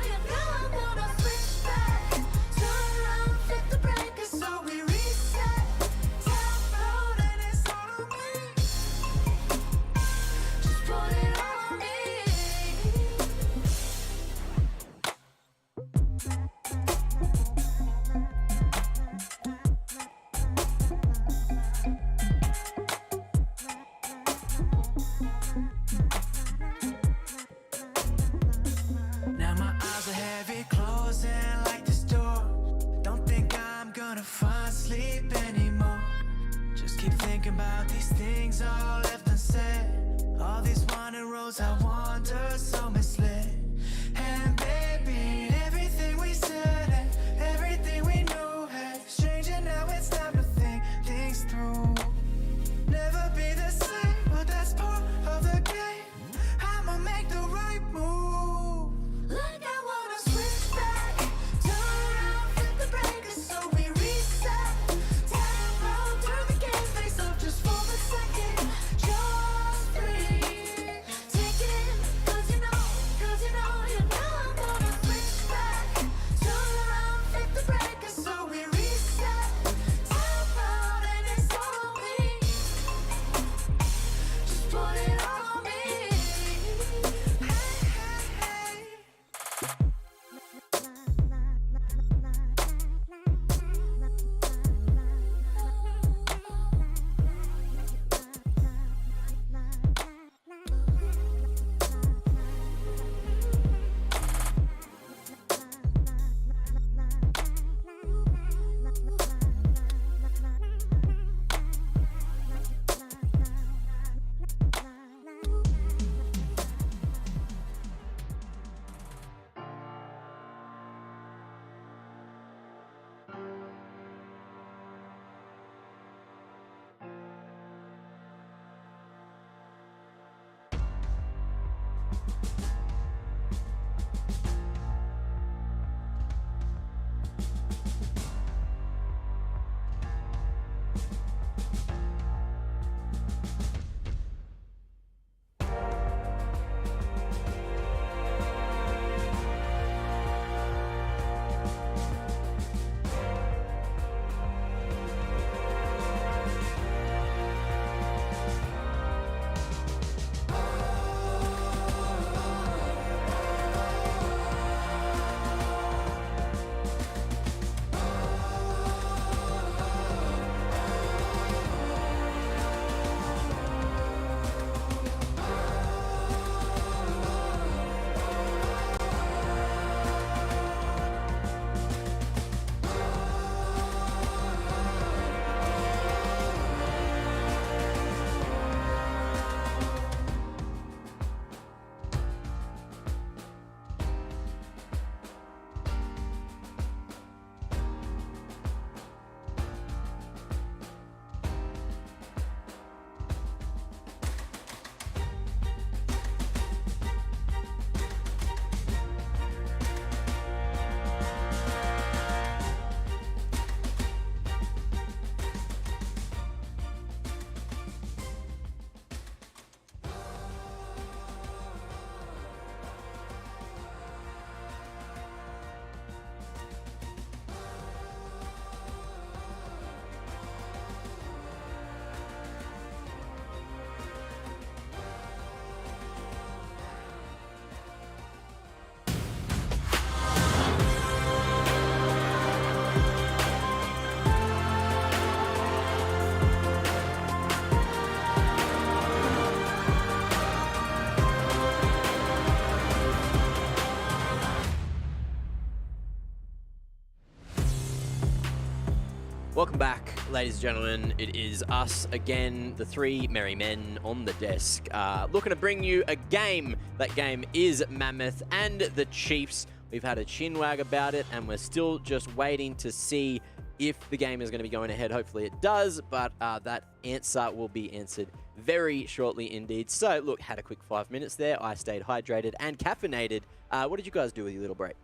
Welcome back, ladies and gentlemen. It is us again, the three merry men on the desk, looking to bring you a game. That game is Mammoth and the Chiefs. We've had a chinwag about it, and we're still just waiting to see if the game is going to be going ahead. Hopefully it does, but that answer will be answered very shortly indeed. So, look, had a quick 5 minutes there. I stayed hydrated and caffeinated. What did you guys do with your little break?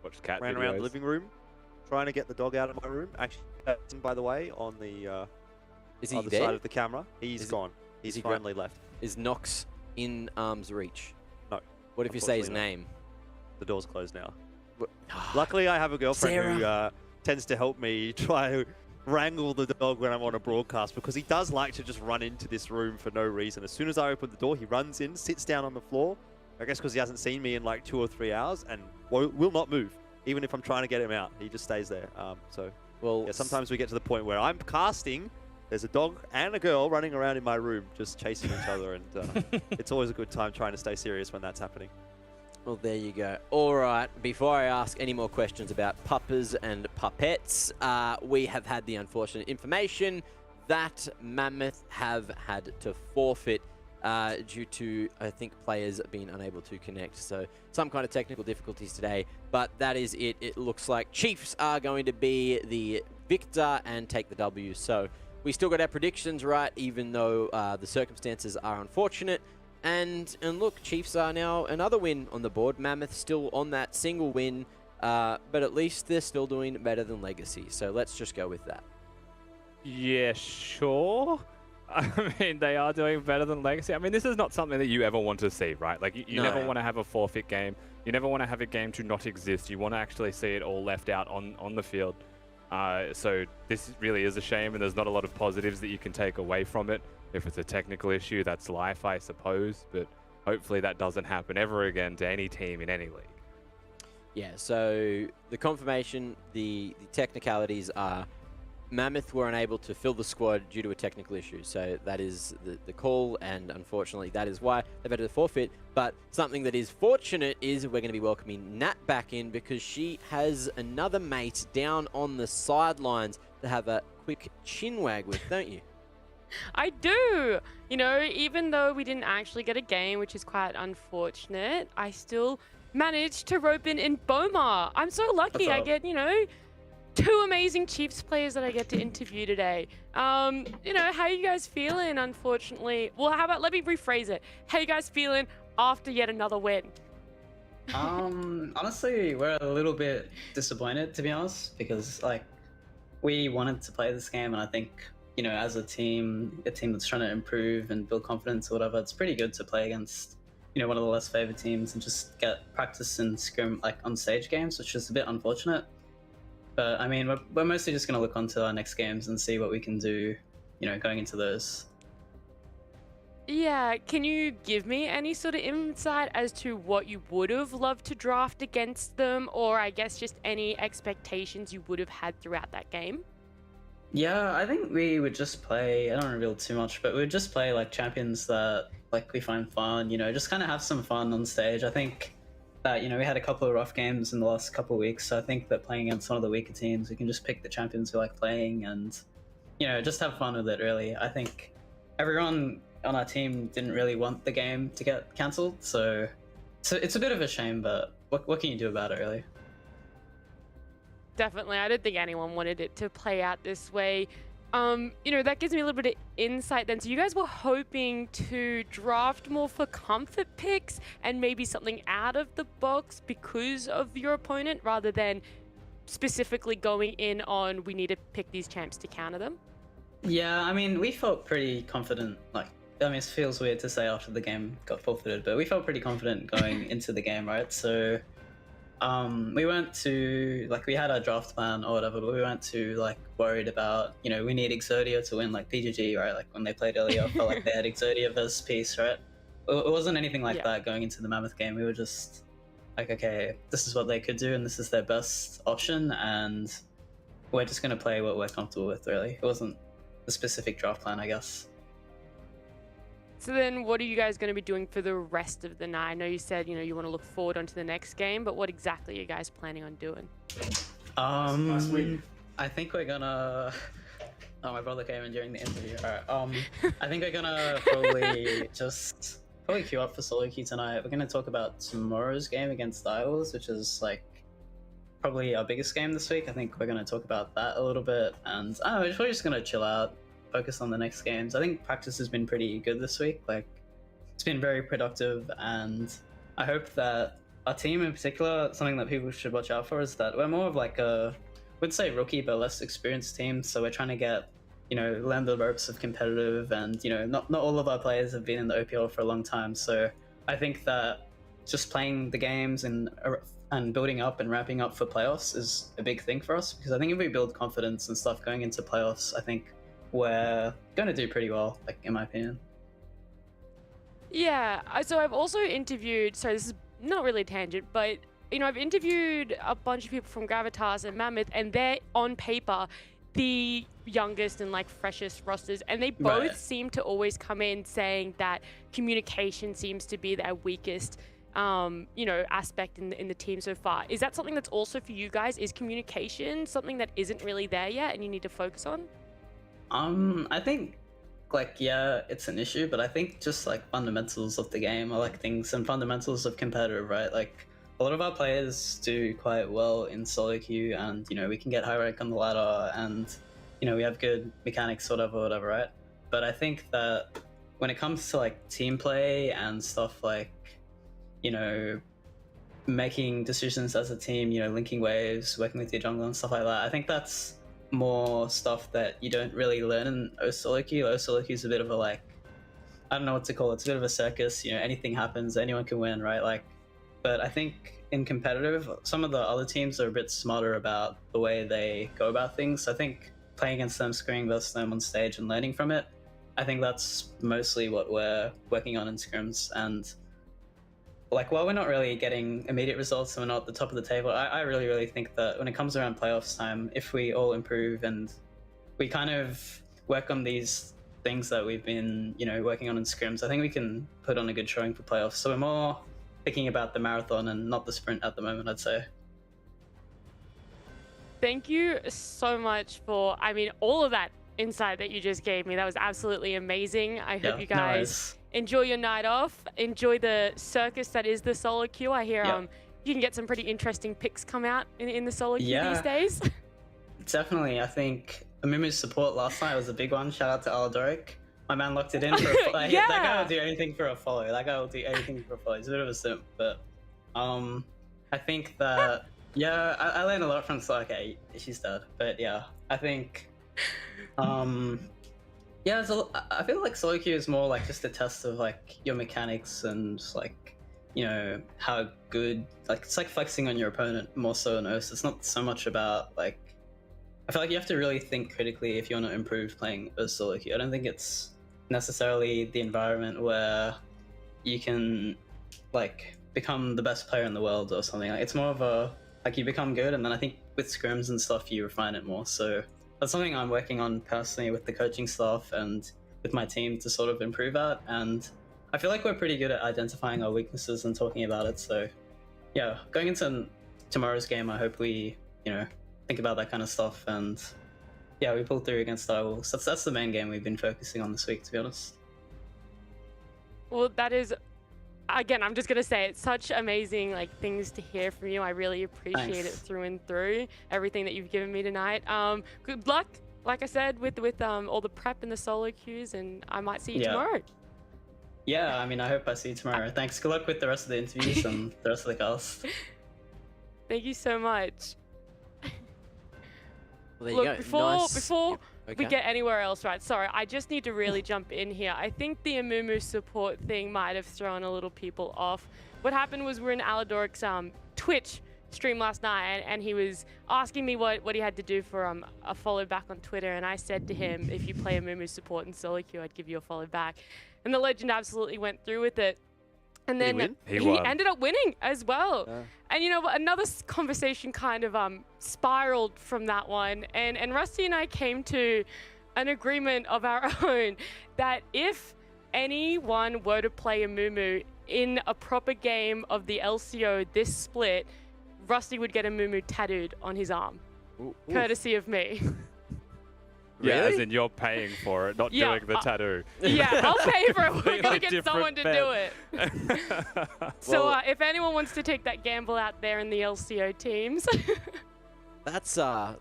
Watched cat Ran around the living room, trying to get the dog out of my room. Actually, by the way, on the Is he other there? side of the camera, he's gone. He's he finally left. Is Nox in arm's reach? No. What if you say his Unfortunately name? The door's closed now. Luckily, I have a girlfriend who tends to help me try to wrangle the dog when I'm on a broadcast, because he does like to just run into this room for no reason. As soon as I open the door, he runs in, sits down on the floor, I guess because he hasn't seen me in like 2 or 3 hours, and will not move. Even if I'm trying to get him out, he just stays there. Well, yeah, sometimes we get to the point where I'm casting, there's a dog and a girl running around in my room just chasing each other, and it's always a good time trying to stay serious when that's happening. Well, there you go. All right, before I ask any more questions about puppers and puppets, we have had the unfortunate information that Mammoth have had to forfeit due to, I think, players being unable to connect. So some kind of technical difficulties today, but that is it. It looks like Chiefs are going to be the victor and take the W. So we still got our predictions right, even though the circumstances are unfortunate. And look, Chiefs are now another win on the board. Mammoth still on that single win, but at least they're still doing better than Legacy. So let's just go with that. Yeah, sure. I mean, they are doing better than Legacy. I mean, this is not something that you ever want to see, right? Like, you never want to have a forfeit game. You never want to have a game to not exist. You want to actually see it all left out on the field. So this really is a shame, and there's not a lot of positives that you can take away from it. If it's a technical issue, that's life, I suppose. But hopefully that doesn't happen ever again to any team in any league. Yeah, so the confirmation, the technicalities are Mammoth were unable to fill the squad due to a technical issue. So that is the call, and unfortunately that is why they've had to forfeit. But something that is fortunate is we're going to be welcoming Nat back in, because she has another mate down on the sidelines to have a quick chinwag with, don't you? I do. You know, even though we didn't actually get a game, which is quite unfortunate, I still managed to rope in Boma. I'm so lucky. I get, 2 amazing Chiefs players that I get to interview today. How are you guys feeling, unfortunately? Well, how about, let me rephrase it. How you guys feeling after yet another win? Honestly, we're a little bit disappointed, to be honest, because, we wanted to play this game, and I think, as a team that's trying to improve and build confidence or whatever, it's pretty good to play against, one of the less favored teams and just get practice and scrim, on stage games, which is a bit unfortunate. But, I mean, we're mostly just going to look onto our next games and see what we can do, going into those. Yeah, can you give me any sort of insight as to what you would have loved to draft against them, or I guess just any expectations you would have had throughout that game? Yeah, I think we would just play, I don't want to reveal too much, but we would just play champions that we find fun, just kind of have some fun on stage. I think that, we had a couple of rough games in the last couple of weeks, so I think that playing against one of the weaker teams, we can just pick the champions we like playing and, just have fun with it, really. I think everyone on our team didn't really want the game to get cancelled, so it's a bit of a shame, but what can you do about it, really? Definitely. I don't think anyone wanted it to play out this way. That gives me a little bit of insight then. So you guys were hoping to draft more for comfort picks and maybe something out of the box because of your opponent, rather than specifically going in on, we need to pick these champs to counter them? Yeah, I mean, we felt pretty confident. It feels weird to say after the game got forfeited, but we felt pretty confident going into the game, right? So we weren't too, we had our draft plan or whatever, but we weren't too, worried about, we need Exodia to win, PGG, right? When they played earlier, I felt like they had Exodia versus Peace, right? It wasn't anything like that going into the Mammoth game. We were just okay, this is what they could do, and this is their best option, and we're just going to play what we're comfortable with, really. It wasn't a specific draft plan, I guess. So then what are you guys going to be doing for the rest of the night? I know you said, you want to look forward onto the next game, but what exactly are you guys planning on doing? I think we're gonna. Oh, my brother came in during the interview. Alright. I think we're gonna probably queue up for solo queue tonight. We're gonna talk about tomorrow's game against Isles, which is like probably our biggest game this week. I think we're gonna talk about that a little bit, and I don't know, we're just gonna chill out, focus on the next games. I think practice has been pretty good this week. Like, it's been very productive, and I hope that our team in particular, something that people should watch out for is that we're more of like a, would say rookie but less experienced team. So we're trying to get, learn the ropes of competitive, and not all of our players have been in the OPL for a long time. So I think that just playing the games and building up and ramping up for playoffs is a big thing for us, because I think if we build confidence and stuff going into playoffs, I think we're going to do pretty well, like, in my opinion. Yeah, so I've also interviewed, so this is not really a tangent, but I've interviewed a bunch of people from Gravitas and Mammoth, and they're on paper the youngest and like freshest rosters, and they both seem to always come in saying that communication seems to be their weakest aspect in the team so far. Is that something that's also for you guys? Is communication something that isn't really there yet and you need to focus on? I think, yeah, it's an issue, but I think just like fundamentals of the game are like things, and fundamentals of competitive, right? Like, a lot of our players do quite well in solo queue, and we can get high rank on the ladder, and we have good mechanics, whatever, right? But I think that when it comes to like team play and stuff like making decisions as a team, linking waves, working with your jungle and stuff like that, I think that's more stuff that you don't really learn in O solo queue. O solo queue is a bit of a, like, I don't know what to call it. It's a bit of a circus. Anything happens, anyone can win, right? Like, but I think in competitive, some of the other teams are a bit smarter about the way they go about things. I think playing against them, screaming versus them on stage and learning from it, I think that's mostly what we're working on in scrims. And like, while we're not really getting immediate results and we're not at the top of the table, I really think that when it comes around playoffs time, if we all improve and we kind of work on these things that we've been, working on in scrims, I think we can put on a good showing for playoffs. So we're more thinking about the marathon and not the sprint at the moment, I'd say. Thank you so much for, all of that insight that you just gave me. That was absolutely amazing. I hope you guys enjoy your night off. Enjoy the circus that is the solo queue. I hear you can get some pretty interesting picks come out in the solo queue these days. Definitely. I think Amumu's support last night was a big one. Shout out to Aladoric. My man locked it in for a follow. That guy will do anything for a follow. He's a bit of a simp, but I think that I learned a lot from okay, she's dead. But yeah, I think I feel like solo queue is more like just a test of like your mechanics and like how good, like, it's like flexing on your opponent more so than OS. It's not so much about like, I feel like you have to really think critically if you want to improve playing OS solo queue. I don't think it's necessarily the environment where you can like become the best player in the world or something. Like, it's more of a, like, you become good, and then I think with scrims and stuff you refine it more. So that's something I'm working on personally with the coaching staff and with my team to sort of improve at. And I feel like we're pretty good at identifying our weaknesses and talking about it. So yeah, going into tomorrow's game, I hope we think about that kind of stuff, and yeah, we pulled through against Star Wars. That's the main game we've been focusing on this week, to be honest. Well, that is, again, I'm just gonna say, it's such amazing things to hear from you. I really appreciate it through and through, everything that you've given me tonight. Good luck, like I said, with all the prep and the solo queues, and I might see you tomorrow. Yeah, I hope I see you tomorrow. Thanks. Good luck with the rest of the interviews and the rest of the cast. Thank you so much. Well, Look, before Okay. we get anywhere else, right? Sorry, I just need to really jump in here. I think the Amumu support thing might have thrown a little people off. What happened was we're in Aladoric's Twitch stream last night, and he was asking me what he had to do for a follow back on Twitter, and I said to him, if you play Amumu support in solo queue, I'd give you a follow back. And the legend absolutely went through with it. And then he ended up winning as well. Yeah. And another conversation kind of spiraled from that one. And Rusty and I came to an agreement of our own that if anyone were to play Amumu in a proper game of the LCO this split, Rusty would get Amumu tattooed on his arm. courtesy of me. Yeah, as Really? in you're paying for it, not Yeah, doing the tattoo. Yeah, I'll pay for it. We're Completely gonna get different someone to bet. do it. So if anyone wants to take that gamble out there in the LCO teams, That's I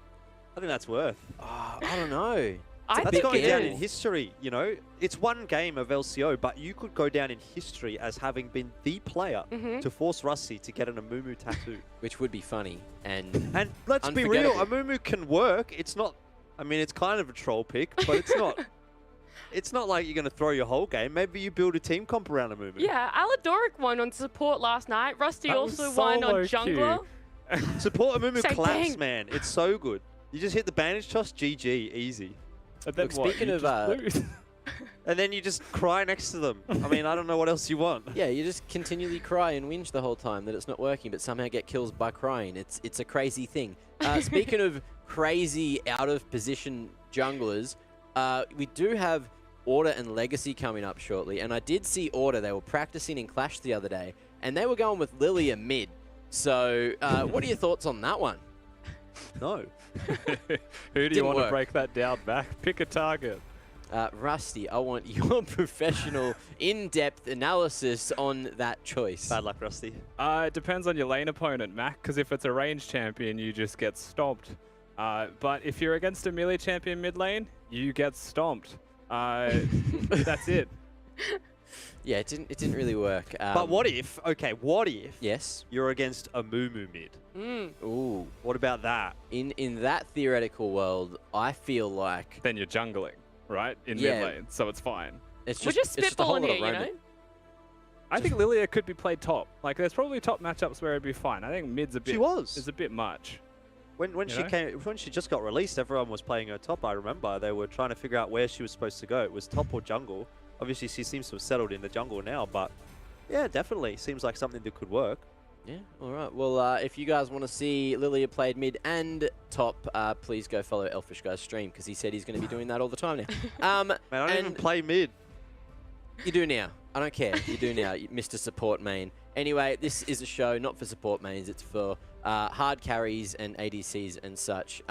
think that's worth. I don't know. I That's think going it down is. in history, you know? It's one game of LCO, but you could go down in history as having been the player Mhm. to force Rusty to get an Amumu tattoo. Which would be funny and Let's be real, unforgettable. Amumu can work. It's not, I mean, it's kind of a troll pick, but it's not. It's not like you're going to throw your whole game. Maybe you build a team comp around Amumu. Yeah, Aladoric won on support last night. Rusty That was also so won on low-key. jungler. Support Amumu Same claps, thing. man. It's so good. You just hit the bandage toss, GG, easy. Look, speaking of and then you just cry next to them. I mean, I don't know what else you want. yeah, you just continually cry and whinge the whole time that it's not working, but somehow get kills by crying. It's a crazy thing. Speaking of crazy out of position junglers, we do have Order and Legacy coming up shortly, and I did see Order. They were practicing in Clash the other day, and they were going with Lilia mid. So, what are your thoughts on that one? No. Who do you Didn't want work. to break that down back? Pick a target. Rusty, I want your professional, in-depth analysis on that choice. Bad luck, Rusty. It depends on your lane opponent, Mac, because if it's a ranged champion, you just get stomped. But if you're against a melee champion mid lane, you get stomped. That's it. Yeah, it didn't really work. But what if, what if yes, you're against a Mumu mid? Ooh. What about that? In that theoretical world, I feel like Then you're jungling, right? In Yeah. mid lane, so it's fine. it's We're just, just it's just a whole spitballing lot of here, you know? roaming. I think Lilia could be played top. Like, there's probably top matchups where it'd be fine. I think mid's a bit. She was. Is a bit much. When You she know? when she just got released, everyone was playing her top. I remember they were trying to figure out where she was supposed to go. It was top or jungle. Obviously, she seems to have settled in the jungle now, but yeah, definitely seems like something that could work. Yeah, all right. Well, if you guys want to see Lilia played mid and top, please go follow Elfish Guy's stream because he said he's going to be doing that all the time now. Man, I don't even play mid. You do now. I don't care. You do now, Mr. Support Main. Anyway, this is a show not for support mains. It's for hard carries and ADCs and such.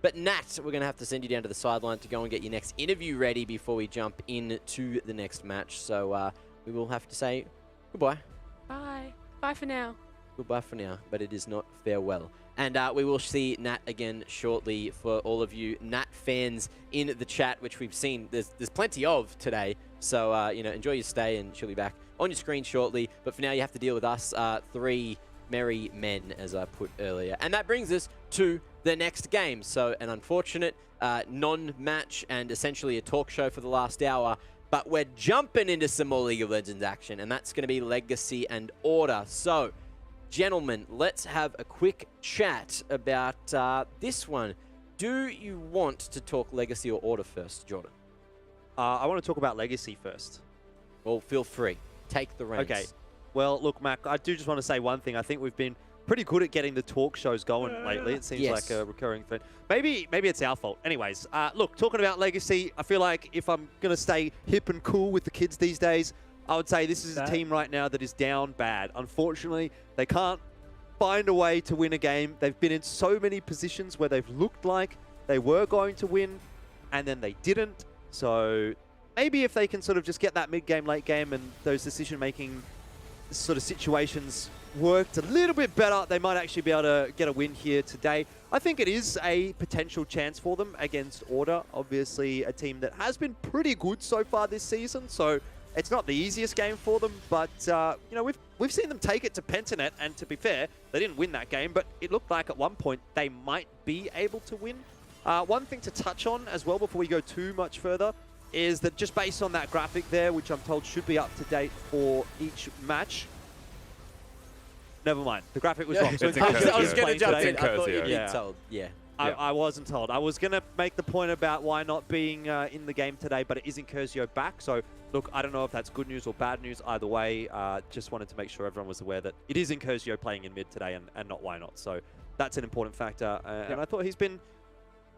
But Nat, we're going to have to send you down to the sideline to go and get your next interview ready before we jump into the next match. So we will have to say goodbye. Bye. Bye for now. Goodbye for now, but it is not farewell. And we will see Nat again shortly for all of you Nat fans in the chat, which we've seen there's plenty of today. So, you know, enjoy your stay and she'll be back on your screen shortly. But for now, you have to deal with us, three merry men, as I put earlier. And that brings us to the next game. So an unfortunate non-match and essentially a talk show for the last hour. But we're jumping into some more League of Legends action, and that's going to be Legacy and Order. So, gentlemen, let's have a quick chat about this one. Do you want to talk Legacy or Order first, Jordan? I want to talk about Legacy first. Well, feel free. Take the reins. Okay. Well, look, Mac, I do just want to say one thing. I think we've been pretty good at getting the talk shows going lately. It seems like a recurring thing. Maybe it's our fault. Anyways, look, talking about Legacy, I feel like if I'm going to stay hip and cool with the kids these days, I would say this is a team right now that is down bad. Unfortunately, they can't find a way to win a game. They've been in so many positions where they've looked like they were going to win, and then they didn't. So maybe if they can sort of just get that mid-game, late-game, and those decision-making sort of situations worked a little bit better, they might actually be able to get a win here today. I think it is a potential chance for them against Order. Obviously, a team that has been pretty good so far this season, so it's not the easiest game for them, but you know, we've seen them take it to Pentanet, and to be fair, they didn't win that game, but it looked like at one point they might be able to win. One thing to touch on as well before we go too much further is that just based on that graphic there, which I'm told should be up to date for each match. Never mind, the graphic was wrong. So I was going to jump in. I thought you'd be Yeah. told. Yeah. I wasn't told. I was going to make the point about why not being in the game today, but it is Incursio back. So, look, I don't know if that's good news or bad news. Either way, just wanted to make sure everyone was aware that it is Incursio playing in mid today and not why not. So that's an important factor. And I thought he's been...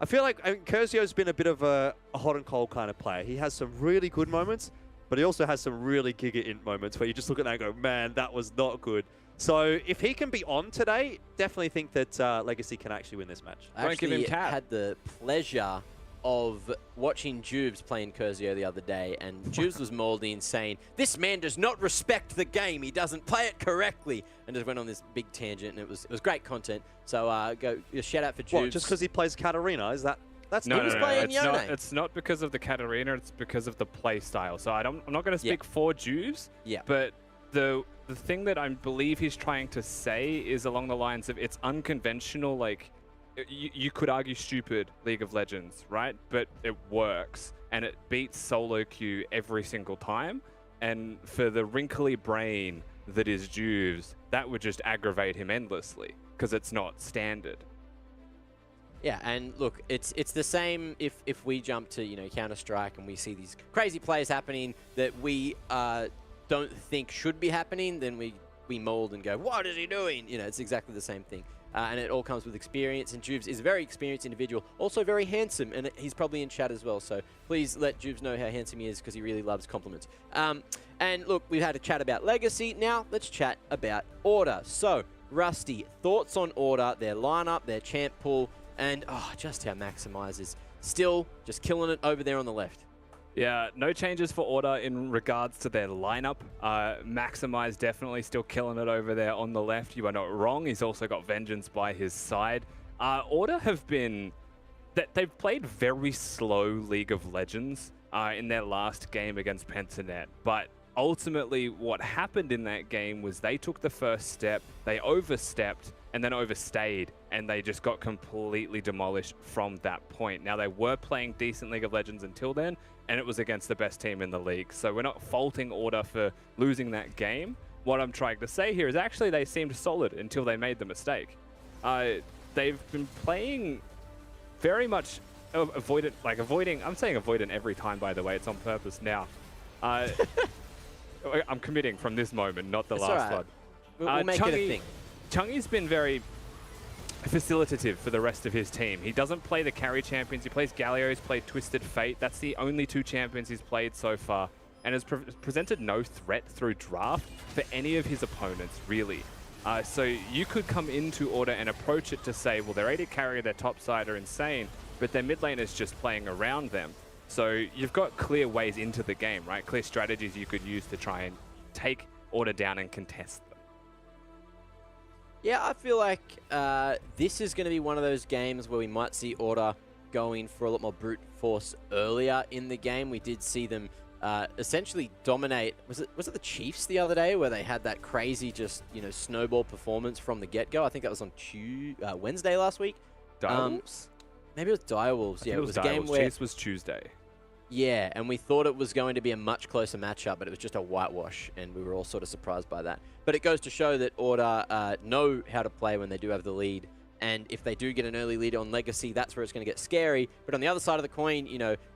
I feel like Incursio's been a bit of a hot and cold kind of player. He has some really good moments, but he also has some really giga-int moments where you just look at that and go, man, that was not good. So if he can be on today, definitely think that Legacy can actually win this match. I actually had the pleasure of watching Jubes playing Curzio the other day, and Jubes was molding, saying, "This man does not respect the game. He doesn't play it correctly," and just went on this big tangent, and it was great content. So go shout out for Jubes. What, just because he plays Katarina? Is that? That's No, not it's not because of the Katarina. It's because of the play style. So I'm not going to speak for Jubes. Yeah. But the thing that I believe he's trying to say is along the lines of it's unconventional. Like you could argue stupid League of Legends, right? But it works and it beats solo queue every single time. And for the wrinkly brain that is Jubes, that would just aggravate him endlessly because it's not standard. Yeah, and look, it's the same if we jump to, Counter-Strike and we see these crazy plays happening that we don't think should be happening, then we mold and go, what is he doing? It's exactly the same thing. And it all comes with experience, and Jubes is a very experienced individual, also very handsome, and he's probably in chat as well, so please let Jubes know how handsome he is because he really loves compliments. And look, we've had a chat about Legacy, now let's chat about Order. So, Rusty, thoughts on Order, their lineup, their champ pool, and just how Maximize is still just killing it over there on the left. Yeah, no changes for Order in regards to their lineup. Maximize definitely still killing it over there on the left. You are not wrong. He's also got Vengeance by his side. Order have been... They've played very slow League of Legends in their last game against Pentanet. But ultimately, what happened in that game was they took the first step, they overstepped, and then overstayed, and they just got completely demolished from that point. Now, they were playing decent League of Legends until then, and it was against the best team in the league. So we're not faulting Order for losing that game. What I'm trying to say here is actually they seemed solid until they made the mistake. They've been playing very much avoidant, I'm saying avoidant every time, by the way, it's on purpose now. I'm committing from this moment, not the last one. We'll make it a thing. Chungy's been very facilitative for the rest of his team. He doesn't play the carry champions. He plays Galio. He's played Twisted Fate. That's the only two champions he's played so far, and has presented no threat through draft for any of his opponents, really. So you could come into Order and approach it to say, well, their AD carry, their top side are insane, but their mid lane is just playing around them. So you've got clear ways into the game, right? Clear strategies you could use to try and take Order down and contest them. Yeah, I feel like this is going to be one of those games where we might see Order going for a lot more brute force earlier in the game. We did see them essentially dominate. Was it the Chiefs the other day where they had that crazy snowball performance from the get-go? I think that was on Wednesday last week. Direwolves? Maybe it was Direwolves. Yeah, it was a game where Chiefs was Tuesday. Yeah, and we thought it was going to be a much closer matchup, but it was just a whitewash, and we were all sort of surprised by that. But it goes to show that Order know how to play when they do have the lead, and if they do get an early lead on Legacy, that's where it's going to get scary. But on the other side of the coin,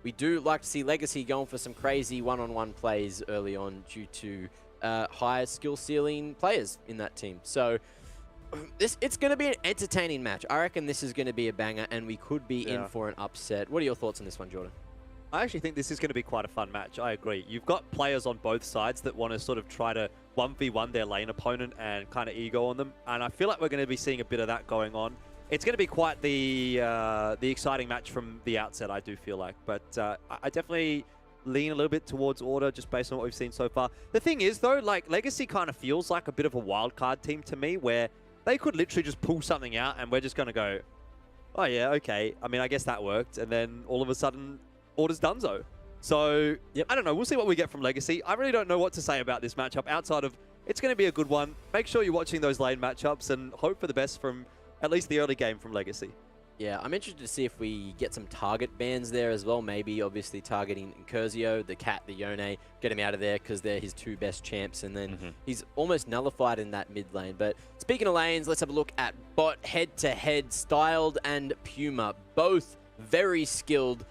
we do like to see Legacy going for some crazy one-on-one plays early on due to higher skill ceiling players in that team. So it's going to be an entertaining match. I reckon this is going to be a banger, and we could be in for an upset. What are your thoughts on this one, Jordan? I actually think this is going to be quite a fun match. I agree. You've got players on both sides that want to sort of try to 1v1 their lane opponent and kind of ego on them. And I feel like we're going to be seeing a bit of that going on. It's going to be quite the exciting match from the outset, I do feel like. But I definitely lean a little bit towards Order just based on what we've seen so far. The thing is, though, like Legacy kind of feels like a bit of a wildcard team to me where they could literally just pull something out and we're just going to go, oh, yeah, okay. I mean, I guess that worked. And then all of a sudden, Order's donezo. So, I don't know. We'll see what we get from Legacy. I really don't know what to say about this matchup outside of it's going to be a good one. Make sure you're watching those lane matchups and hope for the best from at least the early game from Legacy. Yeah, I'm interested to see if we get some target bans there as well. Maybe, obviously, targeting Curzio, the Cat, the Yone, get him out of there because they're his two best champs. And then he's almost nullified in that mid lane. But speaking of lanes, let's have a look at bot head-to-head. Styled and Puma, both very skilled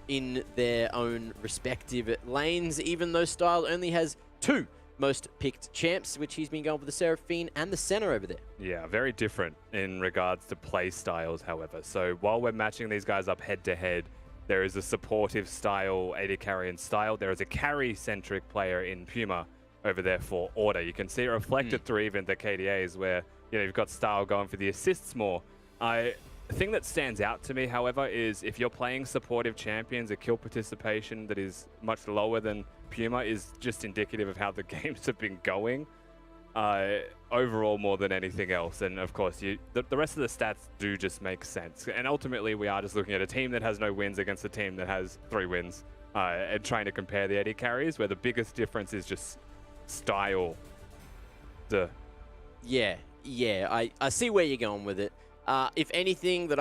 in their own respective lanes, even though Styled only has two most picked champs, which he's been going for the Seraphine and the Senna over there. Yeah, very different in regards to play styles, however. So while we're matching these guys up head-to-head, there is a supportive style, AD carry and style. There is a carry-centric player in Puma, over there for Order. You can see it reflected through even the KDAs where, you've got Style going for the assists more. The thing that stands out to me, however, is if you're playing supportive champions, a kill participation that is much lower than Puma is just indicative of how the games have been going overall more than anything else. And of course, the rest of the stats do just make sense. And ultimately, we are just looking at a team that has no wins against a team that has 3 wins and trying to compare the AD carries, where the biggest difference is just style. Yeah, I see where you're going with it. If anything,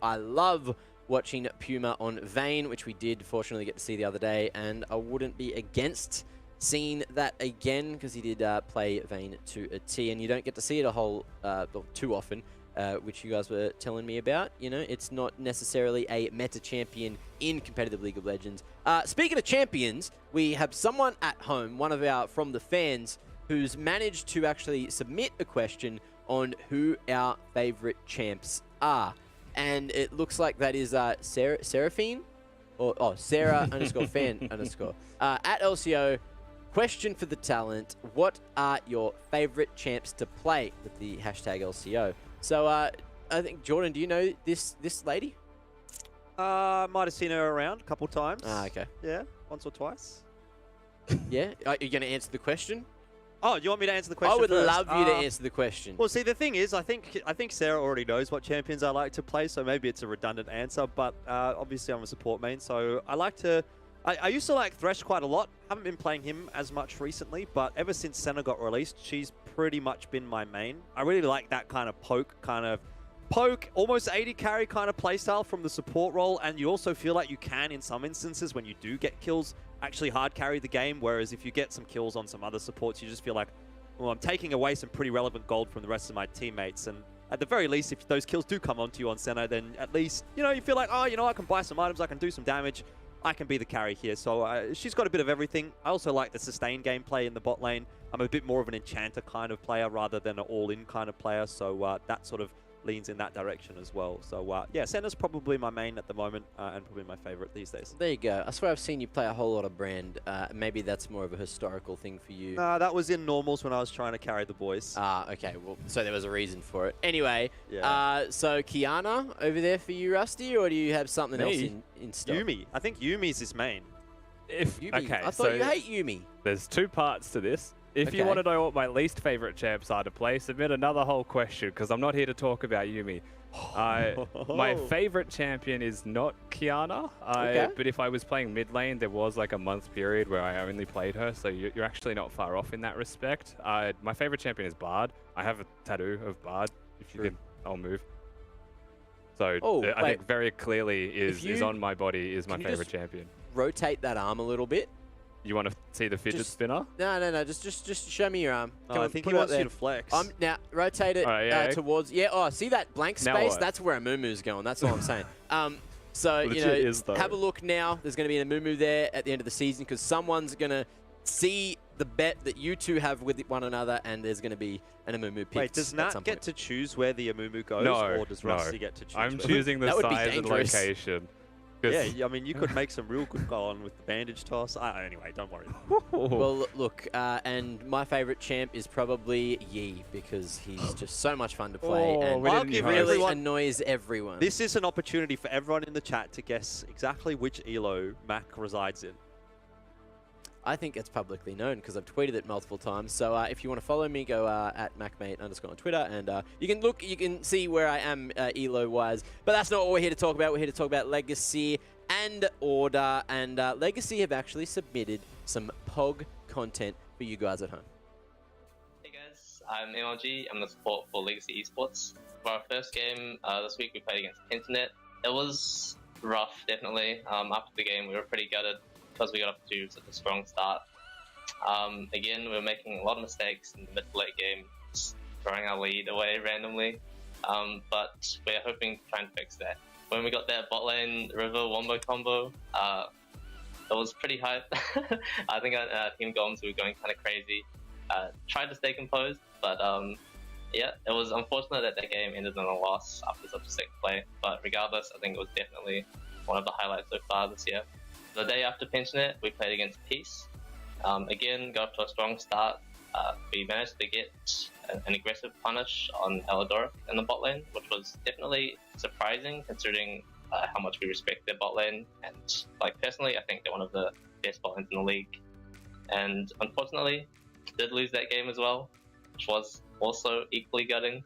I love watching Puma on Vayne, which we did fortunately get to see the other day, and I wouldn't be against seeing that again because he did play Vayne to a T, and you don't get to see it too often, which you guys were telling me about. It's not necessarily a meta champion in competitive League of Legends. Speaking of champions, we have someone at home, from the fans, who's managed to actually submit a question on who our favorite champs are. And it looks like that is Seraphine? Sarah _ fan _ at LCO. Question for the talent. What are your favorite champs to play with the hashtag LCO? So I think, Jordan, do you know this lady? Might have seen her around a couple times. Okay. Yeah, once or twice. Yeah? Are you going to answer the question? Oh, you want me to answer the question I would first? love you to answer the question. Well, see, the thing is, I think Sarah already knows what champions I like to play, so maybe it's a redundant answer, but obviously I'm a support main, so I like to... I used to like Thresh quite a lot. Haven't been playing him as much recently, but ever since Senna got released, she's pretty much been my main. I really like that kind of poke, almost 80 carry kind of playstyle from the support role, and you also feel like you can, in some instances, when you do get kills, actually hard carry the game, whereas if you get some kills on some other supports, you just feel like, well, I'm taking away some pretty relevant gold from the rest of my teammates, and at the very least, if those kills do come onto you on Senna, then at least, you feel like, oh, I can buy some items, I can do some damage, I can be the carry here. So she's got a bit of everything. I also like the sustain gameplay in the bot lane. I'm a bit more of an enchanter kind of player rather than an all-in kind of player, so that sort of leans in that direction as well. So yeah, Senna's probably my main at the moment and probably my favorite these days. There you go. I swear I've seen you play a whole lot of Brand. Maybe that's more of a historical thing for you. Nah, that was in normals when I was trying to carry the boys. Okay. Well, so there was a reason for it. Anyway, yeah. So Kiana over there for you, Rusty, or do you have something else in stock? Yumi. I think Yumi's his main. Yumi. I thought you hate Yumi. There's 2 parts to this. If you want to know what my least favorite champs are to play, submit another whole question, because I'm not here to talk about Yumi. My favorite champion is not Kiana, but if I was playing mid lane, there was like a month period where I only played her, so you're actually not far off in that respect. My favorite champion is Bard. I have a tattoo of Bard. If you can, I'll move. So I think very clearly is on my body is my favorite champion. Rotate that arm a little bit. You want to see the fidget spinner? No. Just show me your arm. I think he wants you to flex. Now rotate it towards. Yeah. Oh, see that blank space? That's where a Amumu's going. That's all I'm saying. So have a look now. There's going to be an Amumu there at the end of the season because someone's going to see the bet that you two have with one another, and there's going to be an Amumu picked. Wait, does Nat get to choose where the Amumu goes, or does Rusty get to choose? I'm choosing the size and location. Yeah, I mean, you could make some real good go on with the bandage toss. Anyway, don't worry. Well, look, and my favorite champ is probably Yi because he's just so much fun to play and really annoys everyone. This is an opportunity for everyone in the chat to guess exactly which elo Mac resides in. I think it's publicly known because I've tweeted it multiple times. So if you want to follow me, go at MacMate_ on Twitter, and you can see where I am elo-wise. But that's not what we're here to talk about. We're here to talk about Legacy and Order, and Legacy have actually submitted some POG content for you guys at home. Hey guys, I'm MLG. I'm the support for Legacy Esports. For our first game this week, we played against Internet. It was rough, definitely. After the game, we were pretty gutted because we got off to such a strong start. Again, we were making a lot of mistakes in the mid to late game, just throwing our lead away randomly, but we're hoping to try and fix that. When we got that bot lane River Wombo combo, it was pretty hype. I think our team golems were going kind of crazy. Tried to stay composed, but yeah, it was unfortunate that that game ended in a loss after such a sick play, but regardless, I think it was definitely one of the highlights so far this year. The day after Pensionet, we played against Peace. Again, got off to a strong start. We managed to get an aggressive punish on Eladoric in the bot lane, which was definitely surprising considering how much we respect their bot lane. And like personally, I think they're one of the best bot lanes in the league. And unfortunately, did lose that game as well, which was also equally gutting.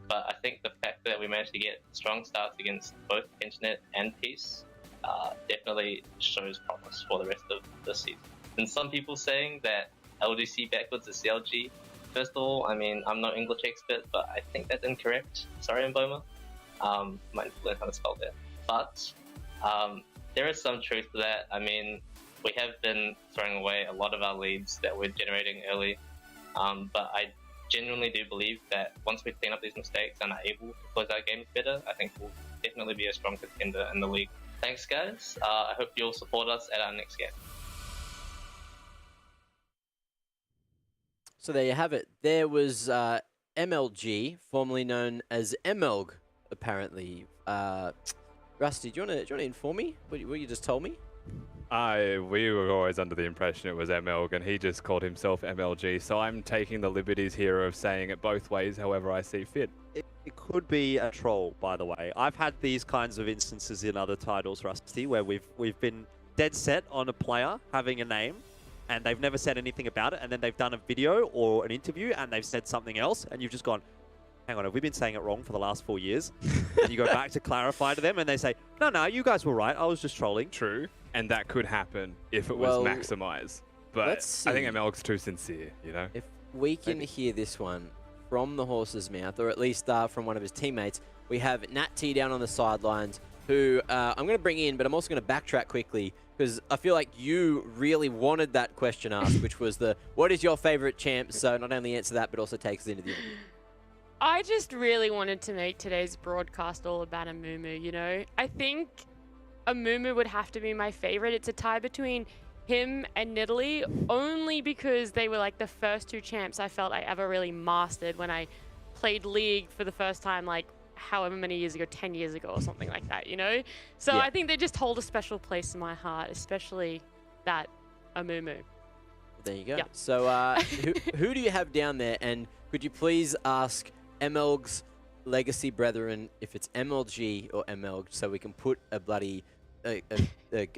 But I think the fact that we managed to get strong starts against both Internet and Peace definitely shows promise for the rest of this season. And some people saying that LGC backwards is CLG. First of all, I mean, I'm no English expert, but I think that's incorrect. Sorry, Mboma. Might learn how to spell that. But there is some truth to that. I mean, we have been throwing away a lot of our leads that we're generating early. But I genuinely do believe that once we clean up these mistakes and are able to close our games better, I think we'll definitely be a strong contender in the league. Thanks, guys. I hope you'll support us at our next game. So there you have it. There was MLG, formerly known as MLG, apparently. Rusty, do you want to inform me what you just told me? We were always under the impression it was MLG, and he just called himself MLG, so I'm taking the liberties here of saying it both ways, however I see fit. It could be a troll, by the way. I've had these kinds of instances in other titles, Rusty, where we've been dead set on a player having a name, and they've never said anything about it, and then they've done a video or an interview, and they've said something else, and you've just gone, hang on, have we been saying it wrong for the last 4 years? And you go back to clarify to them, and they say, no, you guys were right, I was just trolling. True, and that could happen if it was maximized. But I think MLG's too sincere, you know? If we can hear this one from the horse's mouth, or at least from one of his teammates, we have Nat T down on the sidelines, who I'm going to bring in, but I'm also going to backtrack quickly, because I feel like you really wanted that question asked, which was what is your favorite champ? So not only answer that, but also take us into the interview. I just really wanted to make today's broadcast all about Amumu, you know? I think Amumu would have to be my favorite. It's a tie between him and Nidalee, only because they were like the first two champs I felt I ever really mastered when I played League for the first time, like however many years ago, 10 years ago or something like that, you know? So I think they just hold a special place in my heart, especially that Amumu. There you go. Yep. So who do you have down there? And could you please ask MLG's legacy brethren if it's MLG or MLG, so we can put a bloody knife in the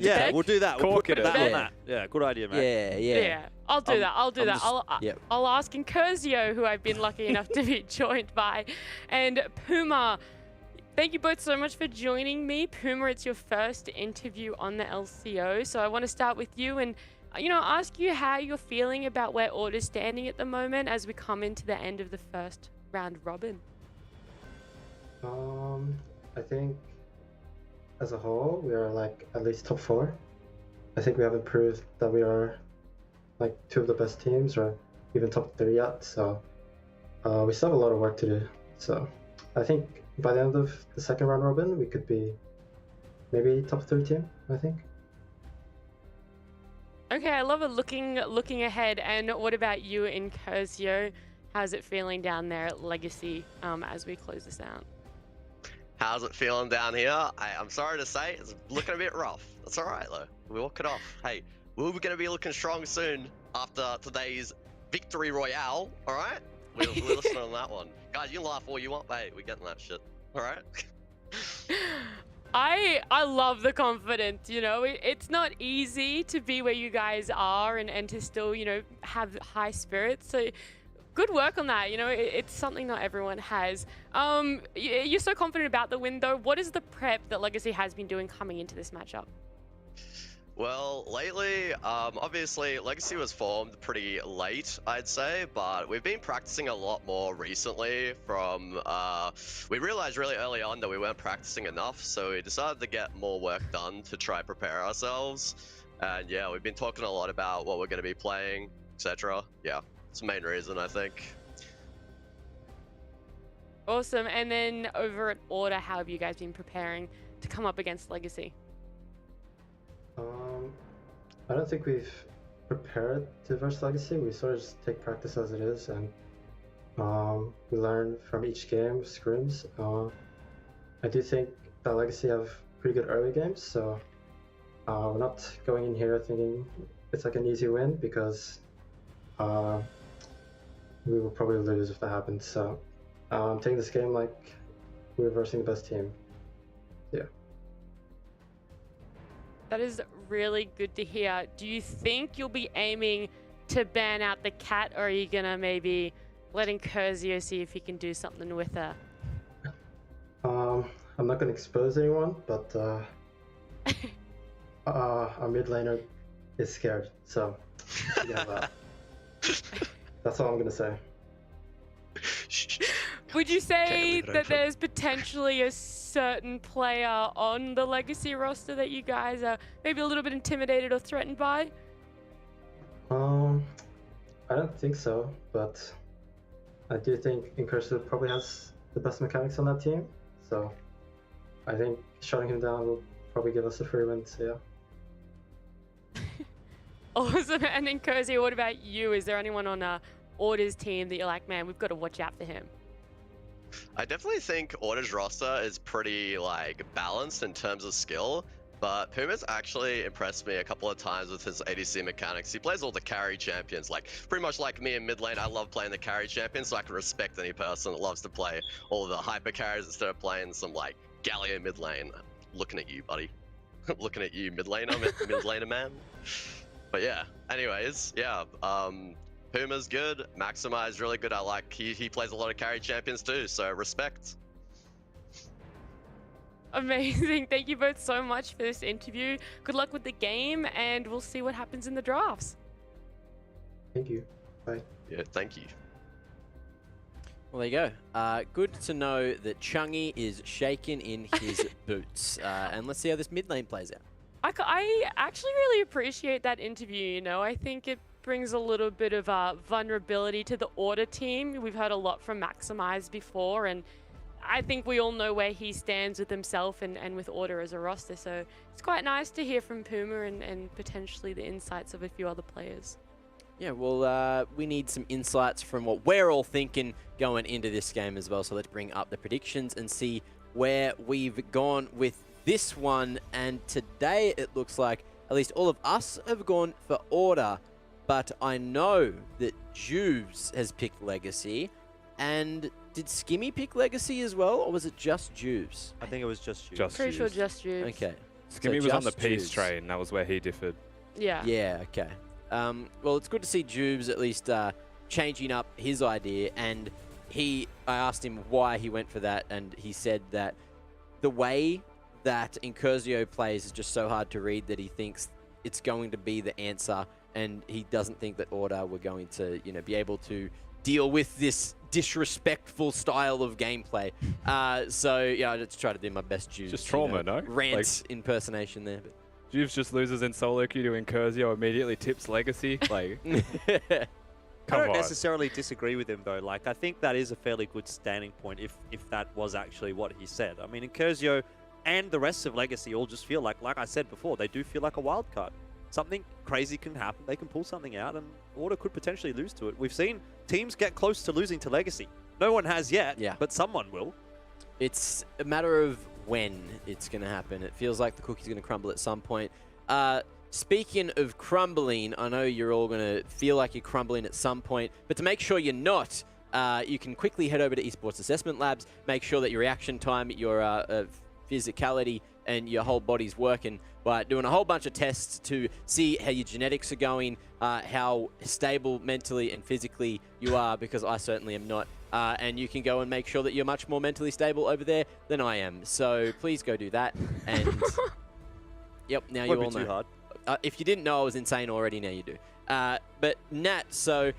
bag? We'll do that. We'll put that on that. Yeah, good idea, mate. Yeah. I'll do that. I'll ask Incursio, who I've been lucky enough to be joined by, and Puma. Thank you both so much for joining me. Puma, it's your first interview on the LCO, so I want to start with you and ask you how you're feeling about where Order's standing at the moment as we come into the end of the first round robin. I think as a whole, we are like at least top 4. I think we haven't proved that we are like 2 of the best teams or even top 3 yet, so we still have a lot of work to do. So I think by the end of the second round robin, we could be maybe top 3 team, I think. Okay, I love it looking ahead. And what about you, Incursio? How's it feeling down there at Legacy as we close this out? How's it feeling down here? I'm sorry to say, it's looking a bit rough. That's all right, though. We'll walk it off. Hey, we're going to be looking strong soon after today's victory royale, all right? We're listening on that one. Guys, you can laugh all you want, mate. We're getting that shit, all right? I love the confidence, it's not easy to be where you guys are and to still, have high spirits. So good work on that. It's something not everyone has. You're so confident about the win, though. What is the prep that Legacy has been doing coming into this matchup? Well, lately, obviously, Legacy was formed pretty late, I'd say, but we've been practicing a lot more recently from, we realized really early on that we weren't practicing enough, so we decided to get more work done to try prepare ourselves. And yeah, we've been talking a lot about what we're going to be playing, etc. Yeah, it's the main reason, I think. Awesome. And then over at Order, how have you guys been preparing to come up against Legacy? I don't think we've prepared to verse Legacy. We sort of just take practice as it is, and we learn from each game, scrims. I do think that Legacy have pretty good early games, so we're not going in here thinking it's like an easy win because we will probably lose if that happens. So I'm taking this game like we're versing the best team. Yeah. That is really good to hear. Do you think you'll be aiming to ban out the cat, or are you gonna maybe letting Curzio see if he can do something with her? I'm not gonna expose anyone, but our mid laner is scared, so yeah, that's all I'm gonna say. Would you say that there's potentially a certain player on the Legacy roster that you guys are maybe a little bit intimidated or threatened by? I don't think so, but I do think Incursive probably has the best mechanics on that team, so I think shutting him down will probably give us a free win, so yeah. Awesome. And then Curzio, what about you? Is there anyone on Order's team that you're like, man, we've got to watch out for him? I definitely think Order's roster is pretty like balanced in terms of skill, but Puma's actually impressed me a couple of times with his ADC mechanics. He plays all the carry champions, like pretty much like me in mid lane. I love playing the carry champions, so I can respect any person that loves to play all the hyper carries instead of playing some like Galio mid lane. Looking at you, buddy. Looking at you, mid laner man. But yeah, anyways, yeah. Puma's good. Maximi's really good. I like he plays a lot of carry champions too, so respect. Amazing. Thank you both so much for this interview. Good luck with the game, and we'll see what happens in the drafts. Thank you. Bye. Yeah, thank you. Well, there you go. Good to know that Chungy is shaking in his boots. And let's see how this mid lane plays out. I actually really appreciate that interview, you know. I think it brings a little bit of vulnerability to the Order team. We've heard a lot from Maximize before, and I think we all know where he stands with himself and with Order as a roster. So it's quite nice to hear from Puma and potentially the insights of a few other players. Yeah, well, we need some insights from what we're all thinking going into this game as well. So let's bring up the predictions and see where we've gone with this one. And today it looks like at least all of us have gone for Order. But I know that Juves has picked Legacy. And did Skimmy pick Legacy as well, or was it just Juves? I think it was just Juves. Pretty sure just Juves. Okay. Skimmy So was on the just peace Juves. train. That was where he differed. Yeah. Yeah, okay. Well, it's good to see Juves at least changing up his idea. And I asked him why he went for that, and he said that the way that Incursio plays is just so hard to read that he thinks it's going to be the answer, and he doesn't think that Order were going to, be able to deal with this disrespectful style of gameplay. So yeah, I just try to do my best Juves. Just trauma, no? Rant impersonation there. But. Juves just loses in solo queue to Incursio, immediately tips Legacy. Like, I don't on. necessarily disagree with him though. Like, I think that is a fairly good standing point if that was actually what he said. I mean, Incursio and the rest of Legacy all just feel like I said before, they do feel like a wild card. Something crazy can happen. They can pull something out, and Order could potentially lose to it. We've seen teams get close to losing to Legacy. No one has yet, but someone will. It's a matter of when it's going to happen. It feels like the cookie's going to crumble at some point. Speaking of crumbling, I know you're all going to feel like you're crumbling at some point, but to make sure you're not, you can quickly head over to Esports Assessment Labs, make sure that your reaction time, your physicality, and your whole body's working by doing a whole bunch of tests to see how your genetics are going, how stable mentally and physically you are, because I certainly am not. And you can go and make sure that you're much more mentally stable over there than I am. So please go do that. And yep, now you all know. Too hard. If you didn't know I was insane already, now you do. But Nat, so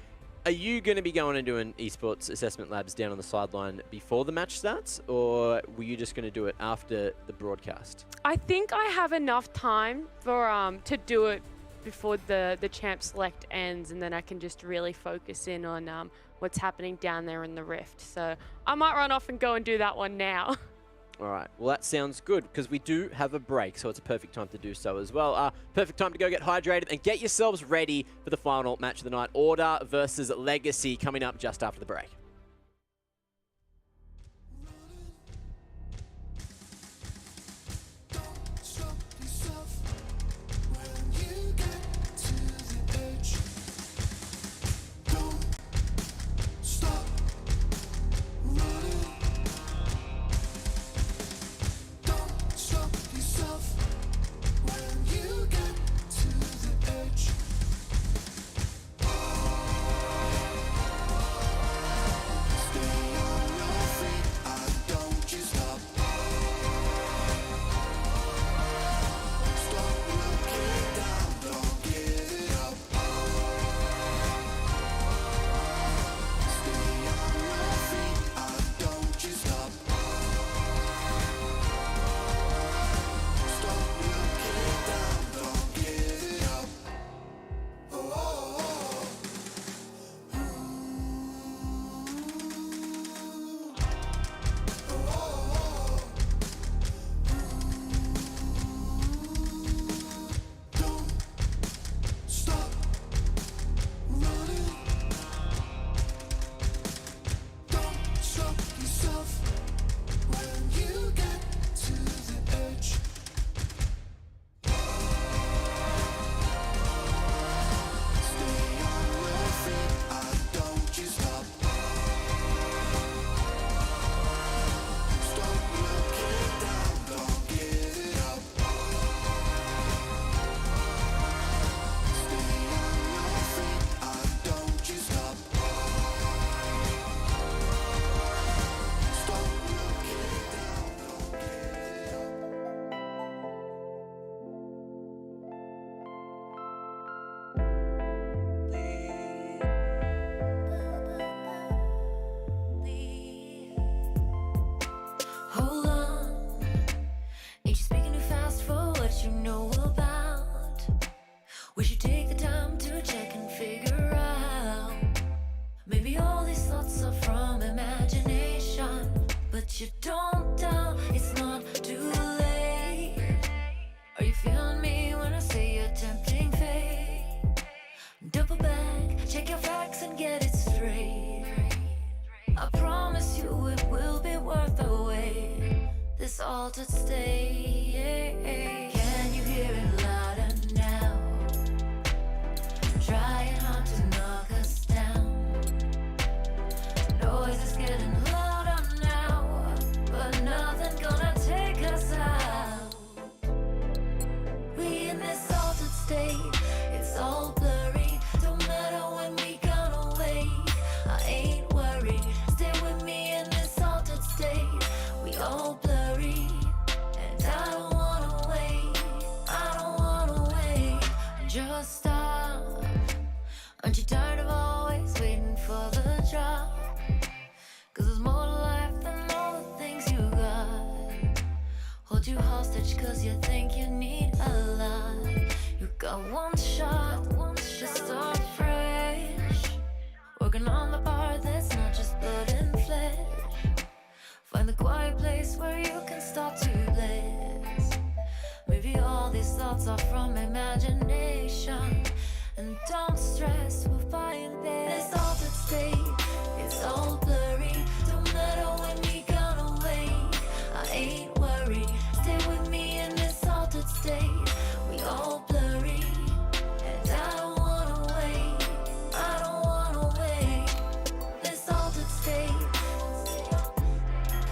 are you going to be going and doing Esports Assessment Labs down on the sideline before the match starts, or were you just going to do it after the broadcast? I think I have enough time for to do it before the champ select ends, and then I can just really focus in on what's happening down there in the Rift. So I might run off and go and do that one now. All right. Well, that sounds good, because we do have a break, so it's a perfect time to do so as well. Perfect time to go get hydrated and get yourselves ready for the final match of the night. Order versus Legacy coming up just after the break. you don't doubt it's not too late. Are you feeling me when I say you're tempting fate? Double back, check your facts and get it straight. I promise you it will be worth the wait. This altered state. Can you hear it louder now? Trying hard to knock us down. Noise is getting louder now, but nothing gonna take us out. We in this altered state, it's all blurry. Don't matter when we gonna wait. I ain't worried. Stay with me in this altered state. We all blurry, and I don't wanna wait. I don't wanna wait. Just stop. Aren't you tired of always waiting for the drop? 'Cause there's more to life than all the things you got. Hold you hostage 'cause you think you need a lot. You got one shot to start fresh. Working on the part that's not just blood and flesh. Find the quiet place where you can start to bless. Maybe all these thoughts are from imagination. And don't stress, we'll find this altered state. It's all blurry. Don't matter when we gonna wait. I ain't worried. Stay with me in this altered state. We all blurry, and I don't wanna wait. I don't wanna wait. This altered state.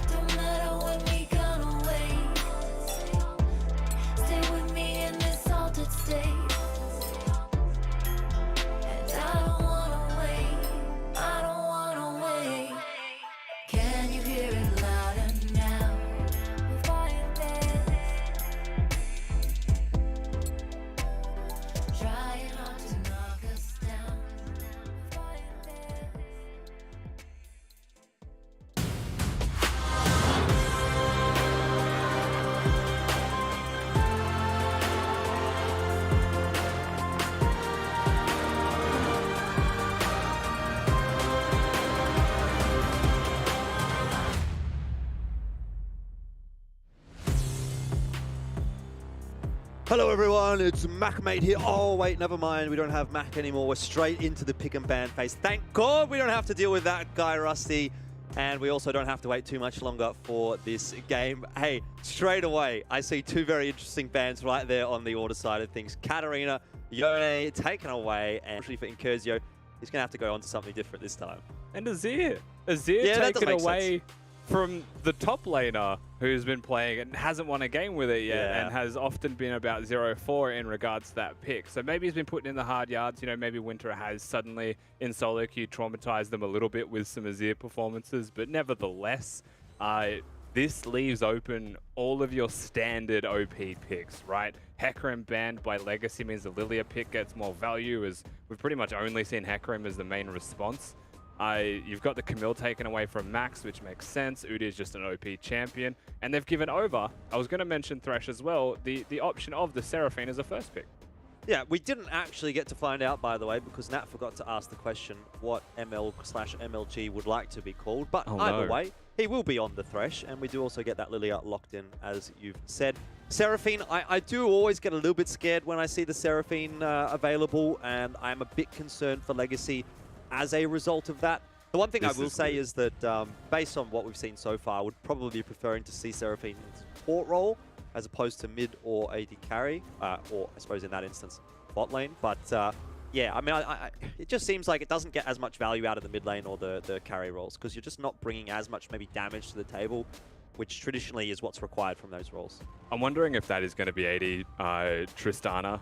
Don't matter when we gonna wait. Stay with me in this altered state. Hello everyone, it's MacMate here. Oh wait, never mind, we don't have Mac anymore. We're straight into the pick and ban phase. Thank God we don't have to deal with that guy, Rusty. And we also don't have to wait too much longer for this game. Hey, straight away, I see two very interesting bans right there on the order side of things. Katarina, Yone taken away, and actually for Incurzio, he's gonna have to go on to something different this time. And Azir taken away from the top laner who's been playing and hasn't won a game with it yet, and has often been about 0-4 in regards to that pick. So maybe he's been putting in the hard yards. You know, maybe Winter has suddenly in solo queue traumatized them a little bit with some Azir performances, but nevertheless, this leaves open all of your standard OP picks, right? Hecarim banned by Legacy means the Lilia pick gets more value, as we've pretty much only seen Hecarim as the main response. You've got the Camille taken away from Max, which makes sense. Udi is just an OP champion. And they've given over, I was going to mention Thresh as well, the option of the Seraphine as a first pick. Yeah, we didn't actually get to find out, by the way, because Nat forgot to ask the question what ML/MLG would like to be called. But either way, he will be on the Thresh, and we do also get that Lilia locked in, as you've said. Seraphine, I do always get a little bit scared when I see the Seraphine available, and I'm a bit concerned for Legacy as a result of that. The one thing I will say is that based on what we've seen so far, I would probably be preferring to see Seraphine in support role as opposed to mid or AD carry, or I suppose in that instance, bot lane. But yeah, I mean, it just seems like it doesn't get as much value out of the mid lane or the carry roles, because you're just not bringing as much maybe damage to the table, which traditionally is what's required from those roles. I'm wondering if that is going to be AD Tristana,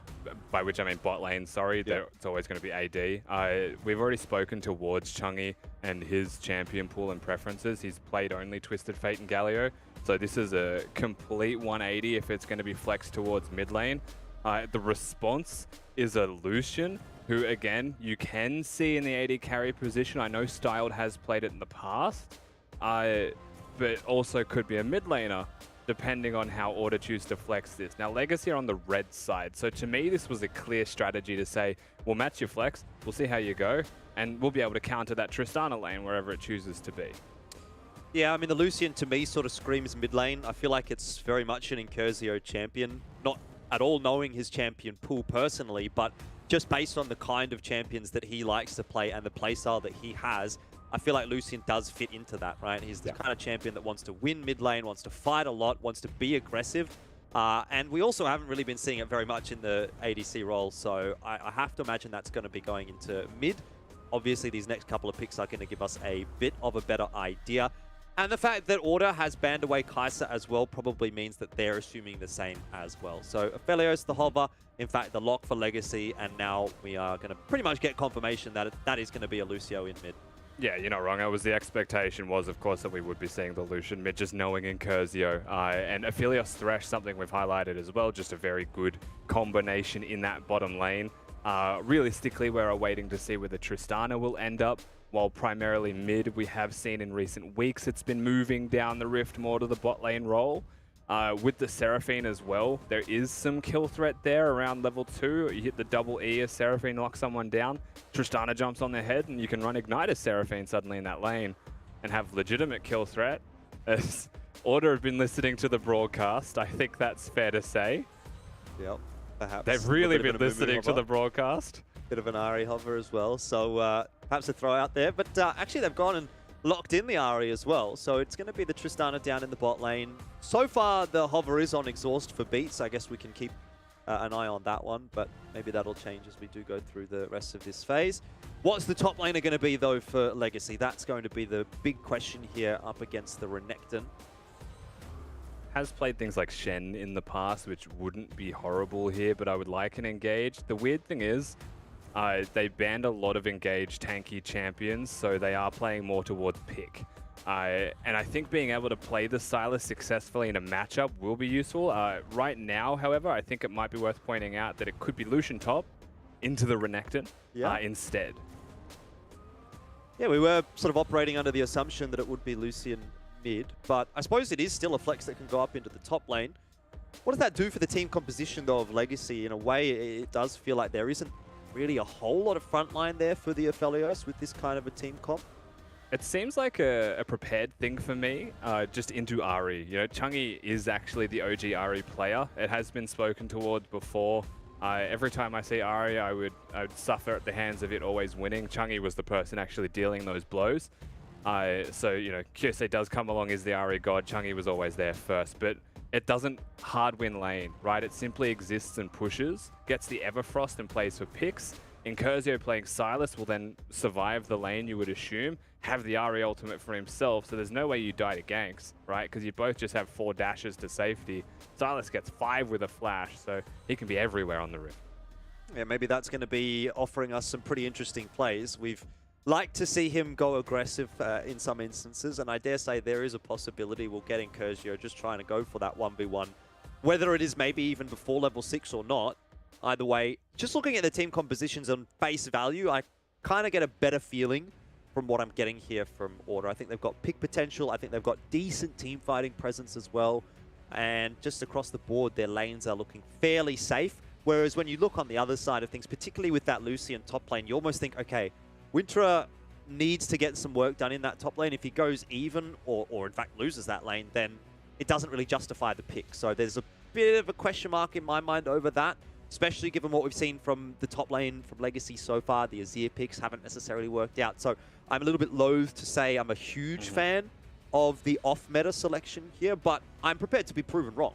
by which I mean bot lane, sorry. It's always going to be AD. We've already spoken towards Chungy and his champion pool and preferences. He's played only Twisted Fate and Galio, so this is a complete 180 if it's going to be flexed towards mid lane. The response is a Lucian, who again, you can see in the AD carry position. I know Styled has played it in the past, but also could be a mid laner, depending on how Order choose to flex this. Now, Legacy are on the red side, so to me, this was a clear strategy to say, we'll match your flex, we'll see how you go, and we'll be able to counter that Tristana lane wherever it chooses to be. Yeah, I mean, the Lucian to me sort of screams mid lane. I feel like it's very much an Incursio champion. Not at all knowing his champion pool personally, but just based on the kind of champions that he likes to play and the playstyle that he has, I feel like Lucian does fit into that, right? He's the kind of champion that wants to win mid lane, wants to fight a lot, wants to be aggressive. And we also haven't really been seeing it very much in the ADC role, so I have to imagine that's going to be going into mid. Obviously, these next couple of picks are going to give us a bit of a better idea. And the fact that Order has banned away Kai'Sa as well probably means that they're assuming the same as well. So Aphelios, the hover, in fact, the lock for Legacy, and now we are going to pretty much get confirmation that that is going to be a Lucio in mid. Yeah, you're not wrong. It was the expectation was, of course, that we would be seeing the Lucian mid, just knowing Incursio. And Aphelios Thresh, something we've highlighted as well, just a very good combination in that bottom lane. Realistically, we're waiting to see where the Tristana will end up. While primarily mid, we have seen in recent weeks it's been moving down the rift more to the bot lane role. With the Seraphine as well, there is some kill threat there around level 2. You hit the double E as Seraphine knocks someone down, Tristana jumps on their head, and you can run Ignite as Seraphine suddenly in that lane and have legitimate kill threat. As Order have been listening to the broadcast, I think that's fair to say. Yep, perhaps. They've really been listening to the broadcast. Bit of an Ahri hover as well, so perhaps a throw out there. But actually, they've gone and locked in the Ahri as well, so it's going to be the Tristana down in the bot lane. So far, the hover is on exhaust for beats. I guess we can keep an eye on that one, but maybe that'll change as we do go through the rest of this phase. What's the top laner going to be, though, for Legacy? That's going to be the big question here up against the Renekton. Has played things like Shen in the past, which wouldn't be horrible here, but I would like an Engage. The weird thing is, they banned a lot of engaged tanky champions, so they are playing more towards pick. And I think being able to play the Sylas successfully in a matchup will be useful. Right now, however, I think it might be worth pointing out that it could be Lucian top into the Renekton instead. Yeah, we were sort of operating under the assumption that it would be Lucian mid, but I suppose it is still a flex that can go up into the top lane. What does that do for the team composition, though, of Legacy? In a way, it does feel like there isn't really a whole lot of frontline there for the Aphelios with this kind of a team comp. It seems like a prepared thing for me, just into Ahri. You know, Chungi is actually the OG Ahri player. It has been spoken towards before. Every time I see Ahri, I would suffer at the hands of it always winning. Chungi was the person actually dealing those blows. So, you know, Kyosei does come along as the Ahri god. Chungi was always there first, but it doesn't hard win lane, right? It simply exists and pushes, gets the Everfrost and plays for picks. Incursio playing Sylas will then survive the lane, you would assume, have the Ahri ultimate for himself, so there's no way you die to ganks, right? Because you both just have 4 dashes to safety. Sylas gets 5 with a flash, so he can be everywhere on the rift. Yeah, maybe that's going to be offering us some pretty interesting plays. We've liked to see him go aggressive in some instances, and I dare say there is a possibility we'll get Incursio just trying to go for that 1v1. Whether it is maybe even before level 6 or not, either way, just looking at the team compositions on face value, I kind of get a better feeling from what I'm getting here from Order. I think they've got pick potential. I think they've got decent team fighting presence as well. And just across the board, their lanes are looking fairly safe. Whereas when you look on the other side of things, particularly with that Lucian top lane, you almost think, okay, Winter needs to get some work done in that top lane. If he goes even or in fact loses that lane, then it doesn't really justify the pick. So there's a bit of a question mark in my mind over that, especially given what we've seen from the top lane from Legacy so far. The Azir picks haven't necessarily worked out. So I'm a little bit loath to say I'm a huge fan of the off-meta selection here, but I'm prepared to be proven wrong.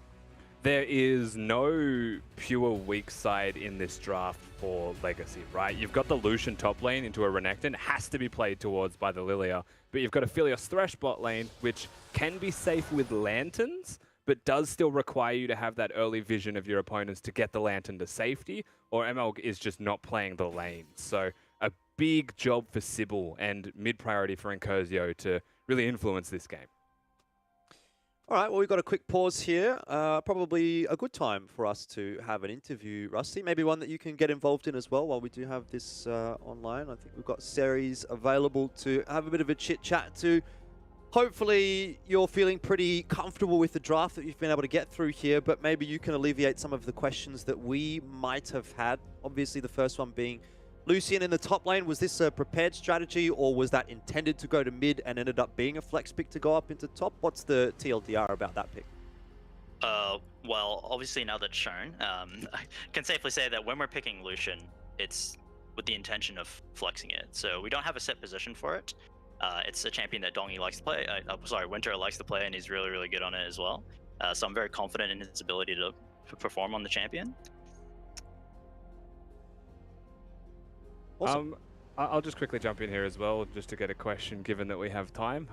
There is no pure weak side in this draft for Legacy, right? You've got the Lucian top lane into a Renekton, has to be played towards by the Lilia, but you've got a Aphelios Thresh bot lane, which can be safe with lanterns, but does still require you to have that early vision of your opponents to get the lantern to safety, or ML is just not playing the lane. So a big job for Sybil and mid-priority for Incursio to really influence this game. All right, well, we've got a quick pause here. Probably a good time for us to have an interview, Rusty. Maybe one that you can get involved in as well while we do have this online. I think we've got Series available to have a bit of a chit-chat to. Hopefully, you're feeling pretty comfortable with the draft that you've been able to get through here, but maybe you can alleviate some of the questions that we might have had. Obviously, the first one being Lucian in the top lane, was this a prepared strategy or was that intended to go to mid and ended up being a flex pick to go up into top? What's the TLDR about that pick? Well, obviously now that's shown, I can safely say that when we're picking Lucian, it's with the intention of flexing it. So we don't have a set position for it. It's a champion that Dongy likes to play. Winter likes to play, and he's really, really good on it as well. So I'm very confident in his ability to perform on the champion. Awesome. I'll just quickly jump in here as well, just to get a question, given that we have time.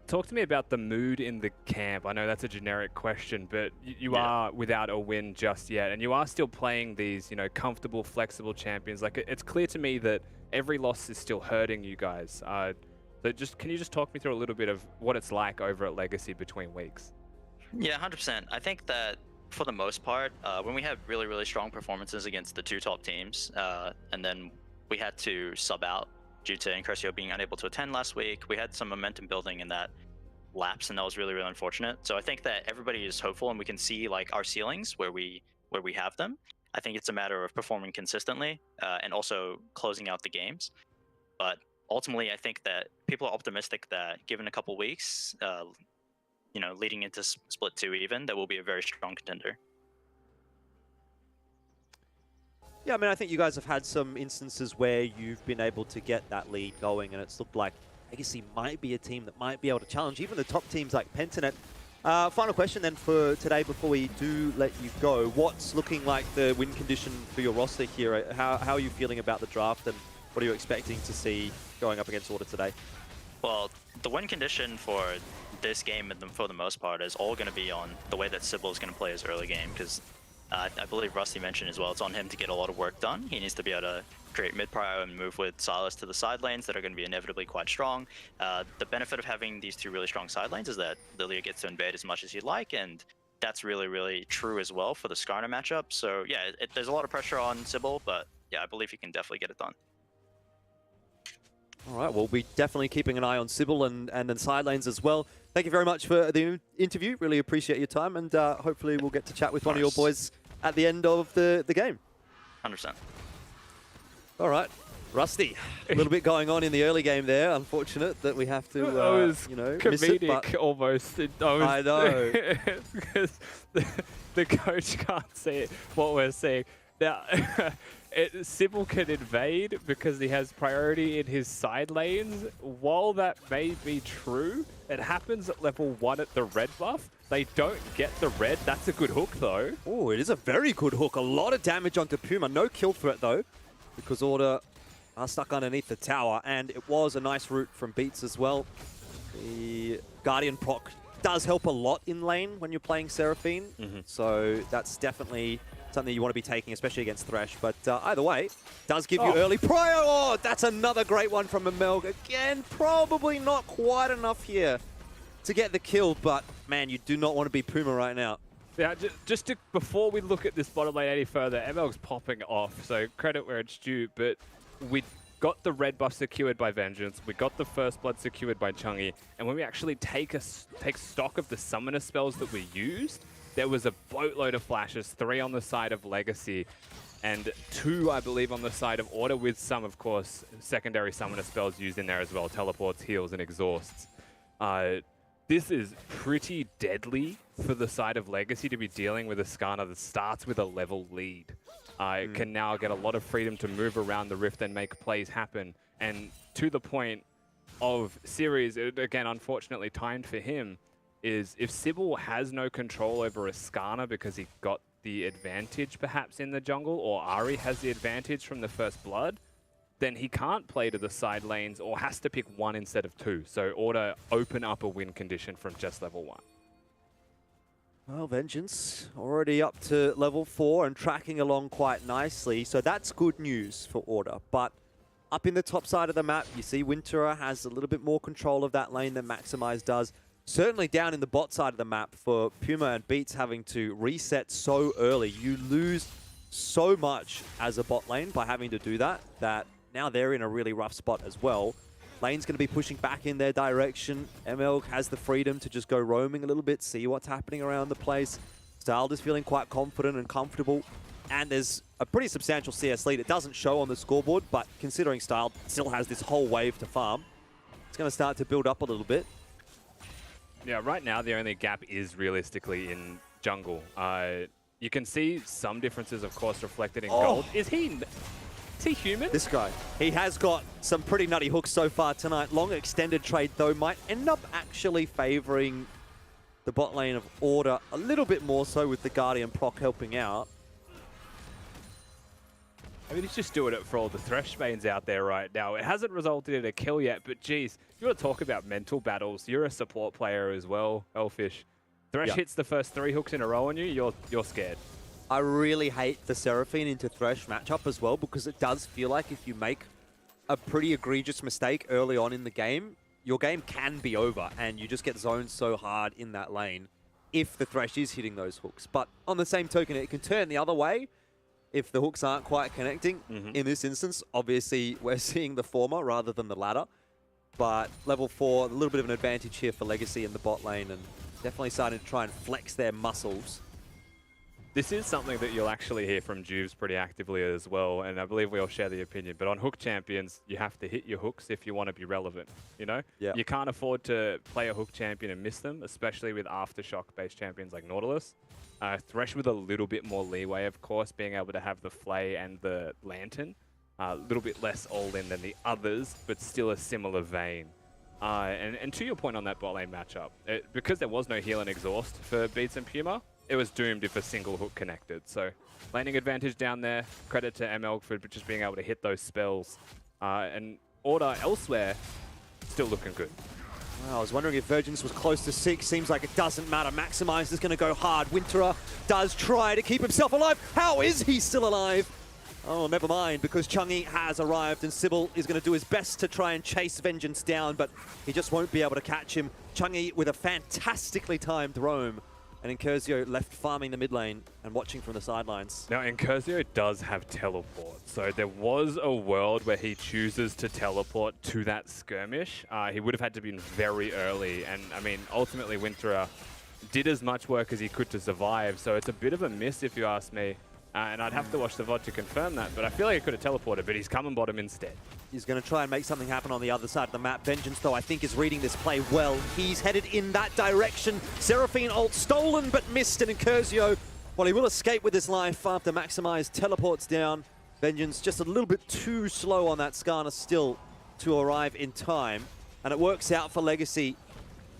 Talk to me about the mood in the camp. I know that's a generic question, but you are without a win just yet, and you are still playing these, comfortable, flexible champions. Like, it's clear to me that every loss is still hurting you guys. So can you just talk me through a little bit of what it's like over at Legacy between weeks? Yeah, 100%. I think that for the most part, when we had really, really strong performances against the two top teams, and then we had to sub out due to Incresio being unable to attend last week, we had some momentum building in that lapse, and that was really, really unfortunate. So I think that everybody is hopeful, and we can see like our ceilings where we have them. I think it's a matter of performing consistently and also closing out the games. But ultimately, I think that people are optimistic that given a couple weeks, leading into Split 2 even, that will be a very strong contender. Yeah, I mean, I think you guys have had some instances where you've been able to get that lead going, and it's looked like Legacy might be a team that might be able to challenge even the top teams like Pentanet. Final question then for today before we do let you go. What's looking like the win condition for your roster here? How are you feeling about the draft, and what are you expecting to see going up against Order today? Well, the win condition for this game, for the most part, is all going to be on the way that Sybil is going to play his early game, because I believe Rusty mentioned as well, it's on him to get a lot of work done. He needs to be able to create mid-prio and move with Silas to the side lanes that are going to be inevitably quite strong. The benefit of having these two really strong side lanes is that Lilia gets to invade as much as you'd like, and that's really, really true as well for the Skarner matchup. So yeah, there's a lot of pressure on Sybil, but yeah, I believe he can definitely get it done. All right, we'll be definitely keeping an eye on Sybil and the side lanes as well. Thank you very much for the interview. Really appreciate your time, and hopefully we'll get to chat with one of your boys at the end of the game. 100%. All right, Rusty, a little bit going on in the early game there. Unfortunate that we have to, miss it. But Almost. I know. Because the coach can't see what we're seeing. Now, Sybil can invade because he has priority in his side lanes. While that may be true, it happens at level 1 at the red buff. They don't get the red. That's a good hook, though. Oh, it is a very good hook. A lot of damage onto Puma. No kill threat, though, because Order are stuck underneath the tower. And it was a nice route from Beats as well. The Guardian proc does help a lot in lane when you're playing Seraphine. So that's definitely something you want to be taking, especially against Thresh. But either way, does give you early prio. Oh, that's another great one from Amelg. Again, probably not quite enough here to get the kill, but man, you do not want to be Puma right now. Yeah, before we look at this bottom lane any further, Amelg's popping off, so credit where it's due, but we got the red buff secured by Vengeance, we got the First Blood secured by Chungi, and when we actually take stock of the summoner spells that we used, there was a boatload of flashes, 3 on the side of Legacy, and 2, I believe, on the side of Order, with some, of course, secondary summoner spells used in there as well, teleports, heals, and exhausts. This is pretty deadly for the side of Legacy to be dealing with a Skarner that starts with a level lead. It can now get a lot of freedom to move around the Rift and make plays happen. And to the point of series, again, unfortunately timed for him, is if Sybil has no control over a Skarner because he got the advantage perhaps in the jungle, or Ahri has the advantage from the First Blood, then he can't play to the side lanes or has to pick 1 instead of 2. So Order open up a win condition from just level 1. Well, Vengeance already up to level 4 and tracking along quite nicely. So that's good news for Order. But up in the top side of the map, you see Winterer has a little bit more control of that lane than Maximize does. Certainly down in the bot side of the map for Puma and Beats having to reset so early. You lose so much as a bot lane by having to do that now they're in a really rough spot as well. Lane's going to be pushing back in their direction. ML has the freedom to just go roaming a little bit, see what's happening around the place. Styled is feeling quite confident and comfortable. and there's a pretty substantial CS lead. It doesn't show on the scoreboard, but considering Style still has this whole wave to farm, it's going to start to build up a little bit. Yeah, right now the only gap is realistically in jungle. You can see some differences, of course, reflected in gold. Is he human? This guy. He has got some pretty nutty hooks so far tonight. Long extended trade, though, might end up actually favoring the bot lane of Order a little bit more so with the Guardian proc helping out. I mean, he's just doing it for all the Thresh mains out there right now. It hasn't resulted in a kill yet, but geez, you want to talk about mental battles. You're a support player as well, Elfish. Thresh hits the first 3 hooks in a row on you, you're scared. I really hate the Seraphine into Thresh matchup as well, because it does feel like if you make a pretty egregious mistake early on in the game, your game can be over, and you just get zoned so hard in that lane if the Thresh is hitting those hooks. But on the same token, it can turn the other way if the hooks aren't quite connecting. In this instance, obviously, we're seeing the former rather than the latter. But level 4, a little bit of an advantage here for Legacy in the bot lane, and definitely starting to try and flex their muscles. This is something that you'll actually hear from Juves pretty actively as well, and I believe we all share the opinion. But on hook champions, you have to hit your hooks if you want to be relevant, you know? Yeah. You can't afford to play a hook champion and miss them, especially with aftershock-based champions like Nautilus. Thresh with a little bit more leeway, of course, being able to have the Flay and the Lantern. A little bit less all-in than the others, but still a similar vein. And to your point on that bot lane matchup, because there was no heal and exhaust for Beats and Puma, it was doomed if a single hook connected. So laning advantage down there. Credit to ML for just being able to hit those spells. And Order elsewhere, still looking good. Well, I was wondering if Virgins was close to 6. Seems like it doesn't matter. Maximize is going to go hard. Winterer does try to keep himself alive. How is he still alive? Oh, never mind, because Chungi has arrived and Sybil is going to do his best to try and chase Vengeance down, but he just won't be able to catch him. Chungi with a fantastically timed roam, and Incursio left farming the mid lane and watching from the sidelines. Now, Incursio does have teleport, so there was a world where he chooses to teleport to that skirmish. He would have had to be very early, and I mean, ultimately Winterer did as much work as he could to survive, so it's a bit of a miss if you ask me. And I'd have to watch the VOD to confirm that, but I feel like he could have teleported, but he's coming bottom instead. He's going to try and make something happen on the other side of the map. Vengeance, though, I think is reading this play well. He's headed in that direction. Seraphine ult stolen, but missed, and Incursio, well, he will escape with his life after Maximize teleports down. Vengeance just a little bit too slow on that Skarner still to arrive in time. And it works out for Legacy.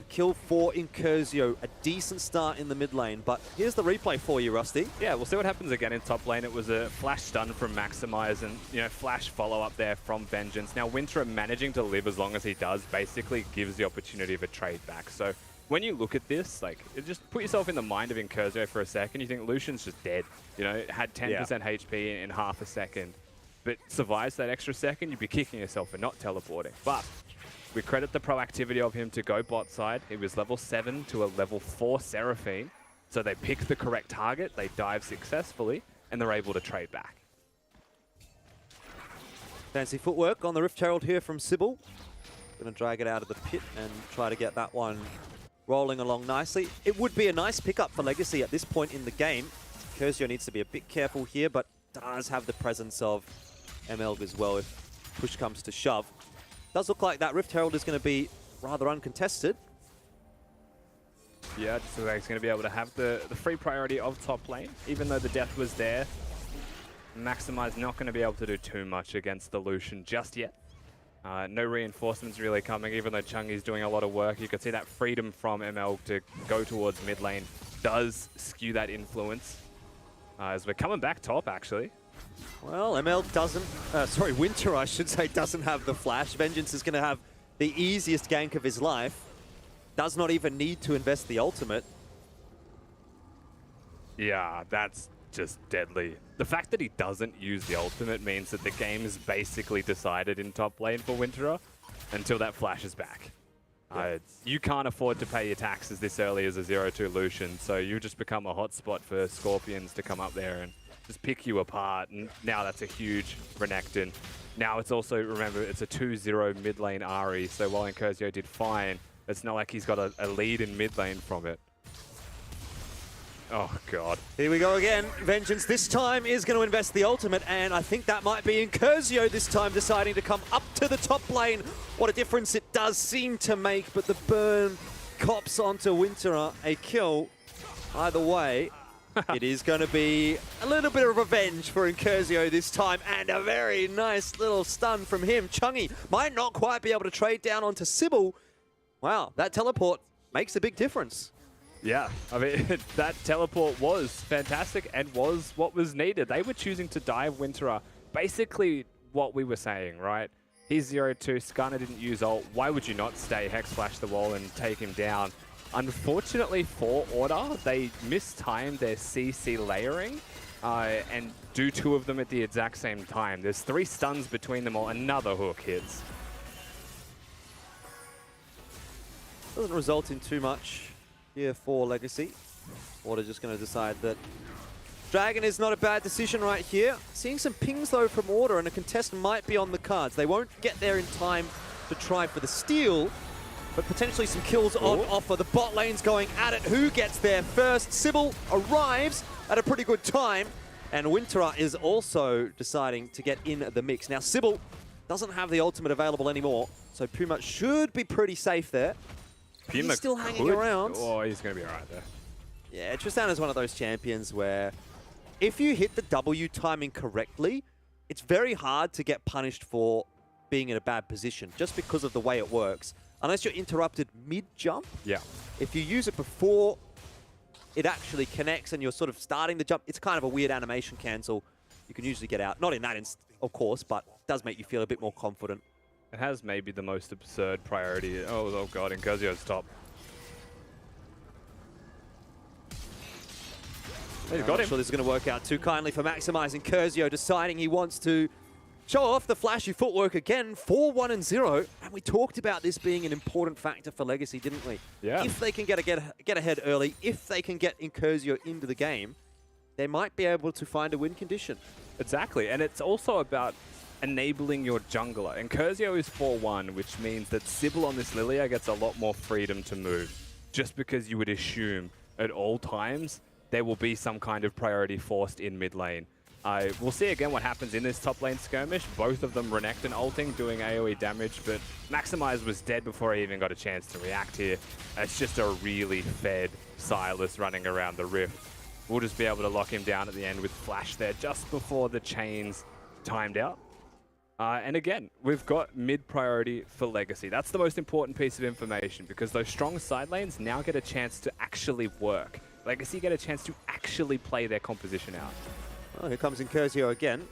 Kill for Incursio, a decent start in the mid lane, but here's the replay for you, Rusty. Yeah, we'll see what happens again in top lane. It was a flash stun from Maximize and, you know, flash follow-up there from Vengeance. Now, Winterer managing to live as long as he does basically gives the opportunity of a trade back. So when you look at this, like, just put yourself in the mind of Incursio for a second. You think Lucian's just dead. You know, had 10% HP in half a second, but survives that extra second, you'd be kicking yourself for not teleporting. But we credit the proactivity of him to go bot side. He was level 7 to a level 4 Seraphine. So they pick the correct target, they dive successfully, and they're able to trade back. Fancy footwork on the Rift Herald here from Sybil. Gonna drag it out of the pit and try to get that one rolling along nicely. It would be a nice pickup for Legacy at this point in the game. Curzio needs to be a bit careful here, but does have the presence of ML as well if push comes to shove. Does look like that Rift Herald is going to be rather uncontested. Yeah, just so he's going to be able to have the free priority of top lane, even though the death was there. Maximize not going to be able to do too much against the Lucian just yet. No reinforcements really coming, even though Chungi's doing a lot of work. You can see that freedom from ML to go towards mid lane does skew that influence. As we're coming back top, actually. Well, ML doesn't, Winter, I should say, doesn't have the flash. Vengeance is going to have the easiest gank of his life. Does not even need to invest the ultimate. Yeah, that's just deadly. The fact that he doesn't use the ultimate means that the game is basically decided in top lane for Winterer until that flash is back. You can't afford to pay your taxes this early as a 0-2 Lucian, so you just become a hotspot for Scorpions to come up there and just pick you apart, and now that's a huge Renekton. Now it's also, remember, it's a 2-0 mid lane Ahri, so while Incursio did fine, it's not like he's got a lead in mid lane from it. Oh, God. Here we go again. Vengeance this time is going to invest the ultimate, and I think that might be Incursio this time deciding to come up to the top lane. What a difference it does seem to make, but the burn cops onto Winterer. A kill. Either way, it is going to be a little bit of revenge for Incursio this time, and a very nice little stun from him. Chungy might not quite be able to trade down onto Sybil. Wow, that teleport makes a big difference. Yeah, I mean, that teleport was fantastic and was what was needed. They were choosing to dive Winterer. Basically what we were saying, right? He's 0-2, Skarner didn't use ult. Why would you not stay Hex Flash the wall and take him down? Unfortunately for Order, they mistimed their CC layering and do 2 of them at the exact same time. There's 3 stuns between them all. Another hook hits. Doesn't result in too much here for Legacy. Order just going to decide that Dragon is not a bad decision right here. Seeing some pings though from Order, and a contest might be on the cards. They won't get there in time to try for the steal, but potentially some kills on offer. The bot lane's going at it. Who gets there first? Sybil arrives at a pretty good time, and Winterer is also deciding to get in the mix. Now Sybil doesn't have the ultimate available anymore, so Puma should be pretty safe there. He's still hanging around. Oh, he's going to be all right there. Yeah, Tristana's one of those champions where if you hit the W timing correctly, it's very hard to get punished for being in a bad position just because of the way it works. Unless you're interrupted mid-jump. Yeah. If you use it before it actually connects and you're sort of starting the jump, it's kind of a weird animation cancel. You can usually get out. Not in that instance, of course, but it does make you feel a bit more confident. It has maybe the most absurd priority. Oh God, Incursio's top. I'm not sure this is going to work out too kindly for Maximize. Incursio deciding he wants to show off the flashy footwork again. 4-1-0. And we talked about this being an important factor for Legacy, didn't we? Yeah. If they can get ahead early, if they can get Incursio into the game, they might be able to find a win condition. Exactly. And it's also about enabling your jungler. Incursio is 4-1, which means that Sybil on this Lilia gets a lot more freedom to move. Just because you would assume at all times there will be some kind of priority forced in mid lane. We'll see again what happens in this top lane skirmish. Both of them Renekton ulting, doing AoE damage, but Maximize was dead before he even got a chance to react here. It's just a really fed Sylas running around the rift. We'll just be able to lock him down at the end with Flash there just before the chains timed out. And again, we've got mid-priority for Legacy. That's the most important piece of information because those strong side lanes now get a chance to actually work. Legacy get a chance to actually play their composition out. Well, here comes Incursio again.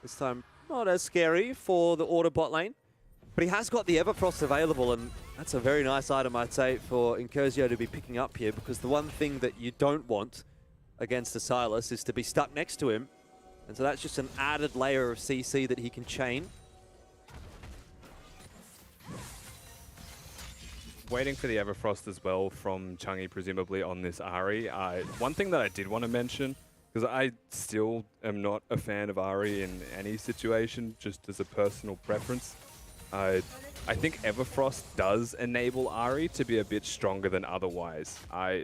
This time, not as scary for the Order bot lane. But he has got the Everfrost available, and that's a very nice item, I'd say, for Incursio to be picking up here, because the one thing that you don't want against the Sylas is to be stuck next to him. And so that's just an added layer of CC that he can chain. Waiting for the Everfrost as well from Chungy, presumably, on this Ahri. One thing that I did want to mention, because I still am not a fan of Ahri in any situation, just as a personal preference. I think Everfrost does enable Ahri to be a bit stronger than otherwise.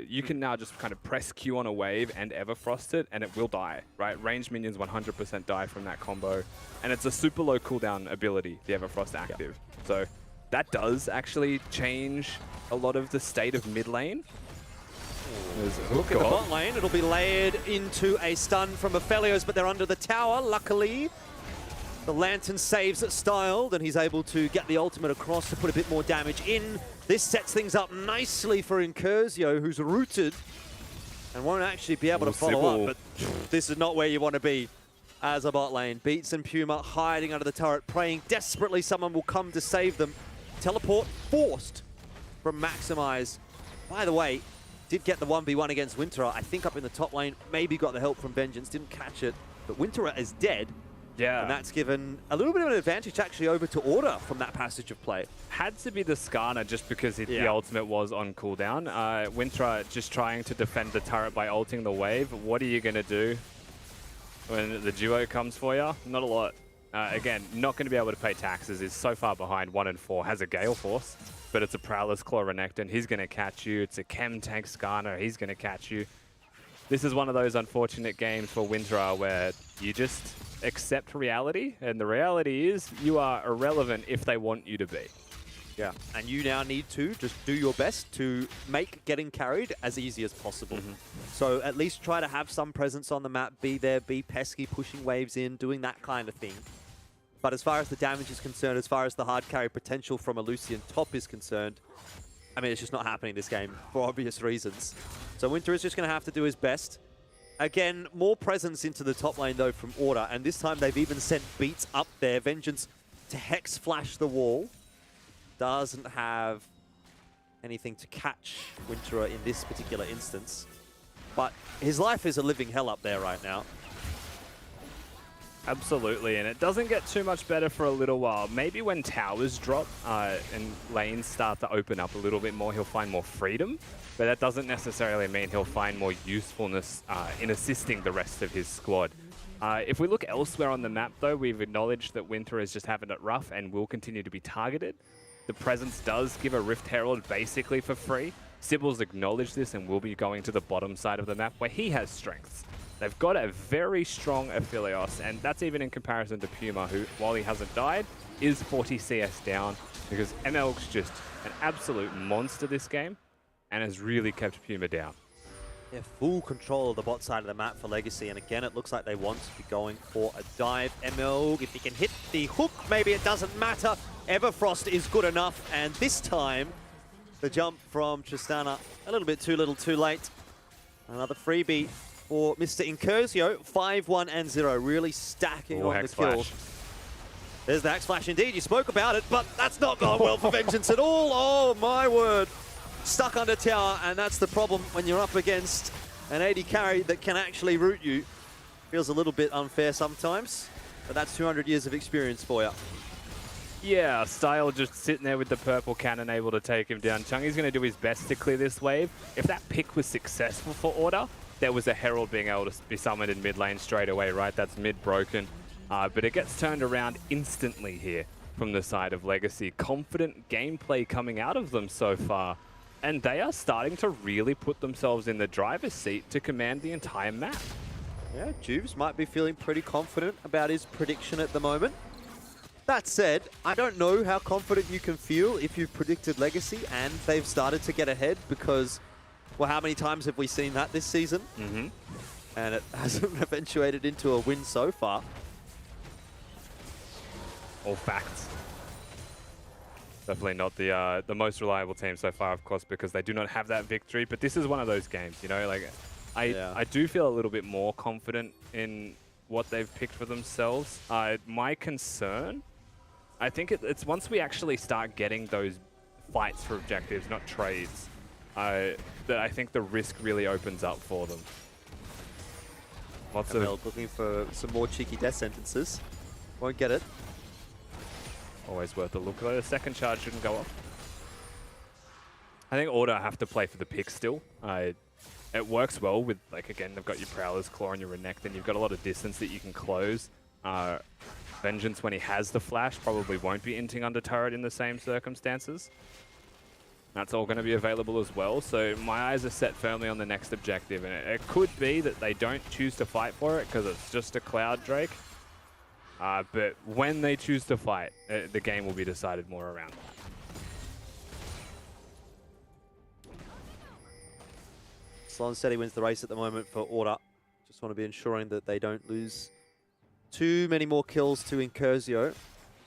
You can now just kind of press Q on a wave and Everfrost it, and it will die, right? Ranged minions 100% die from that combo. And it's a super low cooldown ability, the Everfrost active. So that does actually change a lot of the state of mid lane. Look at the bot lane. It'll be layered into a stun from Aphelios, but they're under the tower, luckily. The Lantern saves it styled, and he's able to get the ultimate across to put a bit more damage in. This sets things up nicely for Incursio, who's rooted and won't actually be able to follow up, but this is not where you want to be as a bot lane. Beats and Puma hiding under the turret, praying desperately someone will come to save them. Teleport forced from Maximize. By the way, did get the 1v1 against Winterer, I think up in the top lane, maybe got the help from Vengeance, didn't catch it, but Winterer is dead. Yeah. And that's given a little bit of an advantage actually over to Order from that passage of play. Had to be the Skarner just because the ultimate was on cooldown. Winterer just trying to defend the turret by ulting the wave. What are you going to do when the duo comes for you? Not a lot. Again, not going to be able to pay taxes. Is so far behind 1 and 4. Has a Gale Force, but it's a Prowler's Claw Renekton. He's going to catch you. It's a Chem Tank Skarner. He's going to catch you. this is one of those unfortunate games for Wintra where you just accept reality, and the reality is you are irrelevant if they want you to be. Yeah, and you now need to just do your best to make getting carried as easy as possible. So at least try to have some presence on the map, be there, be pesky, pushing waves in, doing that kind of thing. But as far as the damage is concerned, as far as the hard carry potential from a Lucian top is concerned, I mean, it's just not happening this game for obvious reasons. So Winter is just going to have to do his best. Again, more presence into the top lane, though, from Order. And this time they've even sent Beats up there. Vengeance to Hex Flash the wall. Doesn't have anything to catch Winterer in this particular instance. But his life is a living hell up there right now. Absolutely, and it doesn't get too much better for a little while. Maybe when towers drop and lanes start to open up a little bit more, he'll find more freedom. But that doesn't necessarily mean he'll find more usefulness in assisting the rest of his squad. If we look elsewhere on the map, though, we've acknowledged that Winter is just having it rough and will continue to be targeted. The presence does give a Rift Herald basically for free. Sybil's acknowledged this and will be going to the bottom side of the map where he has strengths. They've got a very strong Aphelios, and that's even in comparison to Puma, who, while he hasn't died, is 40 CS down, because ML's just an absolute monster this game and has really kept Puma down. Yeah, full control of the bot side of the map for Legacy, and again, it looks like they want to be going for a dive. ML, if he can hit the hook, maybe it doesn't matter. Everfrost is good enough, and this time, the jump from Tristana, a little bit too little too late. Another freebie for Mr. Incursio, 5-1 and 0, really stacking on the kill. There's the Hex Flash indeed, you spoke about it, but that's not gone well for Vengeance at all. Oh my word. Stuck under tower, and that's the problem when you're up against an AD carry that can actually root you. Feels a little bit unfair sometimes, but that's 200 years of experience for you. Yeah, Style just sitting there with the purple cannon able to take him down. Chungy's going to do his best to clear this wave. If that pick was successful for Order, there was a Herald being able to be summoned in mid lane straight away, right? That's mid broken. But it gets turned around instantly here from the side of Legacy. Confident gameplay coming out of them so far. And they are starting to really put themselves in the driver's seat to command the entire map. Yeah, Juves might be feeling pretty confident about his prediction at the moment. That said, I don't know how confident you can feel if you've predicted Legacy and they've started to get ahead, because, well, how many times have we seen that this season? And it hasn't eventuated into a win so far. All facts. Definitely not the most reliable team so far, of course, because they do not have that victory. But this is one of those games, you know, like I do feel a little bit more confident in what they've picked for themselves. My concern, I think it's once we actually start getting those fights for objectives, not trades, that I think the risk really opens up for them. Lots of looking for some more cheeky death sentences. Won't get it. Always worth a look. The second charge shouldn't go off. I think Order have to play for the pick still. It works well with, like, again, they've got your Prowler's Claw and your Renekton, then you've got a lot of distance that you can close. Vengeance, when he has the flash, probably won't be inting under turret in the same circumstances. That's all going to be available as well, so my eyes are set firmly on the next objective, and it could be that they don't choose to fight for it because it's just a Cloud Drake. But when they choose to fight, the game will be decided more around that. Sloan said he wins the race at the moment for Order. Just want to be ensuring that they don't lose too many more kills to Incursio.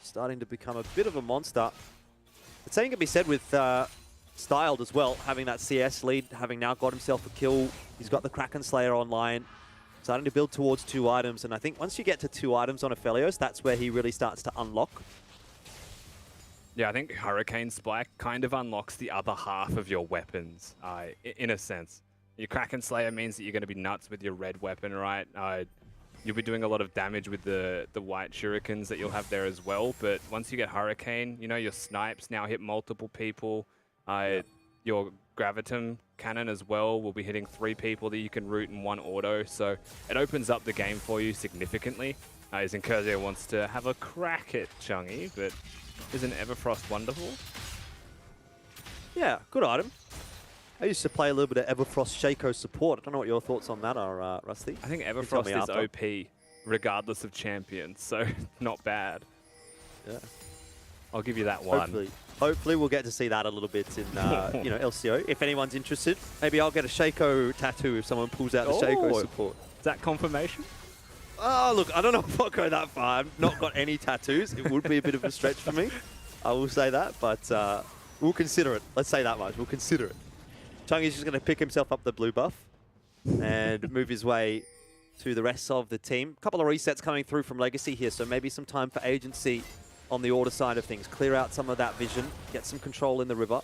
Starting to become a bit of a monster. The same can be said with Styled as well, having that CS lead, having now got himself a kill. He's got the Kraken Slayer online. Starting to build towards 2 items, and I think once you get to 2 items on Aphelios, that's where he really starts to unlock. Yeah, I think Hurricane Spike kind of unlocks the other half of your weapons, in a sense. Your Kraken Slayer means that you're going to be nuts with your red weapon, right? You'll be doing a lot of damage with the white shurikens that you'll have there as well, but once you get Hurricane, you know, your snipes now hit multiple people. Your Gravitum cannon as well will be hitting 3 people that you can root in 1 auto, so it opens up the game for you significantly. As Incursio wants to have a crack at Chungy, but isn't Everfrost wonderful? Yeah, good item. I used to play a little bit of Everfrost Shaco support. I don't know what your thoughts on that are, Rusty. I think You can tell Everfrost me is after. OP, regardless of champion, so not bad. Yeah. I'll give you that one. Hopefully we'll get to see that a little bit in LCO. If anyone's interested, maybe I'll get a Shaco tattoo if someone pulls out the Shaco support. Is that confirmation? Oh, look, I don't know if I'll go that far. I've not got any tattoos. It would be a bit of a stretch for me. I will say that, but we'll consider it. Let's say that much. We'll consider it. Chungy's just going to pick himself up the blue buff and move his way to the rest of the team. A couple of resets coming through from Legacy here, so maybe some time for agency on the order side of things. Clear out some of that vision, get some control in the river.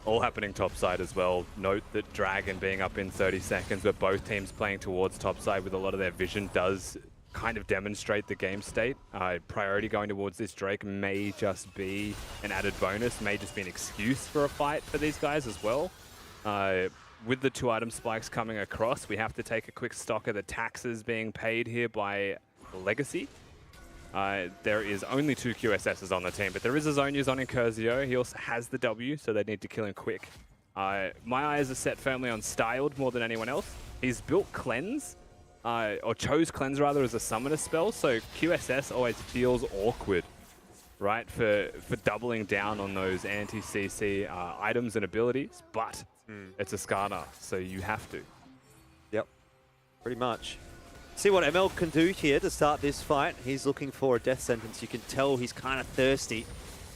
All happening topside as well. Note that Dragon being up in 30 seconds, but both teams playing towards topside with a lot of their vision does kind of demonstrate the game state. Priority going towards this Drake may just be an added bonus, may just be an excuse for a fight for these guys as well. With the 2 item spikes coming across, we have to take a quick stock of the taxes being paid here by Legacy. There is only 2 QSSs on the team, but there is a zone use on Incursio. He also has the W, so they need to kill him quick. My eyes are set firmly on Styled more than anyone else. He's built Cleanse, or chose Cleanse rather as a summoner spell, so QSS always feels awkward, right, for doubling down on those anti-CC items and abilities, but it's a Skarner, so you have to. Yep, pretty much. See what ML can do here to start this fight. He's looking for a death sentence. You can tell he's kind of thirsty,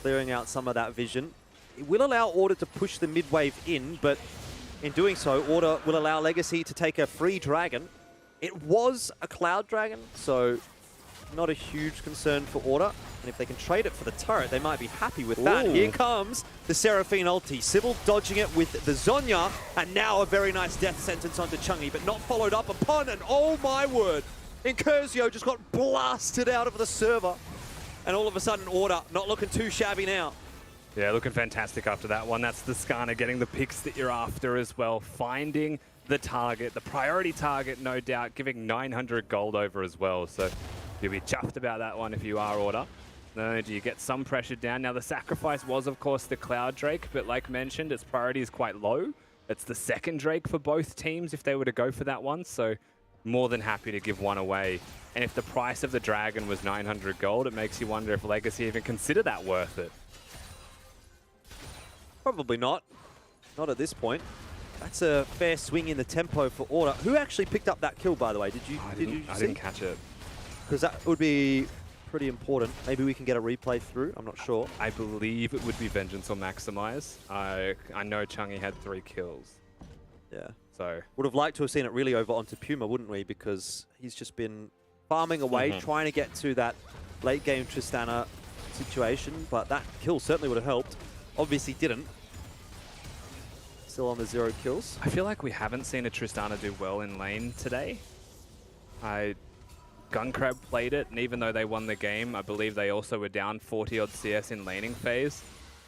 clearing out some of that vision. It will allow Order to push the mid-wave in, but in doing so, Order will allow Legacy to take a free dragon. It was a Cloud Dragon, so not a huge concern for Order. And if they can trade it for the turret, they might be happy with that. Ooh. Here comes the Seraphine ulti. Sybil dodging it with the Zonya, and now a very nice death sentence onto Chungy, but not followed up upon, and oh my word, Incursio just got blasted out of the server. And all of a sudden, Order not looking too shabby now. Yeah, looking fantastic after that one. That's the Skarner getting the picks that you're after as well. Finding the target, the priority target, no doubt, giving 900 gold over as well. So you'll be chuffed about that one if you are Order. Not only do you get some pressure down. Now, the sacrifice was, of course, the Cloud Drake, but like mentioned, its priority is quite low. It's the second Drake for both teams if they were to go for that one, so more than happy to give one away. And if the price of the Dragon was 900 gold, it makes you wonder if Legacy even consider that worth it. Probably not. Not at this point. That's a fair swing in the tempo for Order. Who actually picked up that kill, by the way? Did you see? I didn't catch it. Because that would be pretty important. Maybe we can get a replay through. I'm not sure. I believe it would be Vengeance or Maximize. I know Chungy had 3 kills. Yeah. So would have liked to have seen it really over onto Puma, wouldn't we? Because he's just been farming away, trying to get to that late game Tristana situation. But that kill certainly would have helped. Obviously didn't. Still on the 0 kills. I feel like we haven't seen a Tristana do well in lane today. Gunkrab played it, and even though they won the game, I believe they also were down 40-odd CS in laning phase.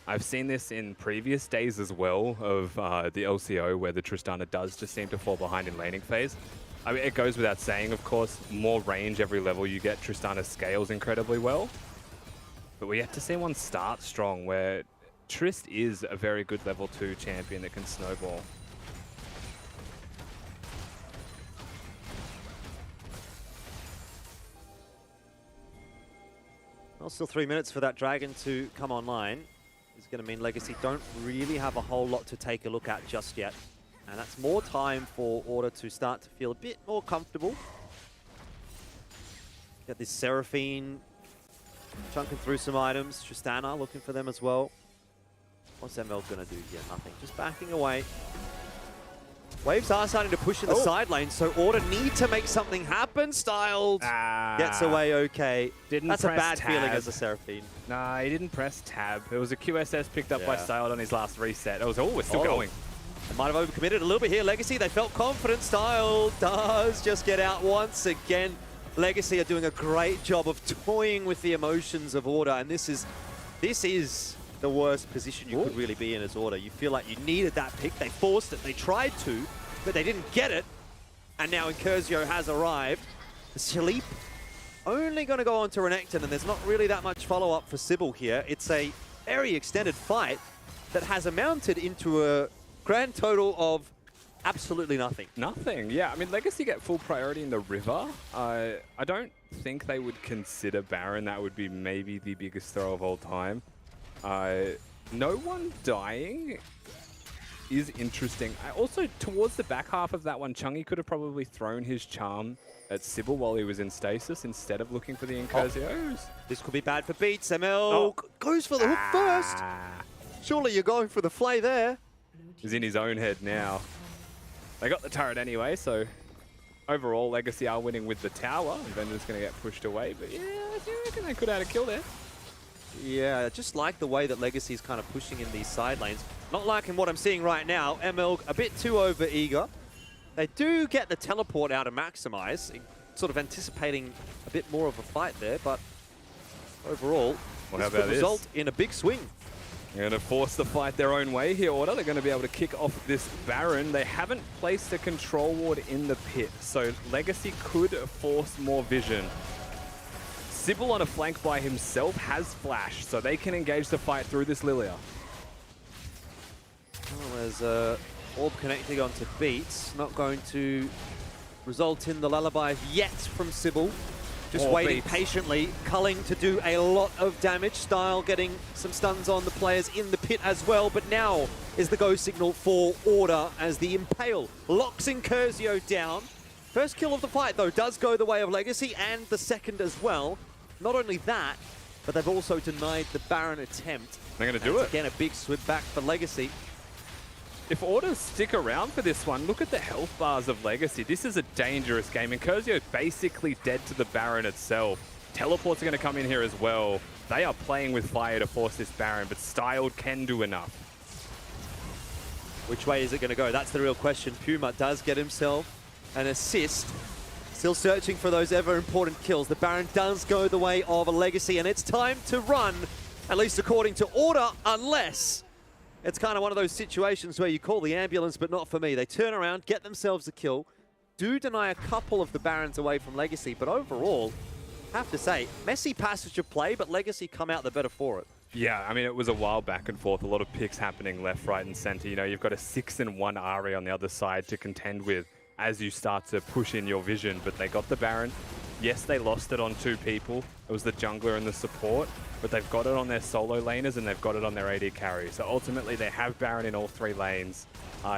I've seen this in previous days as well of the LCO, where the Tristana does just seem to fall behind in laning phase. I mean, it goes without saying, of course, more range every level you get, Tristana scales incredibly well. But we have to see one start strong, where Trist is a very good level 2 champion that can snowball. Well, still 3 minutes for that Dragon to come online. It's going to mean Legacy don't really have a whole lot to take a look at just yet. And that's more time for Order to start to feel a bit more comfortable. Get this Seraphine chunking through some items. Tristana looking for them as well. What's ML going to do here? Nothing. Just backing away. Waves are starting to push in the side lane, so Order need to make something happen. Styled gets away okay. That's a bad feeling as a Seraphine. Nah, he didn't press tab. It was a QSS picked up by Styled on his last reset. It was, we're still going. They might have overcommitted a little bit here. Legacy, they felt confident. Styled does just get out once again. Legacy are doing a great job of toying with the emotions of Order, and this is the worst position you could really be in as Order. You feel like you needed that pick. They forced it. They tried to, but they didn't get it. And now Incursio has arrived. The Sleep only going to go on to Renekton, and there's not really that much follow-up for Sybil here. It's a very extended fight. that has amounted into a grand total of absolutely nothing. Nothing, yeah. I mean, Legacy get full priority in the river. I don't think they would consider Baron. That would be maybe the biggest throw of all time. No one dying is interesting. Also, towards the back half of that one, Chungy could have probably thrown his charm at Sybil while he was in stasis instead of looking for the Incursios. This could be bad for Beats. ML goes for the hook first. Surely you're going for the flay there. He's in his own head now. They got the turret anyway, so overall, Legacy are winning with the tower. Vendor's going to get pushed away, but yeah, I reckon they could have had a kill there. Yeah, I just like the way that Legacy's kind of pushing in these side lanes. Not liking what I'm seeing right now. ML a bit too over eager. They do get the teleport out of Maximize, sort of anticipating a bit more of a fight there, but overall, this could result in a big swing. They're going to force the fight their own way here, Order. They're going to be able to kick off this Baron. They haven't placed a control ward in the pit, so Legacy could force more vision. Sybil on a flank by himself has flash, so they can engage the fight through this Lilia. Well, there's orb connecting onto Beats. Not going to result in the lullaby yet from Sybil. Just waiting Beats patiently. Culling to do a lot of damage. Style getting some stuns on the players in the pit as well. But now is the go signal for Order as the Impale locks Incursio down. First kill of the fight, though, does go the way of Legacy, and the second as well. Not only that, but they've also denied the Baron attempt. They're going to do it. Again, a big swim back for Legacy. If Orders stick around for this one, look at the health bars of Legacy. This is a dangerous game. Incursio's basically dead to the Baron itself. Teleports are going to come in here as well. They are playing with fire to force this Baron, but Styled can do enough. Which way is it going to go? That's the real question. Puma does get himself an assist. Still searching for those ever-important kills. The Baron does go the way of a Legacy, and it's time to run, at least according to Order, unless it's kind of one of those situations where you call the ambulance, but not for me. They turn around, get themselves a kill, do deny a couple of the Barons away from Legacy, but overall, have to say, messy passage of play, but Legacy come out the better for it. Yeah, I mean, it was a wild back and forth. A lot of picks happening left, right, and center. You know, you've got a 6-1 Ahri on the other side to contend with as you start to push in your vision, but they got the Baron. Yes, they lost it on 2 people. It was the jungler and the support, but they've got it on their solo laners and they've got it on their AD carry. So ultimately, they have Baron in all 3 lanes.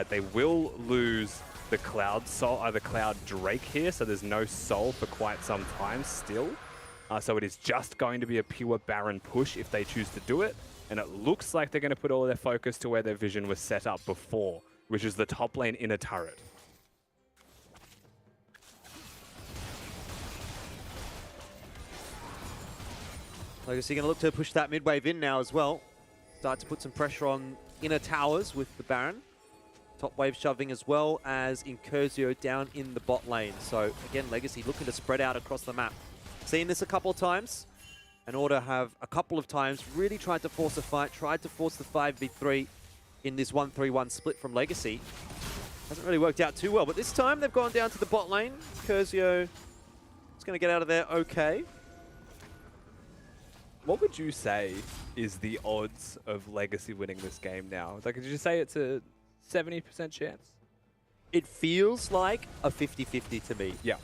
They will lose the Cloud Drake here, so there's no Soul for quite some time still. So it is just going to be a pure Baron push if they choose to do it. And it looks like they're going to put all their focus to where their vision was set up before, which is the top lane in a turret. Legacy going to look to push that mid wave in now as well. Start to put some pressure on inner towers with the Baron. Top wave shoving as well as Incursio down in the bot lane. So again, Legacy looking to spread out across the map. Seen this a couple of times. And Order have a couple of times really tried to force a fight, tried to force the 5v3 in this 1-3-1 split from Legacy. Hasn't really worked out too well, but this time they've gone down to the bot lane. Incursio is going to get out of there okay. What would you say is the odds of Legacy winning this game now? Like, did you say it's a 70% chance? It feels like a 50-50 to me. Yeah.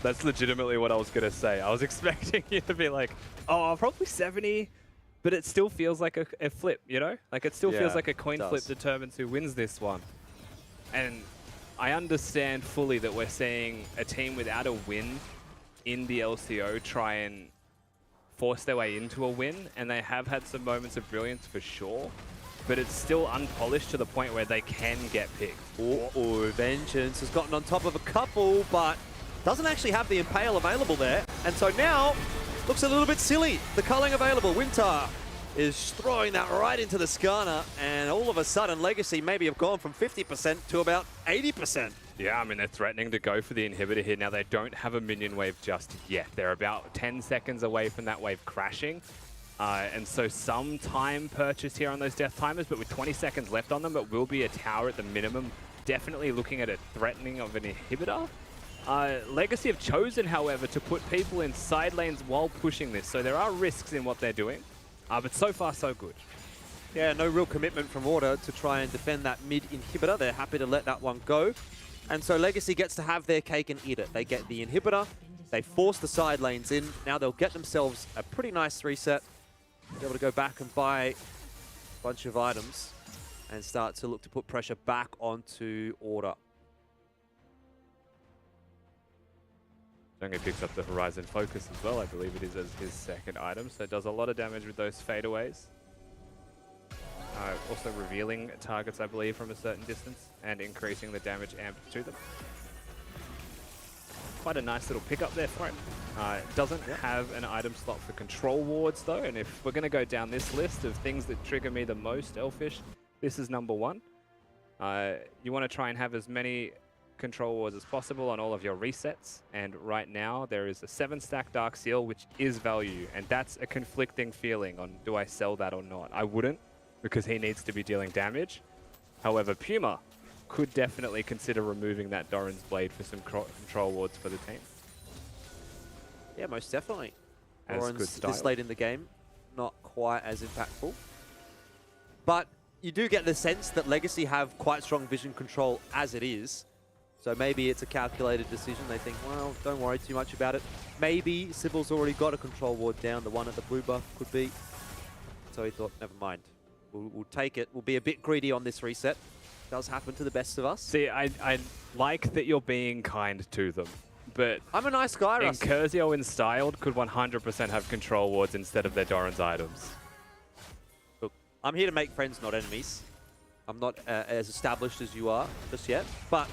That's legitimately what I was going to say. I was expecting you to be like, oh, probably 70, but it still feels like a flip, you know? Like, it still feels like a coin flip determines who wins this one. And I understand fully that we're seeing a team without a win in the LCO try and force their way into a win, and they have had some moments of brilliance for sure, but it's still unpolished to the point where they can get picked. Vengeance has gotten on top of a couple, but doesn't actually have the Impale available there, and so now looks a little bit silly. The culling available. Winter is throwing that right into the Skarner, and all of a sudden Legacy maybe have gone from 50% to about 80%. Yeah, I mean, they're threatening to go for the inhibitor here. Now, they don't have a minion wave just yet. They're about 10 seconds away from that wave crashing. And so some time purchased here on those death timers, but with 20 seconds left on them, it will be a tower at the minimum. Definitely looking at a threatening of an inhibitor. Legacy have chosen, however, to put people in side lanes while pushing this. So there are risks in what they're doing, but so far, so good. Yeah, no real commitment from Order to try and defend that mid inhibitor. They're happy to let that one go. And so Legacy gets to have their cake and eat it. They get the inhibitor, they force the side lanes in. Now they'll get themselves a pretty nice reset. Be able to go back and buy a bunch of items and start to look to put pressure back onto Order. Jungi picks up the Horizon Focus as well, I believe it is as his second item, so it does a lot of damage with those fadeaways. Also revealing targets, I believe, from a certain distance and increasing the damage amp to them. Quite a nice little pickup there for it. It doesn't have an item slot for control wards though, and if we're going to go down this list of things that trigger me the most, Elfish, this is number one. You want to try and have as many control wards as possible on all of your resets, and right now there is a 7-stack Dark Seal, which is value, and that's a conflicting feeling on do I sell that or not. I wouldn't, because he needs to be dealing damage. However, Puma could definitely consider removing that Doran's Blade for some control wards for the team. Yeah, most definitely. As Doran's good style. this late in the game, not quite as impactful. But you do get the sense that Legacy have quite strong vision control as it is. So maybe it's a calculated decision. They think, well, don't worry too much about it. Maybe Sybil's already got a control ward down. The one at the blue buff could be. So he thought, never mind. We'll take it. We'll be a bit greedy on this reset. Does happen to the best of us. See, I like that you're being kind to them, but I'm a nice guy, Rusty. Incursio and Styled could 100% have control wards instead of their Doran's items. Look, I'm here to make friends, not enemies. I'm not as established as you are just yet, but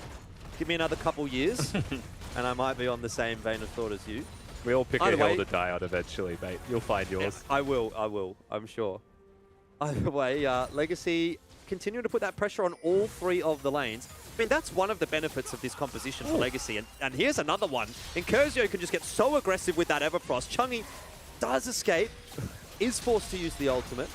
give me another couple years, and I might be on the same vein of thought as you. We all pick Either a hill way, to die on eventually, mate. You'll find yours. Yeah, I will, I'm sure. Either way, Legacy continue to put that pressure on all three of the lanes. I mean, that's one of the benefits of this composition for Legacy. And here's another one. Incursio can just get so aggressive with that Everfrost. Chungi does escape, is forced to use the ultimate.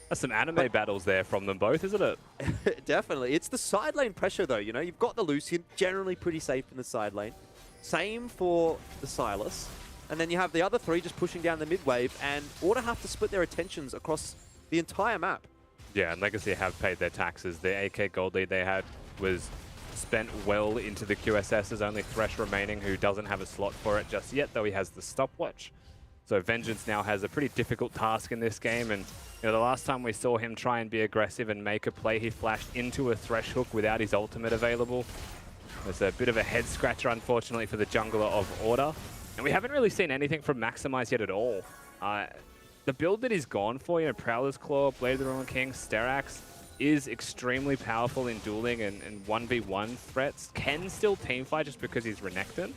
That's some anime battles there from them both, isn't it? Definitely. It's the side lane pressure, though. You know, you've got the Lucian, generally pretty safe in the side lane. Same for the Sylas. And then you have the other three just pushing down the mid wave, and Order have to split their attentions across the entire map. Yeah, and Legacy have paid their taxes. The AK gold lead they had was spent well into the QSS. There's only Thresh remaining, who doesn't have a slot for it just yet, though he has the stopwatch. So Vengeance now has a pretty difficult task in this game, and you know, the last time we saw him try and be aggressive and make a play, he flashed into a Thresh hook without his ultimate available. It's a bit of a head scratcher, unfortunately, for the jungler of Order. And we haven't really seen anything from Maximize yet at all. The build that he's gone for, you know, Prowler's Claw, Blade of the Roman King, Sterax, is extremely powerful in dueling and 1v1 threats. Can still teamfight just because he's Renekton.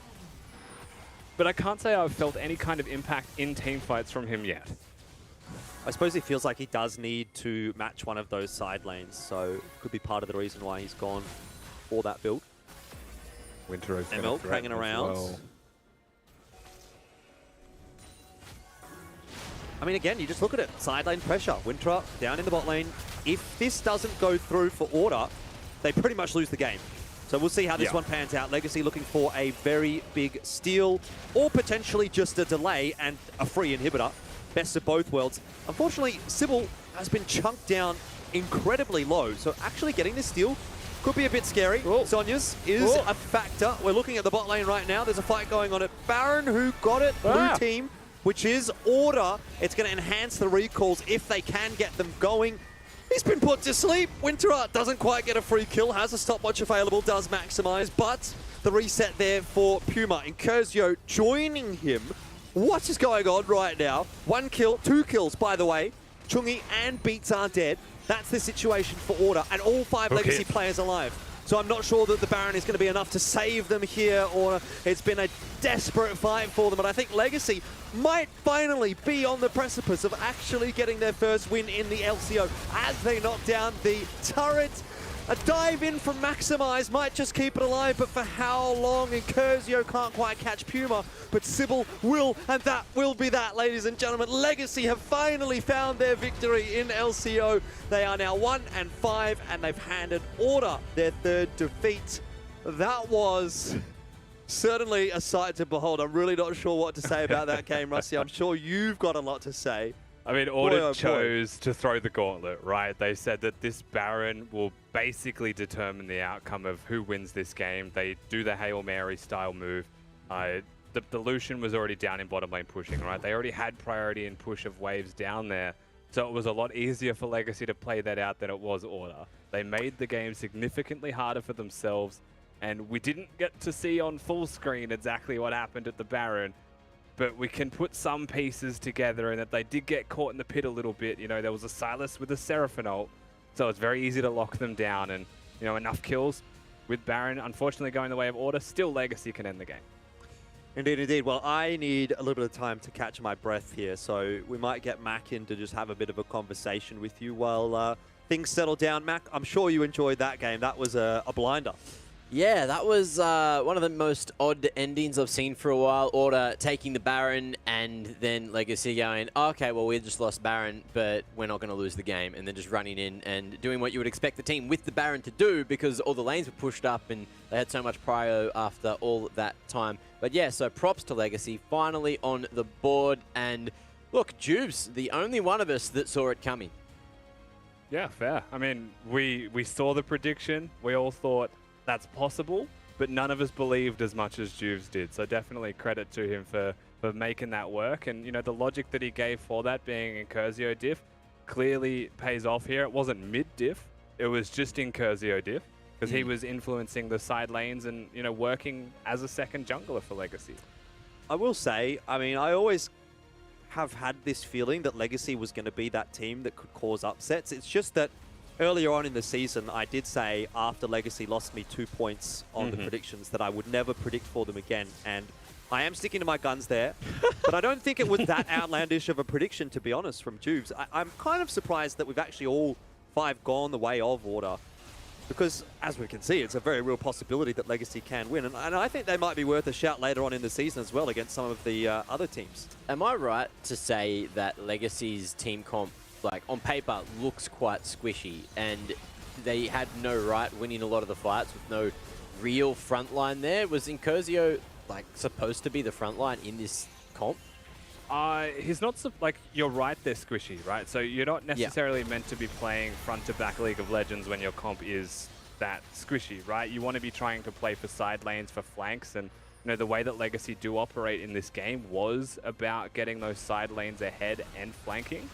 But I can't say I've felt any kind of impact in teamfights from him yet. I suppose he feels like he does need to match one of those side lanes, so could be part of the reason why he's gone for that build. Winter ML hanging around. Well. I mean, again, you just look at it. Side lane pressure. Winter down in the bot lane. If this doesn't go through for Order, they pretty much lose the game. So we'll see how this one pans out. Legacy looking for a very big steal, or potentially just a delay and a free inhibitor. Best of both worlds. Unfortunately, Sybil has been chunked down incredibly low, so actually getting this steal could be a bit scary. Sonya's is a factor. We're looking at the bot lane right now. There's a fight going on at Baron, who got it. Blue team, which is Order. It's going to enhance the recalls if they can get them going. He's been put to sleep. Winterart doesn't quite get a free kill, has a stopwatch available, does maximize, but the reset there for Puma. Incursio joining him. What is going on right now? 1 kill, 2 kills, by the way. Chungi and Beats are dead. That's the situation for Order, and all 5 Legacy players alive. So I'm not sure that the Baron is going to be enough to save them here, or it's been a desperate fight for them, but I think Legacy might finally be on the precipice of actually getting their first win in the LCO as they knock down the turret. A dive in from Maximize might just keep it alive, but for how long? Incursio can't quite catch Puma, but Sybil will, and that will be that, ladies and gentlemen. Legacy have finally found their victory in LCO. They are now 1-5, and they've handed Order their 3rd defeat. That was certainly a sight to behold. I'm really not sure what to say about that game, Rusty. I'm sure you've got a lot to say. I mean, Order chose to throw the gauntlet, right? They said that this Baron will basically determine the outcome of who wins this game. They do the Hail Mary style move. The Lucian was already down in bottom lane pushing, right? They already had priority in push of waves down there. So it was a lot easier for Legacy to play that out than it was Order. They made the game significantly harder for themselves, and we didn't get to see on full screen exactly what happened at the Baron, but we can put some pieces together, and that they did get caught in the pit a little bit. You know, there was a Sylas with a Seraphine ult, so it's very easy to lock them down, and, you know, enough kills with Baron unfortunately going the way of Order. Still, Legacy can end the game. Indeed, indeed. Well, I need a little bit of time to catch my breath here, so we might get Mac in to just have a bit of a conversation with you while things settle down. Mac, I'm sure you enjoyed that game. That was a blinder. Yeah, that was one of the most odd endings I've seen for a while. Order taking the Baron and then Legacy going, oh, okay, well, we just lost Baron, but we're not going to lose the game. And then just running in and doing what you would expect the team with the Baron to do, because all the lanes were pushed up and they had so much prio after all that time. But yeah, so props to Legacy, finally on the board. And look, Jubes, the only one of us that saw it coming. Yeah, fair. I mean, we saw the prediction. We all thought that's possible, but none of us believed as much as Jubes did. So definitely credit to him for making that work. And, you know, the logic that he gave for that being Incursio diff clearly pays off here. It wasn't mid diff. It was just Incursio diff, because he was influencing the side lanes and, you know, working as a second jungler for Legacy. I will say, I mean, I always have had this feeling that Legacy was going to be that team that could cause upsets. It's just that earlier on in the season, I did say after Legacy lost me 2 points on the predictions that I would never predict for them again. And I am sticking to my guns there. But I don't think it was that outlandish of a prediction, to be honest, from Jubes. I'm kind of surprised that we've actually all 5 gone the way of Order. Because, as we can see, it's a very real possibility that Legacy can win. And I think they might be worth a shout later on in the season as well against some of the other teams. Am I right to say that Legacy's team comp, like, on paper, looks quite squishy, and they had no right winning a lot of the fights with no real front line there? Was Incursio, like, supposed to be the front line in this comp? He's not, like, you're right, they're squishy, right? So you're not necessarily meant to be playing front to back League of Legends when your comp is that squishy, right? You want to be trying to play for side lanes, for flanks, and, you know, the way that Legacy do operate in this game was about getting those side lanes ahead and flanking.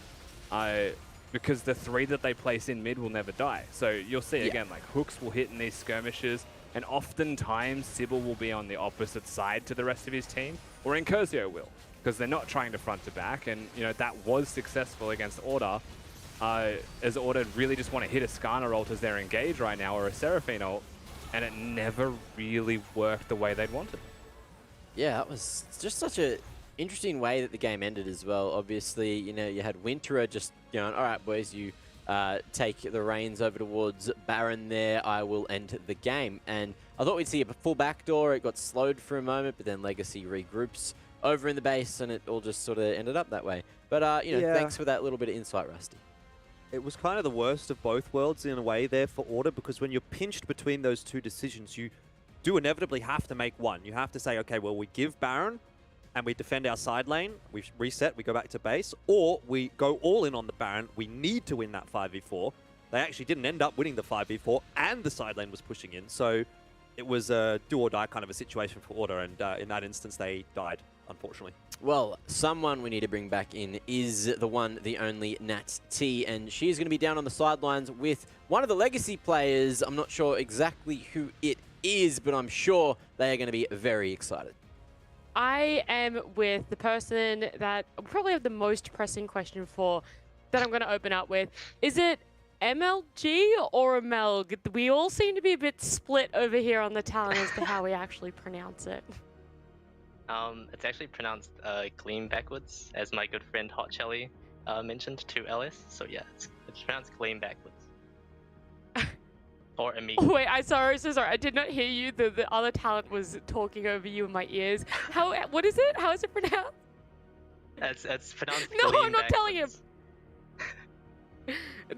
Because the 3 that they place in mid will never die. So you'll see, again, like, hooks will hit in these skirmishes, and oftentimes Sybil will be on the opposite side to the rest of his team, or Incursio will, because they're not trying to front to back. And, you know, that was successful against Order, as Order really just want to hit a Skarner ult as they're engaged right now, or a Seraphine ult, and it never really worked the way they'd wanted. Yeah, that was just such a interesting way that the game ended as well. Obviously, you know, you had Winterer just going, all right, boys, you take the reins over towards Baron there. I will end the game. And I thought we'd see a full backdoor. It got slowed for a moment, but then Legacy regroups over in the base, and it all just sort of ended up that way. But, you know, thanks for that little bit of insight, Rusty. It was kind of the worst of both worlds in a way there for Order, because when you're pinched between those 2 decisions, you do inevitably have to make one. You have to say, okay, well, we give Baron and we defend our side lane, we reset, we go back to base, or we go all in on the Baron. We need to win that 5v4. They actually didn't end up winning the 5v4, and the side lane was pushing in. So it was a do or die kind of a situation for Order, and in that instance, they died, unfortunately. Well, someone we need to bring back in is the one, the only Nat T, and she's going to be down on the sidelines with one of the Legacy players. I'm not sure exactly who it is, but I'm sure they are going to be very excited. I am with the person that I probably have the most pressing question for, that I'm going to open up with. Is it MLG or Melg? We all seem to be a bit split over here on the talent as to how we actually pronounce it. It's actually pronounced Gleam backwards, as my good friend Hot Shelly mentioned, 2 LS. So yeah, it's pronounced Gleam backwards. Or Amigo. Oh, wait, so sorry. I did not hear you. The other talent was talking over you in my ears. What is it? How is it pronounced? It's pronounced No, Gleam I'm not telling him.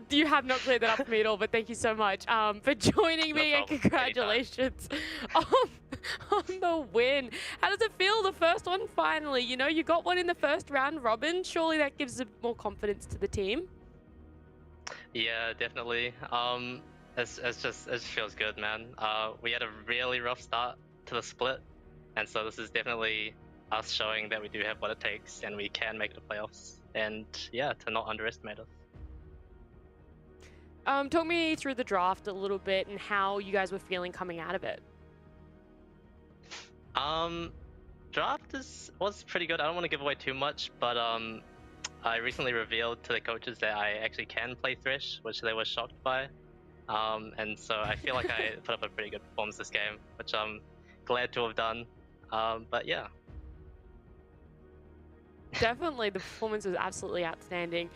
You have not cleared that up for me at all, but thank you so much for joining me, and problem. congratulations on the win. How does it feel, the first one finally? You know, you got one in the first round robin. Surely that gives a more confidence to the team. Yeah, definitely. It just feels good, man. We had a really rough start to the split, and so this is definitely us showing that we do have what it takes and we can make the playoffs. And yeah, to not underestimate us. Talk me through the draft a little bit and how you guys were feeling coming out of it. Draft was pretty good. I don't want to give away too much, but I recently revealed to the coaches that I actually can play Thresh, which they were shocked by. And so I feel like I put up a pretty good performance this game, which I'm glad to have done. But yeah. Definitely, the performance was absolutely outstanding.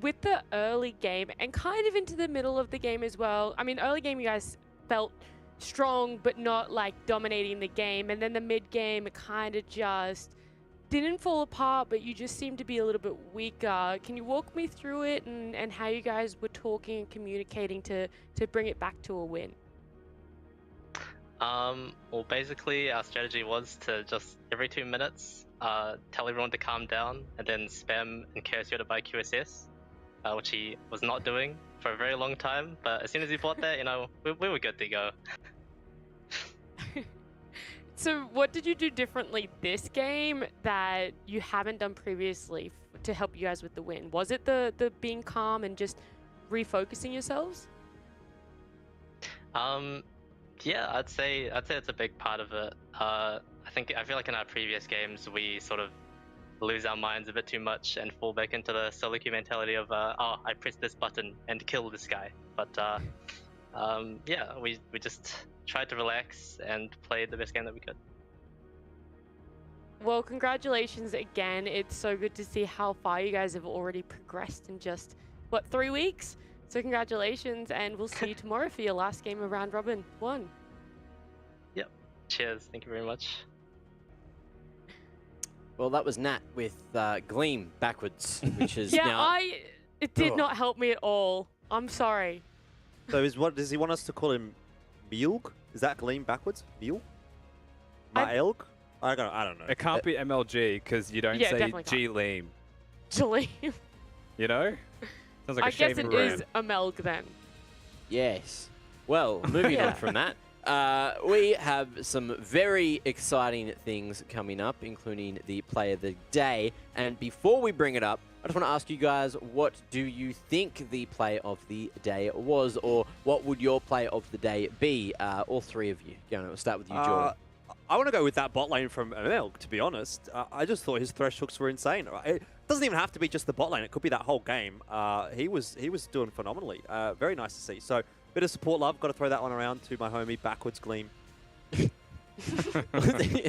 With the early game and kind of into the middle of the game as well. I mean, early game you guys felt strong, but not like dominating the game. And then the mid game, it kind of just didn't fall apart, but you just seemed to be a little bit weaker. Can you walk me through it and how you guys were talking and communicating to bring it back to a win? Well, basically our strategy was to just every 2 minutes tell everyone to calm down and then spam Incursio to buy QSS, which he was not doing for a very long time. But as soon as he bought that, you know, we were good to go. So what did you do differently this game that you haven't done previously to help you guys with the win? Was it the being calm and just refocusing yourselves? Yeah, I'd say it's a big part of it. I feel like in our previous games we sort of lose our minds a bit too much and fall back into the solo queue mentality of oh, I pressed this button and kill this guy. But yeah, we just tried to relax and play the best game that we could. Well, congratulations again. It's so good to see how far you guys have already progressed in just, what, 3 weeks? So congratulations, and we'll see you tomorrow for your last game of round robin 1. Yep. Cheers. Thank you very much. Well, that was Nat with Gleam backwards, which is yeah, now... it did not help me at all. I'm sorry. So does he want us to call him Milg? Is that Gleam backwards? Milg? Maelg? I don't know. It can't be MLG because you don't say G-Leam. G-Leam. You know? Sounds like I a guess shaving it brand. is a Melg then. Yes. Well, moving on from that, we have some very exciting things coming up, including the Play of the Day. And before we bring it up, I just want to ask you guys, what do you think the Play of the Day was, or what would your Play of the Day be? All three of you. We'll start with you, Jordan. I want to go with that bot lane from Melg, to be honest. I just thought his thresh hooks were insane. It doesn't even have to be just the bot lane. It could be that whole game. He was doing phenomenally. Very nice to see. So, bit of support love. Got to throw that one around to my homie, Backwards Gleam. There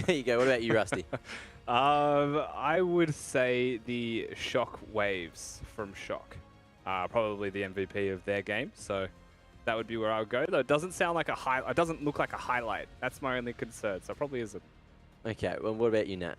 you go. What about you, Rusty? I would say the Shock Waves from Shock. Probably the MVP of their game. So that would be where I would go. Though it doesn't sound like a highlight. It doesn't look like a highlight. That's my only concern. So it probably isn't. Okay. Well, what about you, Nat?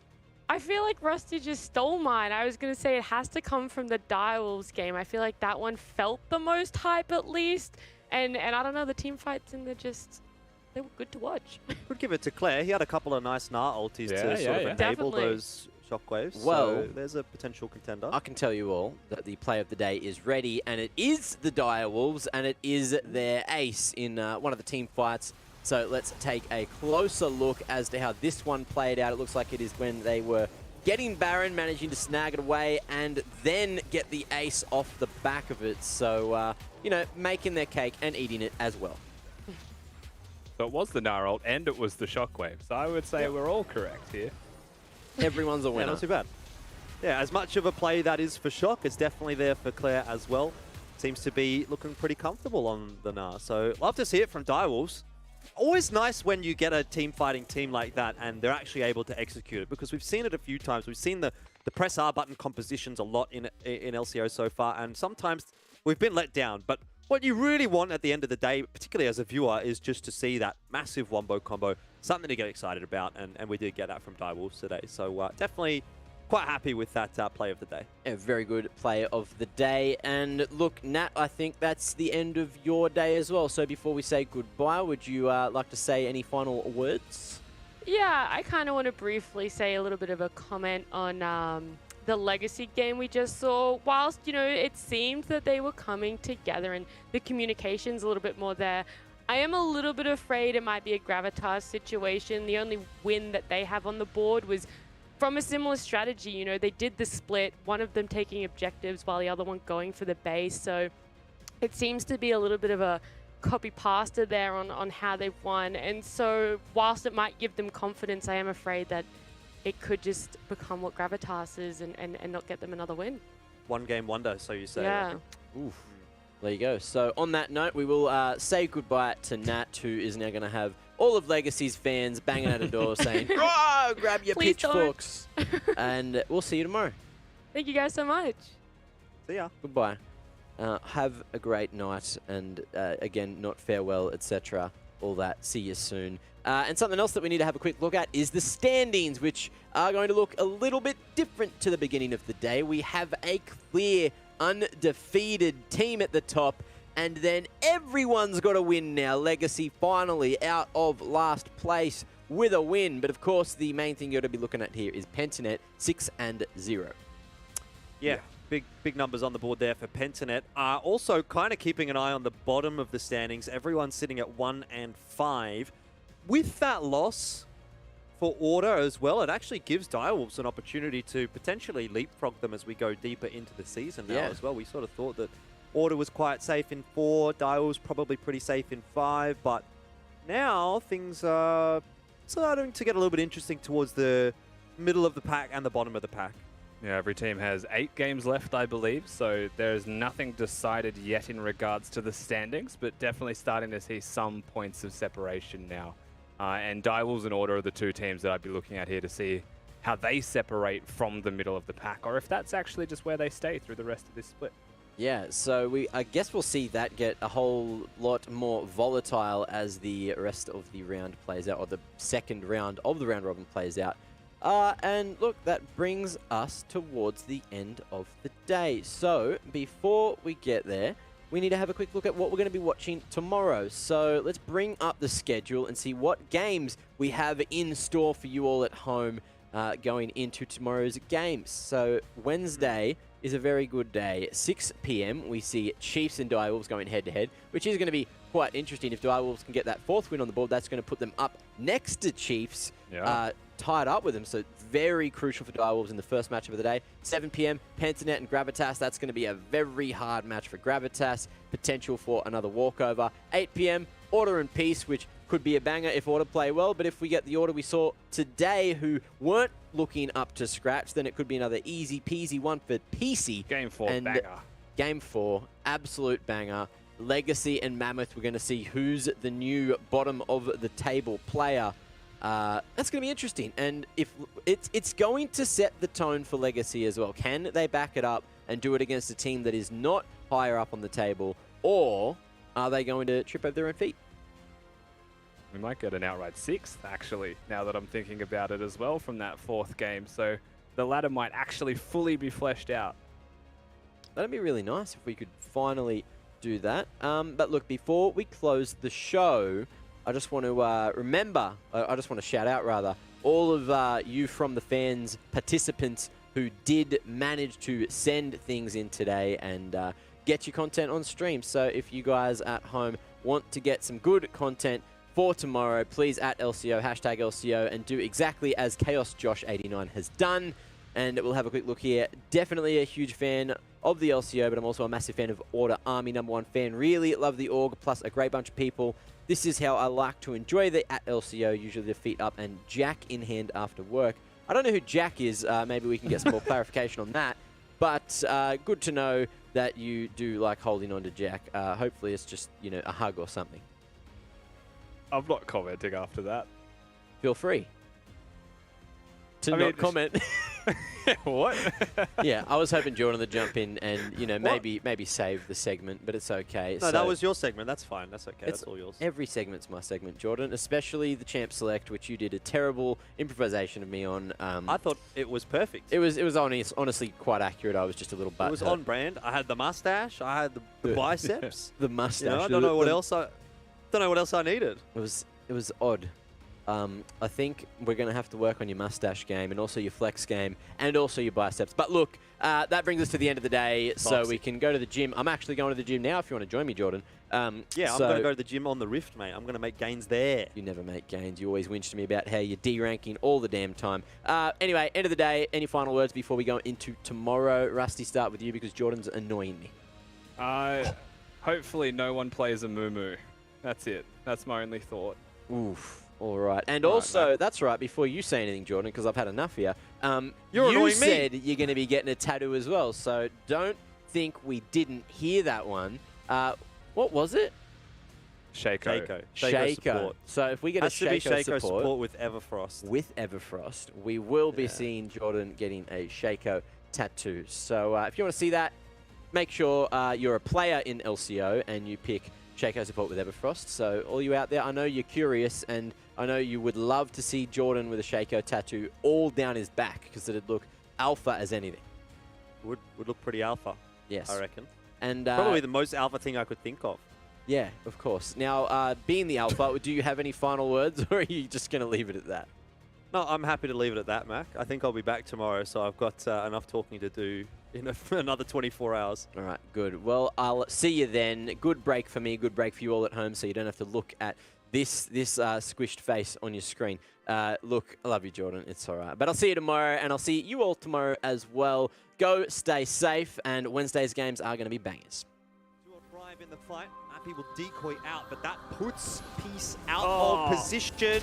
I feel like Rusty just stole mine. I was going to say it has to come from the Direwolves game. I feel like that one felt the most hype at least. And I don't know, the team fights and they were good to watch. Could give it to Claire. He had a couple of nice Gnar ultis to sort of enable those shockwaves. Well, so there's a potential contender. I can tell you all that the Play of the Day is ready, and it is the Direwolves, and it is their ace in one of the team fights. So let's take a closer look as to how this one played out. It looks like it is when they were getting Baron, managing to snag it away, and then get the ace off the back of it. So, you know, making their cake and eating it as well. So it was the Gnar ult and it was the Shockwave. So I would say we're all correct here. Everyone's a winner. Yeah, not too bad. Yeah, as much of a play that is for Shock, it's definitely there for Claire as well. Seems to be looking pretty comfortable on the Gnar. So love to see it from Direwolves. Always nice when you get a team-fighting team like that and they're actually able to execute it, because we've seen it a few times. We've seen the press R button compositions a lot in LCO so far, and sometimes we've been let down. But what you really want at the end of the day, particularly as a viewer, is just to see that massive wombo combo, something to get excited about, and we did get that from Direwolves today. So definitely quite happy with that play of the day. A very good play of the day. And look, Nat, I think that's the end of your day as well. So before we say goodbye, would you like to say any final words? Yeah, I kind of want to briefly say a little bit of a comment on the Legacy game we just saw. Whilst, it seemed that they were coming together and the communication's a little bit more there, I am a little bit afraid it might be a Gravitas situation. The only win that they have on the board was from a similar strategy. They did the split, one of them taking objectives while the other one going for the base. So it seems to be a little bit of a copy-pasta there on how they've won. And so whilst it might give them confidence, I am afraid that it could just become what Gravitas is and not get them another win. One game wonder, so you say. Yeah. Oof. There you go. So on that note, we will say goodbye to Nat, who is now going to have all of Legacy's fans banging at a door saying, "Oh, grab your Please pitchforks." And we'll see you tomorrow. Thank you guys so much. See ya. Goodbye. Have a great night. And again, not farewell, etc. All that. See you soon. And something else that we need to have a quick look at is the standings, which are going to look a little bit different to the beginning of the day. We have a clear undefeated team at the top, and then everyone's got a win now. Legacy finally out of last place with a win. But of course, the main thing you're going to be looking at here is Pentanet 6-0. Yeah. Big numbers on the board there for Pentanet. Also kind of keeping an eye on the bottom of the standings. Everyone's sitting at 1 and 5. With that loss for Order as well, it actually gives Direwolves an opportunity to potentially leapfrog them as we go deeper into the season now as well. We sort of thought that Order was quite safe in 4, Direwolves probably pretty safe in 5, but now things are starting to get a little bit interesting towards the middle of the pack and the bottom of the pack. Yeah, every team has 8 games left, I believe, so there's nothing decided yet in regards to the standings, but definitely starting to see some points of separation now. And Direwolves and Order are the two teams that I'd be looking at here to see how they separate from the middle of the pack, or if that's actually just where they stay through the rest of this split. Yeah, so I guess we'll see that get a whole lot more volatile as the rest of the round plays out, or the second round of the round robin plays out. And look, that brings us towards the end of the day. So before we get there, we need to have a quick look at what we're going to be watching tomorrow. So let's bring up the schedule and see what games we have in store for you all at home going into tomorrow's games. So Wednesday is a very good day. 6 p.m. we see Chiefs and Direwolves going head-to-head, which is going to be quite interesting. If Direwolves can get that 4th win on the board, that's going to put them up next to Chiefs, tied up with them. So very crucial for Direwolves in the first matchup of the day. 7 p.m. Pentanet and Gravitas. That's going to be a very hard match for Gravitas. Potential for another walkover. 8 p.m. Order and Peace, which could be a banger if Order play well. But if we get the Order we saw today, who weren't looking up to scratch, then it could be another easy peasy one for PC. Game 4 banger. Game 4, absolute banger. Legacy and Mammoth, we're going to see who's the new bottom of the table player. That's going to be interesting, and if it's going to set the tone for Legacy as well. Can they back it up and do it against a team that is not higher up on the table, or are they going to trip over their own feet? We might get an outright 6th, actually, now that I'm thinking about it as well from that 4th game, so the ladder might actually fully be fleshed out. That'd be really nice if we could finally do that. But look, before we close the show, I just want to I just want to shout out, rather, all of you from the fans, participants who did manage to send things in today and get your content on stream. So if you guys at home want to get some good content for tomorrow, please at LCO, hashtag LCO, and do exactly as Chaos Josh 89 has done. And we'll have a quick look here. Definitely a huge fan of the LCO, but I'm also a massive fan of Order Army #1 fan. Really love the org, plus a great bunch of people. This is how I like to enjoy the at LCO, usually the feet up and Jack in hand after work. I don't know who Jack is. Maybe we can get some more clarification on that. But good to know that you do like holding on to Jack. Hopefully it's just, a hug or something. I'm not commenting after that. Feel free to not comment. What? Yeah, I was hoping Jordan to jump in and, you know, maybe save the segment, but it's okay. No, that was your segment. That's fine. That's okay. That's all yours. Every segment's my segment, Jordan, especially the Champ Select, which you did a terrible improvisation of me on. I thought it was perfect. It was honestly quite accurate. I was just a little butthurt. It was on brand. I had the mustache. I had the biceps. The mustache. You know, I don't know what else I needed. It was odd. I think we're going to have to work on your mustache game and also your flex game and also your biceps. But look, that brings us to the end of the day, so we can go to the gym. I'm actually going to the gym now if you want to join me, Jordan. Yeah, I'm going to go to the gym on the Rift, mate. I'm going to make gains there. You never make gains. You always whinge to me about how you're D-ranking all the damn time. Anyway, end of the day, any final words before we go into tomorrow? Rusty, start with you because Jordan's annoying me. Hopefully no one plays a Moo. That's it. That's my only thought. Oof. All right. And also, that's right, before you say anything, Jordan, because I've had enough here, you said you're going to be getting a tattoo as well, so don't think we didn't hear that one. What was it? Shaco. Shaco. So if we get a Shaco support with Everfrost. With Everfrost, we will be seeing Jordan getting a Shaco tattoo. So if you want to see that, make sure you're a player in LCO and you pick Shaco support with Everfrost. So all you out there, I know you're curious and I know you would love to see Jordan with a Shaco tattoo all down his back because it'd look alpha as anything. Would look pretty alpha. Yes. I reckon. And probably the most alpha thing I could think of. Yeah, of course. Now, being the alpha, do you have any final words or are you just going to leave it at that? No, I'm happy to leave it at that, Mac. I think I'll be back tomorrow, so I've got enough talking to do in another 24 hours. All right, good. Well, I'll see you then. Good break for me, good break for you all at home, so you don't have to look at this squished face on your screen. Look, I love you, Jordan. It's all right. But I'll see you tomorrow, and I'll see you all tomorrow as well. Go stay safe, and Wednesday's games are going to be bangers. Arrive in the fight. Happy will decoy out, but that puts Peace out of position.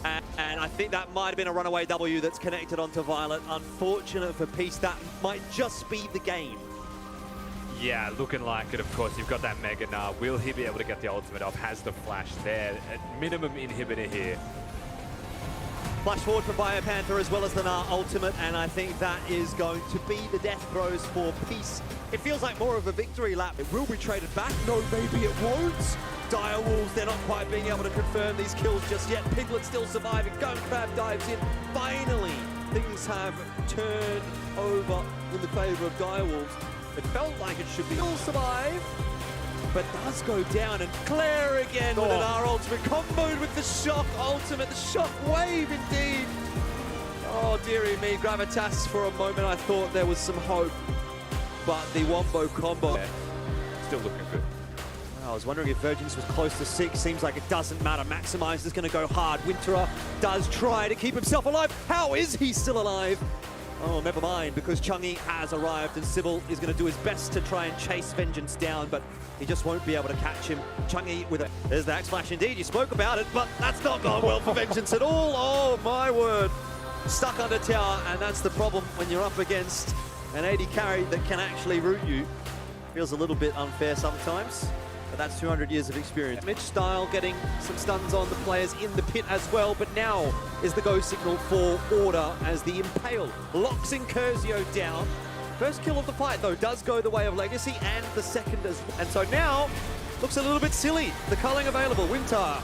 And I think that might have been a runaway W that's connected onto Violet. Unfortunate for Peace, that might just be the game. Yeah, looking like it, of course. You've got that Mega Gnar. Will he be able to get the ultimate off? Has the flash there. At minimum inhibitor here. Flash forward for Biopanther as well as the Gnar ultimate, and I think that is going to be the death throes for Peace. It feels like more of a victory lap. It will be traded back. No, maybe it won't. Direwolves, they're not quite being able to confirm these kills just yet. Piglet still surviving. Gun Crab dives in. Finally, things have turned over in the favor of Direwolves. It felt like it should be all survive, but does go down. And Claire again with an R ultimate comboed with the shock ultimate. The shock wave indeed. Oh, dearie me. Gravitas, for a moment I thought there was some hope, but the wombo combo. Still looking good. I was wondering if Virgins was close to 6. Seems like it doesn't matter. Maximize is going to go hard. Winterer does try to keep himself alive. How is he still alive? Oh, never mind, because Chungi has arrived and Sybil is going to do his best to try and chase Vengeance down, but he just won't be able to catch him. Chungi with a... There's the Axe Flash indeed. You spoke about it, but that's not gone well for Vengeance at all. Oh, my word. Stuck under tower, and that's the problem when you're up against an AD carry that can actually root you. Feels a little bit unfair sometimes. But that's 200 years of experience. Mitch Style getting some stuns on the players in the pit as well, but now is the go signal for order as the Impale locks Incursio down. First kill of the fight, though, does go the way of Legacy, and the second as well. And so now, looks a little bit silly. The culling available. Winter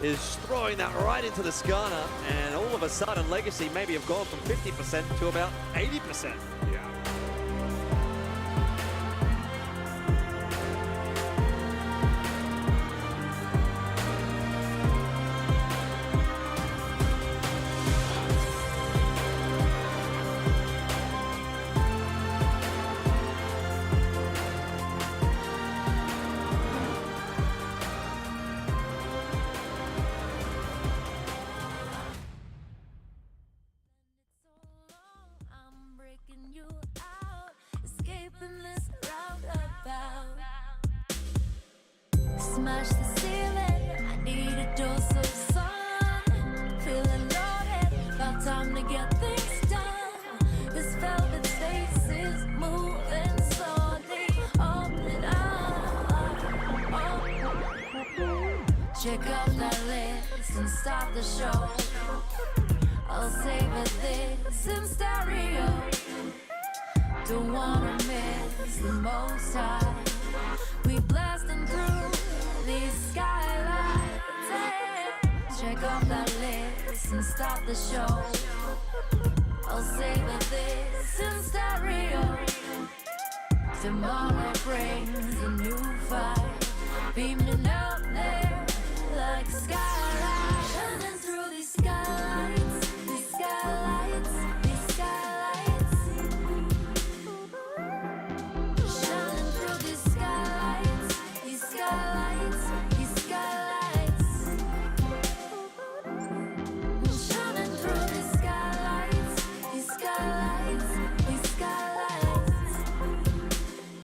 is throwing that right into the Skarner, and all of a sudden, Legacy maybe have gone from 50% to about 80%. Yeah. Smash the ceiling, I need a dose of sun. Feeling loaded, about time to get things done. This velvet space is moving slowly. Open up. Check out that list and start the show. I'll savor this in stereo. Don't wanna miss the most high. We blasting through these skylights. Check off that list and start the show. I'll savor this in stereo. Tomorrow brings a new fight. Beaming up there like skylights.